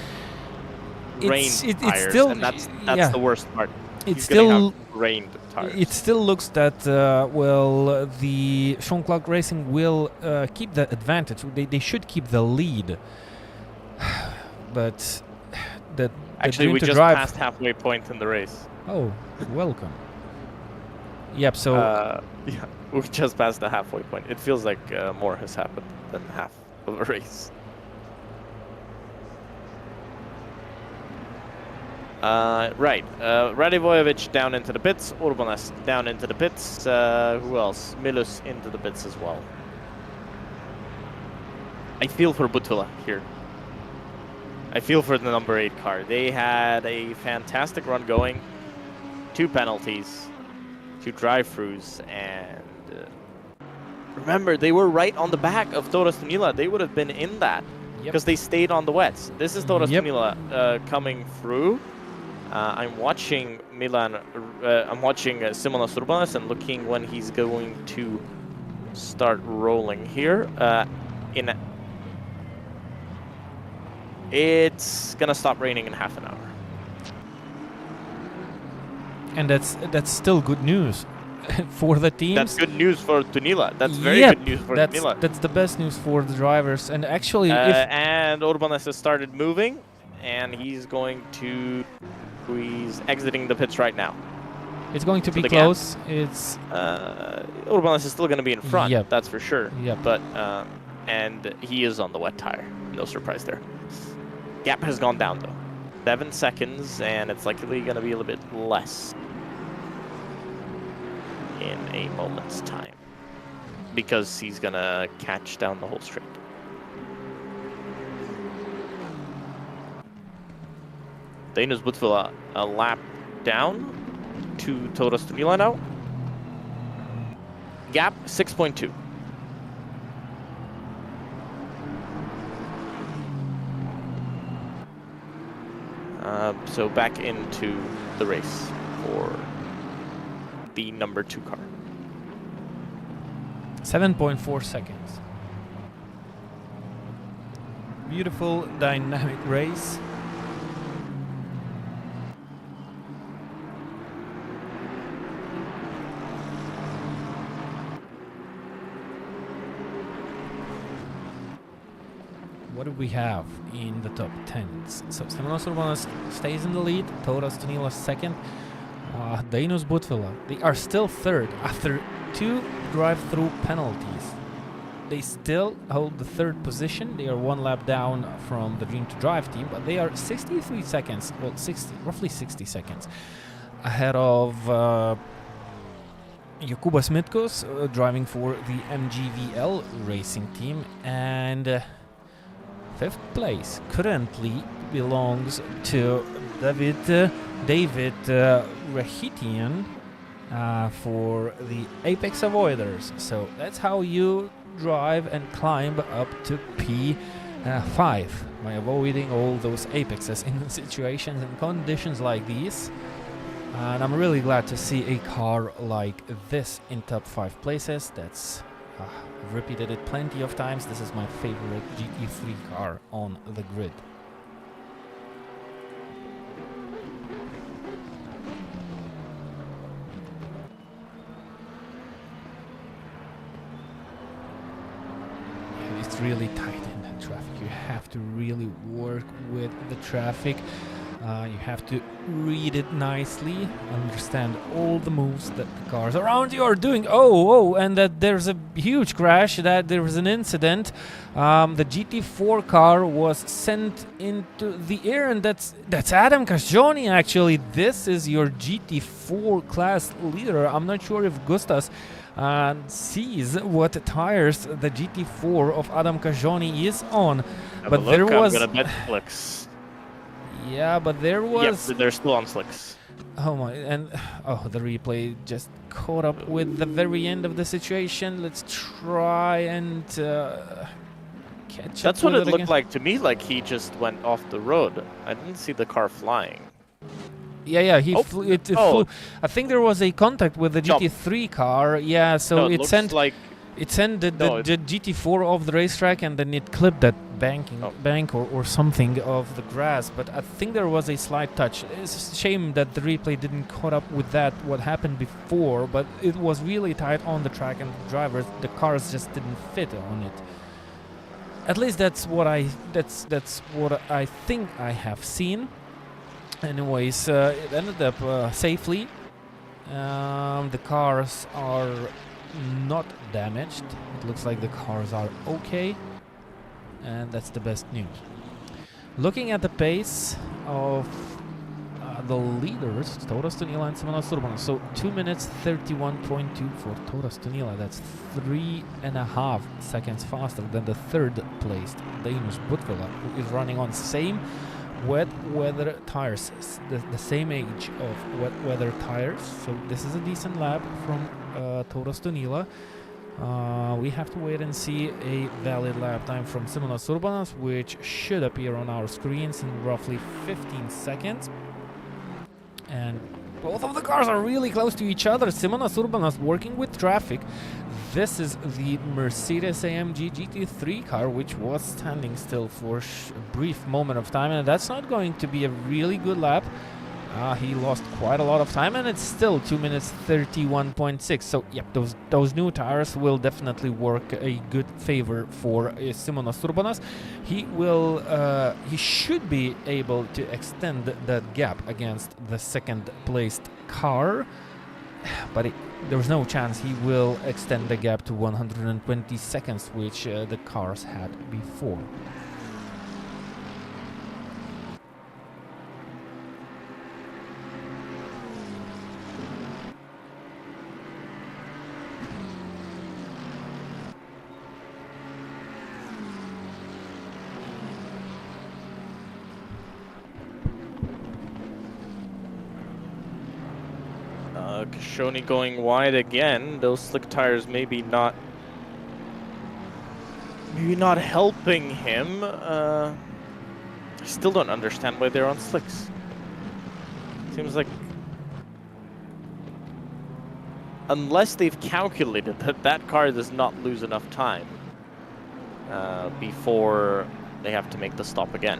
it's tires, still, and that's the worst part. It's still have rained tires. It still looks that the Sean Clark Racing will keep the advantage. They should keep the lead, but actually we just passed halfway point in the race. Oh, welcome. Yep, so... yeah, we just passed the halfway point. It feels like more has happened than half of a race. Right. Radivojevic down into the pits. Urbanes down into the pits. Who else? Milus into the pits as well. I feel for Butvila here. I feel for the number 8 car. They had a fantastic run going. 2 penalties, 2 drive-throughs, and remember, they were right on the back of Toros Tunila. They would have been in that because they stayed on the wets. This is Toros Tunila coming through. I'm watching Milan. I'm watching Simonas Urbanes and looking when he's going to start rolling here. It's gonna stop raining in half an hour. And that's still good news for the teams. That's good news for Tunila. That's very good news for Tunila. That's the best news for the drivers. And actually, and Urbanes has started moving, and he's exiting the pits right now. It's going to be close. It's Urbanes is still going to be in front. Yep. That's for sure. Yep. But and he is on the wet tire. No surprise there. Gap has gone down though. 7 seconds, and it's likely going to be a little bit less in a moment's time because he's going to catch down the whole straight. Dainus Butvila a lap down to Toros Tunila now. Gap 6.2. So back into the race for the number 2 car. 7.4 seconds. Beautiful dynamic race. What do we have in the top 10s? So Simonas Urbanes stays in the lead, Toros Tunila second, Dainus Butvila, they are still third after 2 drive-through penalties. They still hold the 3rd position. They are 1 lap down from the Dream to Drive team, but they are 63 seconds, well, roughly 60 seconds ahead of Jokūbas Mitkos, driving for the MGVL racing team, and 5th place currently belongs to David Rahitian for the Apex Avoiders. So that's how you drive and climb up to P5 by avoiding all those apexes in situations and conditions like these. And I'm really glad to see a car like this in top 5 places. That's I've repeated it plenty of times. This is my favorite GT3 car on the grid. Yeah, it's really tight in the traffic. You have to really work with the traffic. You have to read it nicely, understand all the moves that the cars around you are doing. And that there's a huge crash, that there was an incident. The GT4 car was sent into the air, and that's Adam Cascioni, actually. This is your GT4 class leader. I'm not sure if Gustas sees what tires the GT4 of Adam Cascioni is on. But there was... I'm gonna bet Netflix. Yeah, but there was... Yep, they're still on slicks. Oh my, and the replay just caught up with the very end of the situation. Let's try and catch up. That's what it looked like to me, like he just went off the road. I didn't see the car flying. Yeah, he flew. It flew. I think there was a contact with the GT3 car. Yeah, so it sent like it sent the GT4 off the racetrack, and then it clipped that bank or something of the grass. But I think there was a slight touch. It's a shame that the replay didn't caught up with that, what happened before, but it was really tight on the track, and the cars just didn't fit on it. At least that's what I think I have seen. Anyways, it ended up safely. The cars are not damaged. It looks like the cars are okay, and that's the best news. Looking at the pace of the leaders, Tauras Tunila and Simonas Urbanas. So 2 minutes 31.2 for Tauras Tunila. That's 3.5 seconds faster than the third placed Danish Butvila, who is running on same wet weather tires, the same age of wet weather tires. So this is a decent lap from Tauras Tunila. We have to wait and see a valid lap time from Simonas Urbanas, which should appear on our screens in roughly 15 seconds. And both of the cars are really close to each other. Simonas Urbanas working with traffic. This is the Mercedes-AMG GT3 car, which was standing still for a brief moment of time, and that's not going to be a really good lap. He lost quite a lot of time, and it's still 2 minutes 31.6. So, yep, those new tires will definitely work a good favor for Simonas Urbanas. He should be able to extend that gap against the second-placed car, but there's no chance he will extend the gap to 120 seconds, which the cars had before. Kashoni going wide again. Those slick tires maybe not helping him. I still don't understand why they're on slicks. Seems like unless they've calculated that that car does not lose enough time before they have to make the stop again,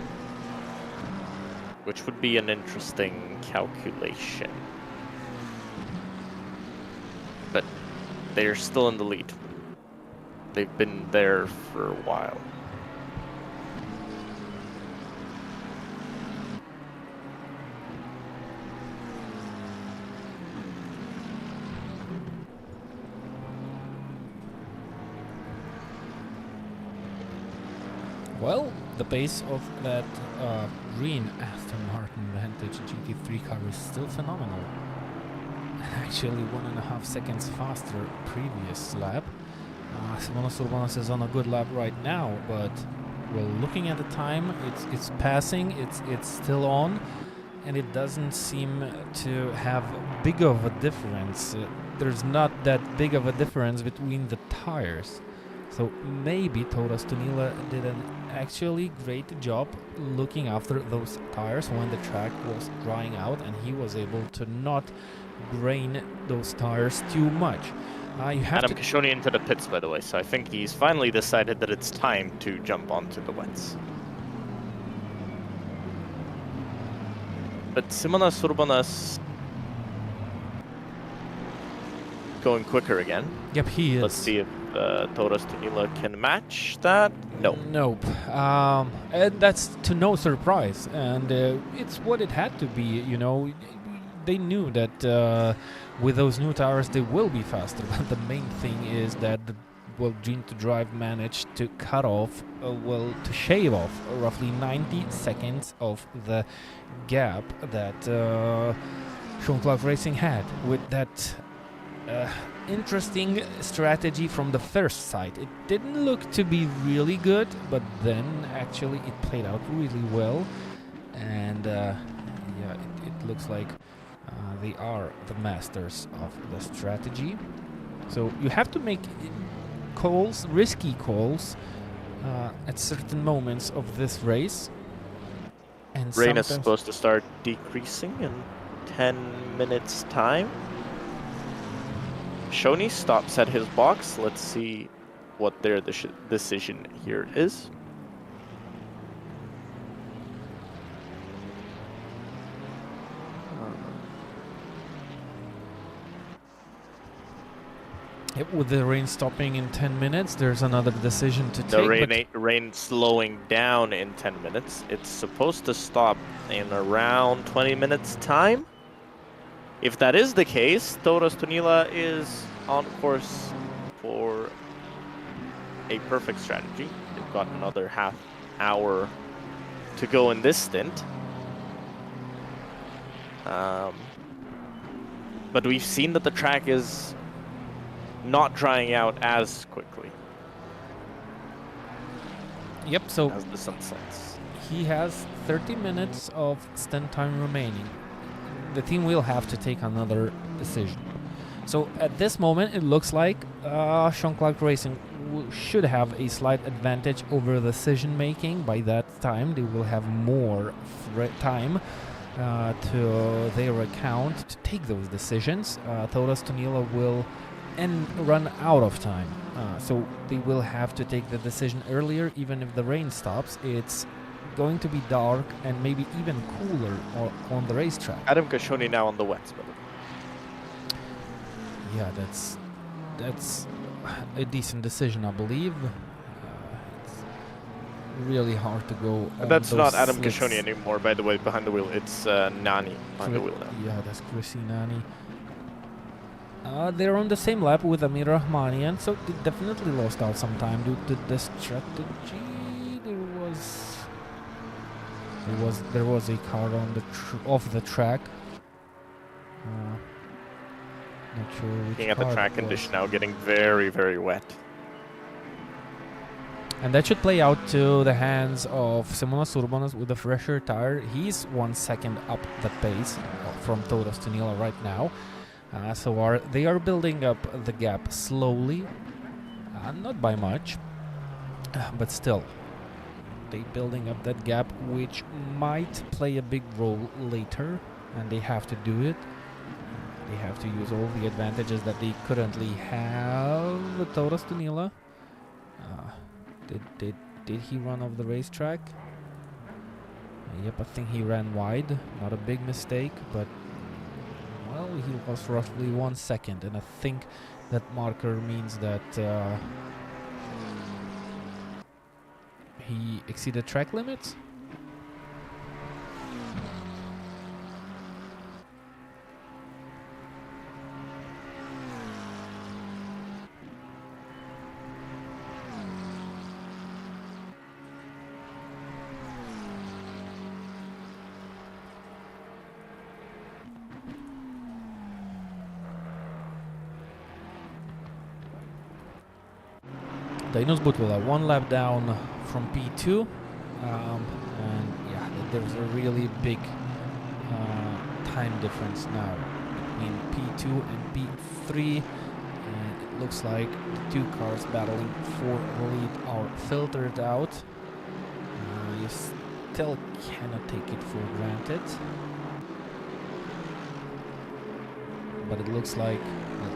which would be an interesting calculation. But they're still in the lead. They've been there for a while. Well, the pace of that green Aston Martin Vantage GT3 car is still phenomenal. Actually 1.5 seconds faster previous lap. Simonas Urbanas is on a good lap right now, but well, looking at the time, it's passing, it's still on, and it doesn't seem to have big of a difference. There's not that big of a difference between the tires. So maybe Tauras Tunila did an actually great job looking after those tires when the track was drying out, and he was able to not grain those tires too much. You have Adam Kashoni into the pits, by the way, so I think he's finally decided that it's time to jump onto the wets. But Simonas Urbanas going quicker again. Yep, he is. Let's see if Tauras Tunila can match that. No. Nope. And that's to no surprise, and it's what it had to be, you know. They knew that with those new tires they will be faster, but the main thing is that Dream to Drive managed to cut off, to shave off roughly 90 seconds of the gap that Sean Clark Racing had with that interesting strategy from the first sight. It didn't look to be really good, but then actually it played out really well, and yeah, it looks like they are the masters of the strategy. So you have to make calls, risky calls, at certain moments of this race. And rain is supposed to start decreasing in 10 minutes time. Shoni stops at his box. Let's see what their decision here is. With the rain stopping in 10 minutes, there's another decision to take. The rain slowing down in 10 minutes. It's supposed to stop in around 20 minutes time. If that is the case, Tauras Tunila is on course for a perfect strategy. They've got another half hour to go in this stint. But we've seen that the track is not drying out as quickly. Yep, so as the sun sets. He has 30 minutes of stand time remaining. The team will have to take another decision. So at this moment, it looks like Sean Clark Racing should have a slight advantage over decision making. By that time, they will have more time to their account to take those decisions. Tauras Tunila will run out of time. So they will have to take the decision earlier, even if the rain stops. It's going to be dark and maybe even cooler on the racetrack. Adam Kashoni now on the wets. Yeah, that's a decent decision, I believe. It's really hard to go. That's not Adam Kashoni anymore, by the way, behind the wheel. It's Nani behind the wheel now. Yeah, that's Chrissy Nani. They're on the same lap with Amir Rahmanian, so they definitely lost out some time due to the strategy. There was a car on the off the track. Not sure which. Looking at the track condition now, getting very, very wet. And that should play out to the hands of Simonas Urbanas with a fresher tire. He's 1 second up the pace from Tauras Tunila right now. So they are building up the gap slowly, not by much, but still. They're building up that gap, which might play a big role later, and they have to do it. They have to use all the advantages that they currently have. Tauras Tunila. Did he run off the racetrack? Yep, I think he ran wide. Not a big mistake, but well, he lost roughly 1 second, and I think that marker means that he exceeded track limits. Dainus Butwila 1 lap down from P2, and yeah, there's a really big time difference now between P2 and P3, and it looks like the two cars battling for the lead are filtered out. You still cannot take it for granted, but it looks like,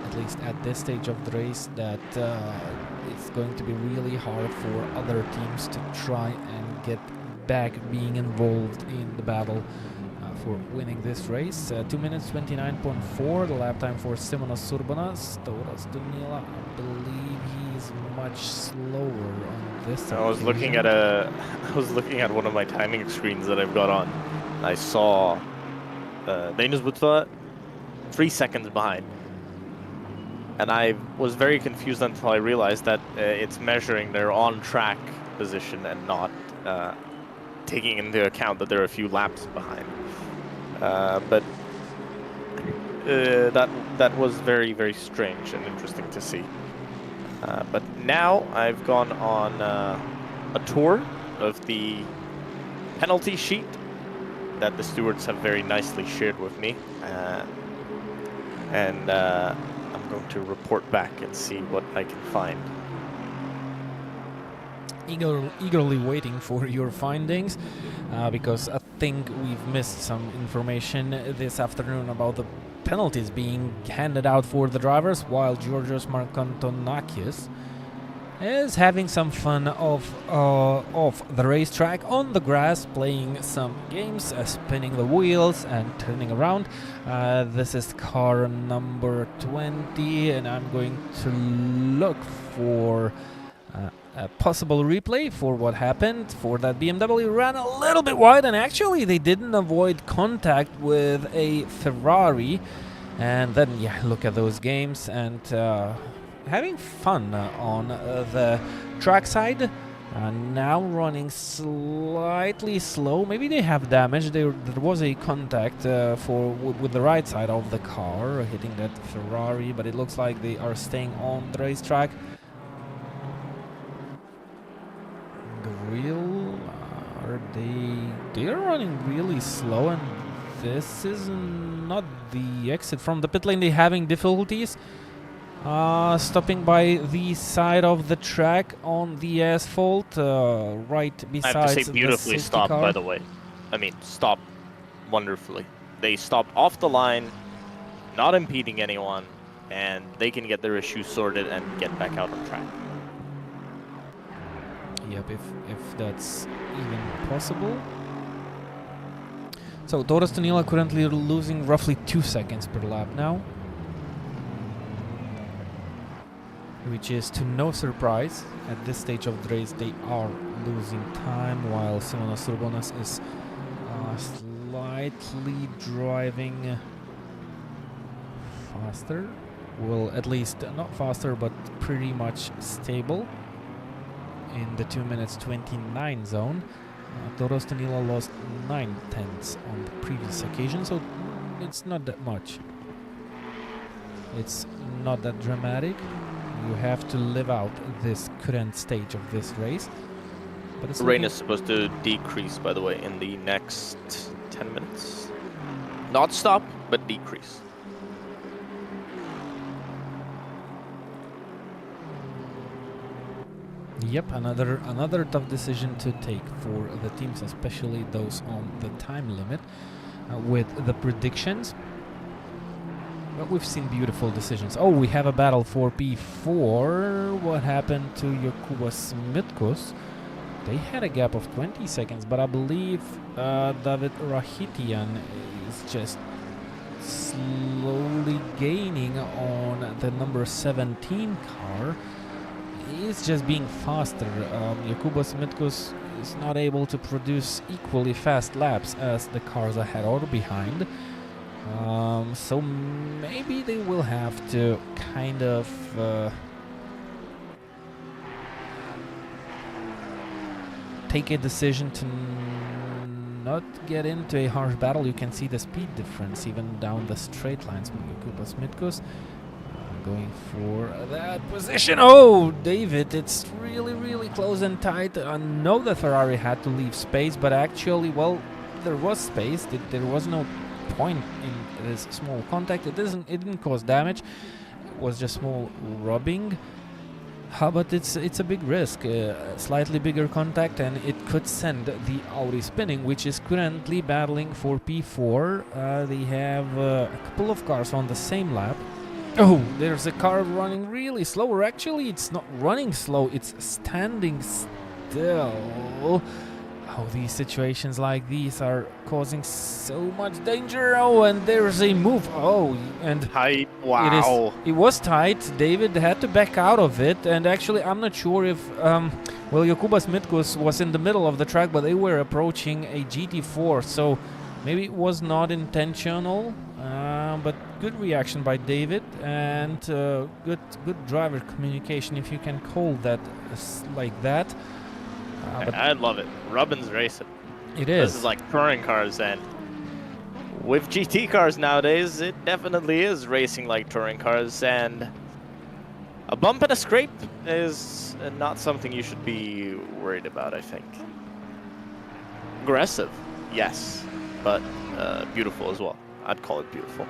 at least at this stage of the race, that it's going to be really hard for other teams to try and get back being involved in the battle for winning this race. 2 minutes 29.4, the lap time for Simonas Urbanas. Tauras Tunila, I believe he's much slower on this. I was looking at one of my timing screens that I've got on. I saw Dainus Butwila 3 seconds behind. And I was very confused until I realized that it's measuring their on-track position and not taking into account that they're a few laps behind. But that was very, very strange and interesting to see. But now I've gone on a tour of the penalty sheet that the stewards have very nicely shared with me. And I'm going to report back and see what I can find. Eagerly waiting for your findings, because I think we've missed some information this afternoon about the penalties being handed out for the drivers, while Georgios Markantonakis is having some fun off the racetrack on the grass, playing some games, spinning the wheels and turning around. This is car number 20, and I'm going to look for a possible replay for what happened. For that BMW ran a little bit wide, and actually they didn't avoid contact with a Ferrari. And then, yeah, look at those games and having fun on the track side. Now running slightly slow. Maybe they have damage. There was a contact with the right side of the car hitting that Ferrari, but it looks like they are staying on the racetrack. Grill, are they are running really slow, and this is not the exit from the pit lane. They're having difficulties stopping by the side of the track on the asphalt, right besides I have to say beautifully stopped, car. by the way. I mean, stopped wonderfully. They stopped off the line, not impeding anyone, and they can get their issues sorted and get back out on track. Yep, if that's even possible. So Doros Danila currently losing roughly 2 seconds per lap now, which is to no surprise. At this stage of the race, they are losing time, while Simonas Urbonas is slightly driving faster. Well, at least not faster, but pretty much stable in the 2 minutes 29 zone. Doros Danila lost 9/10 on the previous occasion, so it's not that much. It's not that dramatic. You have to live out this current stage of this race. But it's Rain is supposed to decrease, by the way, in the next 10 minutes. Not stop, but decrease. Yep, another tough decision to take for the teams, especially those on the time limit with the predictions. But we've seen beautiful decisions. Oh, we have a battle for P4. What happened to Jokubas Mitkus? They had a gap of 20 seconds, but I believe David Rahitian is just slowly gaining on the number 17 car. He's just being faster. Jokubas Mitkus is not able to produce equally fast laps as the cars ahead or behind. So maybe they will have to kind of take a decision to not get into a harsh battle. You can see the speed difference even down the straight lines from Jokubas Mitkus. Going for that position. Oh, David, it's really close and tight. I know that Ferrari had to leave space, but actually, well, there was space. There was no point in this small contact. It didn't cause damage. It was just small rubbing. But it's a big risk. Slightly bigger contact, and it could send the Audi spinning, which is currently battling for P4. They have a couple of cars on the same lap. Oh, there's a car running really slow. Or actually, it's not running slow, it's standing still. Oh, these situations like these are causing so much danger. Oh, and there's a move. Oh, and tight. Wow. It was tight. David had to back out of it. And actually, I'm not sure if well, Jokubas Mitkus was in the middle of the track, but they were approaching a GT4, so maybe it was not intentional. But good reaction by David, and good driver communication, if you can call that like that. But I love it. Rubbin's racing. It is. This is like touring cars, and with GT cars nowadays, it definitely is racing like touring cars, and a bump and a scrape is not something you should be worried about, I think. Aggressive, yes, but beautiful as well. I'd call it beautiful.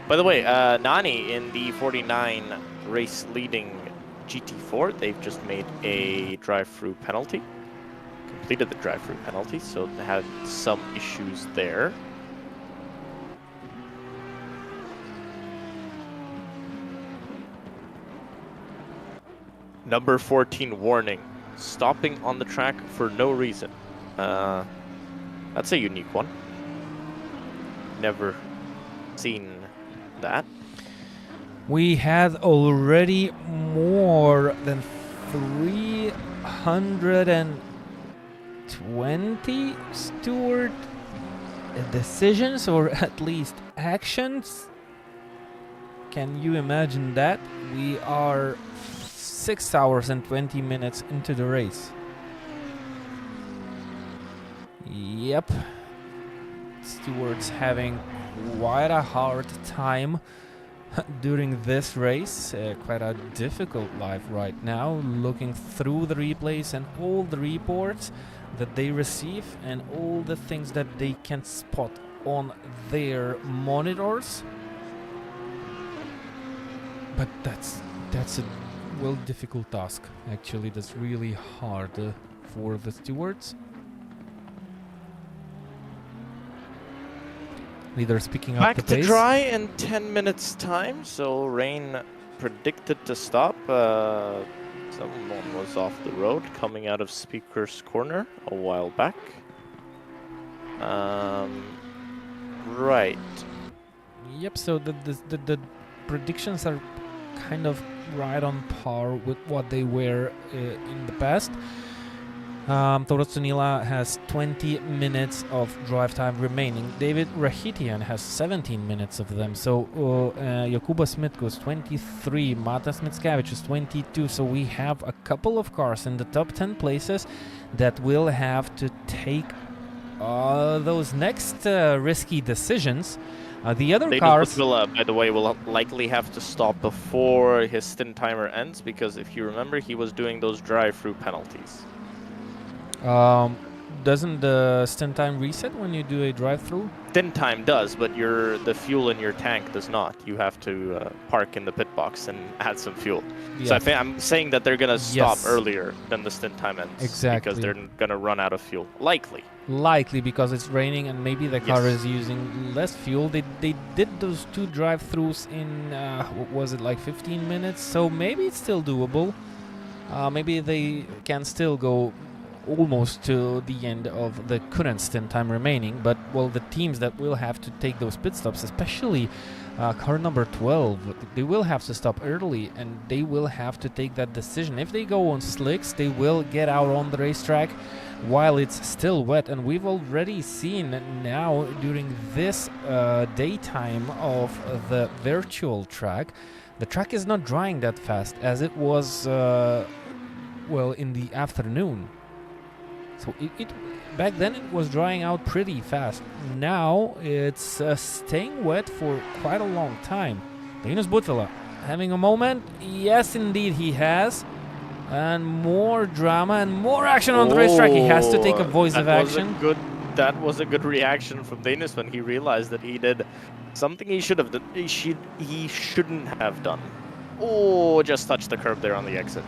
By the way, Nani in the 49 race leading GT4, they've just made a drive-through penalty. Completed the drive-through penalty, so they had some issues there. Number 14 warning, stopping on the track for no reason. That's a unique one. Never seen that. We had already more than 320 steward decisions, or at least actions. Can you imagine that? We are 6 hours and 20 minutes into the race. Yep. Stewards having quite a hard time during this race. Quite a difficult life right now, looking through the replays and all the reports that they receive and all the things that they can spot on their monitors. But that's a difficult task. Actually, that's really hard for the stewards. Leaders picking up the Back to pace. dry in 10 minutes time, so rain predicted to stop. Someone was off the road coming out of Speaker's Corner a while back. Right. Yep, so the predictions are kind of right on par with what they were in the past. Toros Tunila has 20 minutes of drive time remaining. David Rahitian has 17 minutes of them. So Jokūbas Mitkus 23, Matas Mickevičius 22. So we have a couple of cars in the top 10 places that will have to take those next risky decisions. The other cars... by the way, will likely have to stop before his stint timer ends, because if you remember, he was doing those drive-through penalties. Doesn't the stint time reset when you do a drive-through? Stint time does, but the fuel in your tank does not. You have to park in the pit box and add some fuel. Yeah. So I'm saying that they're going to stop earlier than the stint time ends. Exactly. Because they're going to run out of fuel. Likely. Likely, because it's raining and maybe the car is using less fuel. They did those two drive-throughs in, what was it, like 15 minutes? So maybe it's still doable. Maybe they can still go almost to the end of the current stint time remaining, but well, the teams that will have to take those pit stops, especially car number 12, they will have to stop early and they will have to take that decision. If they go on slicks, they will get out on the racetrack while it's still wet, and we've already seen now during this daytime of the virtual track, the track is not drying that fast as it was well, in the afternoon. So it back then it was drying out pretty fast. Now it's staying wet for quite a long time. Linus Butvila having a moment. Yes, indeed he has. And more drama and more action on the racetrack. He has to take a voice of action. That was a good reaction from Linus when he realized that he did something he should have done. He shouldn't have done. Oh, just touched the curb there on the exit.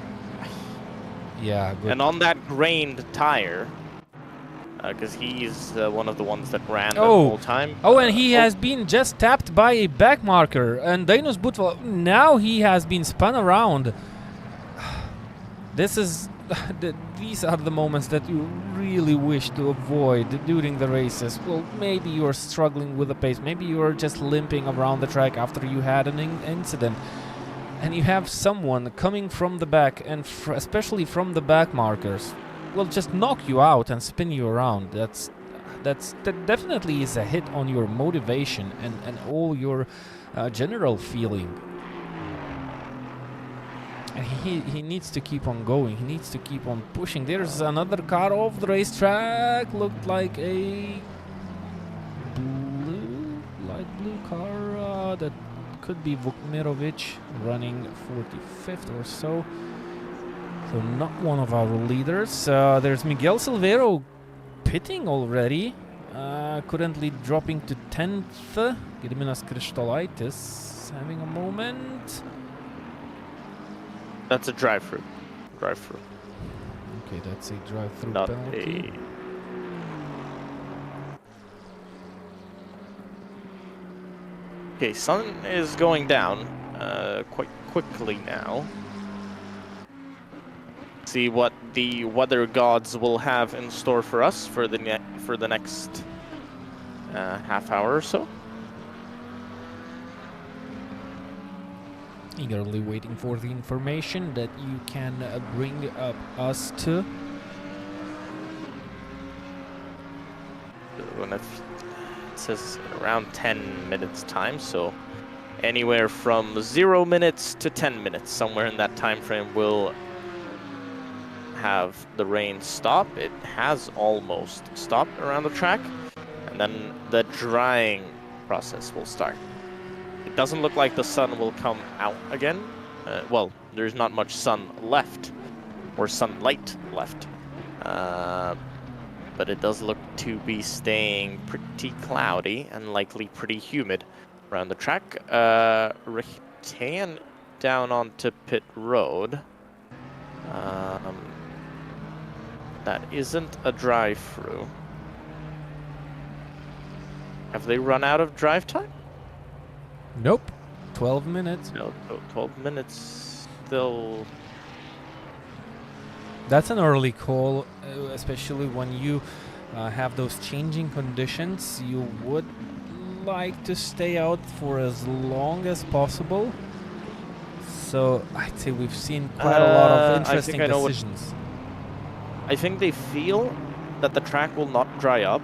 Yeah, good. And on that grained tire, because he's one of the ones that ran the whole time. Oh, and he has been just tapped by a back marker. And Dainus Butvila, now he has been spun around. This is... these are the moments that you really wish to avoid during the races. Well, maybe you're struggling with the pace. Maybe you're just limping around the track after you had an incident. And you have someone coming from the back, and especially from the back markers, will just knock you out and spin you around. That definitely is a hit on your motivation and all your general feeling. And he needs to keep on going. He needs to keep on pushing. There's another car off the racetrack. Looked like a light blue car that could be Vukmirovic running 45th or so. So not one of our leaders. There's Miguel Silveiro pitting already. Currently dropping to 10th. Gediminas Krištolaitis having a moment. That's a drive-through. Drive-through. Okay, that's a drive-through Not penalty. Okay, sun is going down quite quickly now. See what the weather gods will have in store for us for the next half hour or so. Eagerly waiting for the information that you can bring up us to. It says around 10 minutes time, so anywhere from 0 minutes to 10 minutes, somewhere in that time frame, we'll have the rain stop. It has almost stopped around the track, and then the drying process will start. It doesn't look like the sun will come out again. Well, there's not much sun left, or sunlight left. But it does look to be staying pretty cloudy and likely pretty humid around the track. Retain down onto pit road. That isn't a drive-through. Have they run out of drive time? Nope. 12 minutes. No, 12 minutes still. That's an early call, especially when you have those changing conditions. You would like to stay out for as long as possible. So I'd say we've seen quite a lot of interesting decisions. I think they feel that the track will not dry up.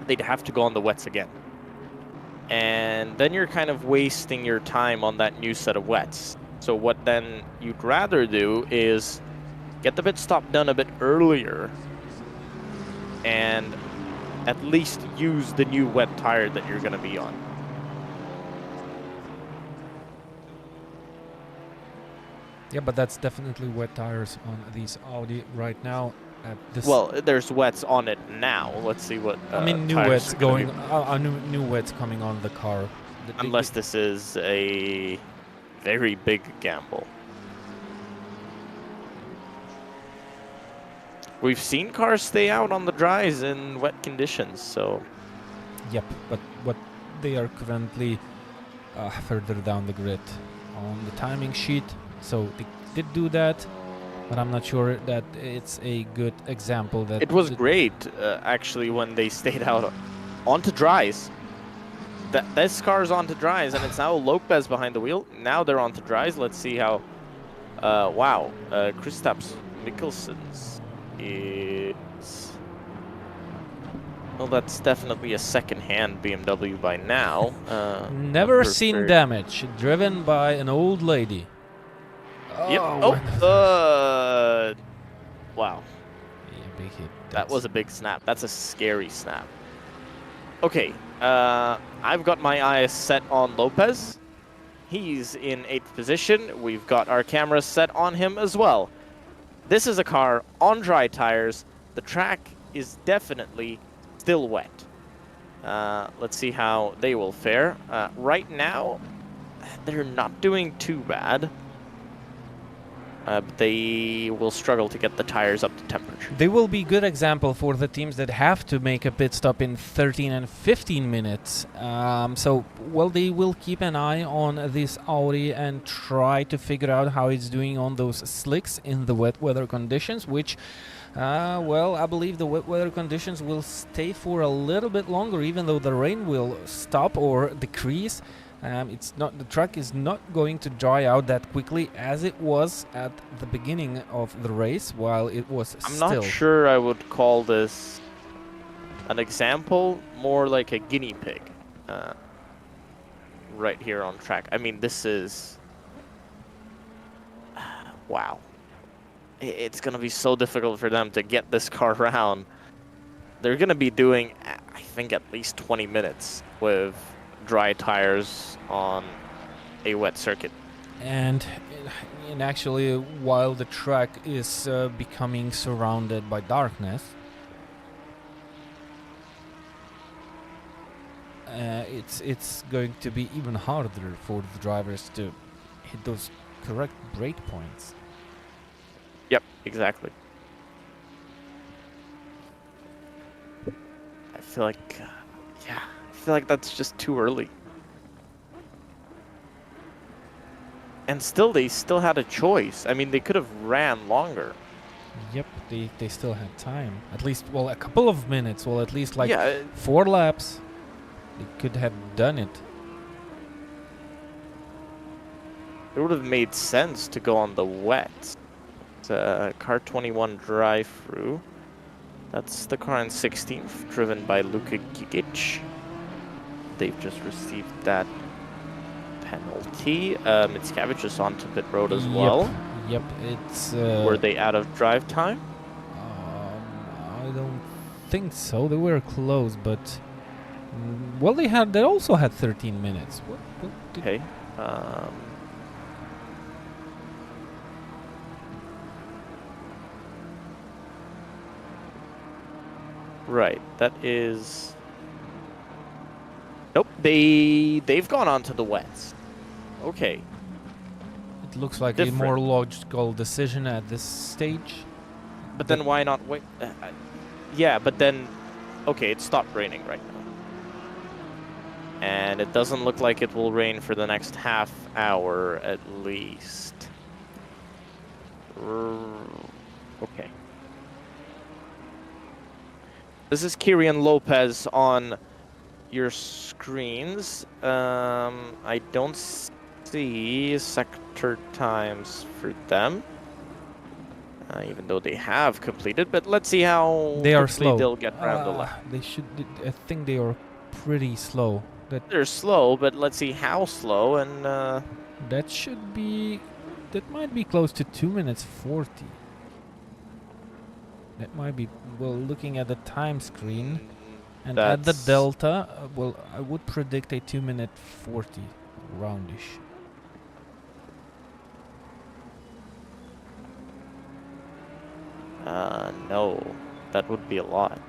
They'd have to go on the wets again. And then you're kind of wasting your time on that new set of wets. So what then you'd rather do is get the pit stop done a bit earlier and at least use the new wet tire that you're going to be on. Yeah, but that's definitely wet tires on these Audi right now. Well, there's wets on it now. Let's see what. I mean, new wets going. New wets coming on the car. Unless this is a very big gamble. We've seen cars stay out on the dries in wet conditions, so. Yep, but what they are currently further down the grid on the timing sheet. So they did do that, but I'm not sure that it's a good example. That it was great, actually, when they stayed out onto dries. This car's onto dries, and it's now Lopez behind the wheel. Now they're onto dries. Let's see how. Wow, Kristaps Mikkelsen's is. Well, that's definitely a second-hand BMW by now. Never seen damage, driven by an old lady. Yep. Wow. Yeah, big hit. That was a big snap. That's a scary snap. Okay. I've got my eyes set on Lopez. He's in 8th position. We've got our cameras set on him as well. This is a car on dry tires. The track is definitely still wet. Let's see how they will fare. Right now, they're not doing too bad. But they will struggle to get the tires up to temperature. They will be good example for the teams that have to make a pit stop in 13 and 15 minutes. So, well, they will keep an eye on this Audi and try to figure out how it's doing on those slicks in the wet weather conditions, which, well, I believe the wet weather conditions will stay for a little bit longer, even though the rain will stop or decrease. The track is not going to dry out that quickly as it was at the beginning of the race, while it was I'm not sure I would call this an example, more like a guinea pig right here on track. I mean, this is... wow. It's going to be so difficult for them to get this car around. They're going to be doing, I think, at least 20 minutes with dry tires on a wet circuit. And actually, while the track is becoming surrounded by darkness, it's going to be even harder for the drivers to hit those correct brake points. Yep, exactly. I feel like, yeah. I feel like that's just too early. And still, they still had a choice. I mean, they could have ran longer. Yep, they still had time. At least, well, a couple of minutes. Well, at least like 4 laps. They could have done it. It would have made sense to go on the wet. It's a car 21 drive-through. That's the car in 16th, driven by Luka Gigic. They've just received that penalty. Mickiewicz is onto pit road as well. Yep, it's... Were they out of drive time? I don't think so. They were close, but... well, they also had 13 minutes. What did Okay. Right, that is... Nope, they've gone on to the wets. Okay. It looks like Different. a more logical decision at this stage. But then why not wait? Yeah, but then... Okay, it stopped raining right now. And it doesn't look like it will rain for the next half hour at least. Okay. This is Kyrian Lopez on your screens. I don't see sector times for them, even though they have completed. But let's see how they are quickly slow. they'll get around the line. They should. I think they are pretty slow. They're slow, but let's see how slow. And that should be. That might be close to 2 minutes 40. That might be. Well, looking at the time screen. And at the delta, well, I would predict a 2 minute 40 roundish. No, that would be a lot.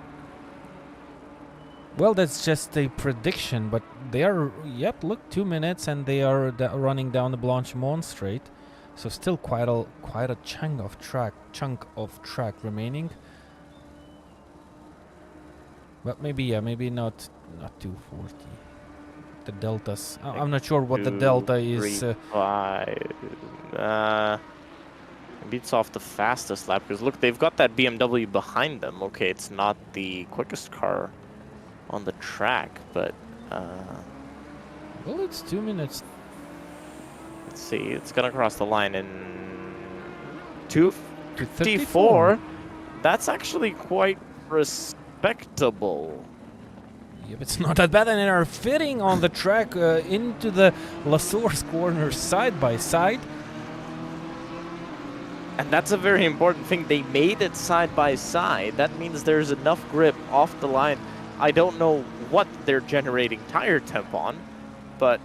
Well, that's just a prediction, but they are, yep, look, 2 minutes and they are running down the Blanchimont Straight. So still quite a chunk of track remaining. But maybe, yeah, maybe not 240. The deltas, I'm not sure what the delta is. 5. Beats off the fastest lap because look, they've got that BMW behind them. Okay, it's not the quickest car on the track, but well, it's 2 minutes. Let's see, it's gonna cross the line in 2:54. That's actually quite respectable. Yep, it's not that bad, and they are fitting on the track into the La Source corners side by side. And that's a very important thing. They made it side by side. That means there's enough grip off the line. I don't know what they're generating tire temp on, but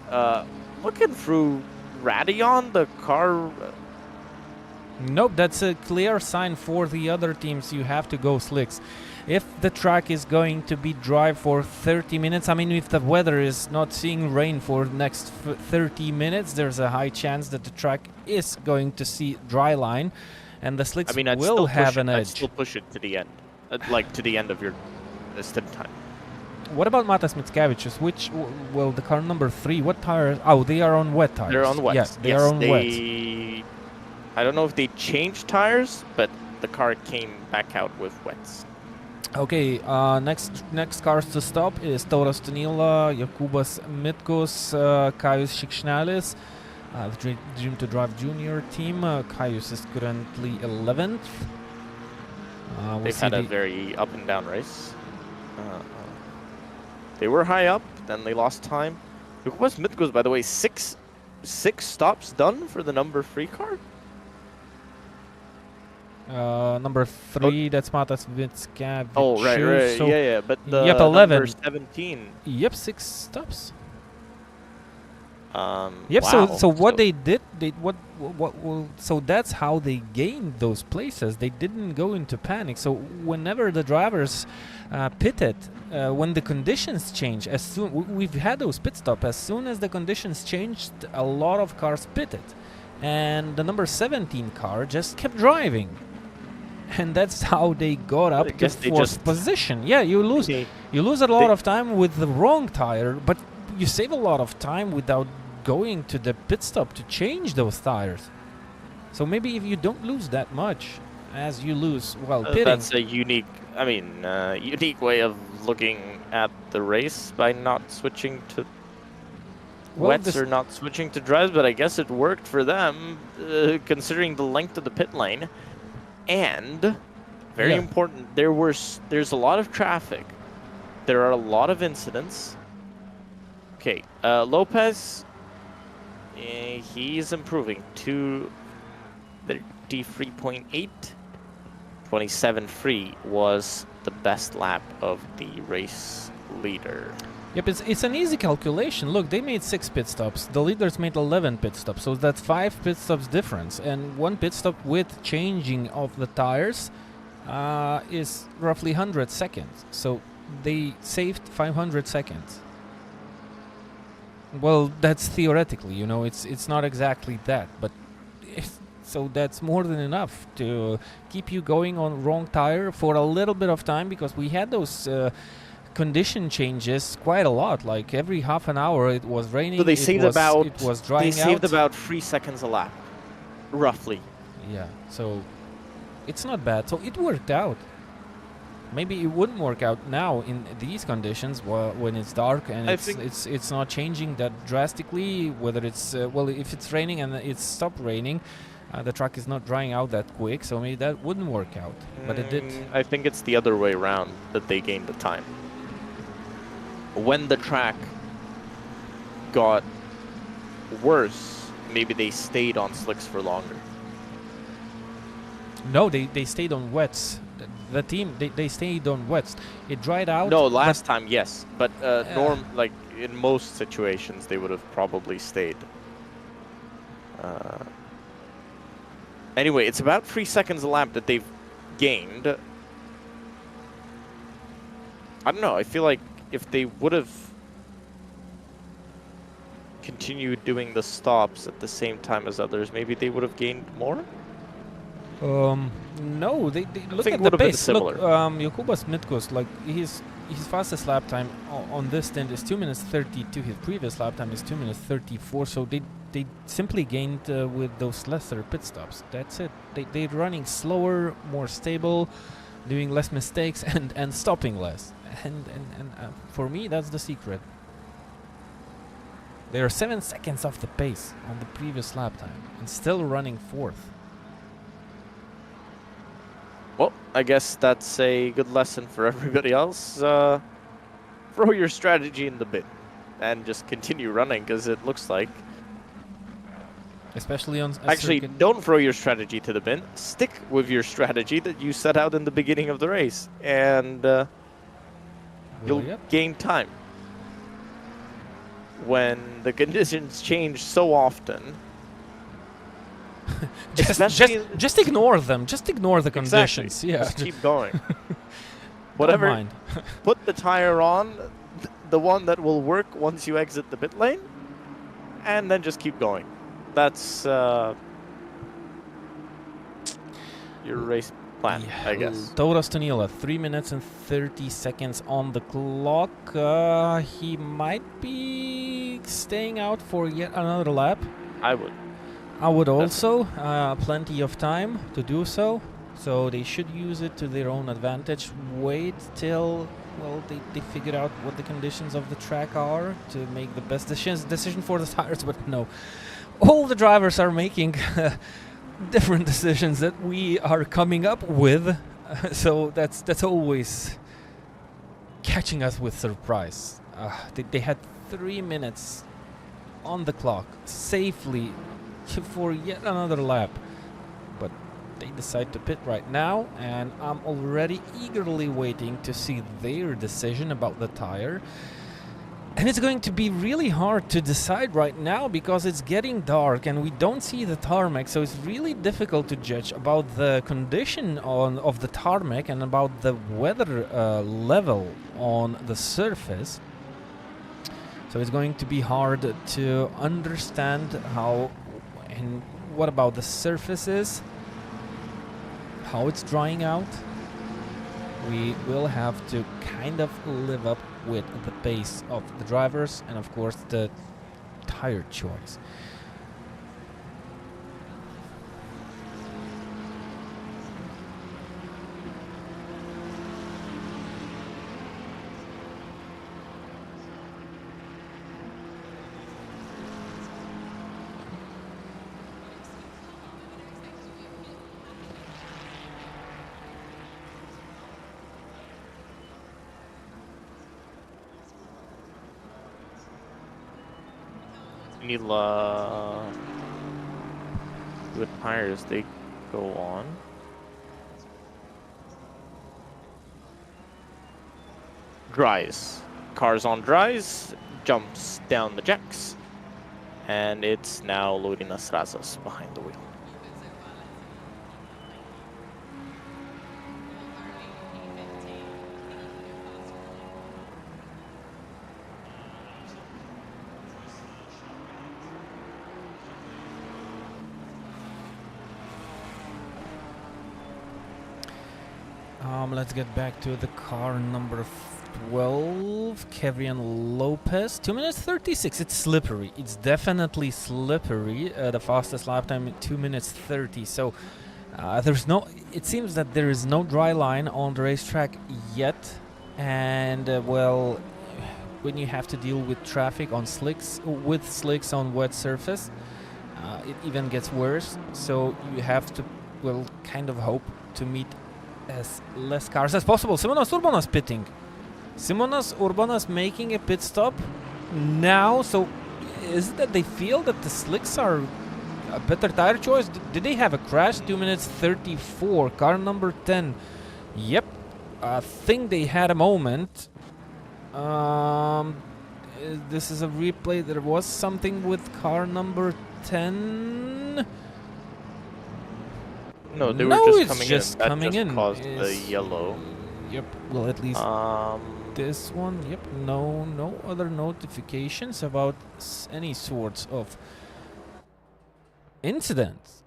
looking through Radeon, the car... Nope, that's a clear sign for the other teams. You have to go slicks. If the track is going to be dry for 30 minutes, I mean, if the weather is not seeing rain for the next 30 minutes, there's a high chance that the track is going to see dry line, and the slicks will have an edge. I'd still push it to the end, like to the end of your stint time. What about Matas Mickiewicz? Well, the car number 3, what tires? Oh, they are on wet tires. They're on wet. Yeah, they are on wet. I don't know if they changed tires, but the car came back out with wets. Okay, next cars to stop is Tauras Tunila, Jokūbas Mitkus, Kajus Šikšnelis, the Dream to Drive Junior team. Kajus is currently 11th. They've had a very up and down race. They were high up, then they lost time. Jokūbas Mitkus, by the way, six stops done for the number 3 car. Number 3, that's Matas Mickiewicz. Oh, right. So yeah. But the yep, 11. Number 17. Yep, 6 stops. Yep. Wow. So what they did, so that's how they gained those places. They didn't go into panic. So whenever the drivers pitted, when the conditions change, we've had those pit stops. As soon as the conditions changed, a lot of cars pitted, and the number 17 car just kept driving. And that's how they got up to 4th position. Yeah, you lose a lot of time with the wrong tire, but you save a lot of time without going to the pit stop to change those tires. So maybe if you don't lose that much as you lose while pitting. That's a unique way of looking at the race by not switching to wets or not switching to dries, but I guess it worked for them considering the length of the pit lane. And very important, there's a lot of traffic. There are a lot of incidents. Okay, Lopez, he's improving. 33.8. 27.3 was the best lap of the race leader. Yep, it's an easy calculation. Look, they made 6 pit stops. The leaders made 11 pit stops, so that's 5 pit stops difference. And 1 pit stop with changing of the tires is roughly 100 seconds. So they saved 500 seconds. Well, that's theoretically, you know, it's not exactly that, but so that's more than enough to keep you going on wrong tire for a little bit of time, because we had those condition changes quite a lot. Like every half an hour it was raining. So they saved about it was drying they saved out. about 3 seconds a lap, roughly. Yeah, so it's not bad. So it worked out. Maybe it wouldn't work out now in these conditions when it's dark and it's not changing that drastically. Whether it's well, if it's raining and it's stopped raining, the track is not drying out that quick. So maybe that wouldn't work out, but it did. I think it's the other way around that they gained the time. When the track got worse, maybe they stayed on slicks for longer. No, they stayed on wets. The team, they stayed on wets. It dried out. No, last time, yes. But like in most situations, they would have probably stayed. Anyway, it's about 3 seconds a lap that they've gained. I don't know. I feel like if they would have continued doing the stops at the same time as others, maybe they would have gained more. No, they look at the pace. Look, Jokubas Mitkos, like his fastest lap time on this stint is 2 minutes 32. His previous lap time is 2 minutes 34. So they simply gained with those lesser pit stops. That's it. They're running slower, more stable, doing less mistakes, and stopping less. And for me, that's the secret. They are 7 seconds off the pace on the previous lap time and still running fourth. Well, I guess that's a good lesson for everybody else. Throw your strategy in the bin and just continue running, because it looks like... Especially on... Actually, don't throw your strategy to the bin. Stick with your strategy that you set out in the beginning of the race, and you'll gain time. When the conditions change so often... just ignore them. Just ignore the conditions. Exactly. Yeah. Just keep going. Whatever. Don't mind. Put the tire on, the one that will work once you exit the pit lane, and then just keep going. That's your race plan, I guess. Tauras Tonila, 3 minutes and 30 seconds on the clock. He might be staying out for yet another lap. I would. I would also. Plenty of time to do so. So they should use it to their own advantage. Wait till, well, they figure out what the conditions of the track are to make the best decision for the tires. But no, all the drivers are making different decisions that we are coming up with. So that's always catching us with surprise. They had 3 minutes on the clock safely for yet another lap, but they decide to pit right now, and I'm already eagerly waiting to see their decision about the tire. And it's going to be really hard to decide right now because it's getting dark and we don't see the tarmac, so it's really difficult to judge about the condition of the tarmac and about the weather level on the surface. So it's going to be hard to understand how and what about the surfaces, how it's drying out. We will have to kind of live up with the pace of the drivers and of course the tire choice. Good tires. They go on. Dries. Car's on dries, jumps down the jacks, and it's now Laurinas Razas behind the wheel. Let's get back to the car number 12, Kevin Lopez. 2 minutes 36. It's slippery. It's definitely slippery. The fastest lap time 2 minutes 30. So there's no. It seems that there is no dry line on the racetrack yet, and well, when you have to deal with traffic on slicks, with slicks on wet surface, it even gets worse. So you have to, well, kind of hope to meet as less cars as possible. Simonas Urbanas pitting. Simonas Urbanas making a pit stop now. So is it that they feel that the slicks are a better tire choice? Did they have a crash? 2 minutes 34. Car number 10. Yep. I think they had a moment. This is a replay. There was something with car number 10. No, they no, were it's just coming in. That just caused the It's- yellow. Yep. Well, at least this one. Yep. No other notifications about any sorts of incidents.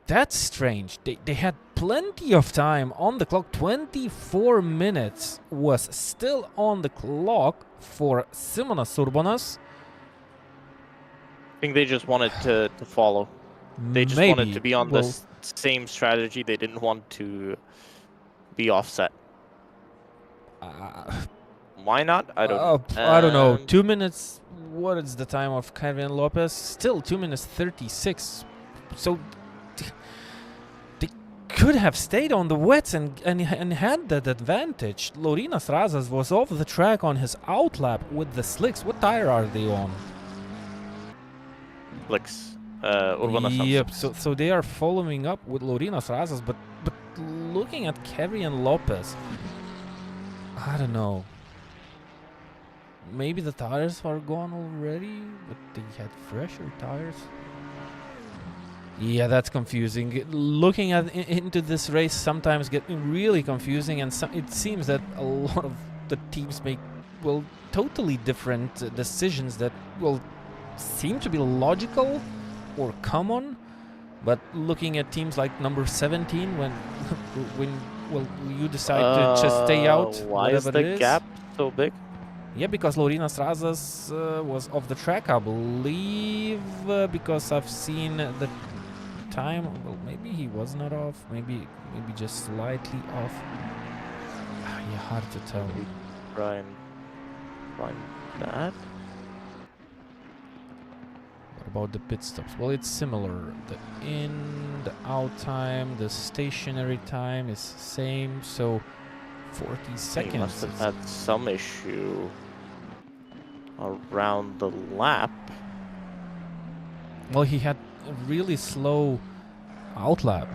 That's strange. They had plenty of time on the clock. 24 minutes was still on the clock for Simonas Urbanas. I think they just wanted to follow. They just Maybe. wanted to be on Well, the same strategy. They didn't want to be offset. Why not? I don't know. I don't know. 2 minutes. What is the time of Kevin Lopez? Still 2 minutes 36. So they could have stayed on the wets and had that advantage. Laurinas Razas was off the track on his outlap with the slicks. What tire are they on? Flicks. Urbanas. Yep. So they are following up with Laurinas Razas, but looking at Kevin Lopez, I don't know. Maybe the tires are gone already, but they had fresher tires. Yeah, that's confusing. Looking at into this race sometimes get really confusing, and it seems that a lot of the teams make, well, totally different decisions that will seem to be logical or common. But looking at teams like number 17, when well, you decide to just stay out, Why is whatever it the is. gap so big? Yeah, because Laurinas Razas was off the track, I believe, because I've seen the time. Well, maybe he was not off. Maybe just slightly off. Yeah, hard to tell. Try and find that. What about the pit stops? Well, it's similar. The in, the out time, the stationary time is same. So 40 seconds. He must have had some issue around the lap. Well, he had a really slow outlap.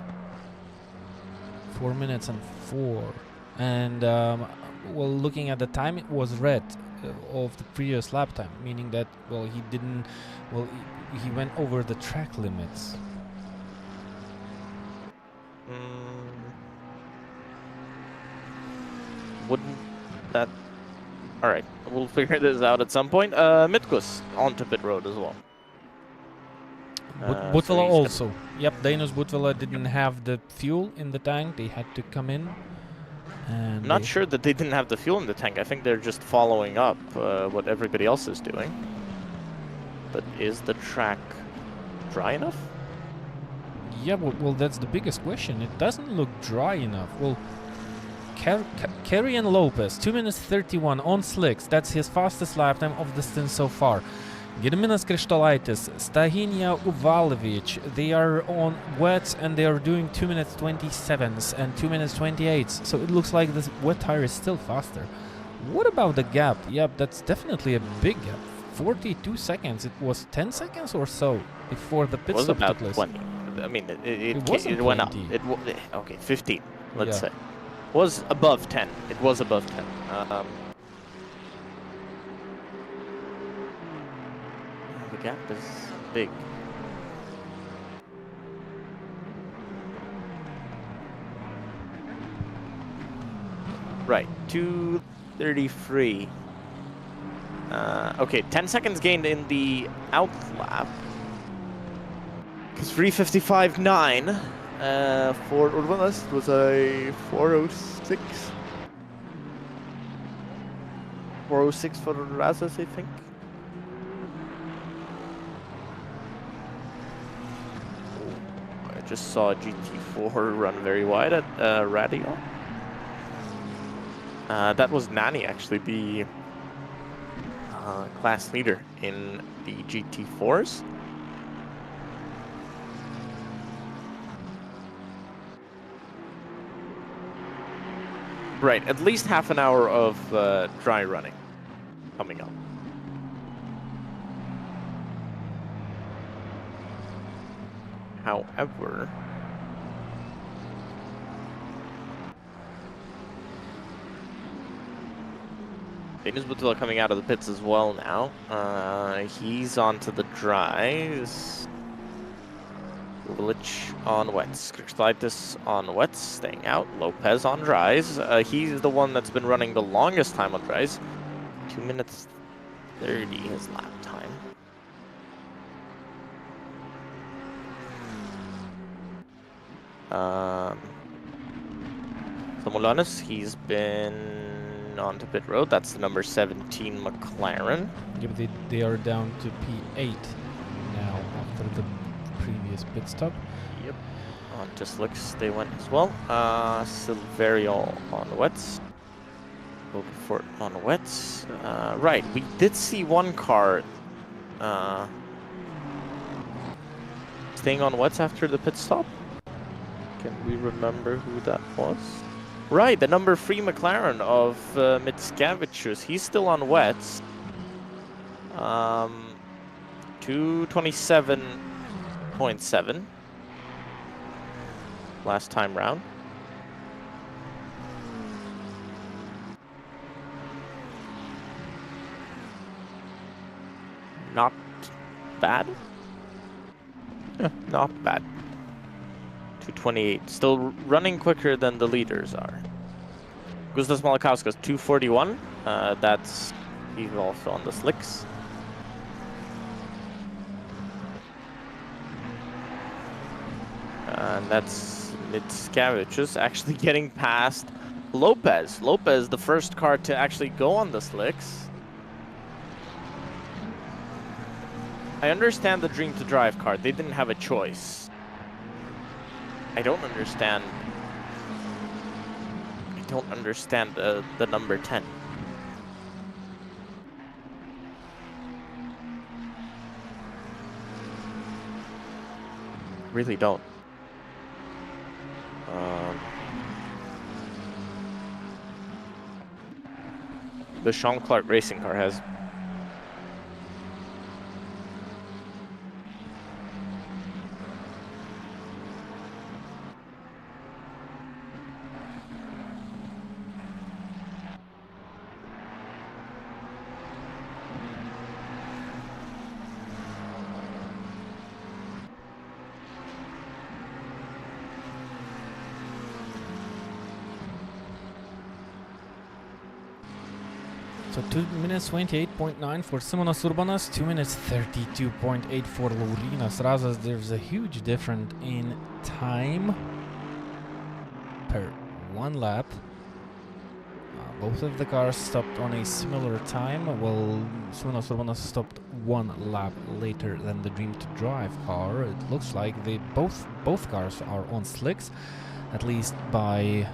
4 minutes and 4. And well, looking at the time, it was red of the previous lap time, meaning that, well, he didn't. Well, he went over the track limits. Wouldn't that... Alright, we'll figure this out at some point. Mitkus onto pit road as well. Butvela so he's also. Yep, Dainus Butvela didn't have the fuel in the tank. They had to come in. And I'm not sure that they didn't have the fuel in the tank. I think they're just following up what everybody else is doing. But is the track dry enough? Yeah, well, that's the biggest question. It doesn't look dry enough. Well, Kerian Lopez, 2 minutes 31 on slicks. That's his fastest lap time of the stint so far. Gediminas Kristolaitis, Stahinia Uvalovic, they are on wets and they are doing 2 minutes 27s and 2 minutes 28s. So it looks like this wet tire is still faster. What about the gap? Yep, that's definitely a big gap. 42 seconds. It was 10 seconds or so before the pit It was stop about took place. 20. I mean, wasn't it went up. 20. Okay, 15. Let's Yeah. say was above 10. It was above 10. The gap is big. Right, 2:33. Okay, 10 seconds gained in the out lap. 3:55.9 for Urbanas was a 4:06. 4:06 for Razas, I think. I just saw GT4 run very wide at Radio. That was Nani, actually, the class leader in the GT4s. Right, at least half an hour of dry running coming up. However, Venus Butula coming out of the pits as well now. He's onto the dries. Village on wets. Krikslaitis on wets, staying out. Lopez on dries. He's the one that's been running the longest time on dries. 2 minutes 30 his lap time. Samulanis, he's been onto pit road. That's the number 17 McLaren. Yeah, but they are down to P8 now after the previous pit stop. Yep. Onto slicks they went as well. Silverio on wets. Fort on wets. Right, we did see one car staying on wets after the pit stop. Can we remember who that was? Right, the number 3 McLaren of Mitskavicius. He's still on wets. 2:27.7 last time round. Not bad. Yeah, not bad. 2:28. Still running quicker than the leaders are. Gustas Malakauskas 2:41. That's he's also on the slicks. And that's Mitskavicius actually getting past Lopez. Lopez, the first car to actually go on the slicks. I understand the Dream to Drive car. They didn't have a choice. I don't understand the number 10. Really don't. The Sean Clark racing car has So 2 minutes 28.9 for Simonas Urbanas, 2 minutes 32.8 for Laurinas Razas. There's a huge difference in time per one lap. Both of the cars stopped on a similar time. Well, Simonas Urbanas stopped one lap later than the Dream to Drive car. It looks like they both cars are on slicks, at least by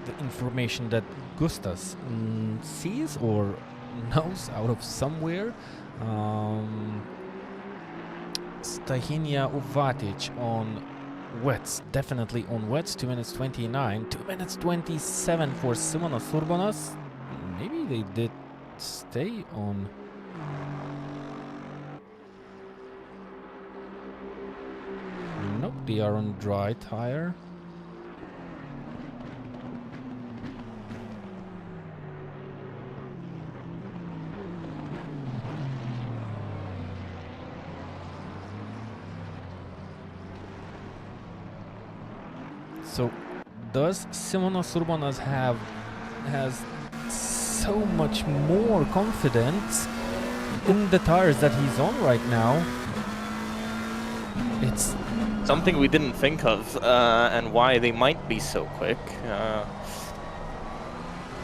the information that Gustas sees or knows out of somewhere. Stahinia Uvatic on wets, definitely on wets, 2 minutes 29, 2 minutes 27 for Simonas Urbanas. Maybe they did stay on. they are on dry tire. So, does Simonas Urbanas has so much more confidence in the tires that he's on right now? It's something we didn't think of, and why they might be so quick.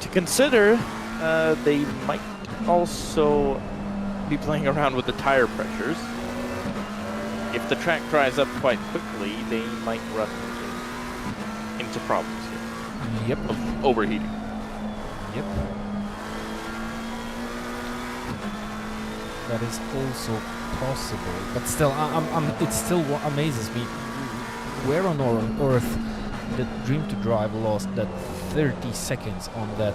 To consider, they might also be playing around with the tire pressures. If the track dries up quite quickly, they might run into problems here. Yep. Of overheating. Yep. That is also possible, but still, it still amazes me. Where on earth did Dream to Drive lost that 30 seconds on that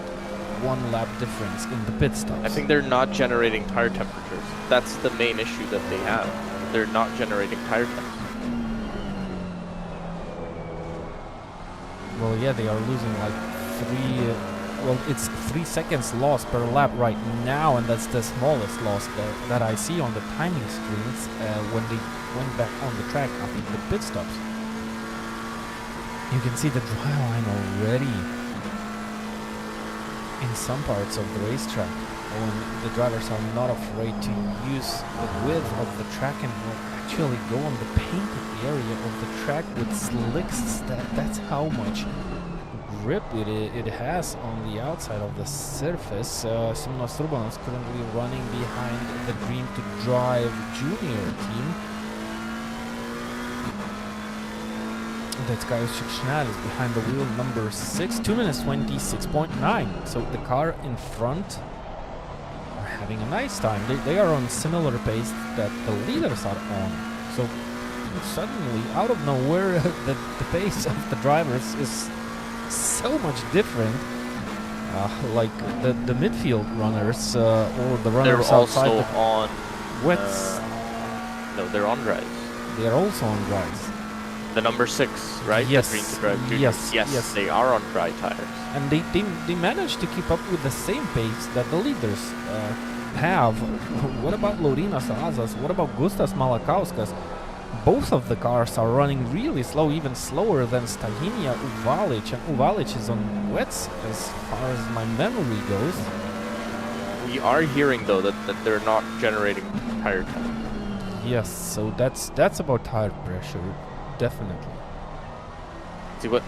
one lap difference in the pit stops? I think they're not generating tire temperatures. That's the main issue that they have. They're not generating tire temps. Well, yeah, they are losing like it's 3 seconds loss per lap right now, and that's the smallest loss that I see on the timing screens when they went back on the track after the pit stops. You can see the dry line already in some parts of the racetrack when the drivers are not afraid to use the width of the track and will actually go on the painted area of the track with slicks. That's how much grip it has on the outside of the surface. Simonas Urbanas is currently running behind the Dream to Drive junior team. That's Gaius Ciccinal is behind the wheel number 6, 2 minutes 26.9. So the car in front are having a nice time. They are on similar pace that the leaders are on. So suddenly, out of nowhere, the pace of the drivers is so much different. Like the midfield runners or the runners outside. They're also on wets. No, they're on dries. They are also on dries. The number 6, right? Yes. The Dream to Drive junior. Yes. They are on dry tires. And they managed to keep up with the same pace that the leaders have. What about Laurinas Razas? What about Gustas Malakauskas? Both of the cars are running really slow, even slower than Stahinia Uvalic, and Uvalic is on wets as far as my memory goes. We are hearing though that they're not generating tire time. Yes, so that's about tire pressure, definitely. See what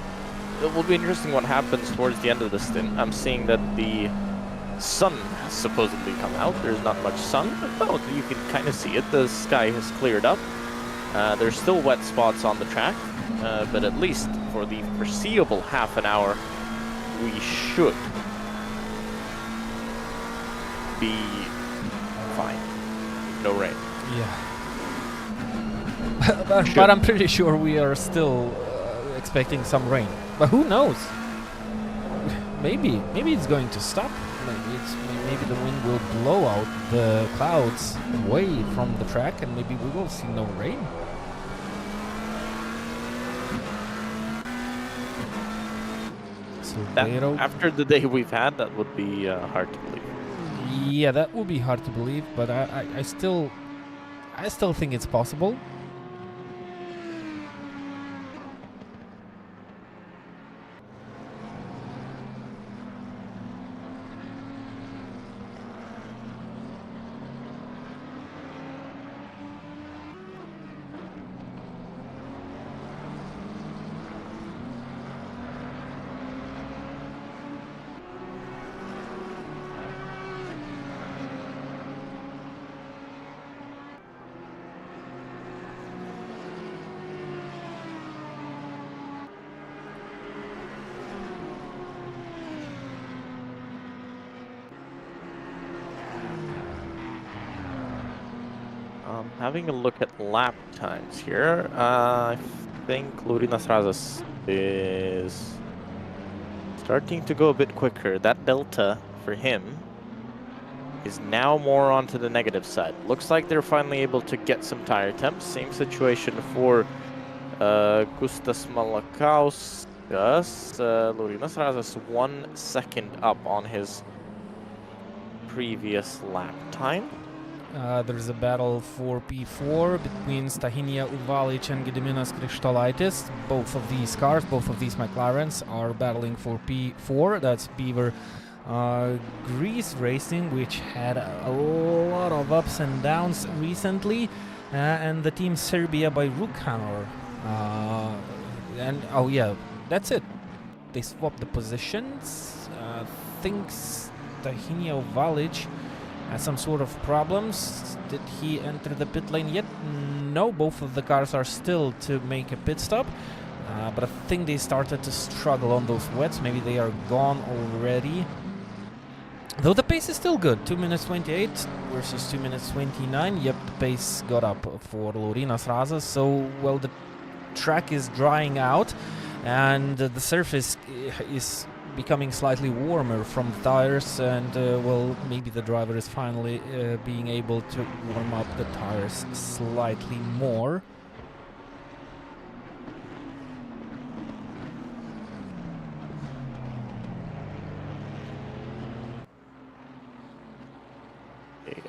it will be interesting what happens towards the end of the stint. I'm seeing that the sun has supposedly come out. There's not much sun, but no, you can kind of see it. The sky has cleared up. There's still wet spots on the track, but at least for the foreseeable half an hour, we should be fine. No rain. Yeah. But I'm pretty sure we are still expecting some rain. But who knows? Maybe it's going to stop. Maybe the wind will blow out the clouds away from the track, and maybe we will see no rain. So after the day we've had, that would be hard to believe. Yeah, that would be hard to believe, but I still think it's possible. Having a look at lap times here, I think Laurinas Razas is starting to go a bit quicker. That delta for him is now more onto the negative side. Looks like they're finally able to get some tire temps. Same situation for Gustas Malakauskas, Laurynas Razas 1 second up on his previous lap time. There's a battle for P4 between Stahinia Uvalic and Gediminas Krištolaitis. Both of these cars, both of these McLarens are battling for P4. That's Beaver Grease Racing, which had a lot of ups and downs recently. And the team Serbia by Rukhanor. And oh yeah, that's it. They swapped the positions. Thinks Stahinia Uvalic has some sort of problems. Did he enter the pit lane yet? No, both of the cars are still to make a pit stop. But I think they started to struggle on those wets. Maybe they are gone already. Though the pace is still good. 2 minutes 28 versus 2 minutes 29. Yep, the pace got up for Laurynas Razas. So, well, the track is drying out. And the surface is becoming slightly warmer from the tires, and well, maybe the driver is finally being able to warm up the tires slightly more.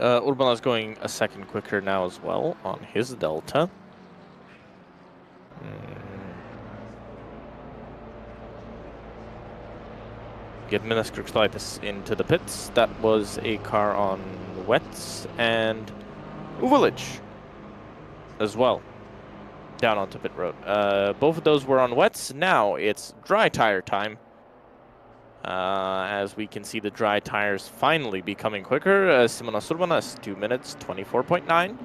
Urbana's going a second quicker now as well on his Delta. Gediminas Krištolaitis into the pits. That was a car on wets, and Uvalic as well down onto pit road. Both of those were on wets. Now it's dry tire time. As we can see, the dry tires finally becoming quicker. Simonas Urbanas 2 minutes 24.9.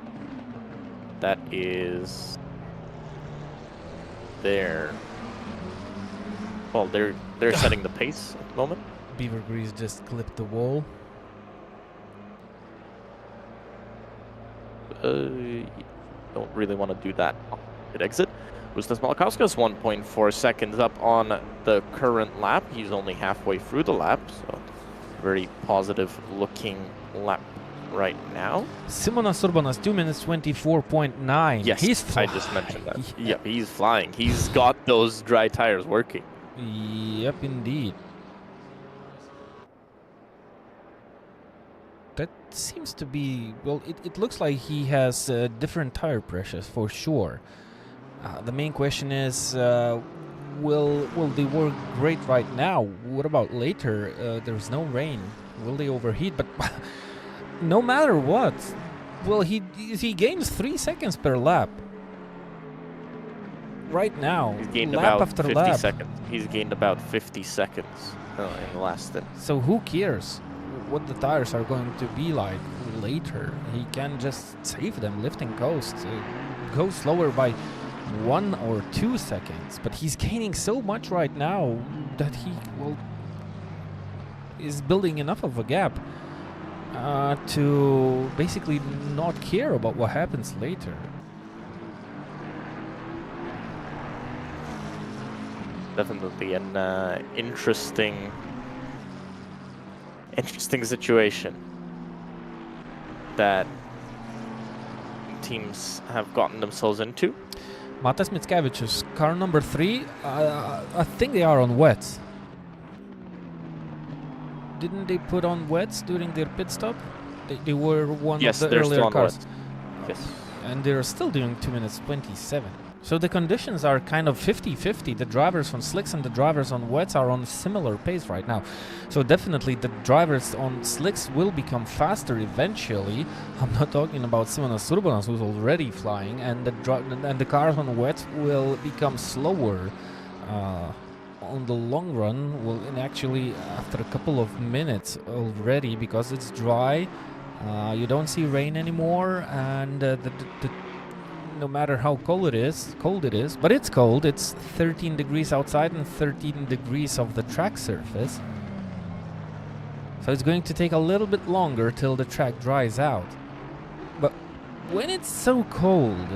That is there. Well, they're setting the pace at the moment. Beaver Grease just clipped the wall. Don't really want to do that. Hit exit. Gustas Malakauskas 1.4 seconds up on the current lap. He's only halfway through the lap, so very positive looking lap right now. Simonas Urbanas 2 minutes 24.9. Yes, he's I just mentioned that. Yeah, he's flying. He's got those dry tires working. Yep, indeed. That seems to be, well, it looks like he has different tire pressures for sure. The main question is, will they work great right now? What about later? There's no rain. Will they overheat? But no matter what, well, he gains 3 seconds per lap. Right now, he's gained lap about after 50 lap. seconds. He's gained about 50 seconds in the last stint. So who cares what the tires are going to be like later? He can just save them, lifting coast, go slower by 1 or 2 seconds. But he's gaining so much right now that he is building enough of a gap to basically not care about what happens later. Definitely an interesting situation that teams have gotten themselves into. Matas Mickevičius, car number 3, I think they are on wets. Didn't they put on wets during their pit stop? They were one of the earlier cars. Yes. And they're still doing 2 minutes 27. So the conditions are kind of 50-50. The drivers on slicks and the drivers on wets are on a similar pace right now. So definitely the drivers on slicks will become faster eventually. I'm not talking about Simonas Urbanas, who's already flying, and the cars on wets will become slower on the long run. Well, and actually after a couple of minutes already, because it's dry, you don't see rain anymore, and no matter how cold it is, but it's cold. It's 13 degrees outside and 13 degrees of the track surface. So it's going to take a little bit longer till the track dries out. But when it's so cold,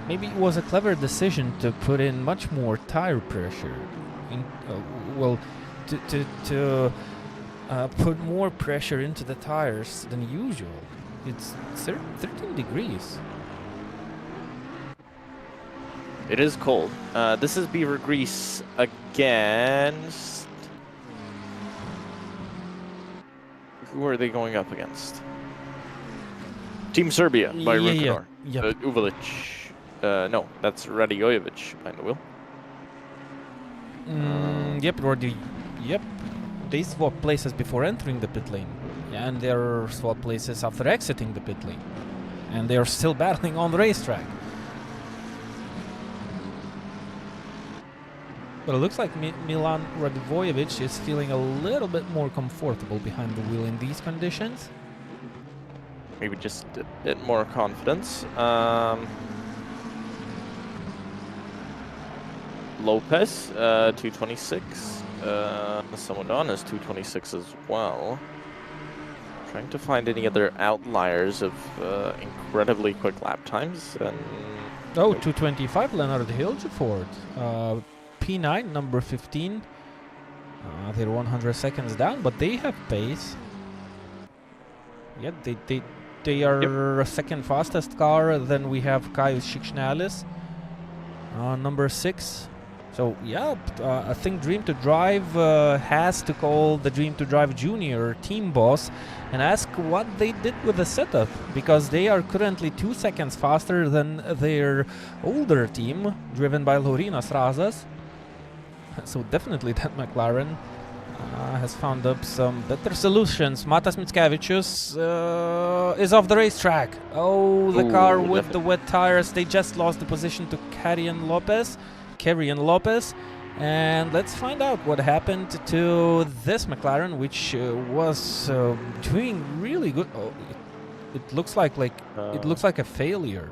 maybe it was a clever decision to put in much more tire pressure. To put more pressure into the tires than usual. It's 13 degrees. It is cold. This is Beaver Grease against... Who are they going up against? Team Serbia by Rukanor. Yep. Uvelic. No, that's Radiojevic behind the wheel. Yep. They swap places before entering the pit lane. And they're swap places after exiting the pit lane. And they're still battling on the racetrack. But it looks like Milan Radivojevic is feeling a little bit more comfortable behind the wheel in these conditions. Maybe just a bit more confidence. Lopez, 226. Samudon is 226 as well. Trying to find any other outliers of incredibly quick lap times. And oh, 225, Leonard Hilgeford. P9, number 15. They're 100 seconds down, but they have pace. Yeah, they are a second fastest car. Then we have Kaius Shikshnalis, number 6. So yeah, I think Dream to Drive has to call the Dream to Drive Junior team boss and ask what they did with the setup, because they are currently 2 seconds faster than their older team, driven by Laurinas Razas. So definitely that McLaren has found up some better solutions. Matas Mickiewicz is off the racetrack. Oh, the car with the wet tires. They just lost the position to Karrion Lopez. And let's find out what happened to this McLaren, which was doing really good. Oh, it looks like a failure.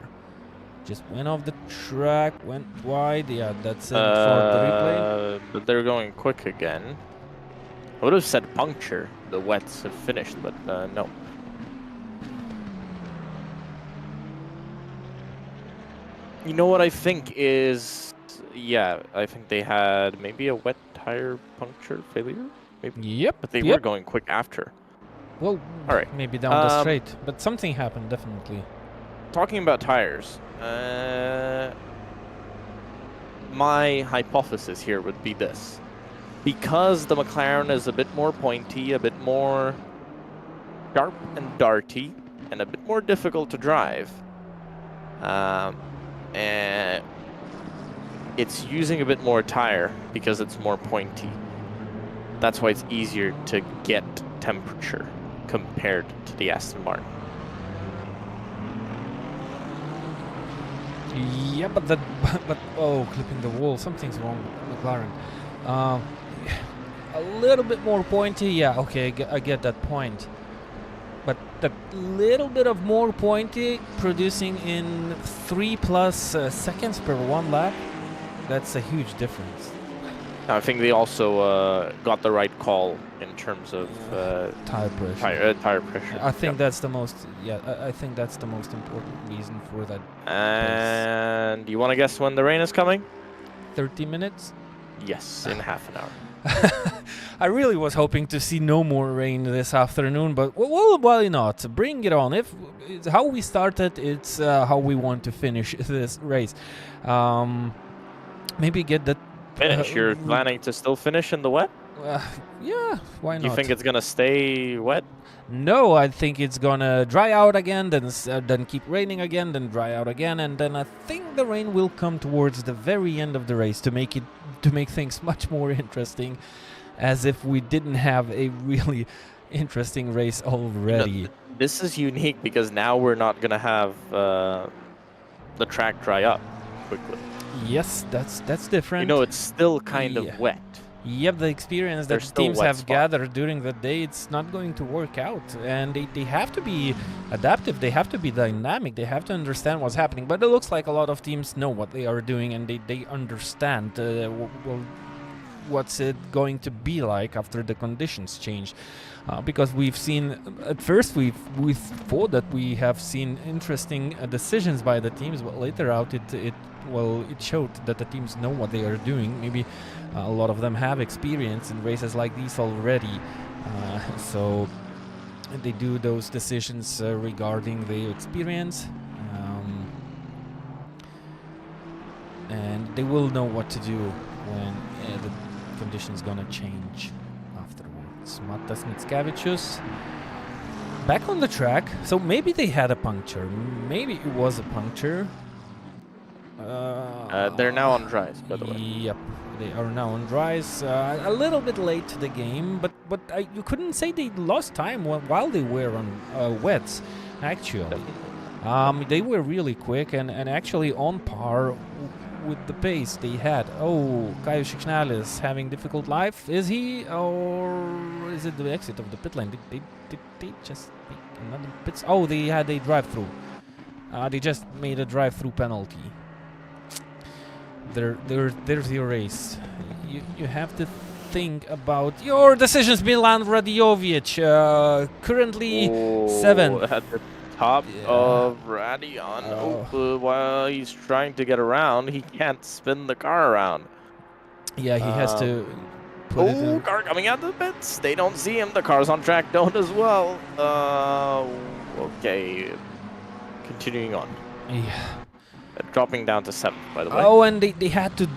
Just went off the track, went wide. Yeah, that's it for the replay. But they're going quick again. I would have said puncture. The wets have finished, but no. You know what I think is... Yeah, I think they had maybe a wet tire puncture failure? Maybe. Yep. But they were going quick after. Well, all right. Maybe down the straight. But something happened, definitely. Talking about tires, my hypothesis here would be this. Because the McLaren is a bit more pointy, a bit more sharp and darty, and a bit more difficult to drive, and it's using a bit more tire because it's more pointy. That's why it's easier to get temperature compared to the Aston Martin. Yeah, but oh, clipping the wall. Something's wrong with McLaren. A little bit more pointy. Yeah, okay, I get that point. But that little bit of more pointy, producing in 3+ seconds per one lap, that's a huge difference. I think they also got the right call in terms of tire pressure. Tire pressure. I think that's the most. Yeah, I think that's the most important reason for that. And you want to guess when the rain is coming? 30 minutes. Yes, in half an hour. I really was hoping to see no more rain this afternoon, but well, why not? Bring it on. If it's how we started, it's how we want to finish this race. Maybe get that. Finish? You're planning to still finish in the wet? Yeah, why not? You think it's gonna stay wet? No, I think it's gonna dry out again, then keep raining again, then dry out again, and then I think the rain will come towards the very end of the race to make things much more interesting, as if we didn't have a really interesting race already. You know, this is unique because now we're not gonna have the track dry up quickly. Yes, that's different. You know, it's still kind of wet. Yep, the experience that teams have gathered during the day, it's not going to work out. And they have to be adaptive, they have to be dynamic, they have to understand what's happening. But it looks like a lot of teams know what they are doing, and they understand what's it going to be like after the conditions change. Because we've seen, at first we thought that we have seen interesting decisions by the teams, but later out it showed that the teams know what they are doing. Maybe a lot of them have experience in races like these already, so they do those decisions regarding the experience. they will know what to do when the conditions gonna change afterwards. Matas Mickiewicz back on the track, so maybe they had a puncture. Maybe it was a puncture. They're now on dries, by the way. Yep, they are now on dries. A little bit late to the game, but you couldn't say they lost time while they were on wets. Actually, they were really quick and actually on par with the pace they had. Oh, Kaius Schicknal is having difficult life. Is he, or is it the exit of the pit lane? Did they just make another pit? Oh, they had a drive-through. They just made a drive-through penalty. There's your race. You have to think about your decisions, Milan Radiovic. Currently 7th. At the top of Radion. While he's trying to get around, he can't spin the car around. Yeah, he has to put it in. Car coming out of the pits. They don't see him. The cars on track don't as well. Okay. Continuing on. Yeah. Dropping down to 7th, by the way. Oh, and they had to,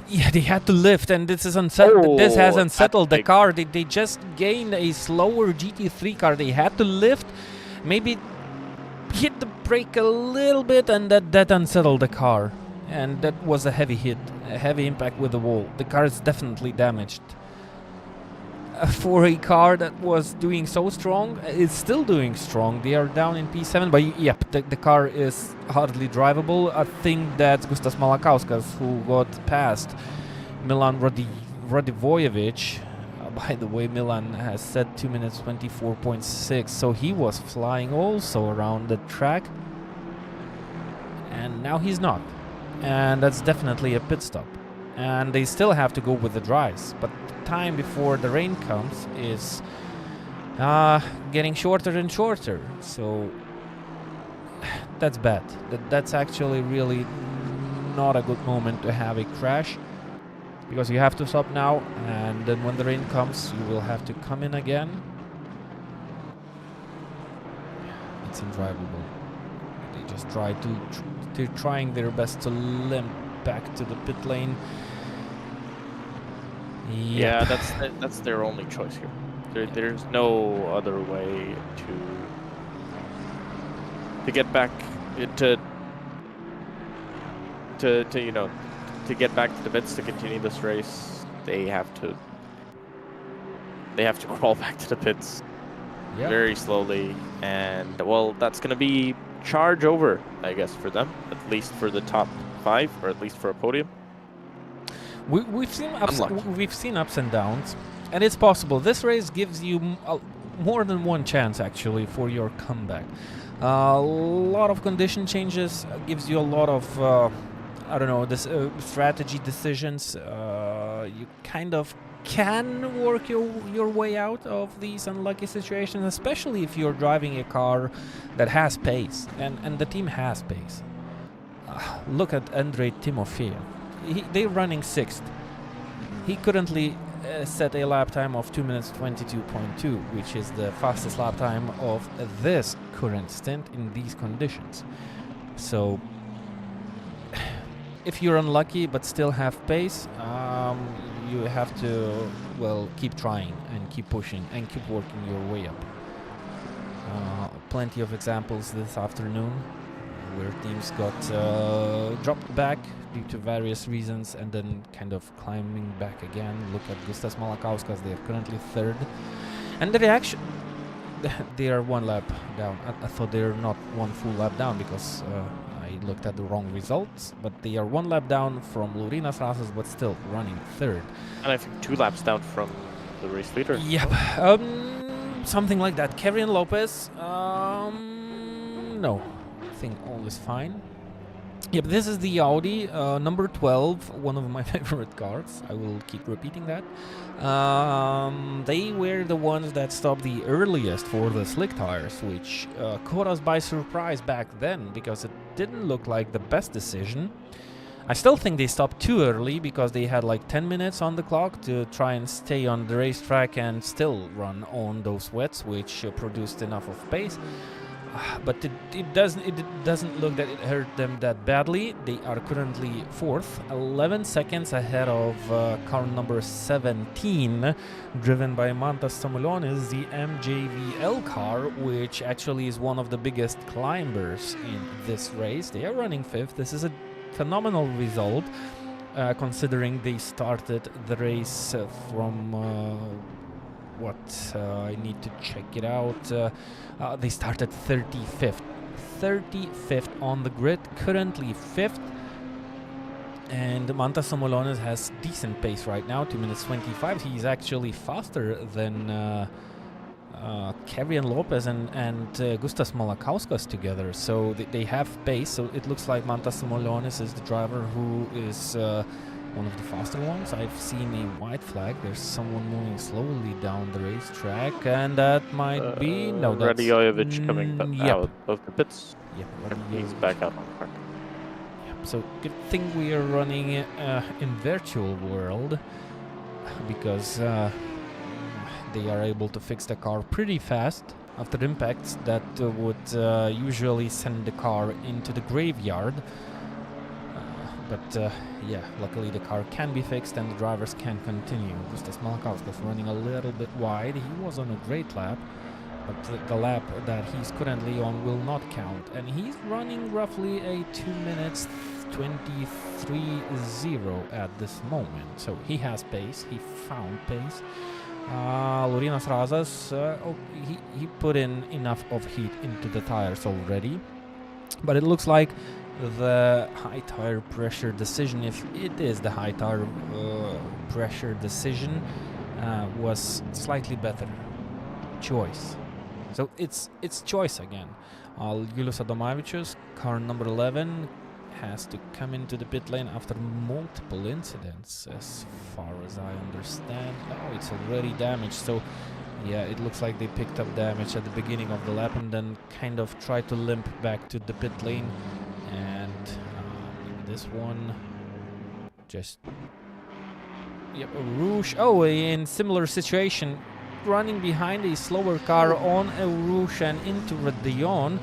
yeah, they had to lift, and this is unsettled. This has unsettled the car. They just gained a slower GT3 car. They had to lift, maybe hit the brake a little bit, and that unsettled the car, and that was a heavy hit, a heavy impact with the wall. The car is definitely damaged. For a car that was doing so strong, it's still doing strong. They are down in P7, but yep, the car is hardly drivable. I think that's Gustas Malakauskas who got past Milan Radivojevic. By the way, Milan has said 2 minutes 24.6, so he was flying also around the track, and now he's not. And that's definitely a pit stop. And they still have to go with the dries, but time before the rain comes is getting shorter and shorter, so that's bad. That's actually really not a good moment to have a crash, because you have to stop now, and then when the rain comes you will have to come in again. It's undrivable. They just they're trying their best to limp back to the pit lane. Yeah, that's their only choice here. There's no other way to get back to you know, to get back to the pits to continue this race. They have to crawl back to the pits very slowly, and well, that's gonna be charge over, I guess, for them, at least for the top 5, or at least for a podium. We've seen ups and downs, and it's possible. This race gives you more than one chance actually for your comeback. A lot of condition changes gives you a lot of I don't know, this strategy decisions. You kind of can work your way out of these unlucky situations, especially if you're driving a car that has pace, and the team has pace. Look at Andrei Timofeyev. They're running 6th. He currently set a lap time of 2 minutes 22.2, which is the fastest lap time of this current stint in these conditions. So if you're unlucky but still have pace, you have to, well, keep trying and keep pushing and keep working your way up. Plenty of examples this afternoon where teams got dropped back due to various reasons and then kind of climbing back again. Look at Gustas Malakauskas, they are currently 3rd. And the reaction, they are 1 lap down. I thought they are not 1 full lap down because I looked at the wrong results, but they are 1 lap down from Laurinas Rasas, but still running 3rd. And I think 2 laps down from the race leader. Yep, something like that. Kerian Lopez, no. I think all is fine. Yep, this is the Audi number 12, one of my favorite cars. I will keep repeating that. They were the ones that stopped the earliest for the slick tires, which caught us by surprise back then because it didn't look like the best decision. I still think they stopped too early because they had like 10 minutes on the clock to try and stay on the racetrack and still run on those wets, which produced enough of pace. but it doesn't look that it hurt them that badly. They are currently 4th, 11 seconds ahead of car number 17, driven by Mantas Samulonis, the MJVL car, which actually is one of the biggest climbers in this race. They are running 5th. This is a phenomenal result, considering they started the race from I need to check it out. They started 35th on the grid, currently 5th. And Mantas Samulonis has decent pace right now, 2 minutes 25. He's actually faster than Kevin Lopez and Gustas Malakauskas together. So they have pace. So it looks like Mantas Samulonis is the driver who is one of the faster ones. I've seen a white flag. There's someone moving slowly down the racetrack, and that might be no. That's Radiojevic coming out of the pits. Yep, he's back out on track. Yep. So good thing we are running in virtual world, because they are able to fix the car pretty fast after impacts that would usually send the car into the graveyard. But yeah, luckily the car can be fixed and the drivers can continue. Gustas Malakauskas running a little bit wide. He was on a great lap, but the lap that he's currently on will not count. And he's running roughly a 2 minutes 23.0 at this moment. So he has pace. He found pace. Laurinas Razas, he put in enough of heat into the tires already. But it looks like the high tire pressure decision, if it is the high tire pressure decision, was slightly better choice. So it's choice again. Julius Adomavicius, car number 11, has to come into the pit lane after multiple incidents, as far as I understand. Oh, it's already damaged. So yeah, it looks like they picked up damage at the beginning of the lap and then kind of tried to limp back to the pit lane. And this one just... Yep, a Rouge. Oh, in similar situation, running behind a slower car on a Rouge and into Radion.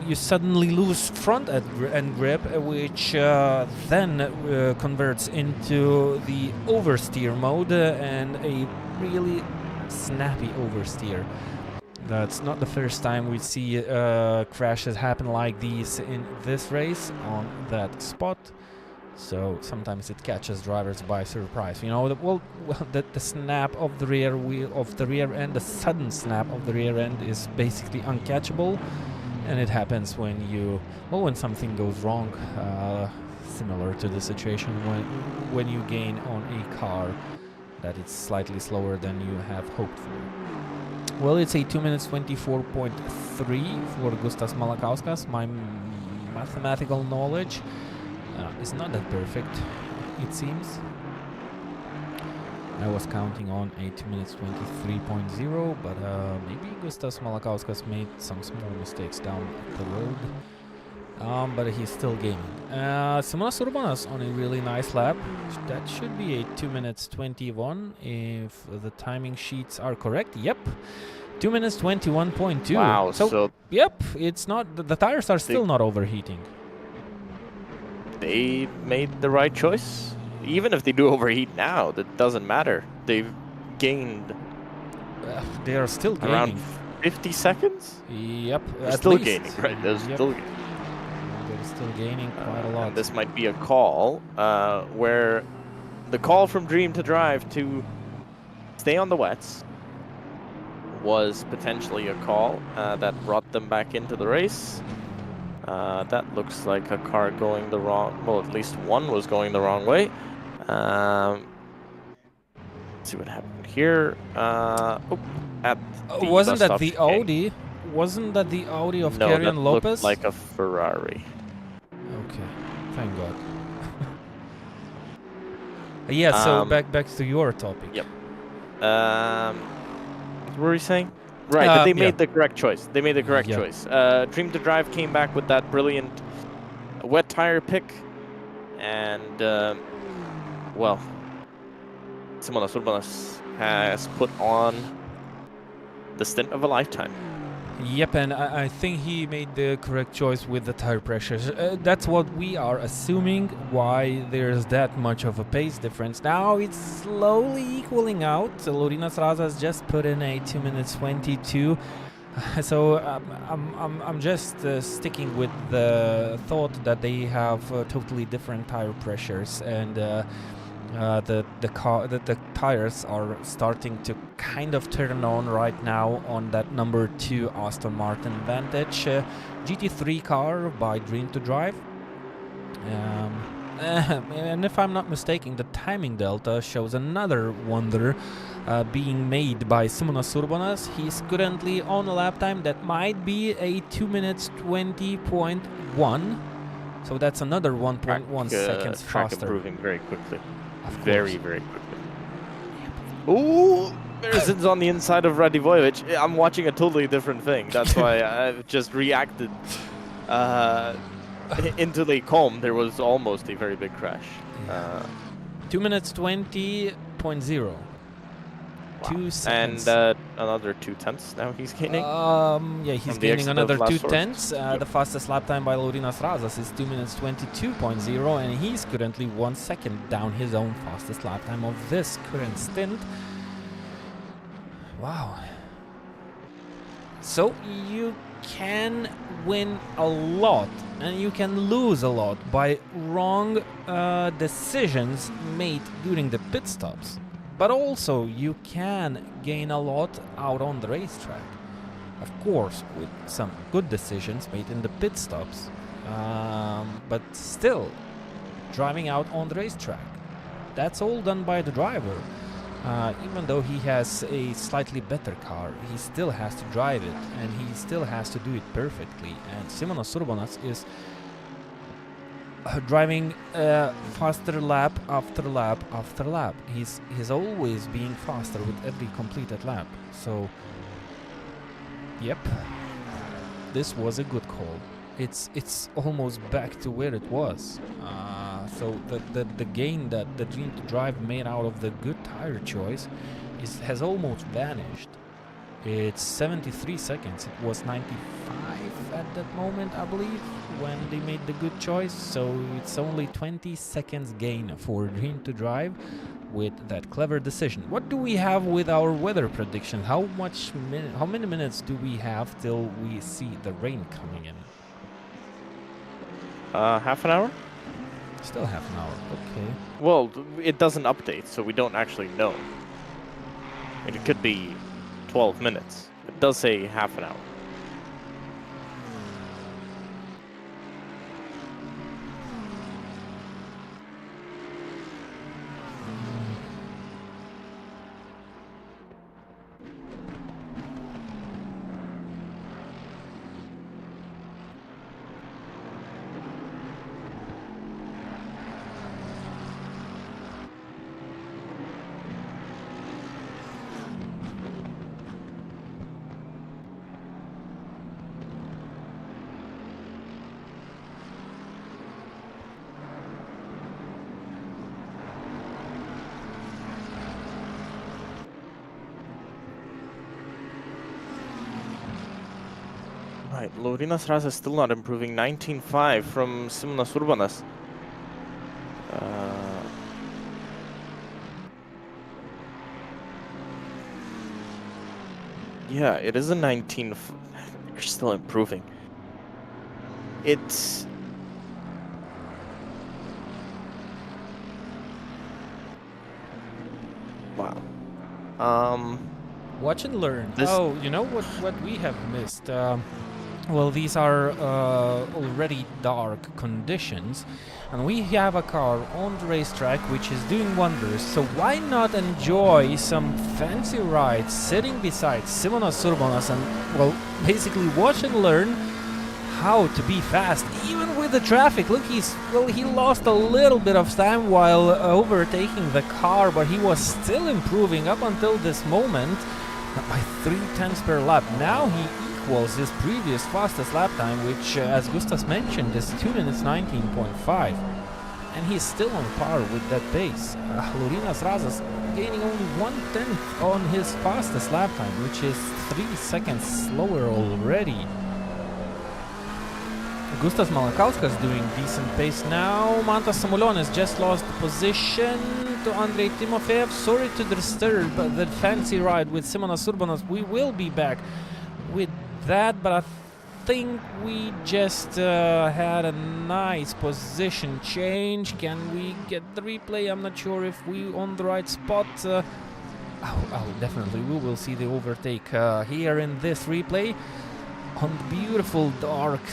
You suddenly lose front end grip, which then converts into the oversteer mode and a really snappy oversteer. That's not the first time we see crashes happen like these in this race on that spot. So sometimes it catches drivers by surprise. You know, the snap of the rear wheel of the rear end, the sudden snap of the rear end is basically uncatchable, and it happens when something goes wrong. Similar to the situation when you gain on a car that it's slightly slower than you have hoped for. Well, it's a 2 minutes 24.3 for Gustas Malakauskas. My mathematical knowledge is not that perfect, it seems. I was counting on a 2 minutes 23.0, but maybe Gustas Malakauskas made some small mistakes down the road. But he's still gaining. Simonas Urbanas on a really nice lap. That should be a 2 minutes 21 if the timing sheets are correct. Yep, 2 minutes 21.2. Wow. So yep, it's not. The tires are still not overheating. They made the right choice. Even if they do overheat now, that doesn't matter. They've gained. They are still gaining. Around 50 seconds. Yep, they're still gaining, right? They're still gaining. Still gaining quite a lot. This might be a call where the call from Dream to Drive to stay on the wets was potentially a call that brought them back into the race. That looks like a car going the wrong... Well, at least one was going the wrong way. Let's see what happened here. Wasn't that the Audi? Wasn't that the Audi of Kerian Lopez? No, that looked like a Ferrari. Okay, thank God. Yeah, so back to your topic. Yep. What were we saying? Right, that they made the correct choice. They made the correct choice. Dream to Drive came back with that brilliant wet tire pick, and well, Simonas Urbanas has put on the stint of a lifetime. Yep, and I think he made the correct choice with the tire pressures. That's what we are assuming, why there's that much of a pace difference. Now it's slowly equaling out. Laurynas Razas just put in a 2 minutes 22. So I'm just sticking with the thought that they have totally different tire pressures, and the tires are starting to kind of turn on right now on that number 2 Aston Martin Vantage GT3 car by Dream to Drive. And if I'm not mistaken, the timing delta shows another wonder being made by Simonas Urbonas. He's currently on a lap time that might be a 2 minutes 20.1. So that's another 1.1 seconds track faster. improving very quickly. Very, very quickly. Ooh, Berezin's on the inside of Radivojevic. I'm watching a totally different thing. That's why I've just reacted. Into the calm, there was almost a very big crash. 2 minutes 20.0. Wow. 2 seconds. And another 2/10 now he's gaining. Yeah, he's gaining another 2/10. Yep. The fastest lap time by Laurynas Razas is 2 minutes 22.0, and he's currently 1 second down his own fastest lap time of this current stint. Wow. So you can win a lot and you can lose a lot by wrong decisions made during the pit stops. But also you can gain a lot out on the racetrack. Of course, with some good decisions made in the pit stops. But still, driving out on the racetrack. That's all done by the driver. Even though he has a slightly better car, he still has to drive it, and he still has to do it perfectly. And Simonas Urbonas is driving faster lap after lap after lap. He's always being faster with every completed lap. So, yep, this was a good call. It's almost back to where it was. So the gain that the Dream to Drive made out of the good tire choice has almost vanished. It's 73 seconds. It was 95 at that moment, I believe, when they made the good choice. So it's only 20 seconds gain for Dream to Drive with that clever decision. What do we have with our weather prediction? How many minutes do we have till we see the rain coming in? Half an hour? Still half an hour, okay. Well, it doesn't update, so we don't actually know. It could be 12 minutes. It does say half an hour. Right, Laurynas Razas is still not improving. 19.5 from Simonas Urbonas. Yeah, it is a 19. You're still improving. It's... Wow. Watch and learn. Oh, you know what we have missed? Well, these are already dark conditions, and we have a car on the racetrack which is doing wonders, so why not enjoy some fancy rides sitting beside Simonas Urbonas and, well, basically watch and learn how to be fast, even with the traffic. Look, he lost a little bit of time while overtaking the car, but he was still improving up until this moment by 3/10 per lap. Now he equals his previous fastest lap time, which, as Gustas mentioned, is 2 minutes 19.5. And he's still on par with that pace. Laurynas Razas gaining only 1/10 on his fastest lap time, which is 3 seconds slower already. Gustas Malakauskas doing decent pace now. Mantas Samulionis just lost position to Andrei Timofeev. Sorry to disturb the fancy ride with Simonas Urbanas. We will be back with that, but I think we just had a nice position change. Can we get the replay? I'm not sure if we on the right spot. Definitely we will see the overtake here in this replay on the beautiful dark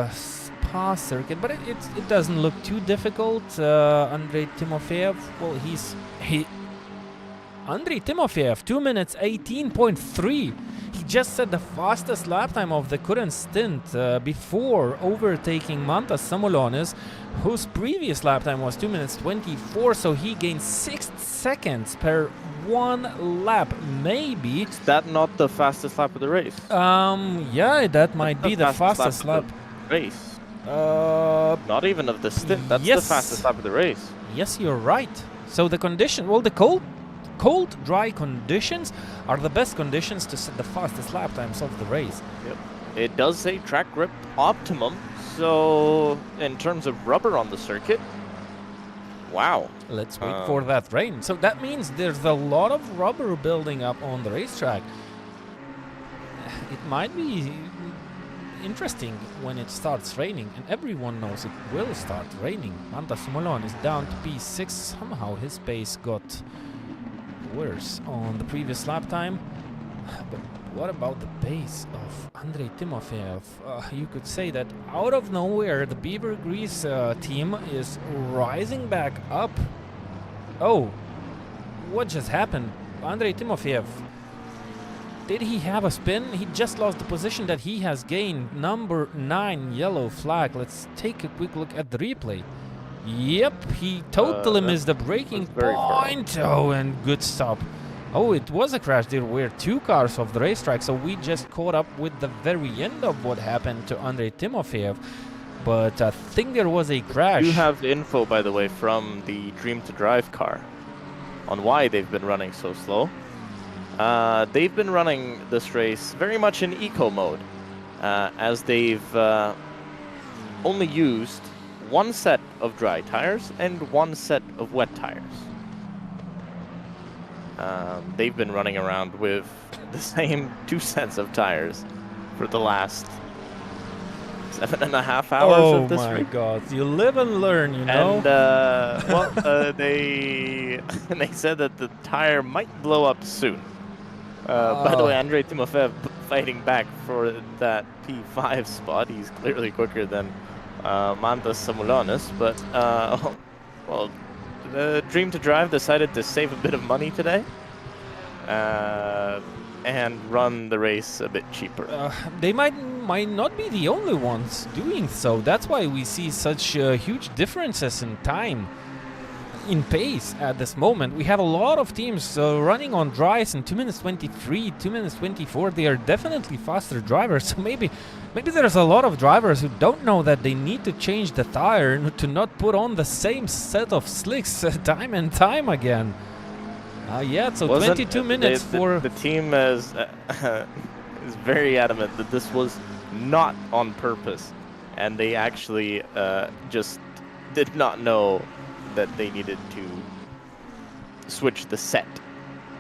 Spa circuit, but it doesn't look too difficult. Andrei Timofeev, well, Andrei Timofeev, 2 minutes 18.3. He just set the fastest lap time of the current stint before overtaking Mantas Samulionis, whose previous lap time was 2 minutes 24, so he gained 6 seconds per one lap, maybe. Is that not the fastest lap of the race? Yeah, that might be the fastest lap. Race. Not even of the stint. That's yes. the fastest lap of the race. Yes, you're right. So the condition, well, the cold, dry conditions are the best conditions to set the fastest lap times of the race. Yep. It does say track grip optimum, so in terms of rubber on the circuit, wow. Let's wait for that rain. So that means there's a lot of rubber building up on the racetrack. It might be interesting when it starts raining, and everyone knows it will start raining. Mantas Samulionis is down to P6. Somehow his pace got worse on the previous lap time. But what about the pace of Andrei Timofeev? You could say that out of nowhere the Beaver Grease team is rising back up. Oh, what just happened? Andrei Timofeev, did he have a spin? He just lost the position that he has gained. Number 9 yellow flag. Let's take a quick look at the replay. Yep, he totally missed the braking point. Oh, and good stop. Oh, it was a crash. There were 2 cars off the racetrack, so we just caught up with the very end of what happened to Andrei Timofeev. But I think there was a crash. You have info, by the way, from the Dream to Drive car on why they've been running so slow. They've been running this race very much in eco mode, as they've only used 1 set of dry tires and 1 set of wet tires. They've been running around with the same 2 sets of tires for the last 7.5 hours of this race. Oh my god, you live and learn, you know? And, they said that the tire might blow up soon. By the way, Andrei Timofeev fighting back for that P5 spot. He's clearly quicker than Mantas Samulionis, but well, the Dream to Drive decided to save a bit of money today and run the race a bit cheaper. They might not be the only ones doing so. That's why we see such huge differences in time, in pace at this moment. We have a lot of teams running on dries in 2 minutes 23, 2 minutes 24. They are definitely faster drivers. So maybe there's a lot of drivers who don't know that they need to change the tire to not put on the same set of slicks time and time again. Yeah, so 22 minutes for... The team is very adamant that this was not on purpose, and they actually just did not know that they needed to switch the set,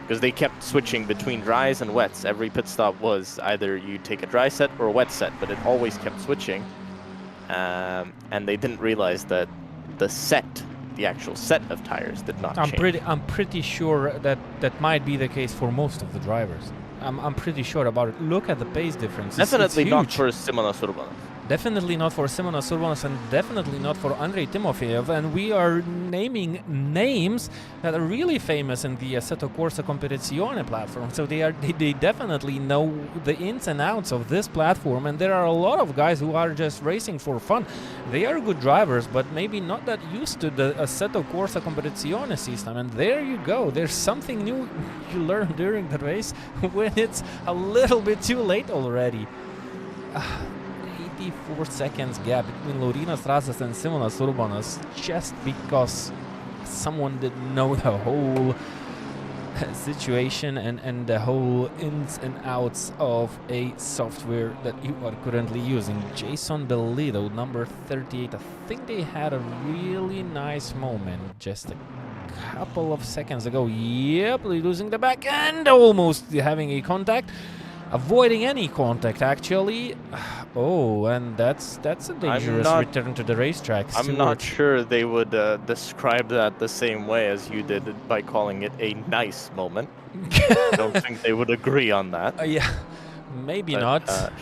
because they kept switching between dries and wets. Every pit stop was either you take a dry set or a wet set, but it always kept switching, and they didn't realize that the actual set of tires did not change. I'm pretty sure that might be the case for most of the drivers. I'm pretty sure about it. Look at the pace difference. Definitely it's not for Simonas Urbanas. Definitely not for Simonas Urbanas, and definitely not for Andrei Timofeev. And we are naming names that are really famous in the Assetto Corsa Competizione platform. So they definitely know the ins and outs of this platform. And there are a lot of guys who are just racing for fun. They are good drivers, but maybe not that used to the Assetto Corsa Competizione system. And there you go. There's something new you learn during the race when it's a little bit too late already. 84 seconds gap between Laurynas Rasas and Simonas Urbanas, just because someone didn't know the whole situation and the whole ins and outs of a software that you are currently using. Jason Bellido, number 38, I think they had a really nice moment just a couple of seconds ago. Yep, losing the back end, almost having a contact. Avoiding any contact, actually. Oh, and that's a dangerous return to the racetrack. I'm not sure they would describe that the same way as you did by calling it a nice moment. I don't think they would agree on that. Yeah, maybe but, not. Sure.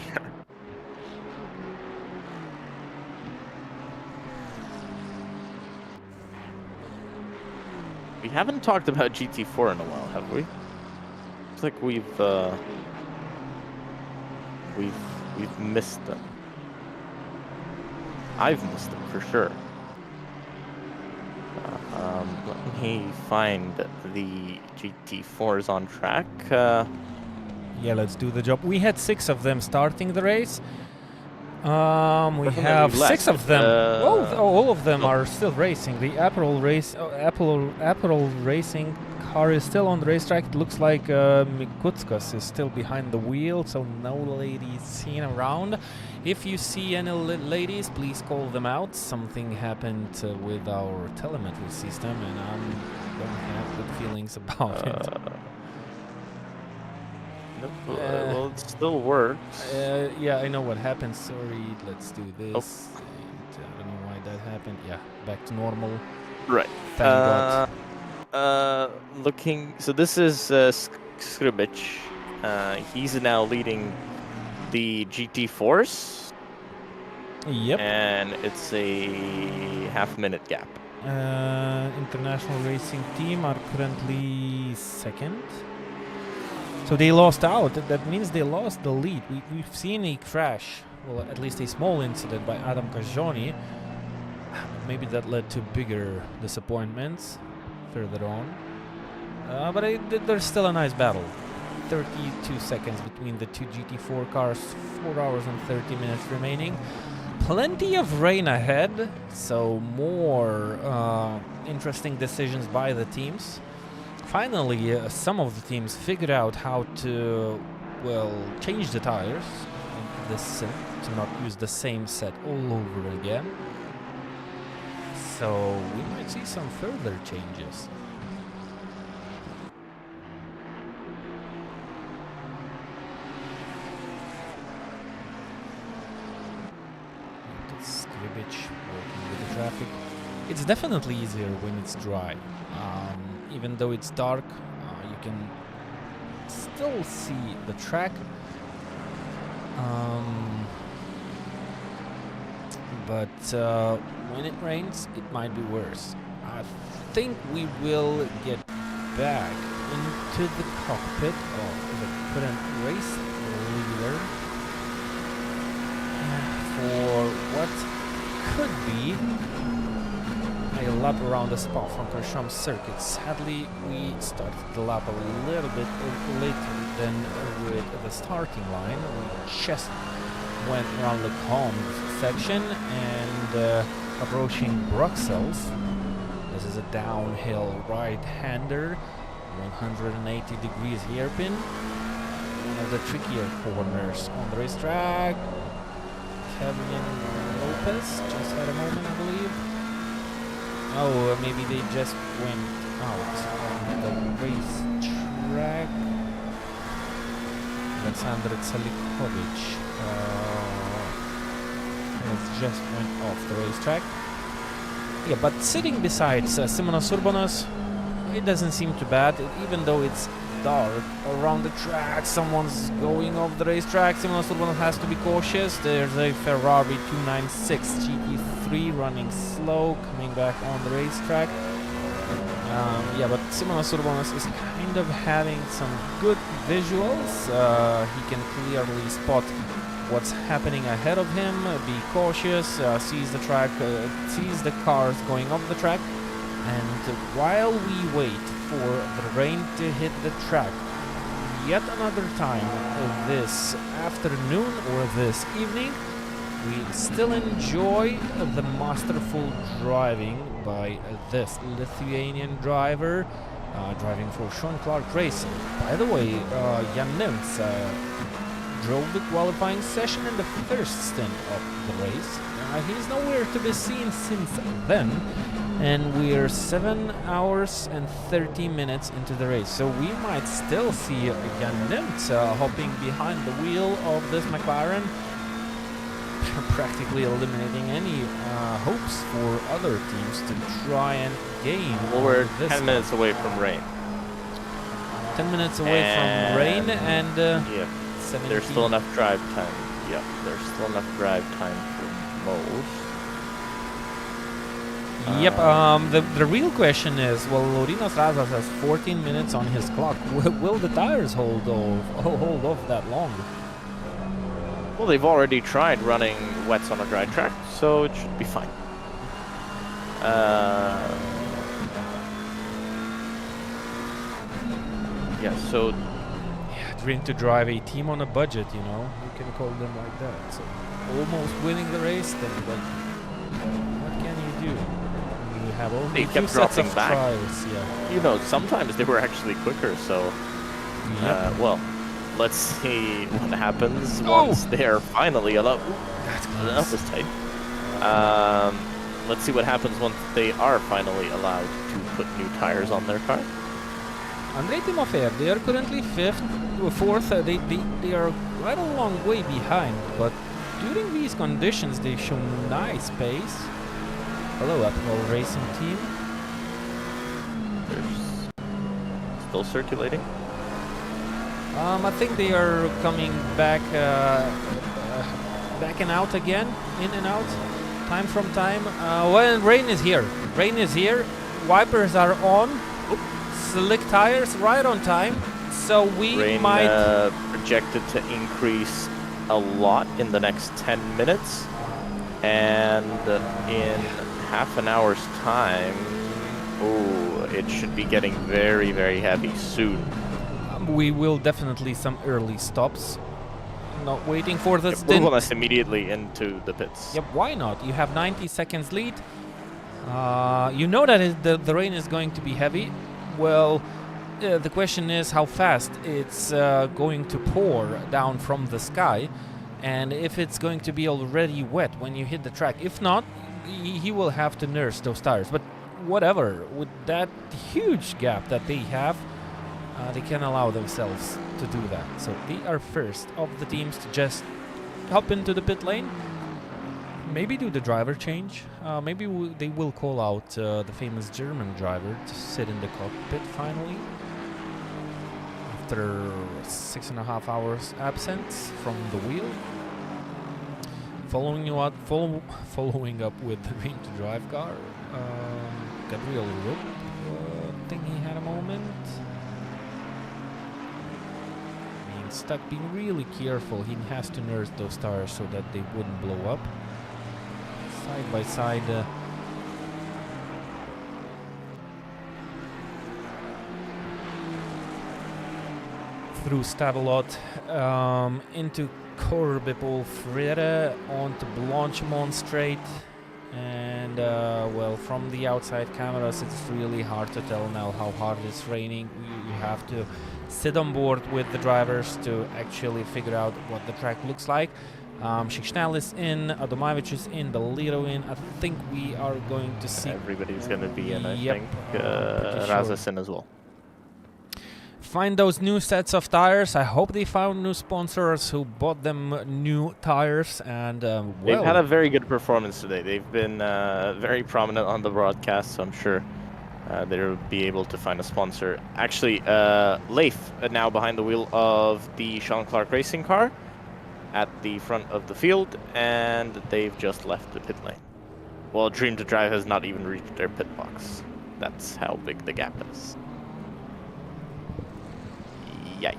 We haven't talked about GT4 in a while, have we? It's like we've missed them. I've missed them for sure. Let me find the GT4s on track. Yeah, let's do the job. We had 6 of them starting the race. We have 6 of them. All of them are still racing. The April Racing car is still on the racetrack. It looks like Mikutskas is still behind the wheel, so no ladies seen around. If you see any ladies, please call them out. Something happened with our telemetry system, and I don't have good feelings about it. Well, it still works. Yeah, I know what happened. Sorry, let's do this. And I don't know why that happened. Yeah, back to normal. Right. Thank God. So this is Skribic. He's now leading the GT4s. Yep. And it's a half-minute gap. International Racing Team are currently second. So they lost out. That means they lost the lead. We've seen a crash, well, at least a small incident by Adam Kajoni. Maybe that led to bigger disappointments further on. But there's still a nice battle. 32 seconds between the two GT4 cars, 4 hours and 30 minutes remaining. Plenty of rain ahead, so more interesting decisions by the teams. Finally, some of the teams figured out how to, well, change the tires in this sim to not use the same set all over again. So we might see some further changes. Skribic working with the traffic. It's definitely easier when it's dry. Even though it's dark, you can still see the track. But when it rains, it might be worse. I think we will get back into the cockpit of the current race leader for what could be a lap around the Spa-Francorchamps circuit. Sadly, we started the lap a little bit later than with the starting line. We just went around the Combe section and approaching Bruxelles. This is a downhill right-hander, 180 degrees hairpin. One of the trickier corners on the racetrack. Kevin Lopez just had a moment, I believe. Oh, maybe they just went out on the racetrack. Alexander Tsalikovic has just went off the racetrack. Yeah, but sitting beside Simonas Urbanas, it doesn't seem too bad, even though it's dark around the track. Someone's going off the racetrack. Simonas Urbanas has to be cautious. There's a Ferrari 296 GT3 running slow, coming back on the racetrack. Yeah, but Simonas Urbanas is kind of having some good visuals. He can clearly spot what's happening ahead of him, be cautious, sees the track, sees the cars going off the track. And while we wait for the rain to hit the track, yet another time this afternoon or this evening, we still enjoy the masterful driving by this Lithuanian driver, driving for Sean Clark Racing. By the way, Jan Nimtz drove the qualifying session in the first stint of the race. He's nowhere to be seen since then, and we're 7 hours and 30 minutes into the race. So we might still see Jan Nimtz hopping behind the wheel of this McLaren, practically eliminating any hopes for other teams to try and gain. Well, we're 10 minutes away from rain. 10 minutes away from rain, and yeah, there's still enough drive time. Yeah, there's still enough drive time for most. Yep. The real question is, well, Laurinas Razas has 14 minutes on his clock. Will the tires hold off that long? Well, they've already tried running wets on a dry track, so it should be fine. Yeah, so... Yeah, dream to drive a team on a budget, you know? You can call them like that. So, almost winning the race, then what can you do? You have only two sets of trials, yeah. You know, sometimes they were actually quicker, so... Yep. Well, let's see what happens once they're finally allowed. That's close. That was tight. Let's see what happens once they are finally allowed to put new tires on their car. Andrei Timofeyev, they are currently fourth. They are quite a long way behind, but during these conditions they show nice pace. Hello, Apple Racing Team. They're still circulating. I think they are coming back, back and out again, in and out, time from time. Well, rain is here. Rain is here. Wipers are on. Slick tires right on time. So we rain, might projected to increase a lot in the next 10 minutes, and in half an hour's time, it should be getting very, very heavy soon. We will definitely some early stops. Not waiting for the stint. We'll run us immediately into the pits. Yep, why not? You have 90 seconds lead. You know that the rain is going to be heavy. Well, the question is how fast it's going to pour down from the sky, and if it's going to be already wet when you hit the track. If not, he will have to nurse those tires. But whatever, with that huge gap that they have, they can allow themselves to do that. So they are first of the teams to just hop into the pit lane. Maybe do the driver change. Maybe they will call out the famous German driver to sit in the cockpit finally. After 6.5 hours absence from the wheel. Following up with the Dream to Drive car. Gabriel Rupp, I think he had a moment. Stuck, being really careful. He has to nurse those tires so that they wouldn't blow up. Side by side. Through Stavelot, into Corbepol Frere, onto Blanchimont Straight. And well, from the outside cameras, it's really hard to tell now how hard it's raining. You have to sit on board with the drivers to actually figure out what the track looks like. Shikshnal is in, Adomavich is in, Belito in. I think we are going to see... Everybody's going to be in, I yep, think. Razas in as well. Find those new sets of tires. I hope they found new sponsors who bought them new tires. And well, they've had a very good performance today. They've been very prominent on the broadcast, so I'm sure they'll be able to find a sponsor. Actually, Leif now behind the wheel of the Sean Clark Racing car at the front of the field, and they've just left the pit lane. Well, Dream to Drive has not even reached their pit box. That's how big the gap is. Yay.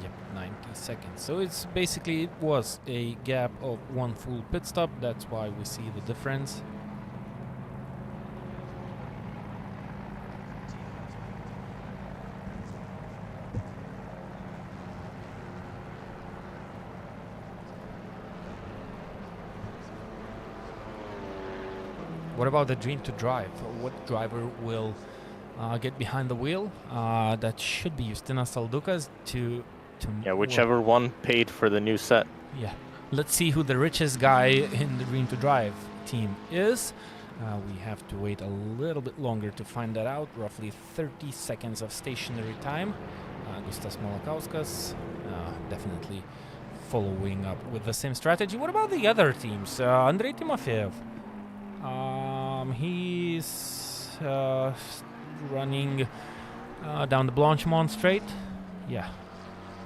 Yep, 90 seconds. So it's basically, it was a gap of one full pit stop. That's why we see the difference. What about the dream to drive? What driver will get behind the wheel? That should be Justinas Saldukas to Yeah, whichever one paid for the new set. yeah. Let's see who the richest guy in the dream to drive team is. We have to wait a little bit longer to find that out. Roughly 30 seconds of stationary time. Gustas Malakauskas definitely following up with the same strategy. What about the other teams? Andrei Timofeev. He's running down the Blanchimont straight. Yeah.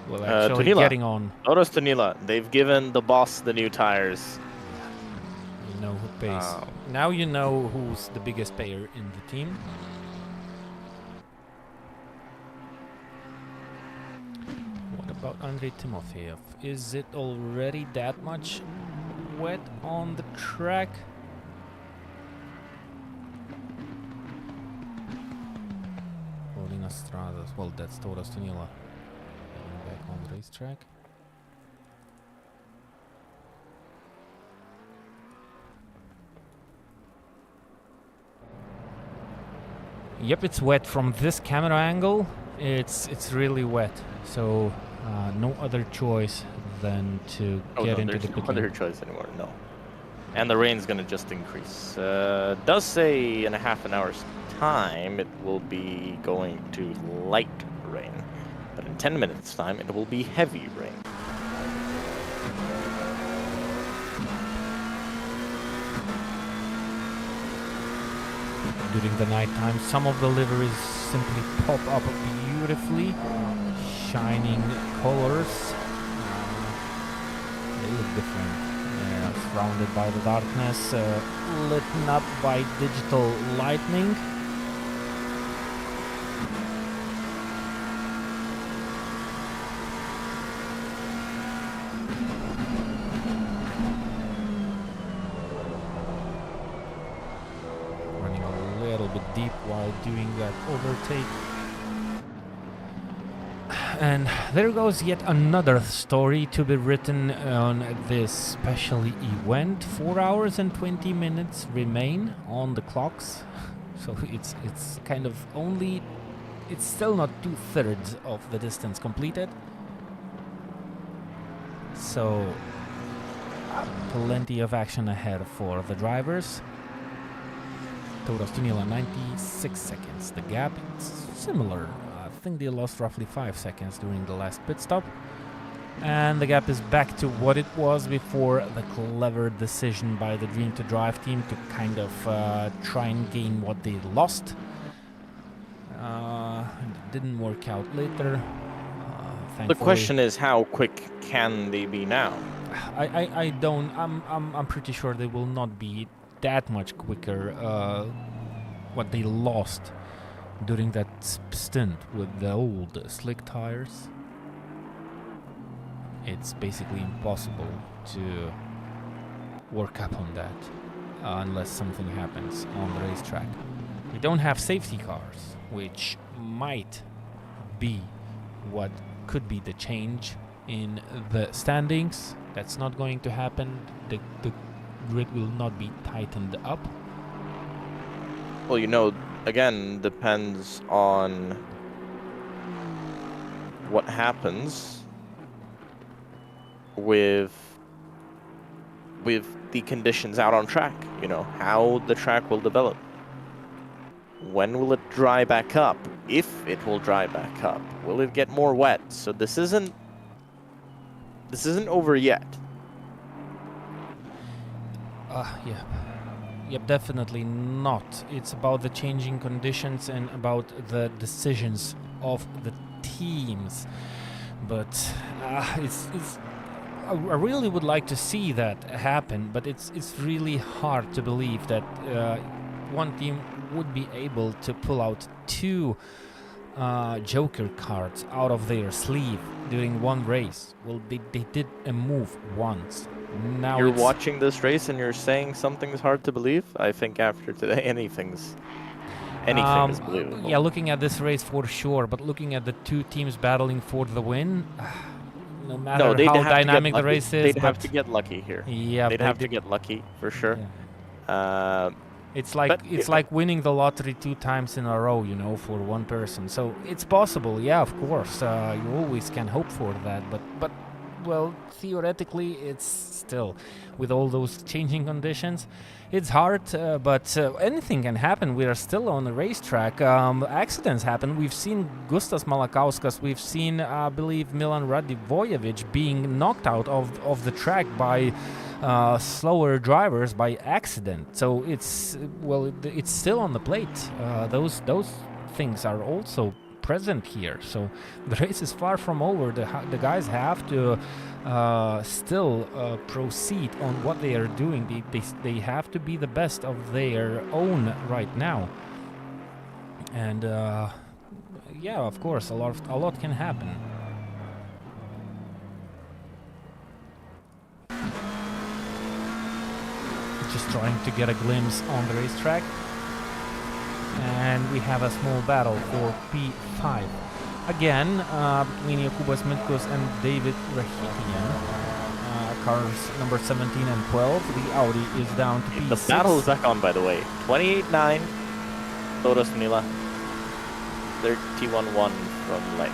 Well, actually Tunila. getting on. Notice Tunila. They've given the boss the new tires. You know who pays. Now you know who's the biggest payer in the team. What about Andrei Timofeev? Is it already that much wet on the track? Paulinas Stradas. Well, that's Toras Tunila. Back on the racetrack. Yep, it's wet from this camera angle. It's really wet, so no other choice than to get into the no pit other lane. choice anymore. No, and the rain's gonna just increase. Does say in a half an hour's time it will be going to light rain, but in 10 minutes time it will be heavy rain. During the night time, some of the liveries simply pop up beautifully, shining colors. They look different. Surrounded by the darkness, lit up by digital lightning. Running a little bit deep while doing that overtake. And there goes yet another story to be written on this special event. 4 hours and 20 minutes remain on the clocks, so it's kind of only, it's still not 2/3 of the distance completed. So plenty of action ahead for the drivers. Toras Tunila 96 seconds. The gap is similar. I think they lost roughly 5 seconds during the last pit stop. And the gap is back to what it was before the clever decision by the Dream to Drive team to kind of try and gain what they lost. And it didn't work out later. The question is, how quick can they be now? I don't. I'm pretty sure they will not be that much quicker. What they lost during that stint with the old slick tires, it's basically impossible to work up on that unless something happens on the racetrack. We don't have safety cars, which might be what could be the change in the standings. That's not going to happen. The grid will not be tightened up. Well, you know, again, depends on what happens with the conditions out on track. You know, how the track will develop. When will it dry back up? If it will dry back up, will it get more wet? So this isn't over yet. Yeah. Yep, definitely not. It's about the changing conditions and about the decisions of the teams. But I really would like to see that happen, but it's really hard to believe that one team would be able to pull out two Joker cards out of their sleeve during one race. Well, they did a move once. Now You're watching this race and you're saying something's hard to believe? I think after today, anything is believable. Yeah, looking at this race for sure, but looking at the two teams battling for the win, no matter how dynamic the race is, they'd have to get lucky here. Yeah, they'd have to get lucky for sure. Yeah. It's like winning the lottery 2 times in a row, you know, for one person. So it's possible, yeah, of course. You always can hope for that, but well, theoretically, it's still with all those changing conditions, it's hard. But anything can happen. We are still on the racetrack. Accidents happen. We've seen Gustas Malakauskas. We've seen, I believe, Milan Radivojevic being knocked out of the track by slower drivers by accident. So it's it's still on the plate. Those things are also present here. So the race is far from over. The guys have to still proceed on what they are doing. They have to be the best of their own right now. And yeah, of course, a lot can happen. Just trying to get a glimpse on the racetrack, and we have a small battle for P5 again between Jokubas Mitkus and David Rahitian. Cars number 17 and 12. The Audi is down to P6. The battle is back on, by the way. 28-9. Toros Mila. 31-1 from Life.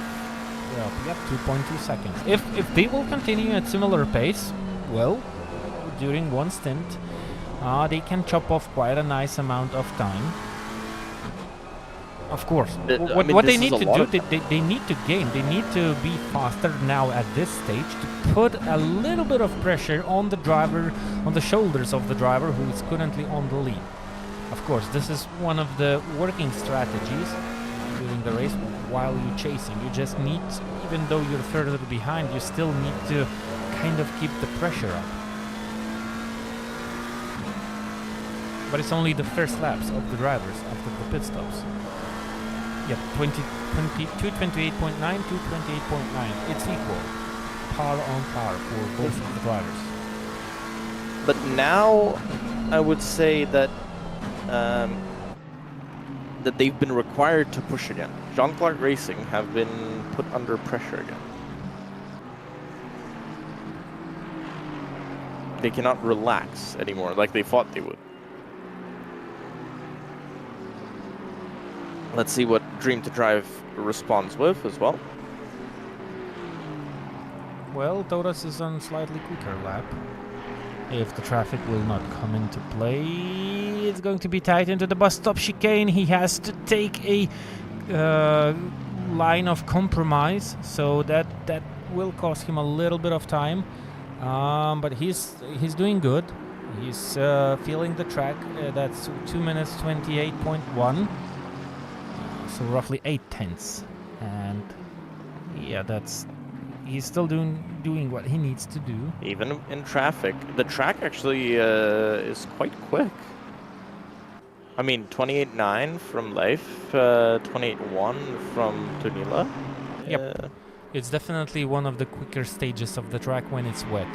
Yeah, we have 2.2 seconds. If they will continue at similar pace, well, during one stint, they can chop off quite a nice amount of time. Of course, what they need to do, they need to gain. They need to be faster now at this stage to put a little bit of pressure on the driver, on the shoulders of the driver who is currently on the lead. Of course, this is one of the working strategies during the race while you're chasing. You just need, even though you're further behind, you still need to kind of keep the pressure up. But it's only the first laps of the drivers after the pit stops. Yep, 228.9, 228.9. It's equal. Par on par for both of the drivers. But now, I would say that that they've been required to push again. Jean-Claude Racing have been put under pressure again. They cannot relax anymore like they thought they would. Let's see what Dream to Drive responds with as well. Well, Toros is on slightly quicker lap. If the traffic will not come into play, it's going to be tight into the bus stop chicane. He has to take a line of compromise, so that will cost him a little bit of time. But he's doing good. He's feeling the track. That's 2 minutes 28.1. So roughly 8 tenths, and yeah, he's still doing what he needs to do. Even in traffic, the track actually is quite quick. I mean, 28.9 from Leif, 28.1 from Tunila. Yep, it's definitely one of the quicker stages of the track when it's wet.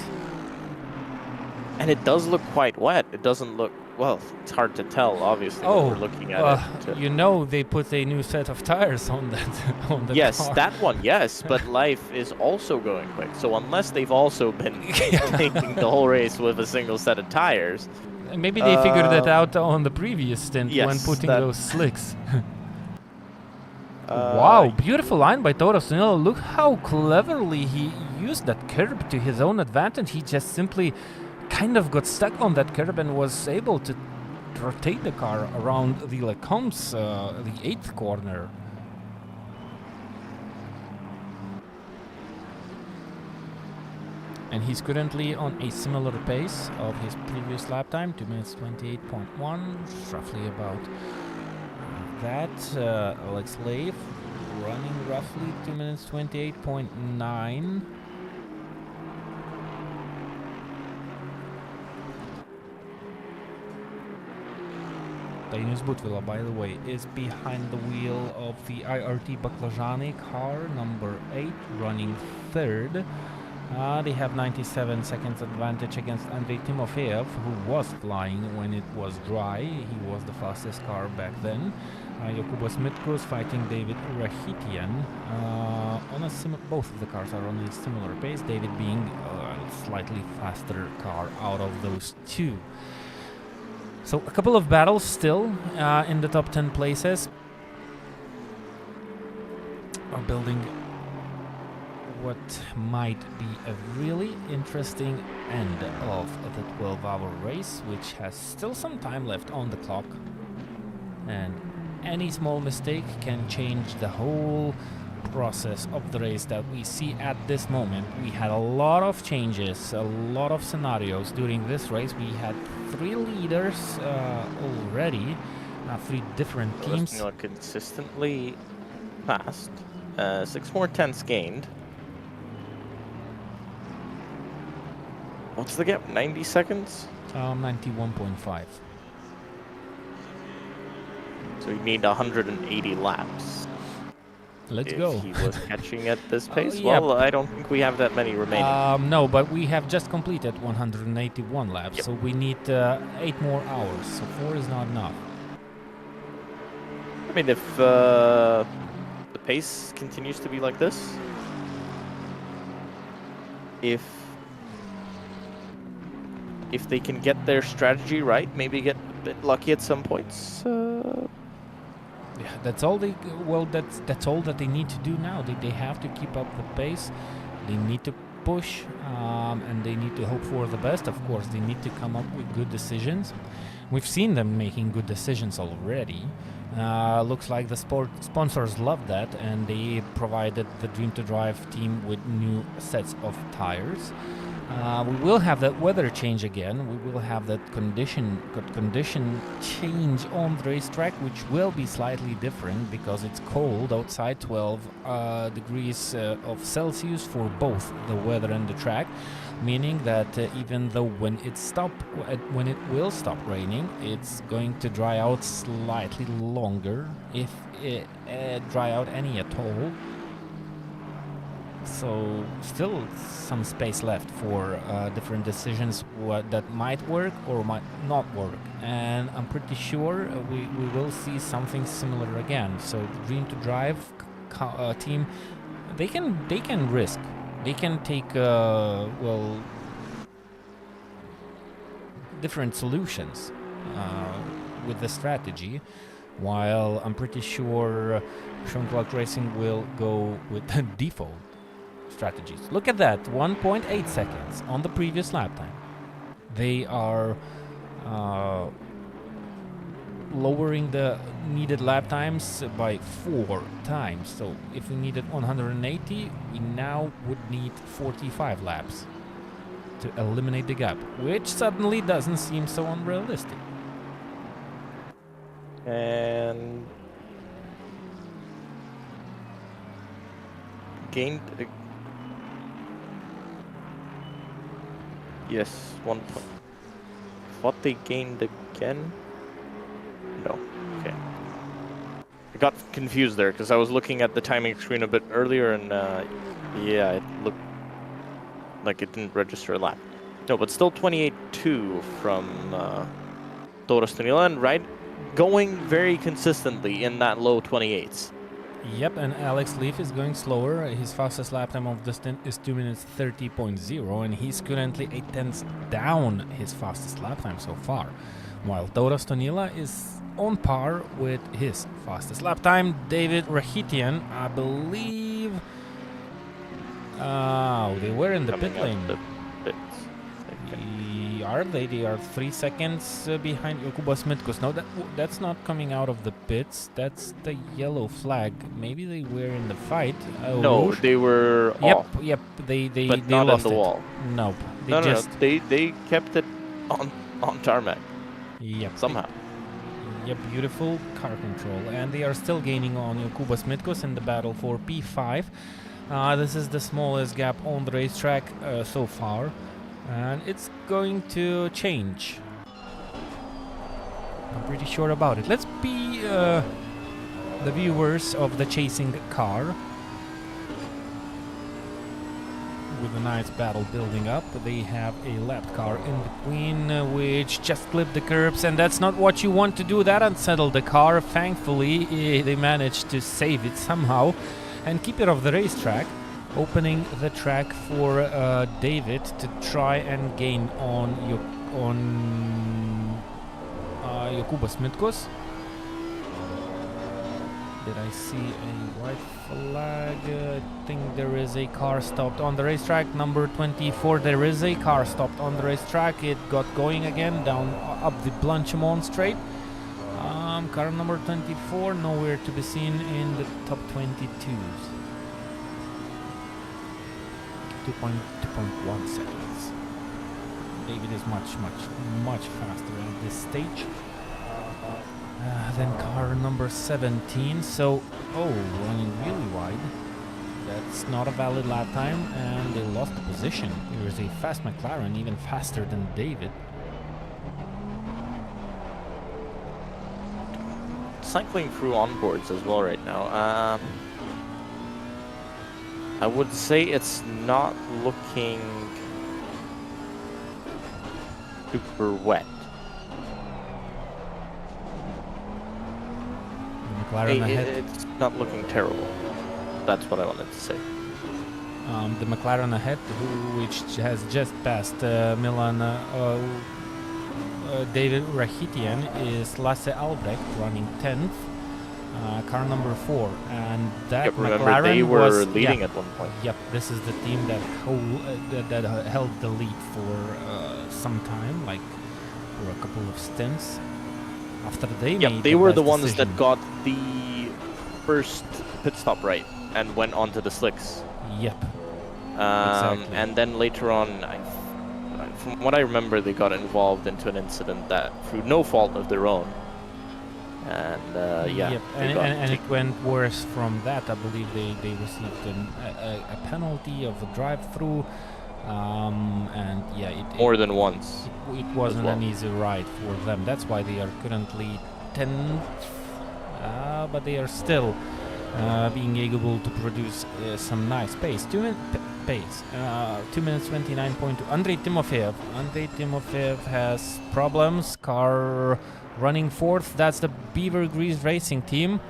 And it does look quite wet. It doesn't look, well, it's hard to tell, obviously, when we're looking at it. You know they put a new set of tires on that on the Yes, car. that one, yes, but Life is also going quick. So unless they've also been taking the whole race with a single set of tires. Maybe they figured that out on the previous stint yes, when putting those slicks. Wow, beautiful line by Toros. Look how cleverly he used that curb to his own advantage. He just simply kind of got stuck on that curb and was able to rotate the car around the Lecomp's, the 8th corner. And he's currently on a similar pace of his previous lap time, 2 minutes 28.1, roughly about that. Alex Leif running roughly 2 minutes 28.9. Dainius Butvila, by the way, is behind the wheel of the IRT Baklajani car, number 8, running 3rd. They have 97 seconds advantage against Andrei Timofeev, who was flying when it was dry. He was the fastest car back then. Jokubas Mitkus fighting David Rahitian. Both of the cars are on a similar pace, David being a slightly faster car out of those two. So a couple of battles still in the top 10 places. Are building what might be a really interesting end of the 12-hour race, which has still some time left on the clock. And any small mistake can change the whole process of the race that we see at this moment. We had a lot of changes, a lot of scenarios during this race. We had 3 leaders already, 3 different teams. Consistently fast. 6 more tenths gained. What's the gap? 90 seconds? 91.5. So you need 180 laps. Let's if go. He was catching at this pace. Yep. Well, I don't think we have that many remaining. No, but we have just completed 181 laps, so we need 8 more hours. So 4 is not enough. I mean, if the pace continues to be like this, if they can get their strategy right, maybe get a bit lucky at some points. Yeah, that's all they. Well, that's all that they need to do now. They have to keep up the pace. They need to push, and they need to hope for the best. Of course, they need to come up with good decisions. We've seen them making good decisions already. Looks like the sponsors love that, and they provided the Dream to Drive team with new sets of tires. We will have that weather change again. We will have that condition change on the racetrack, which will be slightly different because it's cold outside, 12 degrees of Celsius for both the weather and the track, meaning that even though when it will stop raining, it's going to dry out slightly longer, if it dry out any at all. So still some space left for different decisions that might work or might not work, and I'm pretty sure we will see something similar again. So the Dream to Drive team, they can risk, they can take different solutions with the strategy, while I'm pretty sure Schönwald Racing will go with the default strategies. Look at that, 1.8 seconds on the previous lap time. They are lowering the needed lap times by 4 times. So if we needed 180, we now would need 45 laps to eliminate the gap, which suddenly doesn't seem so unrealistic. And gained. Yes, 1 point. What they gained again? No. Okay. I got confused there because I was looking at the timing screen a bit earlier, and yeah, it looked like it didn't register a lap. No, but still 28.2 from Taurus Tonila, and right, going very consistently in that low 28s. Yep, and Alex Leaf is going slower. His fastest lap time of the stint is 2 minutes 30.0, and he's currently 8 tenths down his fastest lap time so far. While Taurus Tonila is on par with his fastest lap time. David Rahitian, I believe... they were in the pit lane. Are they? They are 3 seconds behind Jokubas Mitkos. No, that's not coming out of the pits. That's the yellow flag. Maybe they were in the fight. No, they were off. Yep. They but not lost on the it. wall. Nope. No. They kept it on tarmac. Yep. Somehow. Yep, beautiful car control. And they are still gaining on Jokubas Mitkos in the battle for P5. This is the smallest gap on the racetrack so far. And it's going to change. I'm pretty sure about it. Let's be the viewers of the chasing car. With a nice battle building up. They have a lapped car in between, which just clipped the curbs, and that's not what you want to do. That unsettled the car. Thankfully, they managed to save it somehow and keep it off the racetrack, opening the track for David to try and gain on Jokūbas Mitkus. Did I see a white flag? I think there is a car stopped on the racetrack. Number 24, there is a car stopped on the racetrack. It got going again down up the Blanchimont straight. Car number 24, nowhere to be seen in the top 22s. 2.1 seconds. David is much faster at this stage. Then car number 17, so, running really wide. That's not a valid lap time, and they lost the position. Here's a fast McLaren, even faster than David. Cycling through onboards as well right now. I would say it's not looking super wet. McLaren ahead. It's not looking terrible. That's what I wanted to say. The McLaren ahead, which has just passed Milan David Rahitian, is Lasse Albrecht running 10th, car number 4, and that remember McLaren they were was leading at one point. Yep, this is the team that held the lead for some time, like for a couple of stints. After they made they were the best ones decision. that got the first pit stop right and went onto the slicks. Yep. Exactly. And then later on, from what I remember, they got involved into an incident that, through no fault of their own, and Yep. And it went worse from that. I believe they received a penalty of a drive-through, and yeah, more than once. It wasn't an easy ride for them. That's why they are currently 10th, but they are still being able to produce some nice pace. 2 minutes 29.2. Andrei Timofeev. Andrei Timofeev has problems. Car running 4th. That's the Beaver Grease Racing team.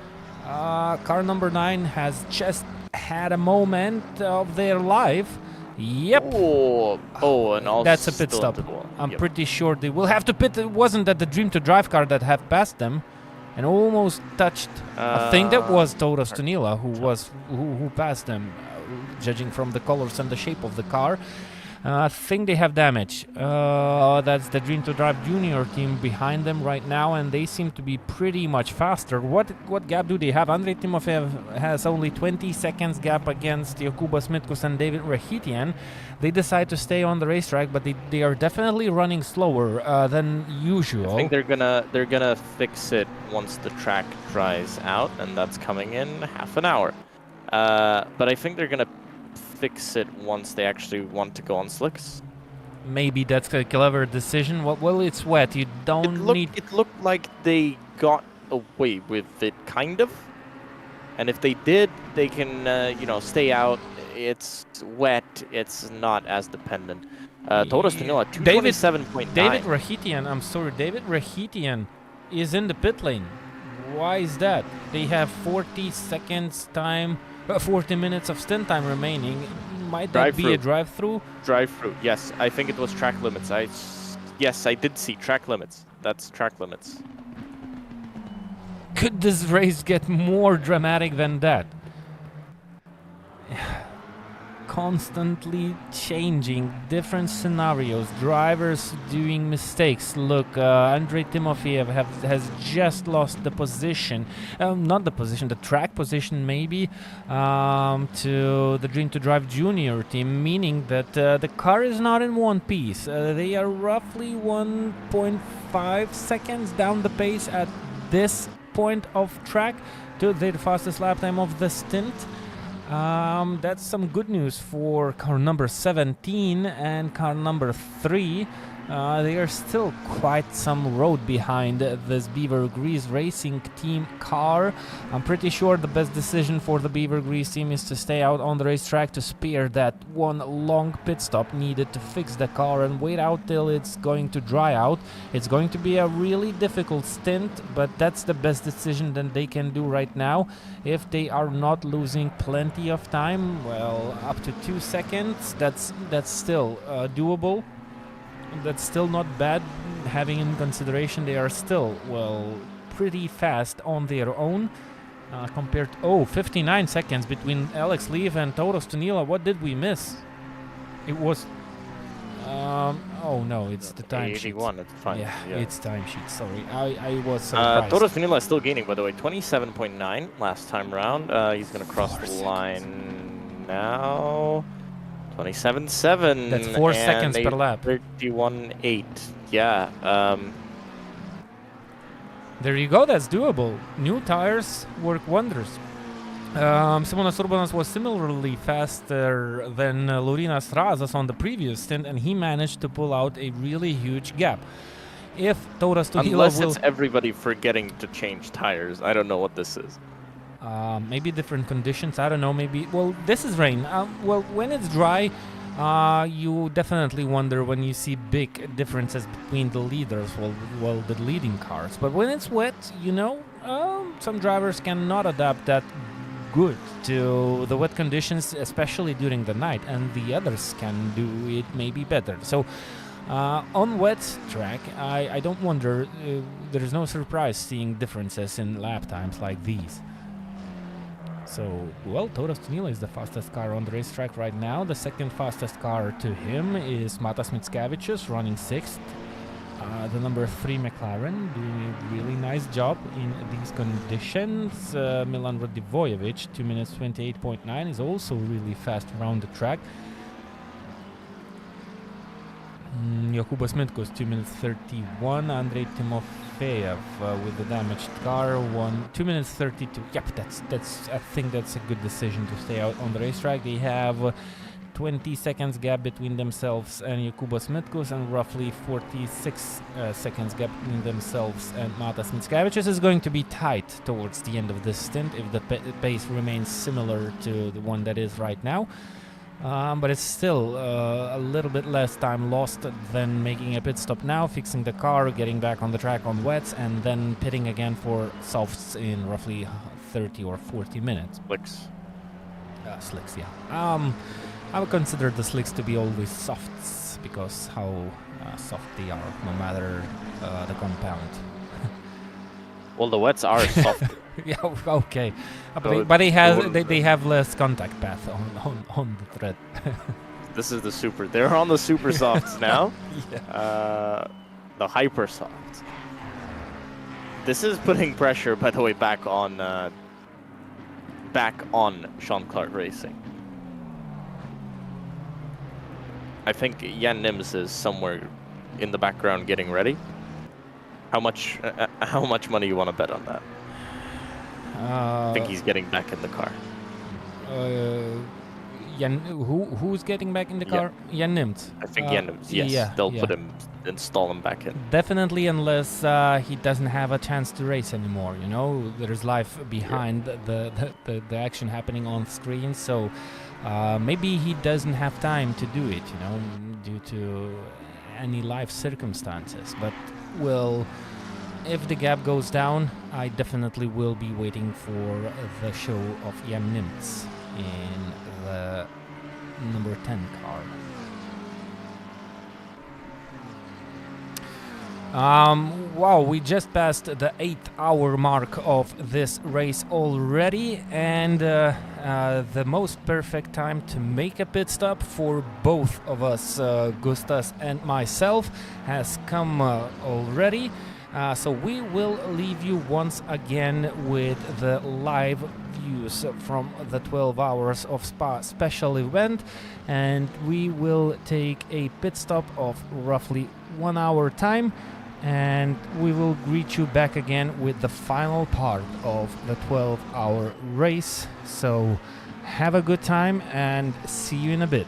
Car number 9 has just had a moment of their life. Yep. And also that's a pit stop. I'm pretty sure they will have to pit. It wasn't that the Dream to Drive car that have passed them and almost touched. I think that was Tauras Tunila who passed them, judging from the colors and the shape of the car. I think they have damage. That's the Dream to Drive Junior team behind them right now, and they seem to be pretty much faster. What gap do they have? Andrei Timofeev has only 20 seconds gap against Jokūbas Mitkus and David Rahitian. They decide to stay on the racetrack, but they are definitely running slower than usual. I think they're gonna fix it once the track dries out, and that's coming in half an hour. But I think they're gonna fix it once they actually want to go on slicks. Maybe that's a clever decision. Well, it's wet. You don't need. It looked like they got away with it, kind of. And if they did, they can, stay out. It's wet. It's not as dependent. Tauras Tunila, 227.9. David Rahitian. I'm sorry, David Rahitian is in the pit lane. Why is that? They have 40 seconds time. 40 minutes of stint time remaining. Might that be a drive-through? Drive-through, yes. I think it was track limits. Yes, I did see track limits. That's track limits. Could this race get more dramatic than that? Constantly changing, different scenarios, drivers doing mistakes. Look, Andrei Timofeev has just lost the position, not the position, the track position maybe, to the Dream to Drive Junior team, meaning that the car is not in one piece. They are roughly 1.5 seconds down the pace at this point of track to their fastest lap time of the stint. That's some good news for car number 17 and car number 3. They are still quite some road behind this Beaver Grease Racing team car. I'm pretty sure the best decision for the Beaver Grease team is to stay out on the racetrack to spare that one long pit stop needed to fix the car and wait out till it's going to dry out. It's going to be a really difficult stint, but that's the best decision that they can do right now. If they are not losing plenty of time, well, up to 2 seconds, that's still doable. that's still not bad, having in consideration they are still, well, pretty fast on their own. Compared to 59 seconds between Alex Leaf and Toros Tunila. What did we miss? It was oh no, it's the timesheet. 81, it's fine. Yeah, Yeah. it's timesheet. Sorry, I was surprised. Toros Tunila is still gaining, by the way, 27.9 last time round. He's gonna cross the line now. 27.7. That's 4 seconds per lap. 31.8. Yeah. There you go, that's doable. New tires work wonders. Simonas Urbanas was similarly faster than Laurinas Razas on the previous stint, and he managed to pull out a really huge gap. If Toras Tunila Unless it's everybody forgetting to change tires. I don't know what this is. Maybe different conditions, I don't know, maybe... Well, this is rain. Well, when it's dry, you definitely wonder when you see big differences between the leaders, well, the leading cars. But when it's wet, you know, some drivers cannot adapt that good to the wet conditions, especially during the night, and the others can do it maybe better. So on wet track, I don't wonder, there's no surprise seeing differences in lap times like these. So, well, Toras Tunila is the fastest car on the racetrack right now. The second fastest car to him is Matas Mickevičius, running 6th. The number 3 McLaren doing a really nice job in these conditions. Milan Radivojevic, 2 minutes 28.9, is also really fast around the track. Jokubas Mitkus, 2 minutes 31. Andrei Timofeyev with the damaged car, 2 minutes 32. Yep, that's. I think that's a good decision to stay out on the racetrack. They have 20 seconds gap between themselves and Jokubas Mitkus, and roughly 46 seconds gap between themselves and Matas Mickevičius. Is going to be tight towards the end of this stint if the pace remains similar to the one that is right now. But it's still a little bit less time lost than making a pit stop now, fixing the car, getting back on the track on wets, and then pitting again for softs in roughly 30 or 40 minutes. Slicks. Slicks, yeah. I would consider the slicks to be always softs, because how soft they are, no matter the compound. Well, the wets are soft. Yeah, okay. So But they have less contact path on the thread. This is the super. They're on the super softs now. Yeah. The hyper softs. This is putting pressure, by the way, back on Sean Clark Racing. I think Jan Nims is somewhere in the background getting ready. How much money you want to bet on that? I think he's getting back in the car. Who's getting back in the car? Jan Nims. I think Jan Nims. Yes, yeah, they'll install him back in. Definitely, unless he doesn't have a chance to race anymore. You know, there's life behind the action happening on screen. So maybe he doesn't have time to do it. You know, due to any life circumstances. But well, if the gap goes down, I definitely will be waiting for the show of Jan Nims in the number 10 car. Wow, we just passed the 8-hour mark of this race already, and the most perfect time to make a pit stop for both of us, Gustas and myself, has come already. So we will leave you once again with the live views from the 12 hours of Spa special event, and we will take a pit stop of roughly 1 hour time, and we will greet you back again with the final part of the 12-hour race. So have a good time and see you in a bit.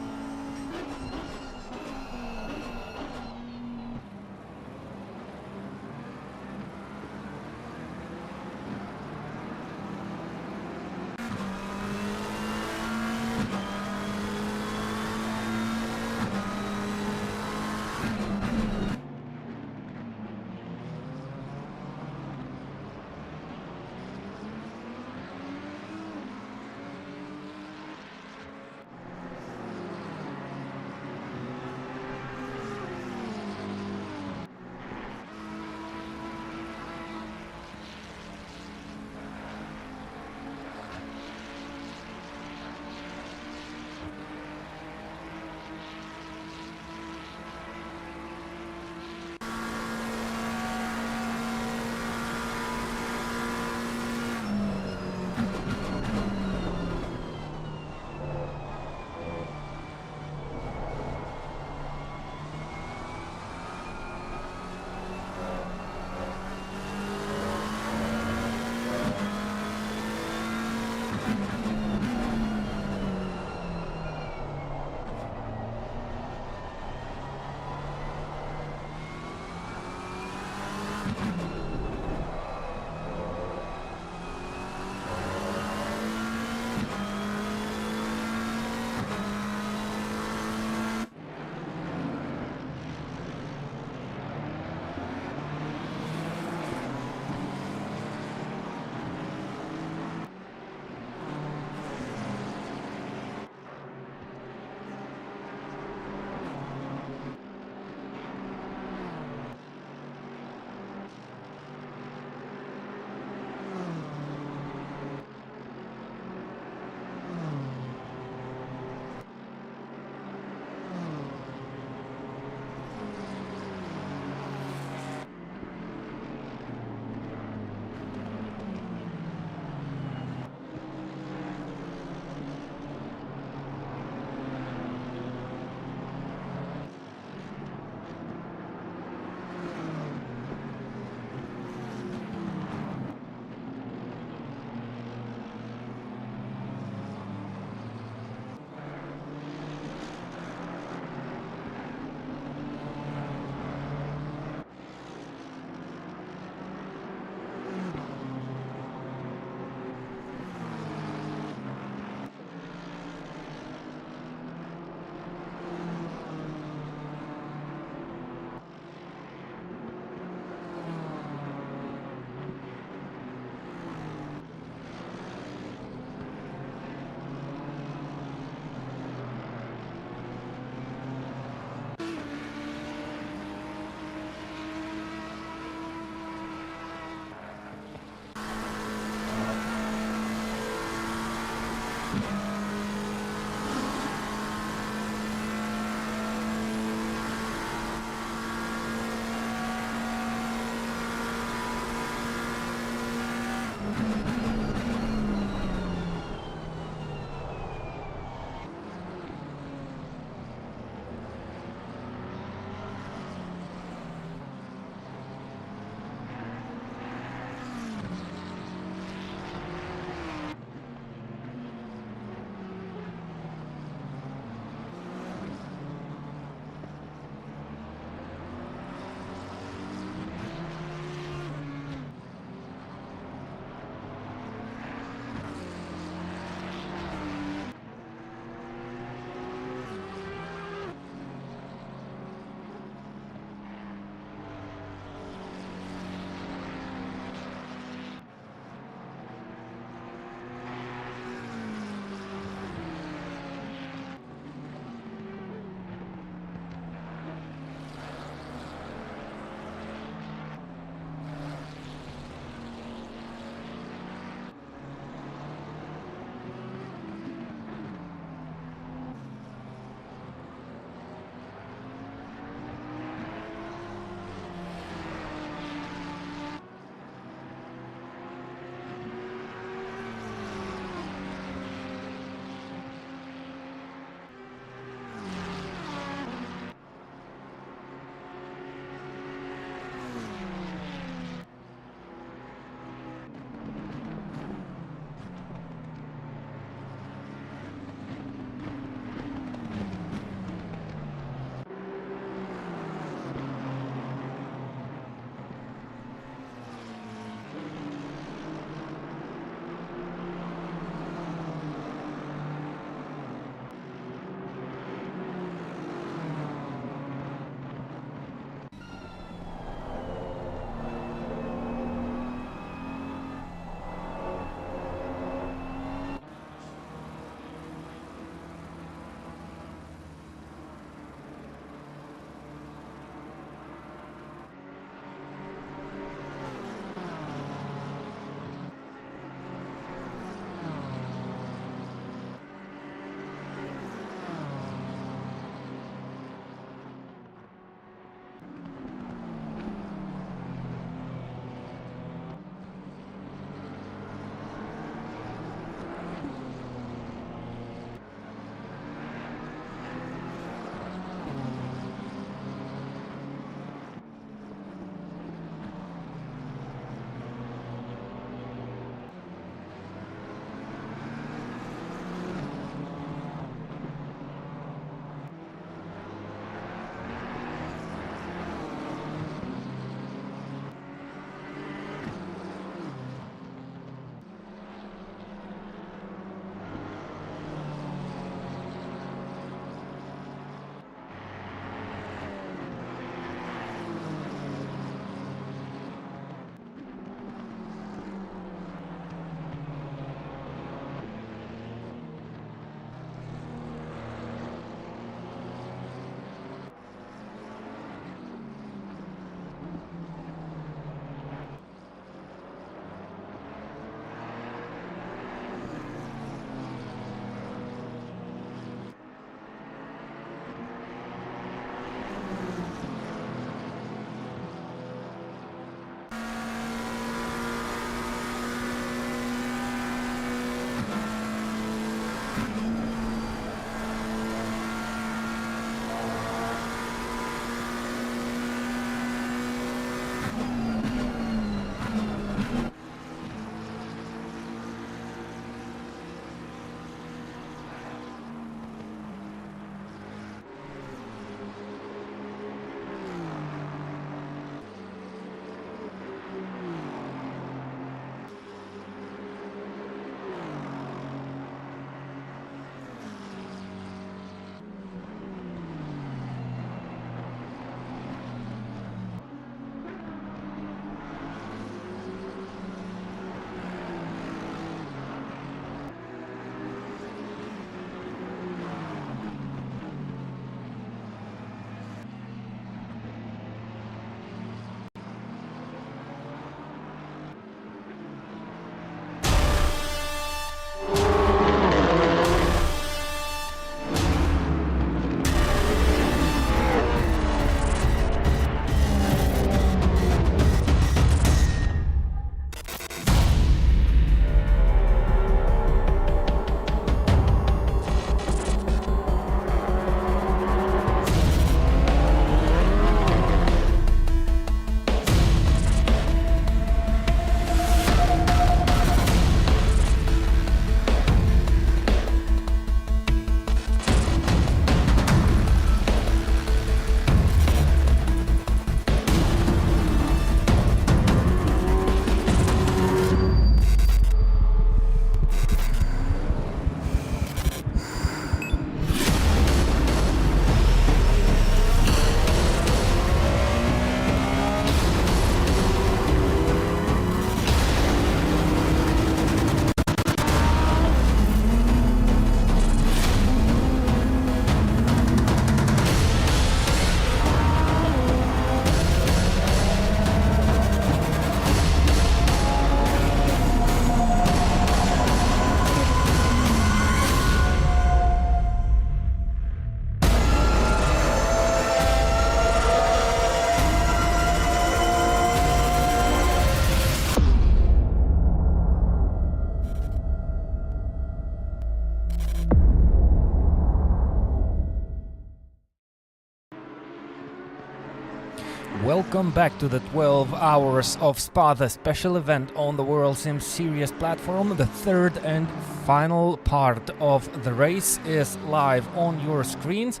Welcome back to the 12 hours of Spa, the special event on the World Sim Series platform. The third and final part of the race is live on your screens.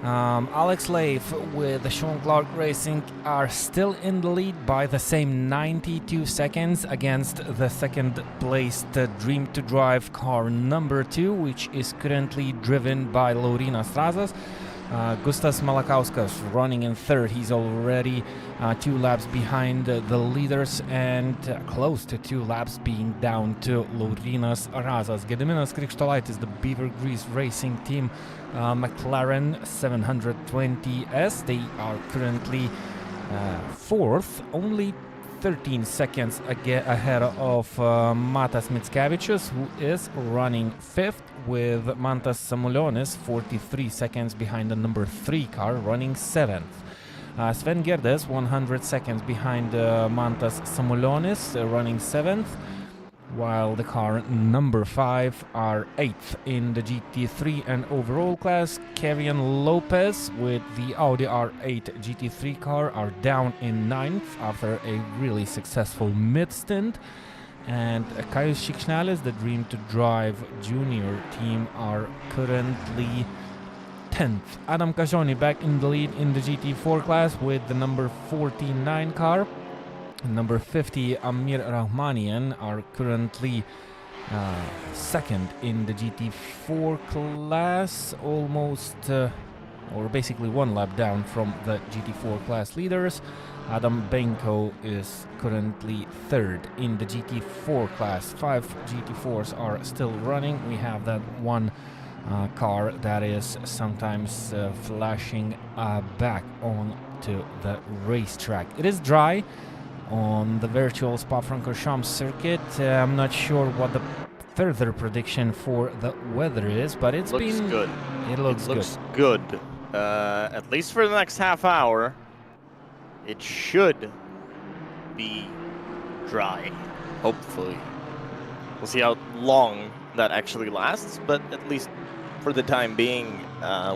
Alex Leif with Sean Clark Racing are still in the lead by the same 92 seconds against the second placed Dream to Drive car number 2, which is currently driven by Laurynas Razas. Gustas Malakauskas running in third. He's already 2 laps behind the leaders and close to 2 laps being down to Laurynas Razas. Gediminas Krikštolaitis, the Beaver Grease Racing Team McLaren 720S. They are currently 4th, only 13 seconds ahead of Matas Mickevičius, who is running 5th, with Mantas Samulionis 43 seconds behind the number 3 car, running 7th. Sven Gerdes 100 seconds behind Mantas Samulionis, running 7th, while the car number 5 are 8th in the GT3 and overall class. Kevin Lopez with the Audi R8 GT3 car are down in 9th after a really successful mid-stint. And Kaius Šiksnelis, the Dream to Drive junior team, are currently 10th. Adam Kajoni back in the lead in the GT4 class with the number 49 car. Number 50, Amir Rahmanian, are currently second in the GT4 class, almost, or basically 1 lap down from the GT4 class leaders. Adam Benko is currently third in the GT4 class. 5 GT4s are still running. We have that one car that is sometimes flashing back onto the racetrack. It is dry on the virtual Spa-Francorchamps circuit. I'm not sure what the further prediction for the weather is, but it looks good. It looks good. At least for the next half hour, it should be dry. Hopefully, we'll see how long that actually lasts, but at least for the time being,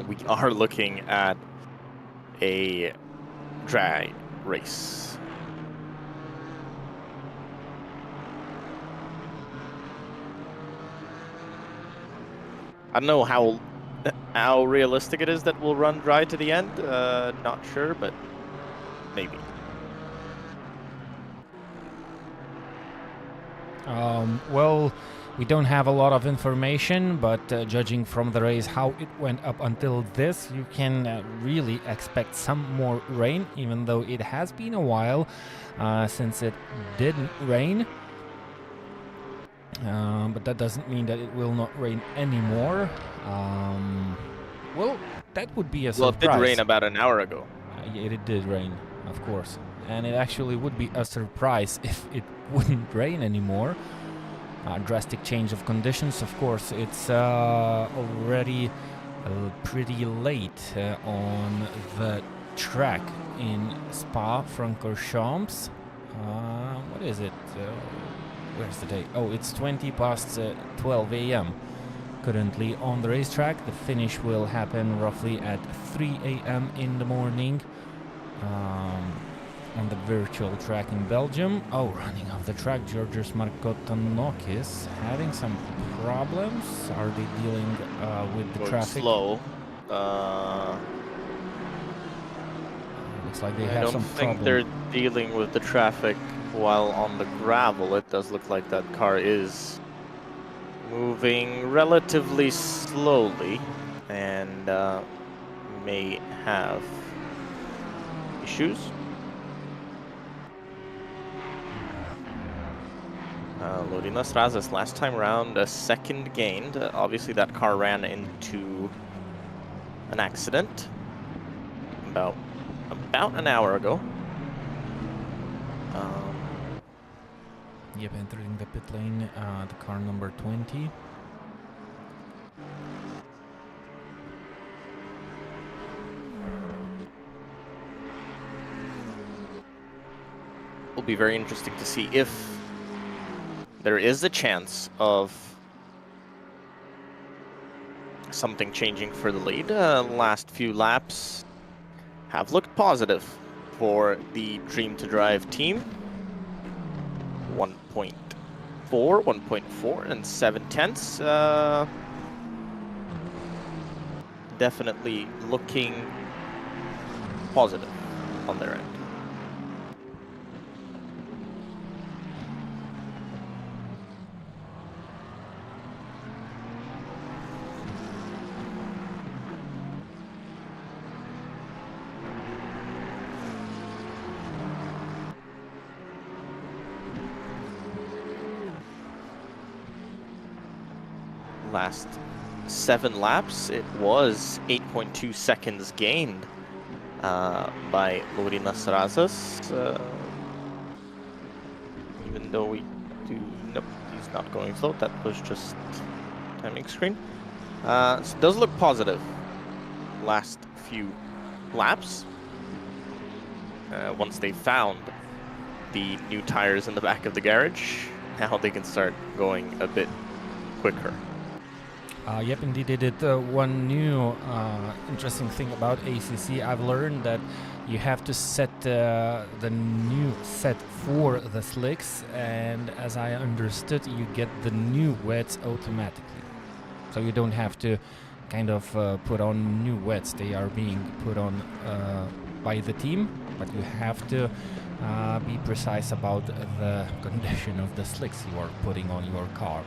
we are looking at a dry race. I don't know how realistic it is that we'll run dry to the end. Not sure, but maybe. Well, we don't have a lot of information, but judging from the race, how it went up until this, you can really expect some more rain, even though it has been a while since it didn't rain. But that doesn't mean that it will not rain anymore. Well, that would be a surprise. Well, it did rain about an hour ago. It did rain, of course. And it actually would be a surprise if it wouldn't rain anymore. Drastic change of conditions, of course. It's already pretty late on the track in Spa-Francorchamps. What is it? Where's the date? Oh, it's 20 past 12 a.m. currently on the racetrack. The finish will happen roughly at 3 a.m. in the morning on the virtual track in Belgium. Oh, running off the track, Georgios Markotanokis having some problems. Are they dealing with the traffic? Slow. Looks like they have some problem. I don't think they're dealing with the traffic while on the gravel. It does look like that car is moving relatively slowly and may have issues. Laurynas Razas last time around a second gained. Obviously that car ran into an accident about an hour ago. Yep, entering the pit lane, the car number 20. Will be very interesting to see if there is a chance of something changing for the lead. Last few laps have looked positive for the Dream to Drive team. 1.4 and 7/10. Definitely looking positive on their end. Last 7 laps, it was 8.2 seconds gained by Laurynas Razas. Even though we do, nope, he's not going slow. That was just timing screen. So it does look positive. Last few laps, once they found the new tires in the back of the garage, now they can start going a bit quicker. Yep, indeed they did. One new interesting thing about ACC, I've learned that you have to set the new set for the slicks, and as I understood, you get the new wets automatically. So you don't have to kind of put on new wets. They are being put on by the team, but you have to be precise about the condition of the slicks you are putting on your car.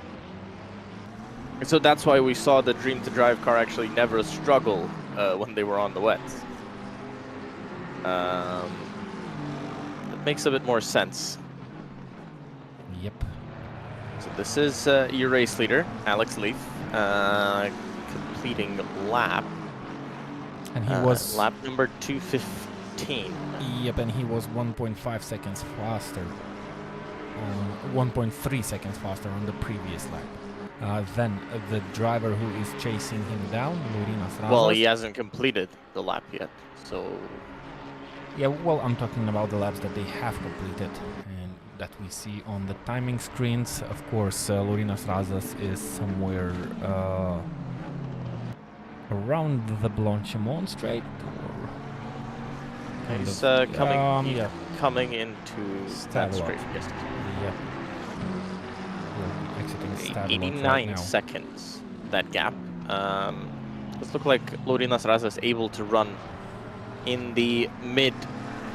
So that's why we saw the Dream to Drive car actually never struggle when they were on the wets. It makes a bit more sense. Yep. So this is your race leader, Alex Leaf, completing lap. And he was lap number 215. Yep, and he was 1.5 seconds faster. 1.3 seconds faster on the previous lap. Then the driver who is chasing him down, Laurynas Razas. Well, he hasn't completed the lap yet, so... Yeah, well, I'm talking about the laps that they have completed and that we see on the timing screens. Of course, Laurynas Razas is somewhere around the Blanchimont straight. He's coming into that straight. Yes. Yeah. 89 right seconds, that gap. Does look like Laurynas Razas able to run in the mid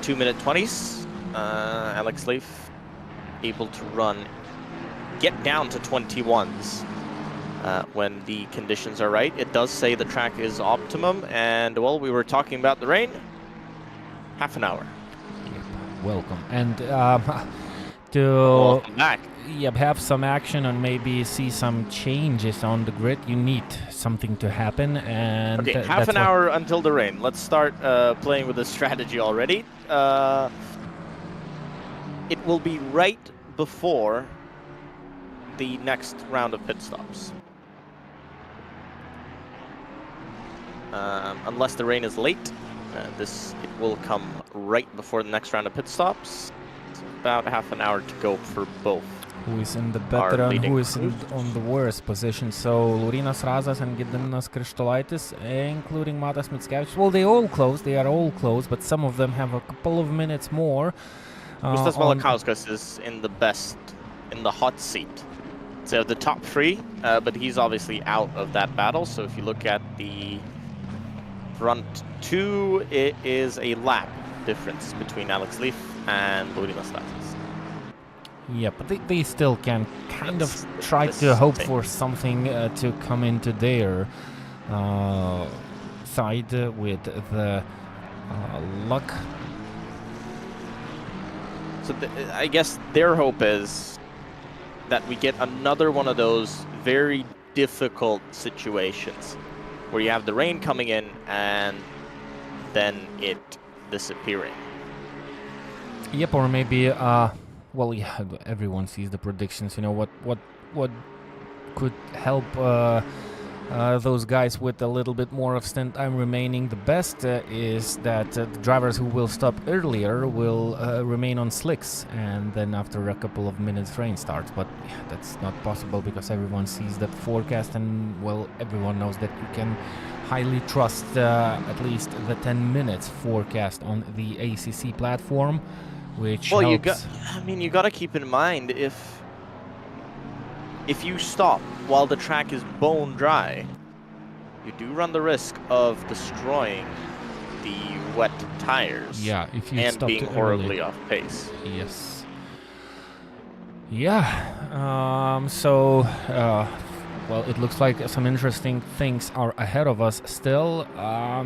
2-minute 20s. Alex Leaf able to get down to 21s when the conditions are right. It does say the track is optimum, and well, we were talking about the rain. Half an hour. Yep. Welcome. And welcome back. Yep, have some action and maybe see some changes on the grid. You need something to happen, and okay, half an hour until the rain. Let's start playing with the strategy already. It will be right before the next round of pit stops. Unless the rain is late, it will come right before the next round of pit stops. It's about half an hour to go for both. Who is in the better and who is on the worst position? So Laurynas Razas and Gediminas Krištolaitis, including Matas Mickevičius. Well, they are all close, but some of them have a couple of minutes more. Gustas Malakauskas is in the hot seat. So the top 3, but he's obviously out of that battle. So if you look at the front 2, it is a lap difference between Alex Leaf and Laurynas Razas. Yeah, but they still can kind of try to hope for something to come into their side with the luck. So I guess their hope is that we get another one of those very difficult situations where you have the rain coming in and then it disappearing. Yep, or maybe well, yeah, everyone sees the predictions. You know what could help those guys with a little bit more of stint time remaining. The best is that the drivers who will stop earlier will remain on slicks, and then after a couple of minutes rain starts. But yeah, that's not possible because everyone sees that forecast, and well, everyone knows that you can highly trust at least the 10 minutes forecast on the ACC platform, which well, helps. you got to keep in mind if you stop while the track is bone dry, you do run the risk of destroying the wet tires. Yeah, if you and stop being too horribly early. off pace. Yes. Yeah. So, well, it looks like some interesting things are ahead of us still.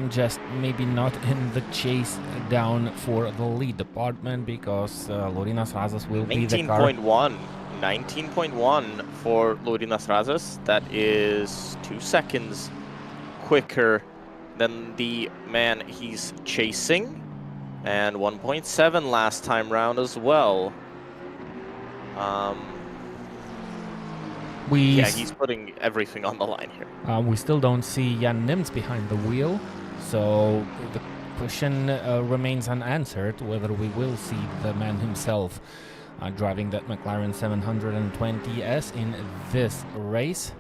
Just maybe not in the chase down for the lead department because Laurinas Razas will be the car. 19.1 for Laurinas Razas. That is 2 seconds quicker than the man he's chasing, and 1.7 last time round as well. He's putting everything on the line here. We still don't see Jan Nims behind the wheel, so the question remains unanswered whether we will see the man himself driving that McLaren 720S in this race.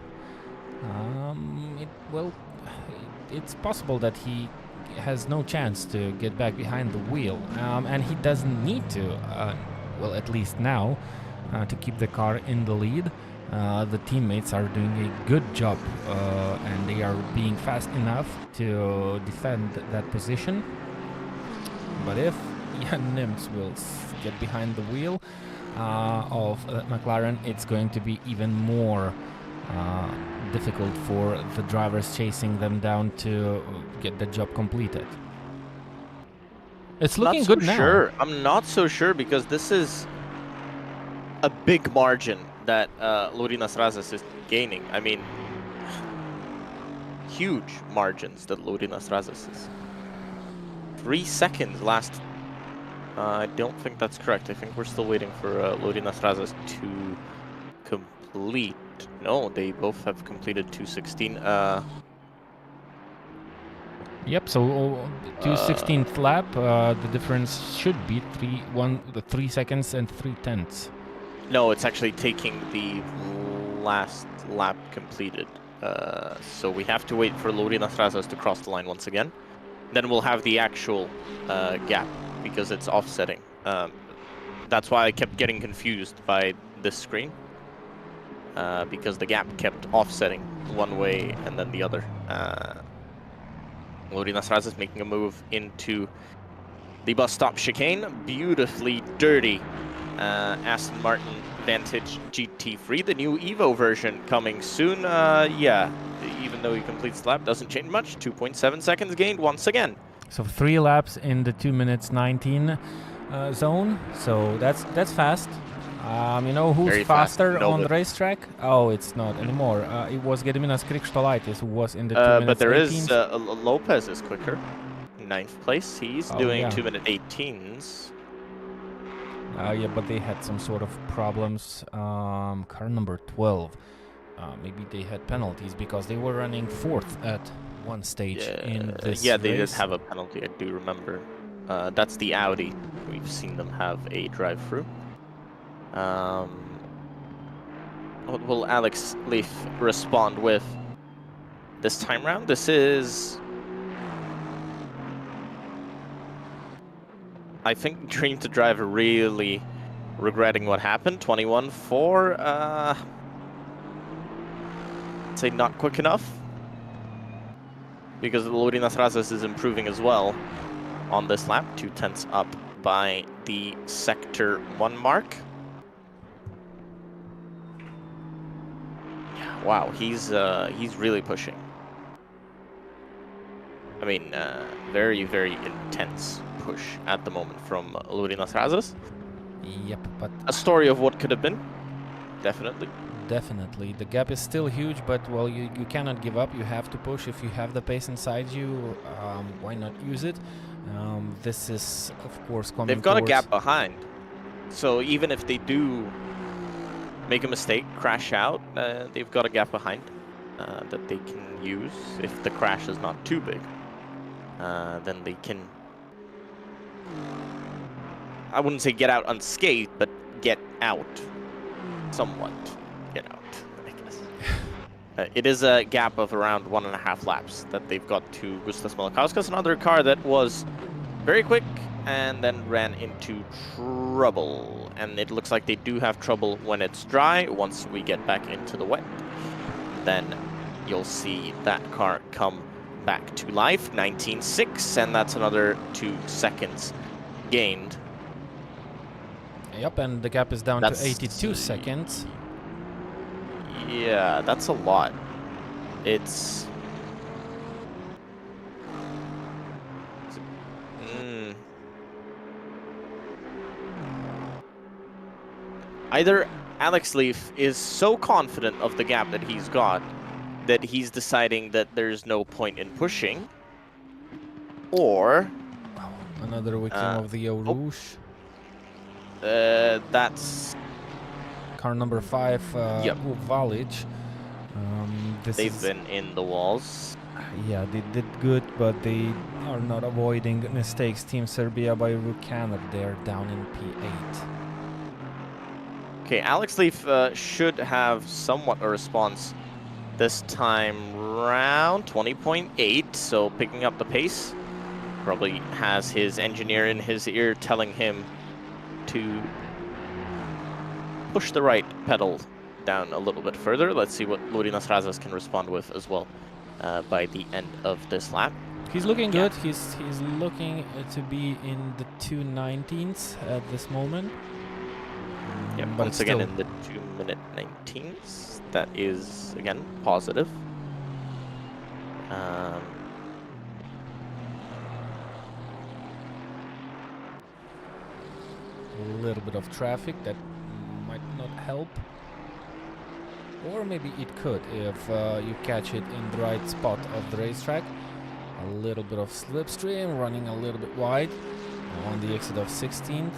It's possible that he has no chance to get back behind the wheel, and he doesn't need to, well, at least now, to keep the car in the lead. The teammates are doing a good job, and they are being fast enough to defend that position. But if Jan Nims will get behind the wheel of McLaren, it's going to be even more difficult for the drivers chasing them down to get the job completed. It's looking good now. Sure. I'm not so sure because this is a big margin that Laurinas Razas is gaining. I mean, huge margins that Laurinas Razas is. 3 seconds last. I don't think that's correct. I think we're still waiting for Laurinas Razas to complete. No, they both have completed 2:16. Yep, so 2/16th lap, the difference should be 3 seconds and 3/10. No, it's actually taking the last lap completed. So we have to wait for Laurinas Razas to cross the line once again. Then we'll have the actual gap because it's offsetting. That's why I kept getting confused by this screen. Because the gap kept offsetting one way and then the other. Laurinas Razas making a move into the bus stop chicane. Beautifully dirty Aston Martin Vantage GT3, the new Evo version coming soon. Yeah, even though he completes the lap, doesn't change much. 2.7 seconds gained once again. So 3 laps in the 2 minutes 19 zone. So that's fast. You know who's Very faster fast. on the racetrack? Oh, it's not anymore. It was Gediminas Krikštolaitis who was in the 2 minutes but there 18s. is Lopez is quicker. 9th place. He's doing 2 minute 18s. Yeah, but they had some sort of problems. Car number 12. Maybe they had penalties because they were running 4th at one stage in this Yeah, they race. did have a penalty, I do remember. That's the Audi. We've seen them have a drive-through. What will Alex Leaf respond with this time round? This is, I think, Dream to Drive really regretting what happened. 21.4. I'd say not quick enough because Laurinas Razas is improving as well on this lap. 2/10 up by the Sector 1 mark. Wow, he's really pushing. I mean, very, very intense push at the moment from Laurinas Razas. Yep, but A story of what could have been, definitely. definitely. The gap is still huge, but well, you cannot give up. You have to push. If you have the pace inside you, why not use it? This is, of course, coming They've got a towards... gap behind. So even if they do make a mistake, crash out, they've got a gap behind. that they can use. If the crash is not too big, then they can, I wouldn't say get out unscathed, but get out somewhat. Get out, I guess. It is a gap of around 1.5 laps that they've got to Gustas Malakauskas, another car that was very quick and then ran into trouble. And it looks like they do have trouble when it's dry. Once we get back into the wet, then you'll see that car come back to life. 19.6, and that's another 2 seconds gained. Yep, and the gap is down to 82 seconds. Yeah, that's a lot. It's... Either Alex Leaf is so confident of the gap that he's got that he's deciding that there's no point in pushing, or... Another victim of the Eau Rouge. That's... Car number 5, Yep. Valic. They've been in the walls. Yeah, they did good, but they are not avoiding mistakes. Team Serbia by Rukaner, they're down in P8. Okay, Alex Leaf should have somewhat a response this time round. 20.8, so picking up the pace. Probably has his engineer in his ear telling him to push the right pedal down a little bit further. Let's see what Laurinas Razas can respond with as well by the end of this lap. He's looking good. He's looking to be in the 2:19s at this moment. Yep, but once again in the 2-minute 19s. That is, again, positive. A little bit of traffic that might not help. Or maybe it could if you catch it in the right spot of the racetrack. A little bit of slipstream, running a little bit wide on the exit of 16th.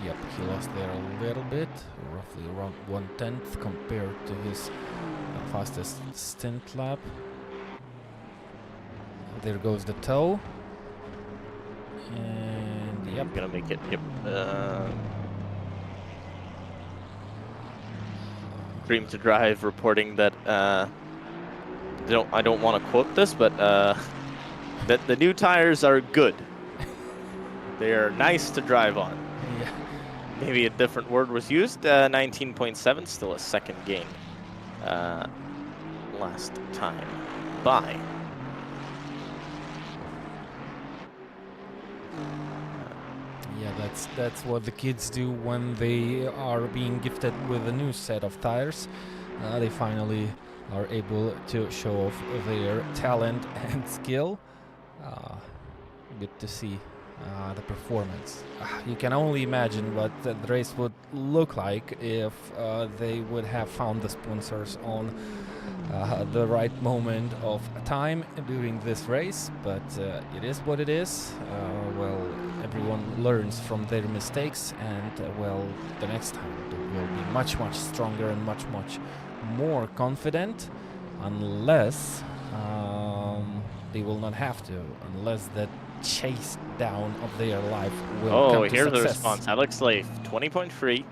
Yep, he lost there a little bit, roughly around 1/10 compared to his fastest stint lap. There goes the toe. And yep, gonna make it. Yep. Dream to Drive reporting that I don't want to quote this, but that the new tires are good. They are nice to drive on. yeah. Maybe a different word was used. 19.7, still a second gain. Last time by. Yeah, that's what the kids do when they are being gifted with a new set of tires. They finally are able to show off their talent and skill. Good to see the performance. You can only imagine what the race would look like if they would have found the sponsors on the right moment of time during this race, but it is what it is. Well, everyone learns from their mistakes, and well, the next time they will be much stronger and much more confident, unless they will not have to, unless that chase down of their life will come to here's success. the response. Alex Leif, 20.3.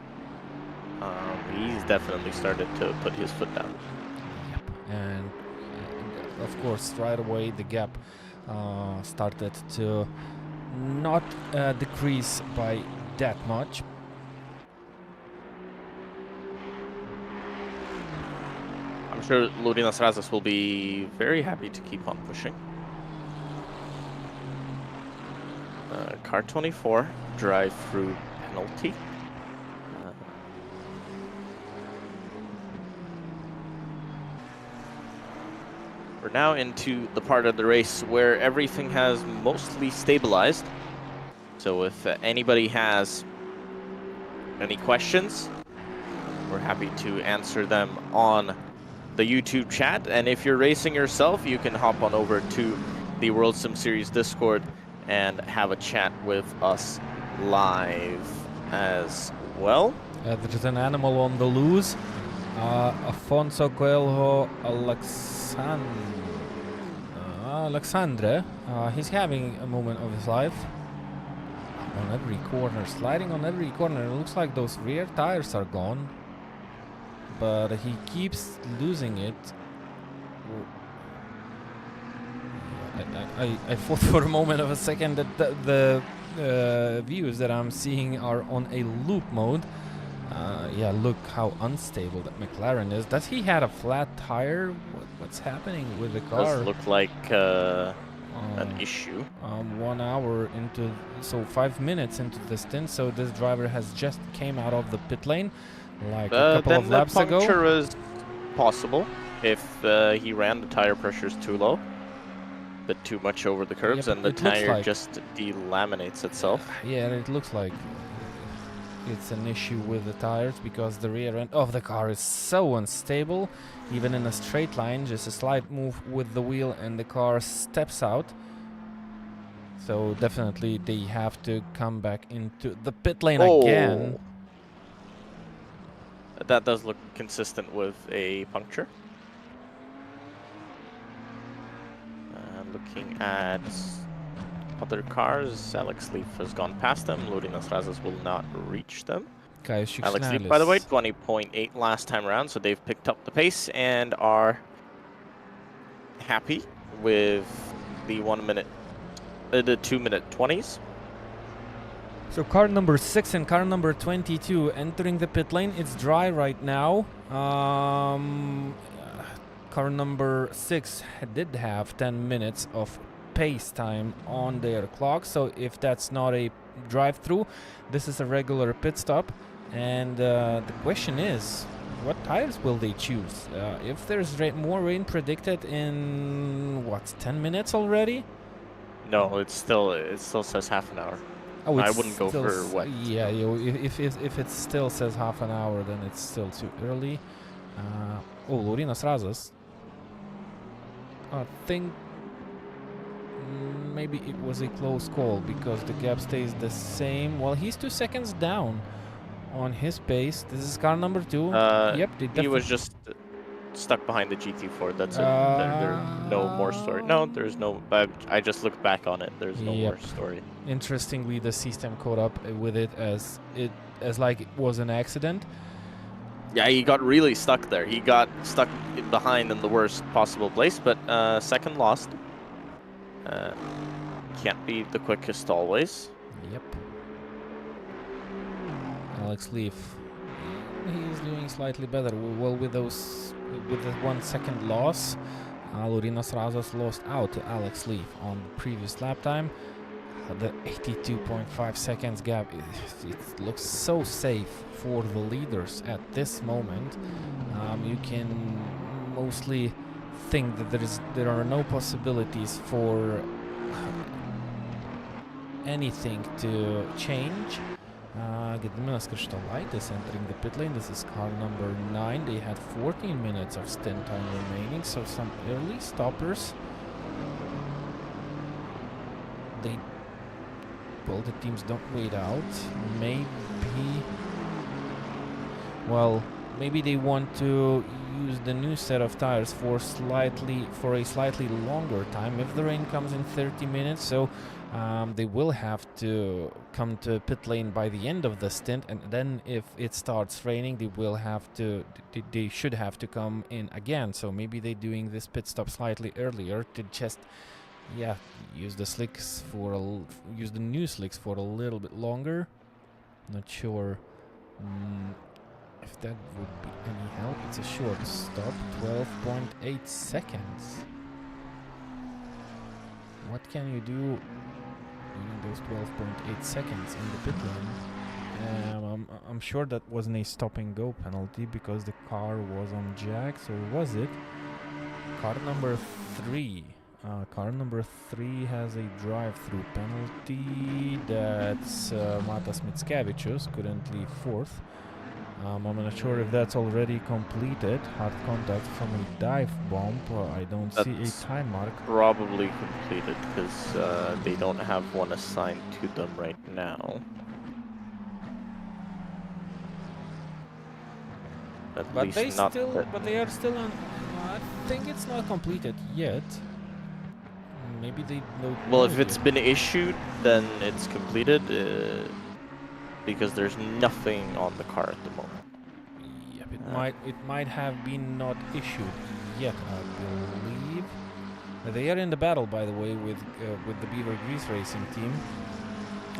He's definitely started to put his foot down. Yep. And of course, right away the gap started to not decrease by that much. I'm sure Laurinas Razas will be very happy to keep on pushing. Car 24, drive-through penalty. We're now into the part of the race where everything has mostly stabilized. So if anybody has any questions, we're happy to answer them on the YouTube chat. And if you're racing yourself, you can hop on over to the World Sim Series Discord and have a chat with us live as well. There's an animal on the loose. Afonso Coelho Alexandre. He's having a moment of his life. On every corner, sliding on every corner. It looks like those rear tires are gone. But he keeps losing it. I thought for a moment of a second that the views that I'm seeing are on a loop mode. Yeah, look how unstable that McLaren is. Does he had a flat tire? What's happening with the car? Does look like an issue. 1 hour into, so 5 minutes into the stint. So this driver has just came out of the pit lane, like a couple of laps ago. Then the puncture is possible if he ran the tire pressures too low, bit too much over the curbs, and the tire just delaminates itself. Yeah, it looks like it's an issue with the tires because the rear end of the car is so unstable. Even in a straight line, just a slight move with the wheel and the car steps out. So definitely they have to come back into the pit lane again. That does look consistent with a puncture. Looking at other cars, Alex Leaf has gone past them. Lorinas Razas will not reach them. Alex Leaf, by the way, 20.8 last time around, so they've picked up the pace and are happy with the 1 minute, the 2 minute 20s. So car number 6 and car number 22 entering the pit lane. It's dry right now. Car number 6 did have 10 minutes of pace time on their clock, so if that's not a drive-through, this is a regular pit stop. And the question is, what tires will they choose? If there's more rain predicted in, what, 10 minutes already? No, it still says half an hour. Oh, I wouldn't go for wet. Yeah, if it still says half an hour, then it's still too early. Lorinas Razas. I think maybe it was a close call because the gap stays the same. Well, he's 2 seconds down on his pace. This is car number 2. Yep, he was just stuck behind the GT4. That's it. There's no more story. No, there's no. I just looked back on it. There's no more story. Interestingly, the system caught up with it as like it was an accident. Yeah, he got really stuck there. He got stuck behind in the worst possible place, but second lost. Can't be the quickest always. Yep. Alex Leaf, he's doing slightly better. Well, with the 1 second loss, Lorinas Razas lost out to Alex Leaf on the previous lap time. The 82.5 seconds gap, it looks so safe for the leaders at this moment. You can mostly think that there are no possibilities for anything to change. Gediminas Krištolaitis entering the pit lane. This is car number 9. They had 14 minutes of stint time remaining, so some early stoppers. Well, the teams don't wait out. Maybe they want to use the new set of tires for a slightly longer time if the rain comes in 30 minutes. So they will have to come to pit lane by the end of the stint, and then if it starts raining, they should have to come in again. So maybe they're doing this pit stop slightly earlier to just use the new slicks for a little bit longer. Not sure if that would be any help. It's a short stop, 12.8 seconds. What can you do during those 12.8 seconds in the pit lane? I'm sure that wasn't a stop and go penalty because the car was on jack. So was it? Car number 3. Car number 3 has a drive-through penalty. That's Matas Mickevičius, currently 4th. I'm not sure if that's already completed. Hard contact from a dive bomb. I don't see a time mark. Probably completed because they don't have one assigned to them right now. At But least they not still, that- but they are still on. I think it's not completed yet. Maybe they don't. Well, know if it's yet. been issued, then it's completed, because there's nothing on the car at the moment. Yep, it might have been not issued yet, I believe. They are in the battle, by the way, with the Beaver Grease Racing team.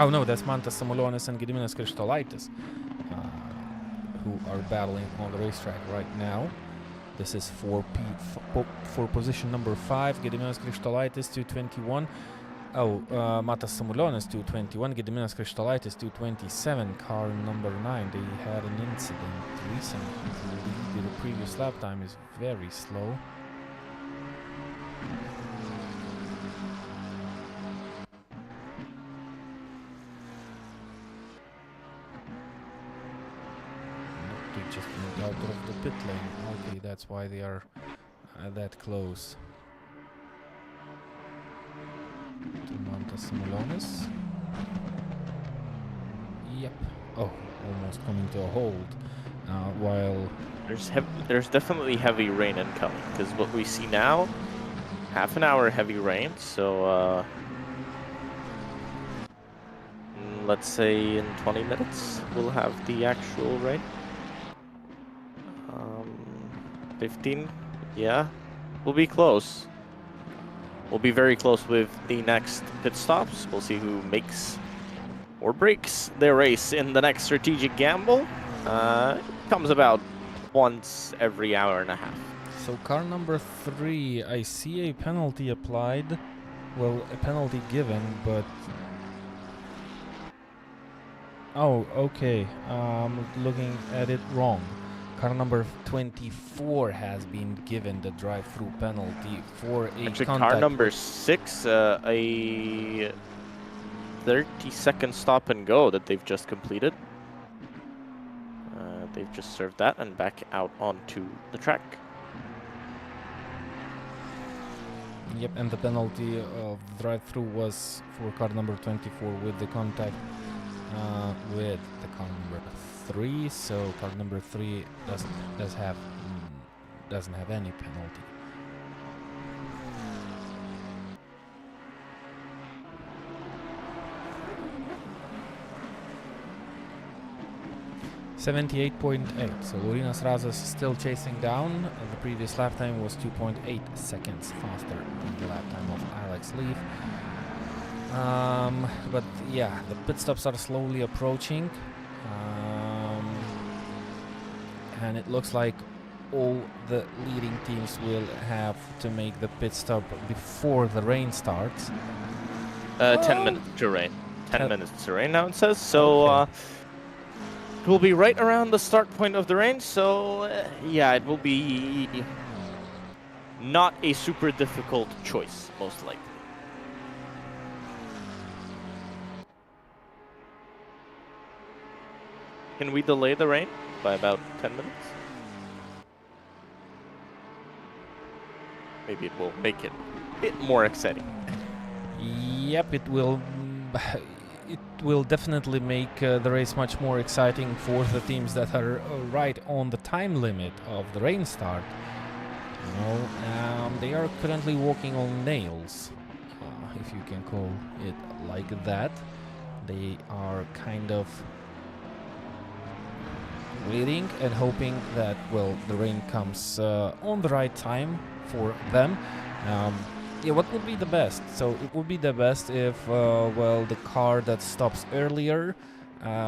Oh no, that's Mantas Samulonis and Gediminas Kristolaitis, who are battling on the racetrack right now. This is for position number 5, Gediminas Kristolaitis 221. Oh, Matas Samulonis 221, Gediminas Kristolaitis 227, car number 9. They had an incident recently. The previous lap time is very slow. They just moved out of the pit lane. Okay, that's why they are that close to Mantas Samulonis. Yep. Oh, almost coming to a hold. While There's definitely heavy rain incoming, because what we see now, half an hour heavy rain. So let's say in 20 minutes we'll have the actual rain. 15, yeah, we'll be close. We'll be very close with the next pit stops. We'll see who makes or breaks their race in the next strategic gamble. It comes about once every hour and a half. So car number 3, I see a penalty applied. Well, a penalty given, but... Oh, okay. Looking at it wrong. Car number 24 has been given the drive-through penalty for a Actually, contact. car number 6, a 30-second stop and go that they've just completed. They've just served that and back out onto the track. Yep, and the penalty of drive-through was for car number 24 with the contact with the car number 3. So car number 3 doesn't have any penalty. .78.8. So Lorinas Razas still chasing down. The previous lap time was 2.8 seconds faster than the lap time of Alex Leaf. But yeah, the pit stops are slowly approaching. And it looks like all the leading teams will have to make the pit stop before the rain starts. 10 minutes to rain. 10 minutes to rain now, it says. So, Okay. it will be right around the start point of the rain. So, yeah, it will be not a super difficult choice, most likely. Can we delay the rain by about 10 minutes? Maybe it will make it a bit more exciting. Yep, it will. It will definitely make the race much more exciting for the teams that are right on the time limit of the rain start. You know, they are currently walking on nails, if you can call it like that. They are kind of waiting and hoping that, well, the rain comes on the right time for them. Yeah, what would be the best? So it would be the best if, well, the car that stops earlier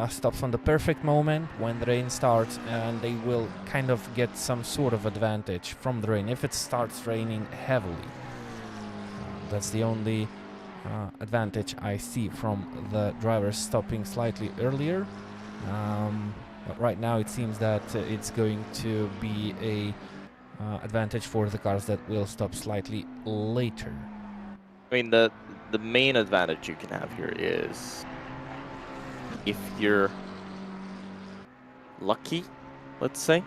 stops on the perfect moment when the rain starts, and they will kind of get some sort of advantage from the rain if it starts raining heavily. That's the only advantage I see from the drivers stopping slightly earlier. But right now it seems that it's going to be a advantage for the cars that will stop slightly later. I mean, the main advantage you can have here is if you're lucky, let's say,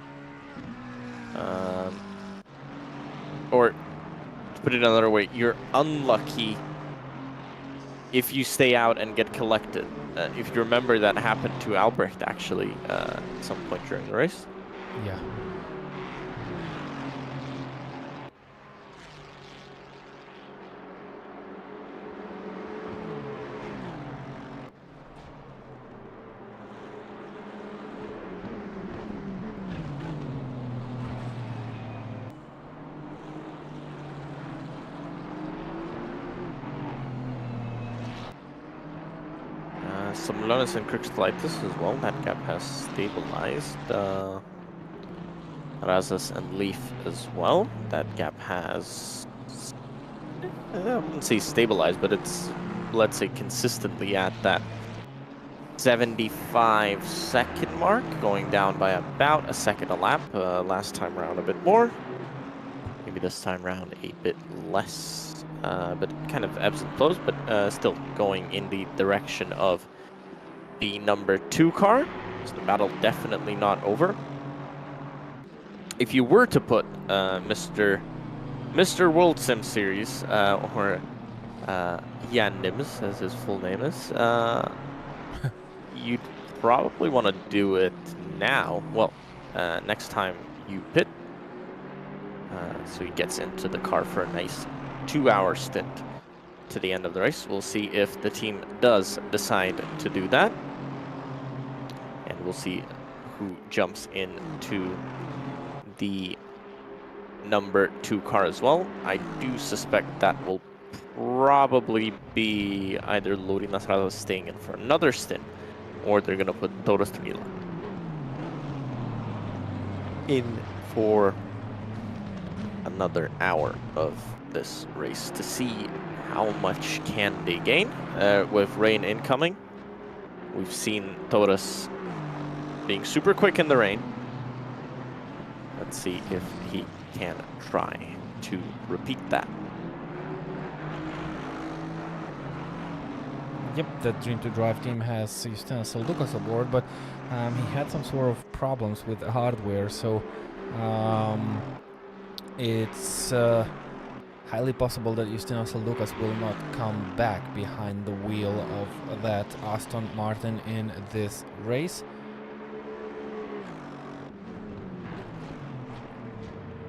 or to put it another way, you're unlucky if you stay out and get collected. If you remember, that happened to Albrecht actually at some point during the race. Yeah. Some learners and crystalitis as well. That gap has stabilized. Razas and Leaf as well. That gap has, I wouldn't say stabilized, but it's, let's say, consistently at that 75-second mark, going down by about a second a lap. Last time around a bit more. Maybe this time around a bit less, but kind of ebbs and flows, but still going in the direction of the number 2 car. So the battle definitely not over. If you were to put Mr. World Sim Series, or Jan Nims, as his full name is, you'd probably want to do it now. Well, next time you pit. So he gets into the car for a nice 2-hour stint to the end of the race. We'll see if the team does decide to do that. And we'll see who jumps into the number 2 car as well. I do suspect that will probably be either Lodi Nasrallah staying in for another stint, or they're going to put Toros Trinila in for another hour of this race to see how much can they gain with rain incoming. We've seen Toros being super quick in the rain. Let's see if he can try to repeat that. Yep, the Dream to Drive team has Justinas Saldukas aboard, but he had some sort of problems with the hardware, so it's highly possible that Justinas Saldukas will not come back behind the wheel of that Aston Martin in this race.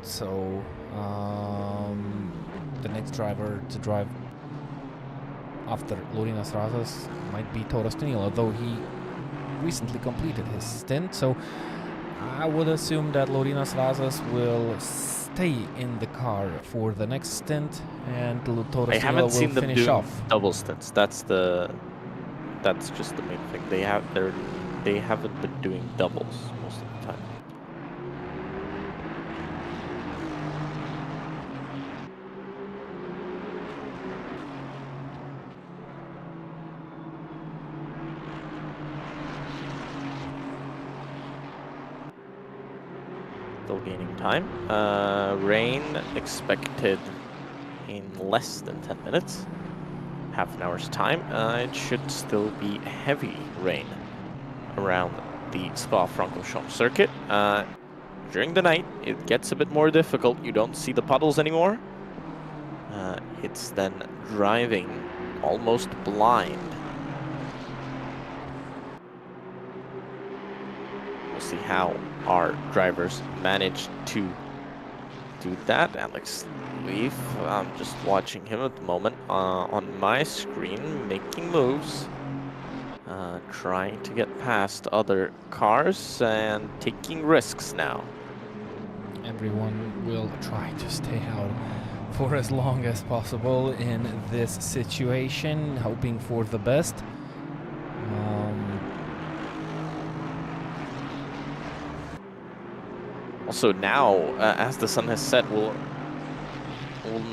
So the next driver to drive after Lorinas Razas might be Toros Trinila, though he recently completed his stint, so I would assume that Lorinas Razas will stay in the car for the next stint, and Toros Trinila will seen them finish do off. double stints. That's just the main thing. They haven't been doing doubles most of the time. Still gaining time. Rain expected in less than 10 minutes. Half an hour's time. It should still be heavy rain around the Spa-Francorchamps circuit. During the night, it gets a bit more difficult. You don't see the puddles anymore. It's then driving almost blind. We'll see how our drivers manage to do that. Alex Leaf, I'm just watching him at the moment on my screen, making moves, trying to get past other cars and taking risks now. Everyone will try to stay out for as long as possible in this situation, hoping for the best. Also now, as the sun has set, we'll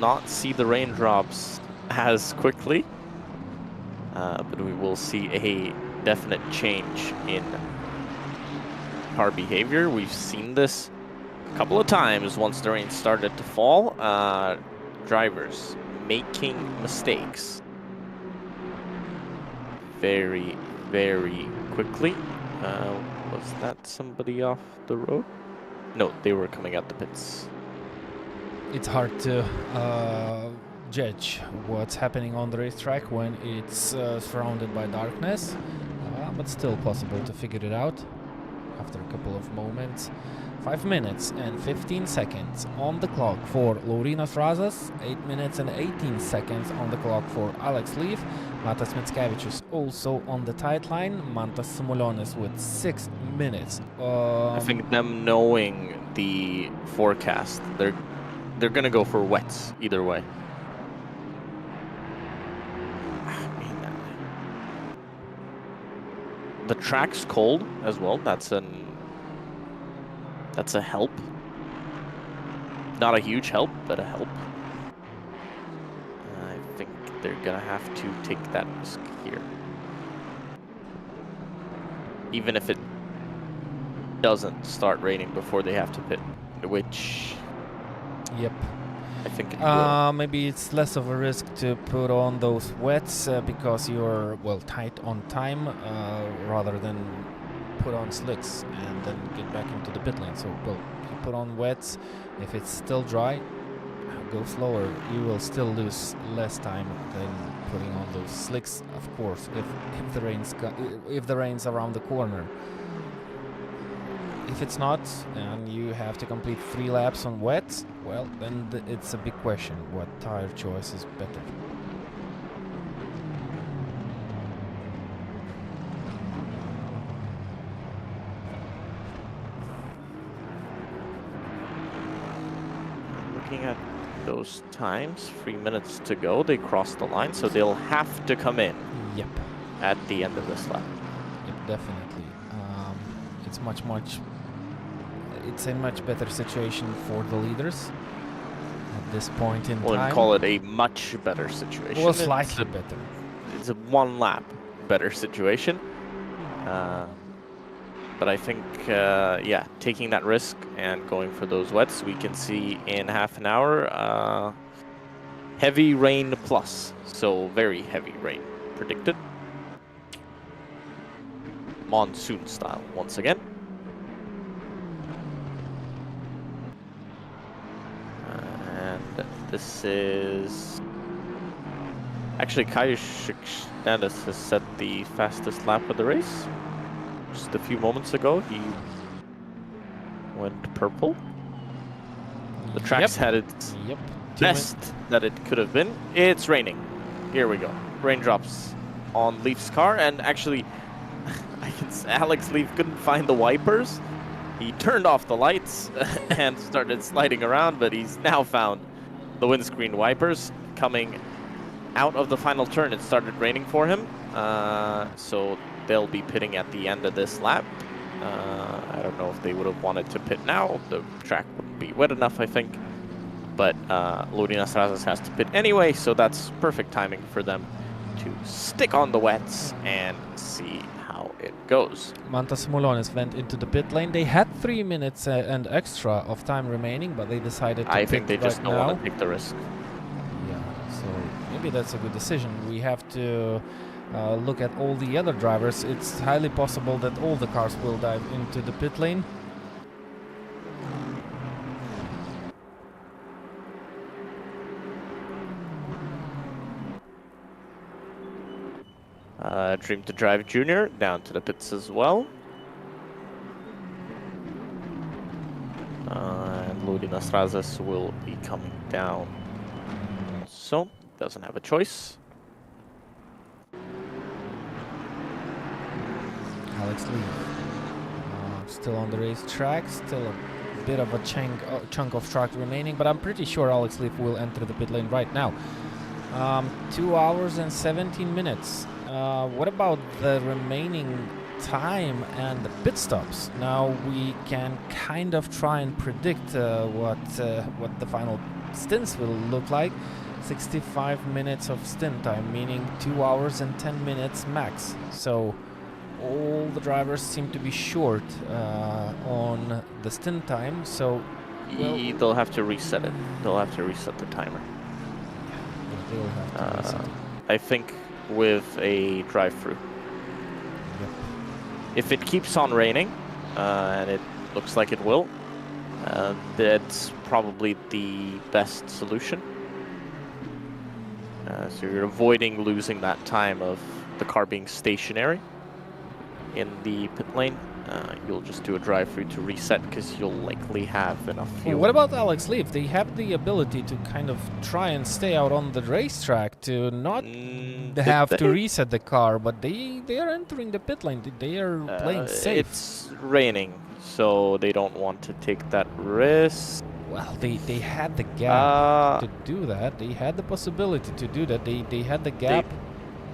not see the raindrops as quickly, but we will see a definite change in car behavior. We've seen this a couple of times once the rain started to fall. Drivers making mistakes very, very quickly. Was that somebody off the road? No, they were coming out the pits. It's hard to judge what's happening on the racetrack when it's surrounded by darkness, but still possible to figure it out after a couple of moments. 5 minutes and 15 seconds on the clock for Laurynas Razas, 8 minutes and 18 seconds on the clock for Alex Leaf. Matas Mickevičius also on the tight line. Mantas Simulionis with 6 minutes. I think them knowing the forecast, they're gonna go for wets either way. I mean, the track's cold as well. That's a help. Not a huge help, but a help. I think they're gonna have to take that risk here. Even if it doesn't start raining before they have to pit, which... Yep. I think it will. Maybe it's less of a risk to put on those wets because you're, well, tight on time rather than put on slicks and then get back into the pit lane. So, well, you put on wets. If it's still dry, go slower. You will still lose less time than putting on those slicks, of course, if the rain's around the corner. If it's not, and you have to complete 3 laps on wet, well, then it's a big question what tire choice is better. Looking at those times, 3 minutes to go, they crossed the line, so they'll have to come in. Yep. At the end of this lap. Yep, definitely. It's a much better situation for the leaders at this point in time. Wouldn't call it a much better situation. Well, slightly better. It's a 1 lap better situation. But I think, yeah, taking that risk and going for those wets, we can see in half an hour, heavy rain plus. So very heavy rain predicted. Monsoon style once again. And this is... Actually, Kaius Standis has set the fastest lap of the race. Just a few moments ago, he went purple. The track's had its best that it could have been. It's raining. Here we go. Raindrops on Leaf's car, and actually, Alex Leaf couldn't find the wipers. He turned off the lights and started sliding around, but he's now found the windscreen wipers coming out of the final turn. It started raining for him, so they'll be pitting at the end of this lap. I don't know if they would have wanted to pit now. The track wouldn't be wet enough, I think. But Laurynas Razas has to pit anyway, so that's perfect timing for them to stick on the wets and see how it goes. Mantas Simulionis went into the pit lane. They had 3 minutes and extra of time remaining, but they decided to I think they just right don't now. want to take the risk. Yeah, so maybe that's a good decision. We have to look at all the other drivers. It's highly possible that all the cars will dive into the pit lane. Dream to Drive Junior down to the pits as well. And Laurynas Razas will be coming down. So, doesn't have a choice. Alex Leaf still on the racetrack, still a bit of a chunk of track remaining, but I'm pretty sure Alex Leaf will enter the pit lane right now. 2 hours and 17 minutes. What about the remaining time and the pit stops? Now we can kind of try and predict what the final stints will look like. 65 minutes of stint time, meaning 2 hours and 10 minutes max. So all the drivers seem to be short on the stint time. So they'll have to reset it. They'll have to reset the timer. They'll have to reset it. I think with a drive-through. Yep. If it keeps on raining, and it looks like it will, that's probably the best solution. So you're avoiding losing that time of the car being stationary in the pit lane. you'll just do a drive-through to reset because you'll likely have enough fuel. What about Alex Leaf? They have the ability to kind of try and stay out on the racetrack to not have to reset the car, but they are entering the pit lane. They are playing safe. It's raining, so they don't want to take that risk. Well, they had the gap to do that. They had the possibility to do that. They had the gap.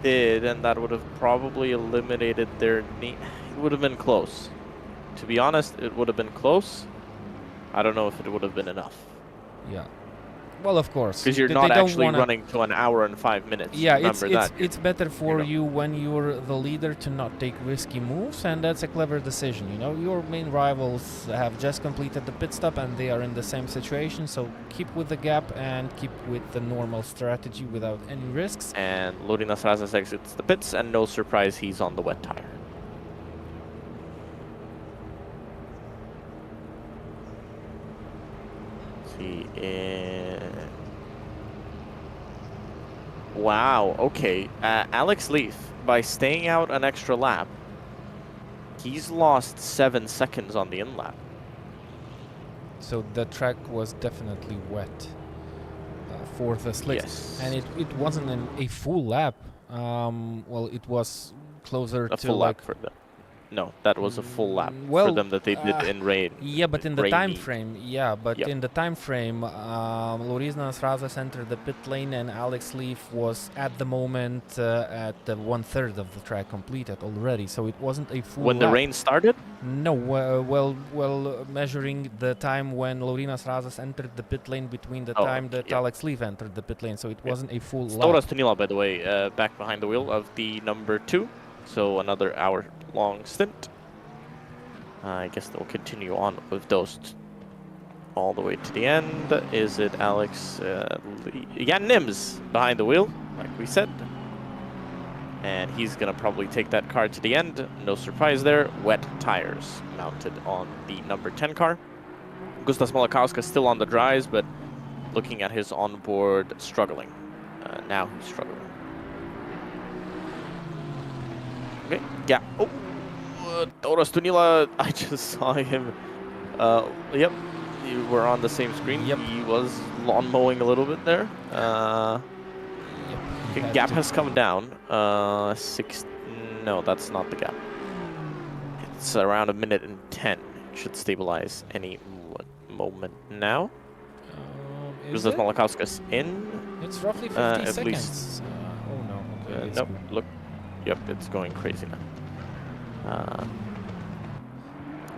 They did, and that would have probably eliminated their need. It would have been close. To be honest, it would have been close. I don't know if it would have been enough. Yeah. Well, of course. Because you're not actually running to an hour and 5 minutes. Yeah, Remember it's better for you when you're the leader to not take risky moves, and that's a clever decision. You know, your main rivals have just completed the pit stop, and they are in the same situation. So keep with the gap and keep with the normal strategy without any risks. And Laurynas Razas exits the pits, and no surprise, he's on the wet tire. Wow, okay. Alex Leaf, by staying out an extra lap, he's lost 7 seconds on the in-lap. So the track was definitely wet for the slicks. Yes. And it wasn't a full lap. Well, it was closer to full lap for them. No, that was a full lap for them that they did in rain. Yeah, but in the time frame, in the time frame, Laurynas Razas entered the pit lane, and Alex Leaf was at the moment at 1/3 of the track completed already. So it wasn't a full. When lap. the rain started? No, measuring the time when Laurynas Razas entered the pit lane between the time that Alex Leaf entered the pit lane, so it wasn't a full lap. Storas Tunila, by the way, back behind the wheel of the number 2. So another hour-long stint. I guess they'll continue on with those all the way to the end. Is it Alex? Jan Nims behind the wheel, like we said. And he's going to probably take that car to the end. No surprise there. Wet tires mounted on the number 10 car. Gustas Malakauskas still on the dries, but looking at his onboard, struggling. Now he's struggling. Okay, yeah. Oh, Toras Tunila, I just saw him. Yep, you were on the same screen. Yep. He was lawn mowing a little bit there. Yep, gap has come down. No, that's not the gap. It's around 1:10. It should stabilize any moment now. Is this it? Malakauskas in? It's roughly 50 at seconds. least. Oh no. Okay, Nope, look. Yep, it's going crazy now.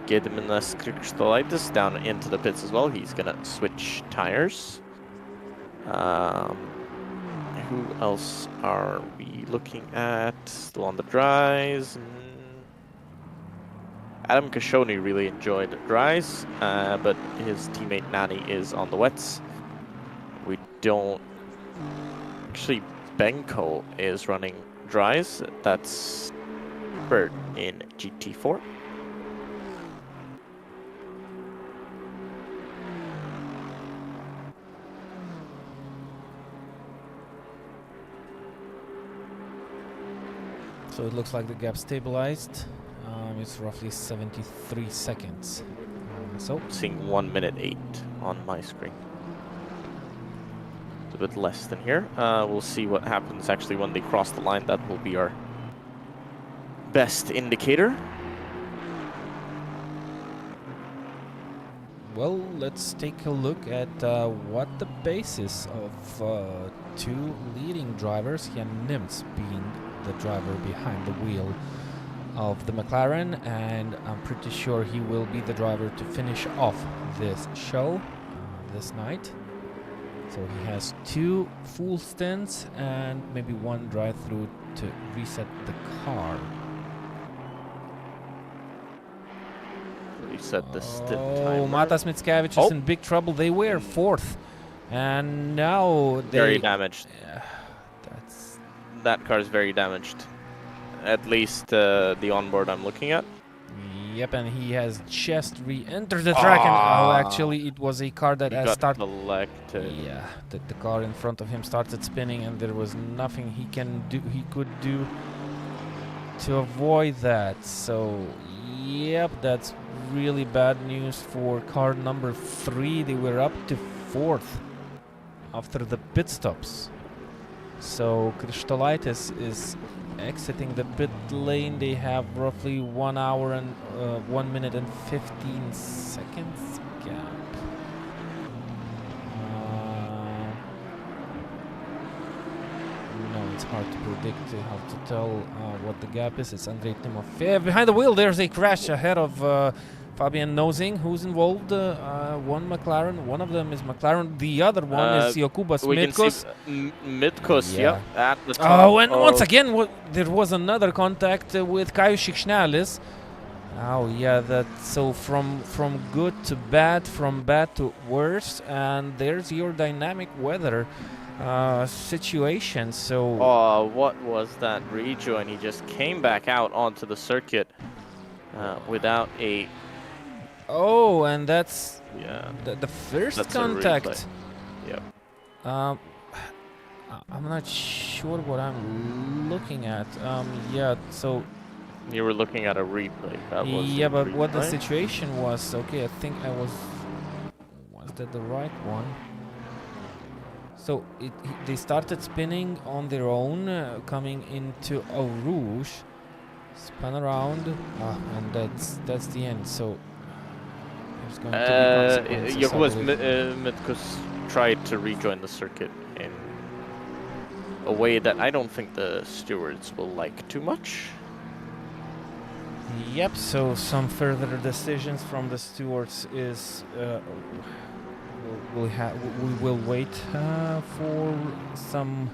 Gediminas Krikštolaitis down into the pits as well. He's gonna switch tires. Who else are we looking at? Still on the dries. Adam Kashoni really enjoyed the dries, but his teammate Nani is on the wets. We don't... Actually, Benko is running dries. That's Bird in GT4. So it looks like the gap stabilized. It's roughly 73 seconds. So seeing 1:08 on my screen. It's a bit less than here. We'll see what happens actually when they cross the line. That will be our best indicator. Well, let's take a look at what the basis of 2 leading drivers, Jan Nims being the driver behind the wheel of the McLaren, and I'm pretty sure he will be the driver to finish off this show this night. So he has 2 full stints and maybe 1 drive-through to reset the car. Reset the stint Oh, timer. Matas Mickiewicz is in big trouble. They were 4th, and now they... Very damaged. That's... That car is very damaged. At least the onboard I'm looking at. Yep, and he has just re-entered the track, and actually it was a car that has started. Yeah, the car in front of him started spinning, and there was nothing he could do. to avoid that. So, yep, that's really bad news for car number 3. They were up to 4th after the pit stops. So Kristolaitis is exiting the pit lane. They have roughly 1 hour and 1 minute and 15 seconds gap. No, it's hard to predict. You have to tell what the gap is. It's Andrei Timofeyev behind the wheel. There's a crash ahead of Fabian Nosing. Who's involved? One McLaren. One of them is McLaren. The other one is Jokubas Mitkos. Mitkos, yeah. At the top. Oh, and once again, there was another contact with Kaius Šiksnelis. Oh, yeah, that's so from good to bad, from bad to worse, and there's your dynamic weather situation. So. Oh, what was that rejoin? He just came back out onto the circuit without a. Oh, and that's the first that's contact. Yep. I'm not sure what I'm looking at. Yeah, so. You were looking at a replay. That was yeah, but replay. What the situation was? Okay, I think I was. Was that the right one? So they started spinning on their own, coming into Eau Rouge, spun around, and that's the end. So. Going to be Jokubas Mitkos tried to rejoin the circuit in a way that I don't think the stewards will like too much. Yep, so some further decisions from the stewards is we will wait for some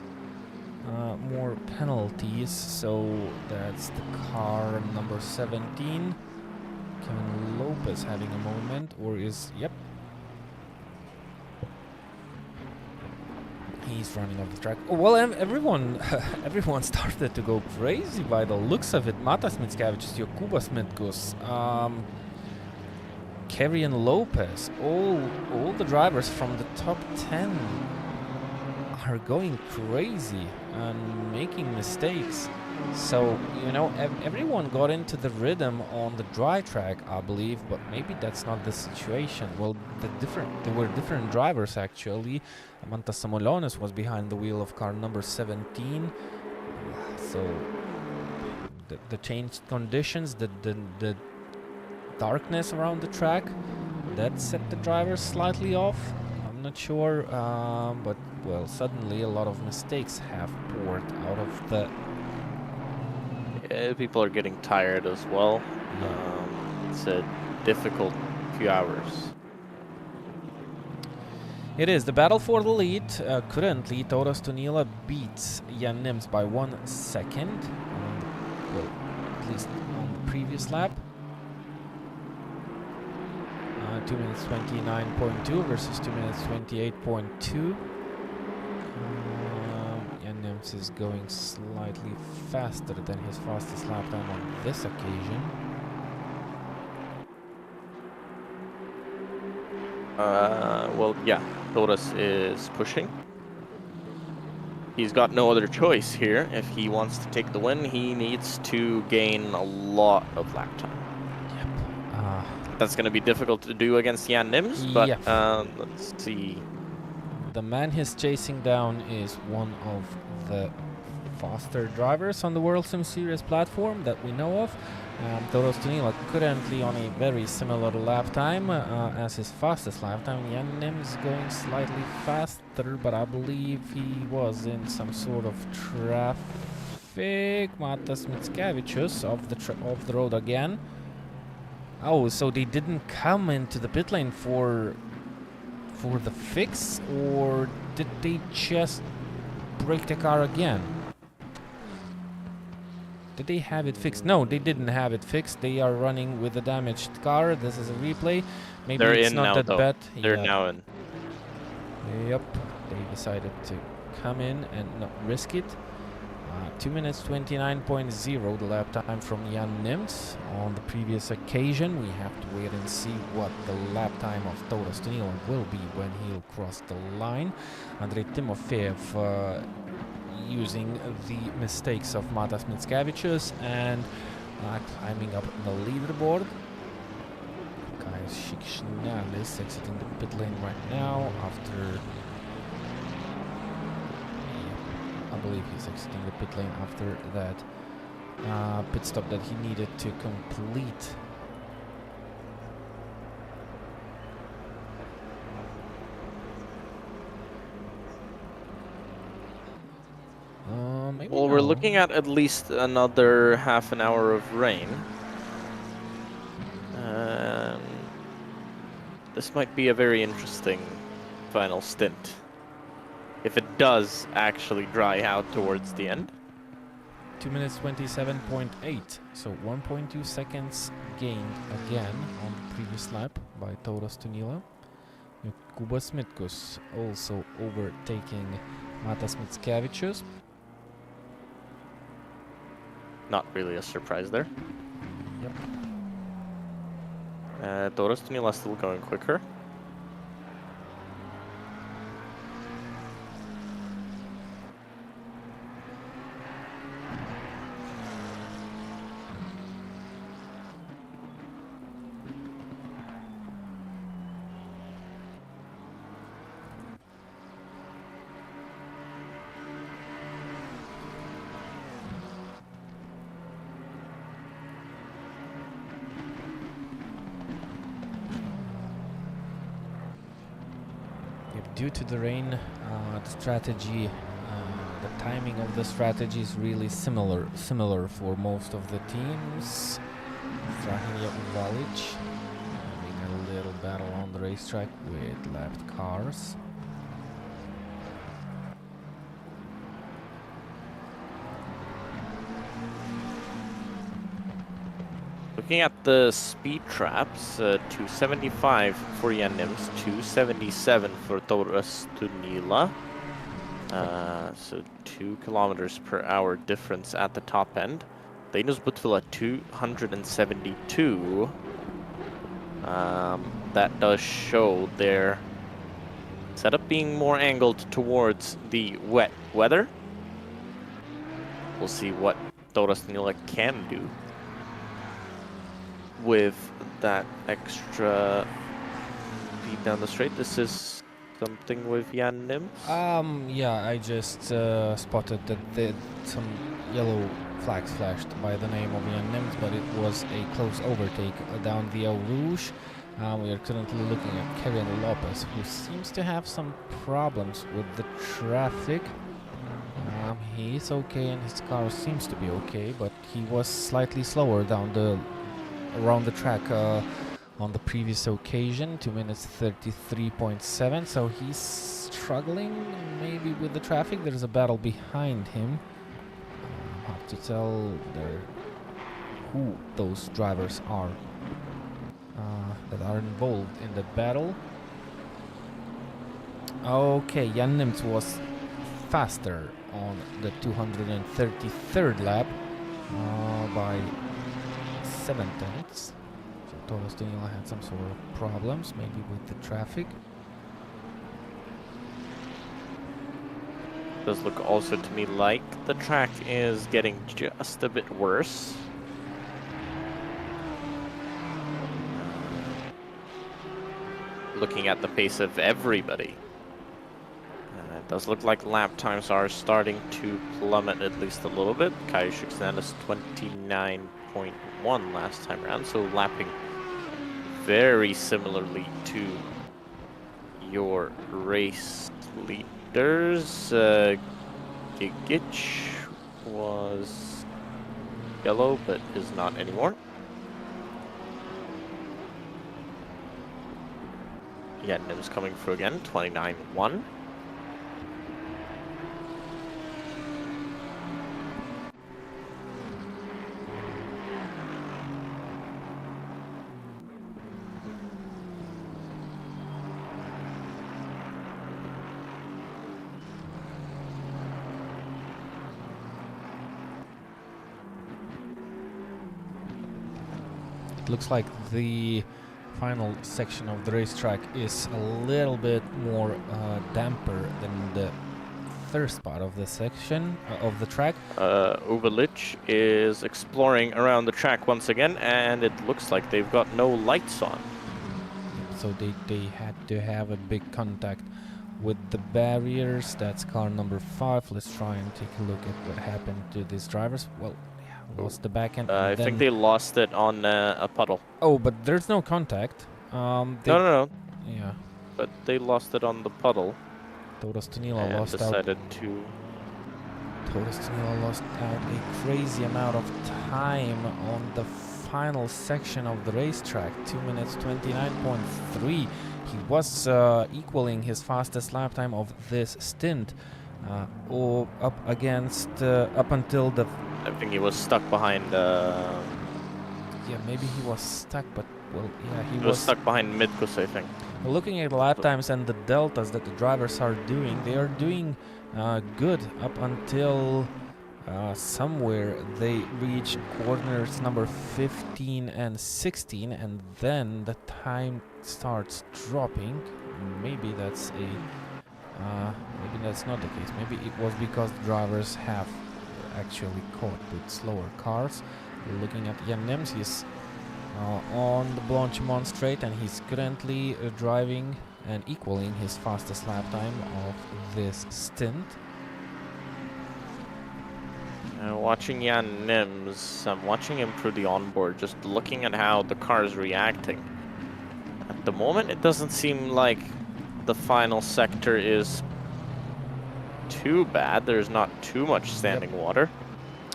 more penalties. So that's the car number 17. Kevin Lopez having a moment, or is yep. He's running off the track. Oh, well, everyone started to go crazy by the looks of it. Matas Mickevičius, Jokubas Mitkos, Kevin Lopez, all the drivers from the top 10 are going crazy and making mistakes. So, you know, everyone got into the rhythm on the dry track, I believe, but maybe that's not the situation. Well, there were different drivers, actually. Mantas Samolonis was behind the wheel of car number 17. So, the changed conditions, the darkness around the track, that set the drivers slightly off. I'm not sure, but, well, suddenly a lot of mistakes have poured out of the... People are getting tired as well. It's a difficult few hours. It is the battle for the lead. Currently, Tauras Tunila beats Jan Nims by 1 second. Well, at least on the previous lap. 2 minutes 29.2 versus 2 minutes 28.2. Nims is going slightly faster than his fastest lap time on this occasion. Well, yeah, Tauras is pushing. He's got no other choice here. If he wants to take the win, he needs to gain a lot of lap time. Yep. That's going to be difficult to do against Jan Nims, but yep. Let's see. The man he's chasing down is one of the faster drivers on the World Sim Series platform that we know of. Tauras Tunila currently on a very similar lap time as his fastest lap time. Jan Nims going slightly faster, but I believe he was in some sort of traffic. Matas Mickevičius off the road again. Oh, so they didn't come into the pit lane for the fix, or did they just break the car again? Did they have it fixed? No, they didn't have it fixed. They are running with a damaged car. This is a replay. Maybe They're it's in not now, that though. bad. They're now in. Yep, they decided to come in and not risk it. 2 minutes 29.0 the lap time from Jan Nims. On the previous occasion, we have to wait and see what the lap time of Tauras Tunila will be when he'll cross the line. Andrei Timofeyev, using the mistakes of Matas Mickiewicz and climbing up the leaderboard. Guys, Shikshnalis exiting the pit lane right now after... I believe he's exiting the pit lane after that pit stop that he needed to complete. Maybe well, we're looking at least another half an hour of rain. This might be a very interesting final stint. If it does actually dry out towards the end. 2 minutes 27.8, so 1.2 seconds gained again on the previous lap by Tauras Tunila. Jokūbas Mitkus also overtaking Matas Mickiewicz. Not really a surprise there. Yep. Tauras Tunila still going quicker. Due to the rain, the strategy, the timing of the strategy is really similar for most of the teams. Strahinja Uvalic having a little battle on the racetrack with lapped cars. Looking at the speed traps, 275 for Jan Nims, 277 for Tauras Tunila. So 2 kilometers per hour difference at the top end. Linus Butvila 272. That does show their setup being more angled towards the wet weather. We'll see what Tauras Tunila can do with that extra speed down the straight. This is something with Jan Nims. Yeah, I just spotted that some yellow flags flashed by the name of Jan Nims, but it was a close overtake down the Eau Rouge. We are currently looking at Kevin Lopez, who seems to have some problems with the traffic. He's okay and his car seems to be okay, but he was slightly slower around the track on the previous occasion, 2 minutes 33.7, so he's struggling maybe with the traffic. There's a battle behind him. Hard to tell who those drivers are that are involved in the battle. Okay, Jan Nims was faster on the 233rd lap by 7/10. So Tauras Tunila had some sort of problems, maybe with the traffic. Does look also to me like the track is getting just a bit worse. Looking at the pace of everybody, it does look like lap times are starting to plummet at least a little bit. Kai Shikshnalis 29.1 last time around, so lapping very similarly to your race leaders. Gigic was yellow, but is not anymore. Yeah, Nims coming through again, 29.1. Looks like the final section of the racetrack is a little bit more damper than the first spot of the section of the track. Uvelic is exploring around the track once again, and it looks like they've got no lights on. So they had to have a big contact with the barriers. That's car number 5. Let's try and take a look at what happened to these drivers. Well, yeah, lost the back end. I think they lost it on a puddle. Oh, but there's no contact. No. Yeah. But they lost it on the puddle. Toros Tunila and lost decided to. Toros Tunila lost out a crazy amount of time on the final section of the racetrack. 2 minutes 29.3. He was equaling his fastest lap time of this stint, or up until the. I think he was stuck behind. Yeah, maybe he was stuck, but well, yeah, he was stuck behind Midkus, I think. Looking at the lap times and the deltas that the drivers are doing, they are doing good up until somewhere they reach corners number 15 and 16, and then the time starts dropping. Maybe that's not the case. Maybe it was because the drivers have actually caught with slower cars. Looking at Jan Nems, he's on the Blanchimont straight, and he's currently driving and equaling his fastest lap time of this stint. Watching Jan Nems, I'm watching him through the onboard, just looking at how the car is reacting. At the moment, it doesn't seem like the final sector is too bad. There's not too much standing water.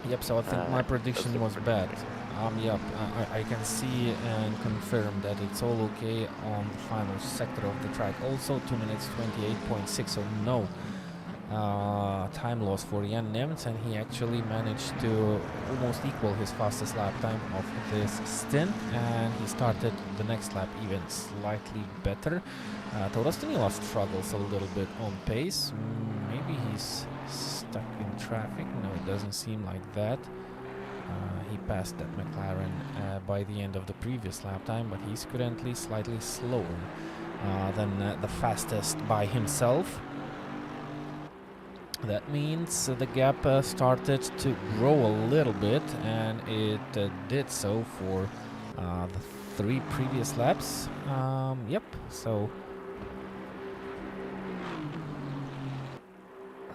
Yep, so I think my prediction was bad. Yep, I can see and confirm that it's all okay on the final sector of the track. Also 2 minutes 28.6, so no time loss for Jan Nems, and he actually managed to almost equal his fastest lap time of this stint, and he started the next lap even slightly better. Toros Tunila struggles a little bit on pace. Maybe he's stuck in traffic. No, it doesn't seem like that. He passed that McLaren by the end of the previous lap time, but he's currently slightly slower than the fastest by himself. That means the gap started to grow a little bit, and it did so for the 3 previous laps. Yep, so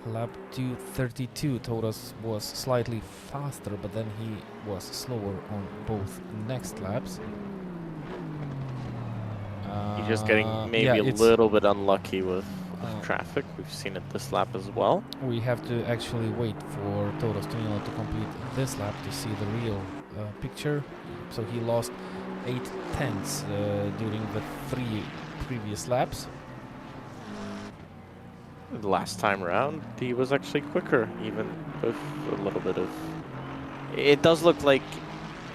lap 2:32, Toros was slightly faster, but then he was slower on both next laps. He's just getting maybe a little bit unlucky with traffic. We've seen it this lap as well. We have to actually wait for Toros Tunila to complete this lap to see the real picture. So he lost 8/10 during the 3 previous laps. The last time around, he was actually quicker, even with a little bit of... It does look like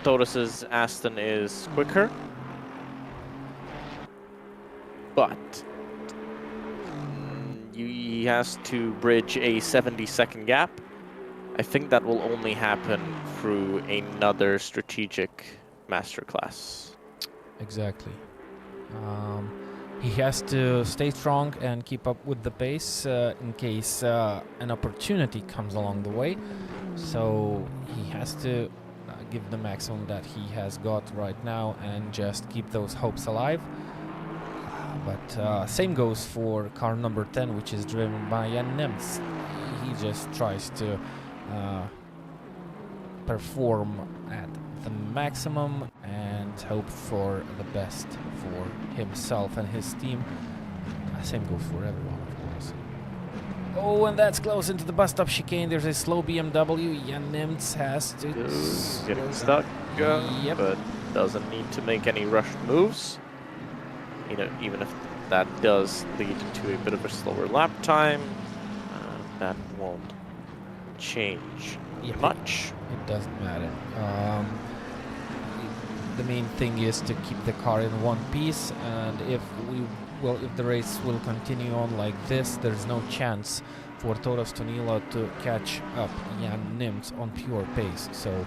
Toros's Aston is quicker, but he has to bridge a 70-second gap. I think that will only happen through another strategic masterclass. Exactly. He has to stay strong and keep up with the pace in case an opportunity comes along the way. So he has to give the maximum that he has got right now and just keep those hopes alive. But same goes for car number 10, which is driven by Jan Nems. He just tries to perform at the maximum and hope for the best for himself and his team. Same goes for everyone, of course. Oh, and that's close into the bus stop chicane. There's a slow BMW. Jan Nems has to... Getting stuck, yep. But doesn't need to make any rushed moves. You know, even if that does lead to a bit of a slower lap time, that won't change much. It doesn't matter. The main thing is to keep the car in one piece, and if the race will continue on like this, there's no chance for Toros Tunila to catch up Jan Nems on pure pace. So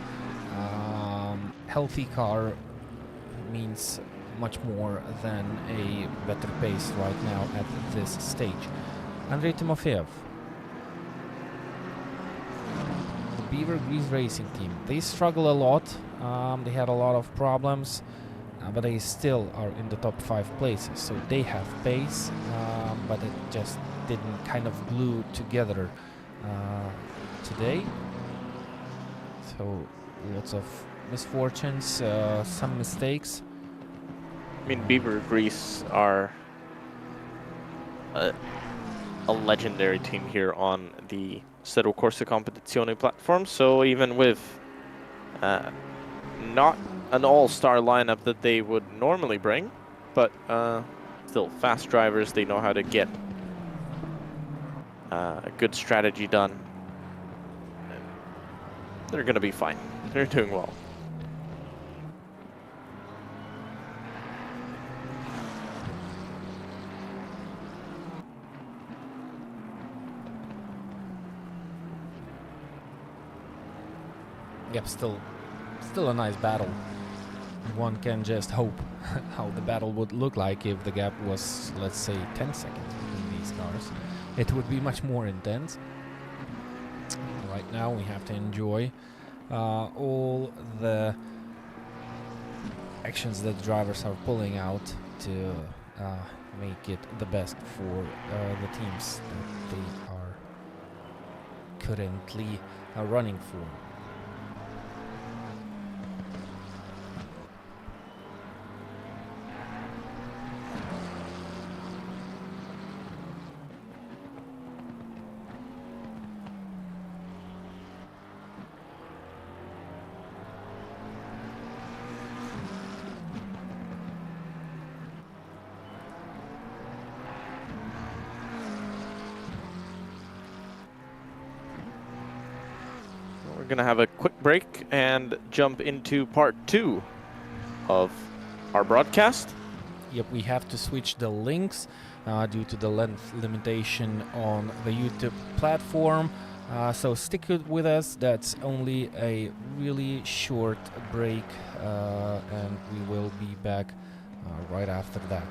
healthy car means much more than a better pace right now at this stage. Andrei Timofeev. Beaver Grease Racing Team. They struggle a lot. They had a lot of problems, but they still are in the top 5 places. So they have pace, but it just didn't kind of glue together today. So lots of misfortunes, some mistakes. I mean, Beaver Grease are a legendary team here on the Assetto Corsa Competizione platform. So even with not an all-star lineup that they would normally bring, but still fast drivers, they know how to get a good strategy done. They're going to be fine. They're doing well. Yep, still a nice battle. One can just hope how the battle would look like if the gap was, let's say, 10 seconds between these cars. It would be much more intense. Right now we have to enjoy all the actions that drivers are pulling out to make it the best for the teams that they are currently running for. We're going to have a quick break and jump into part 2 of our broadcast. Yep, we have to switch the links due to the length limitation on the YouTube platform. So stick with us. That's only a really short break, and we will be back right after that.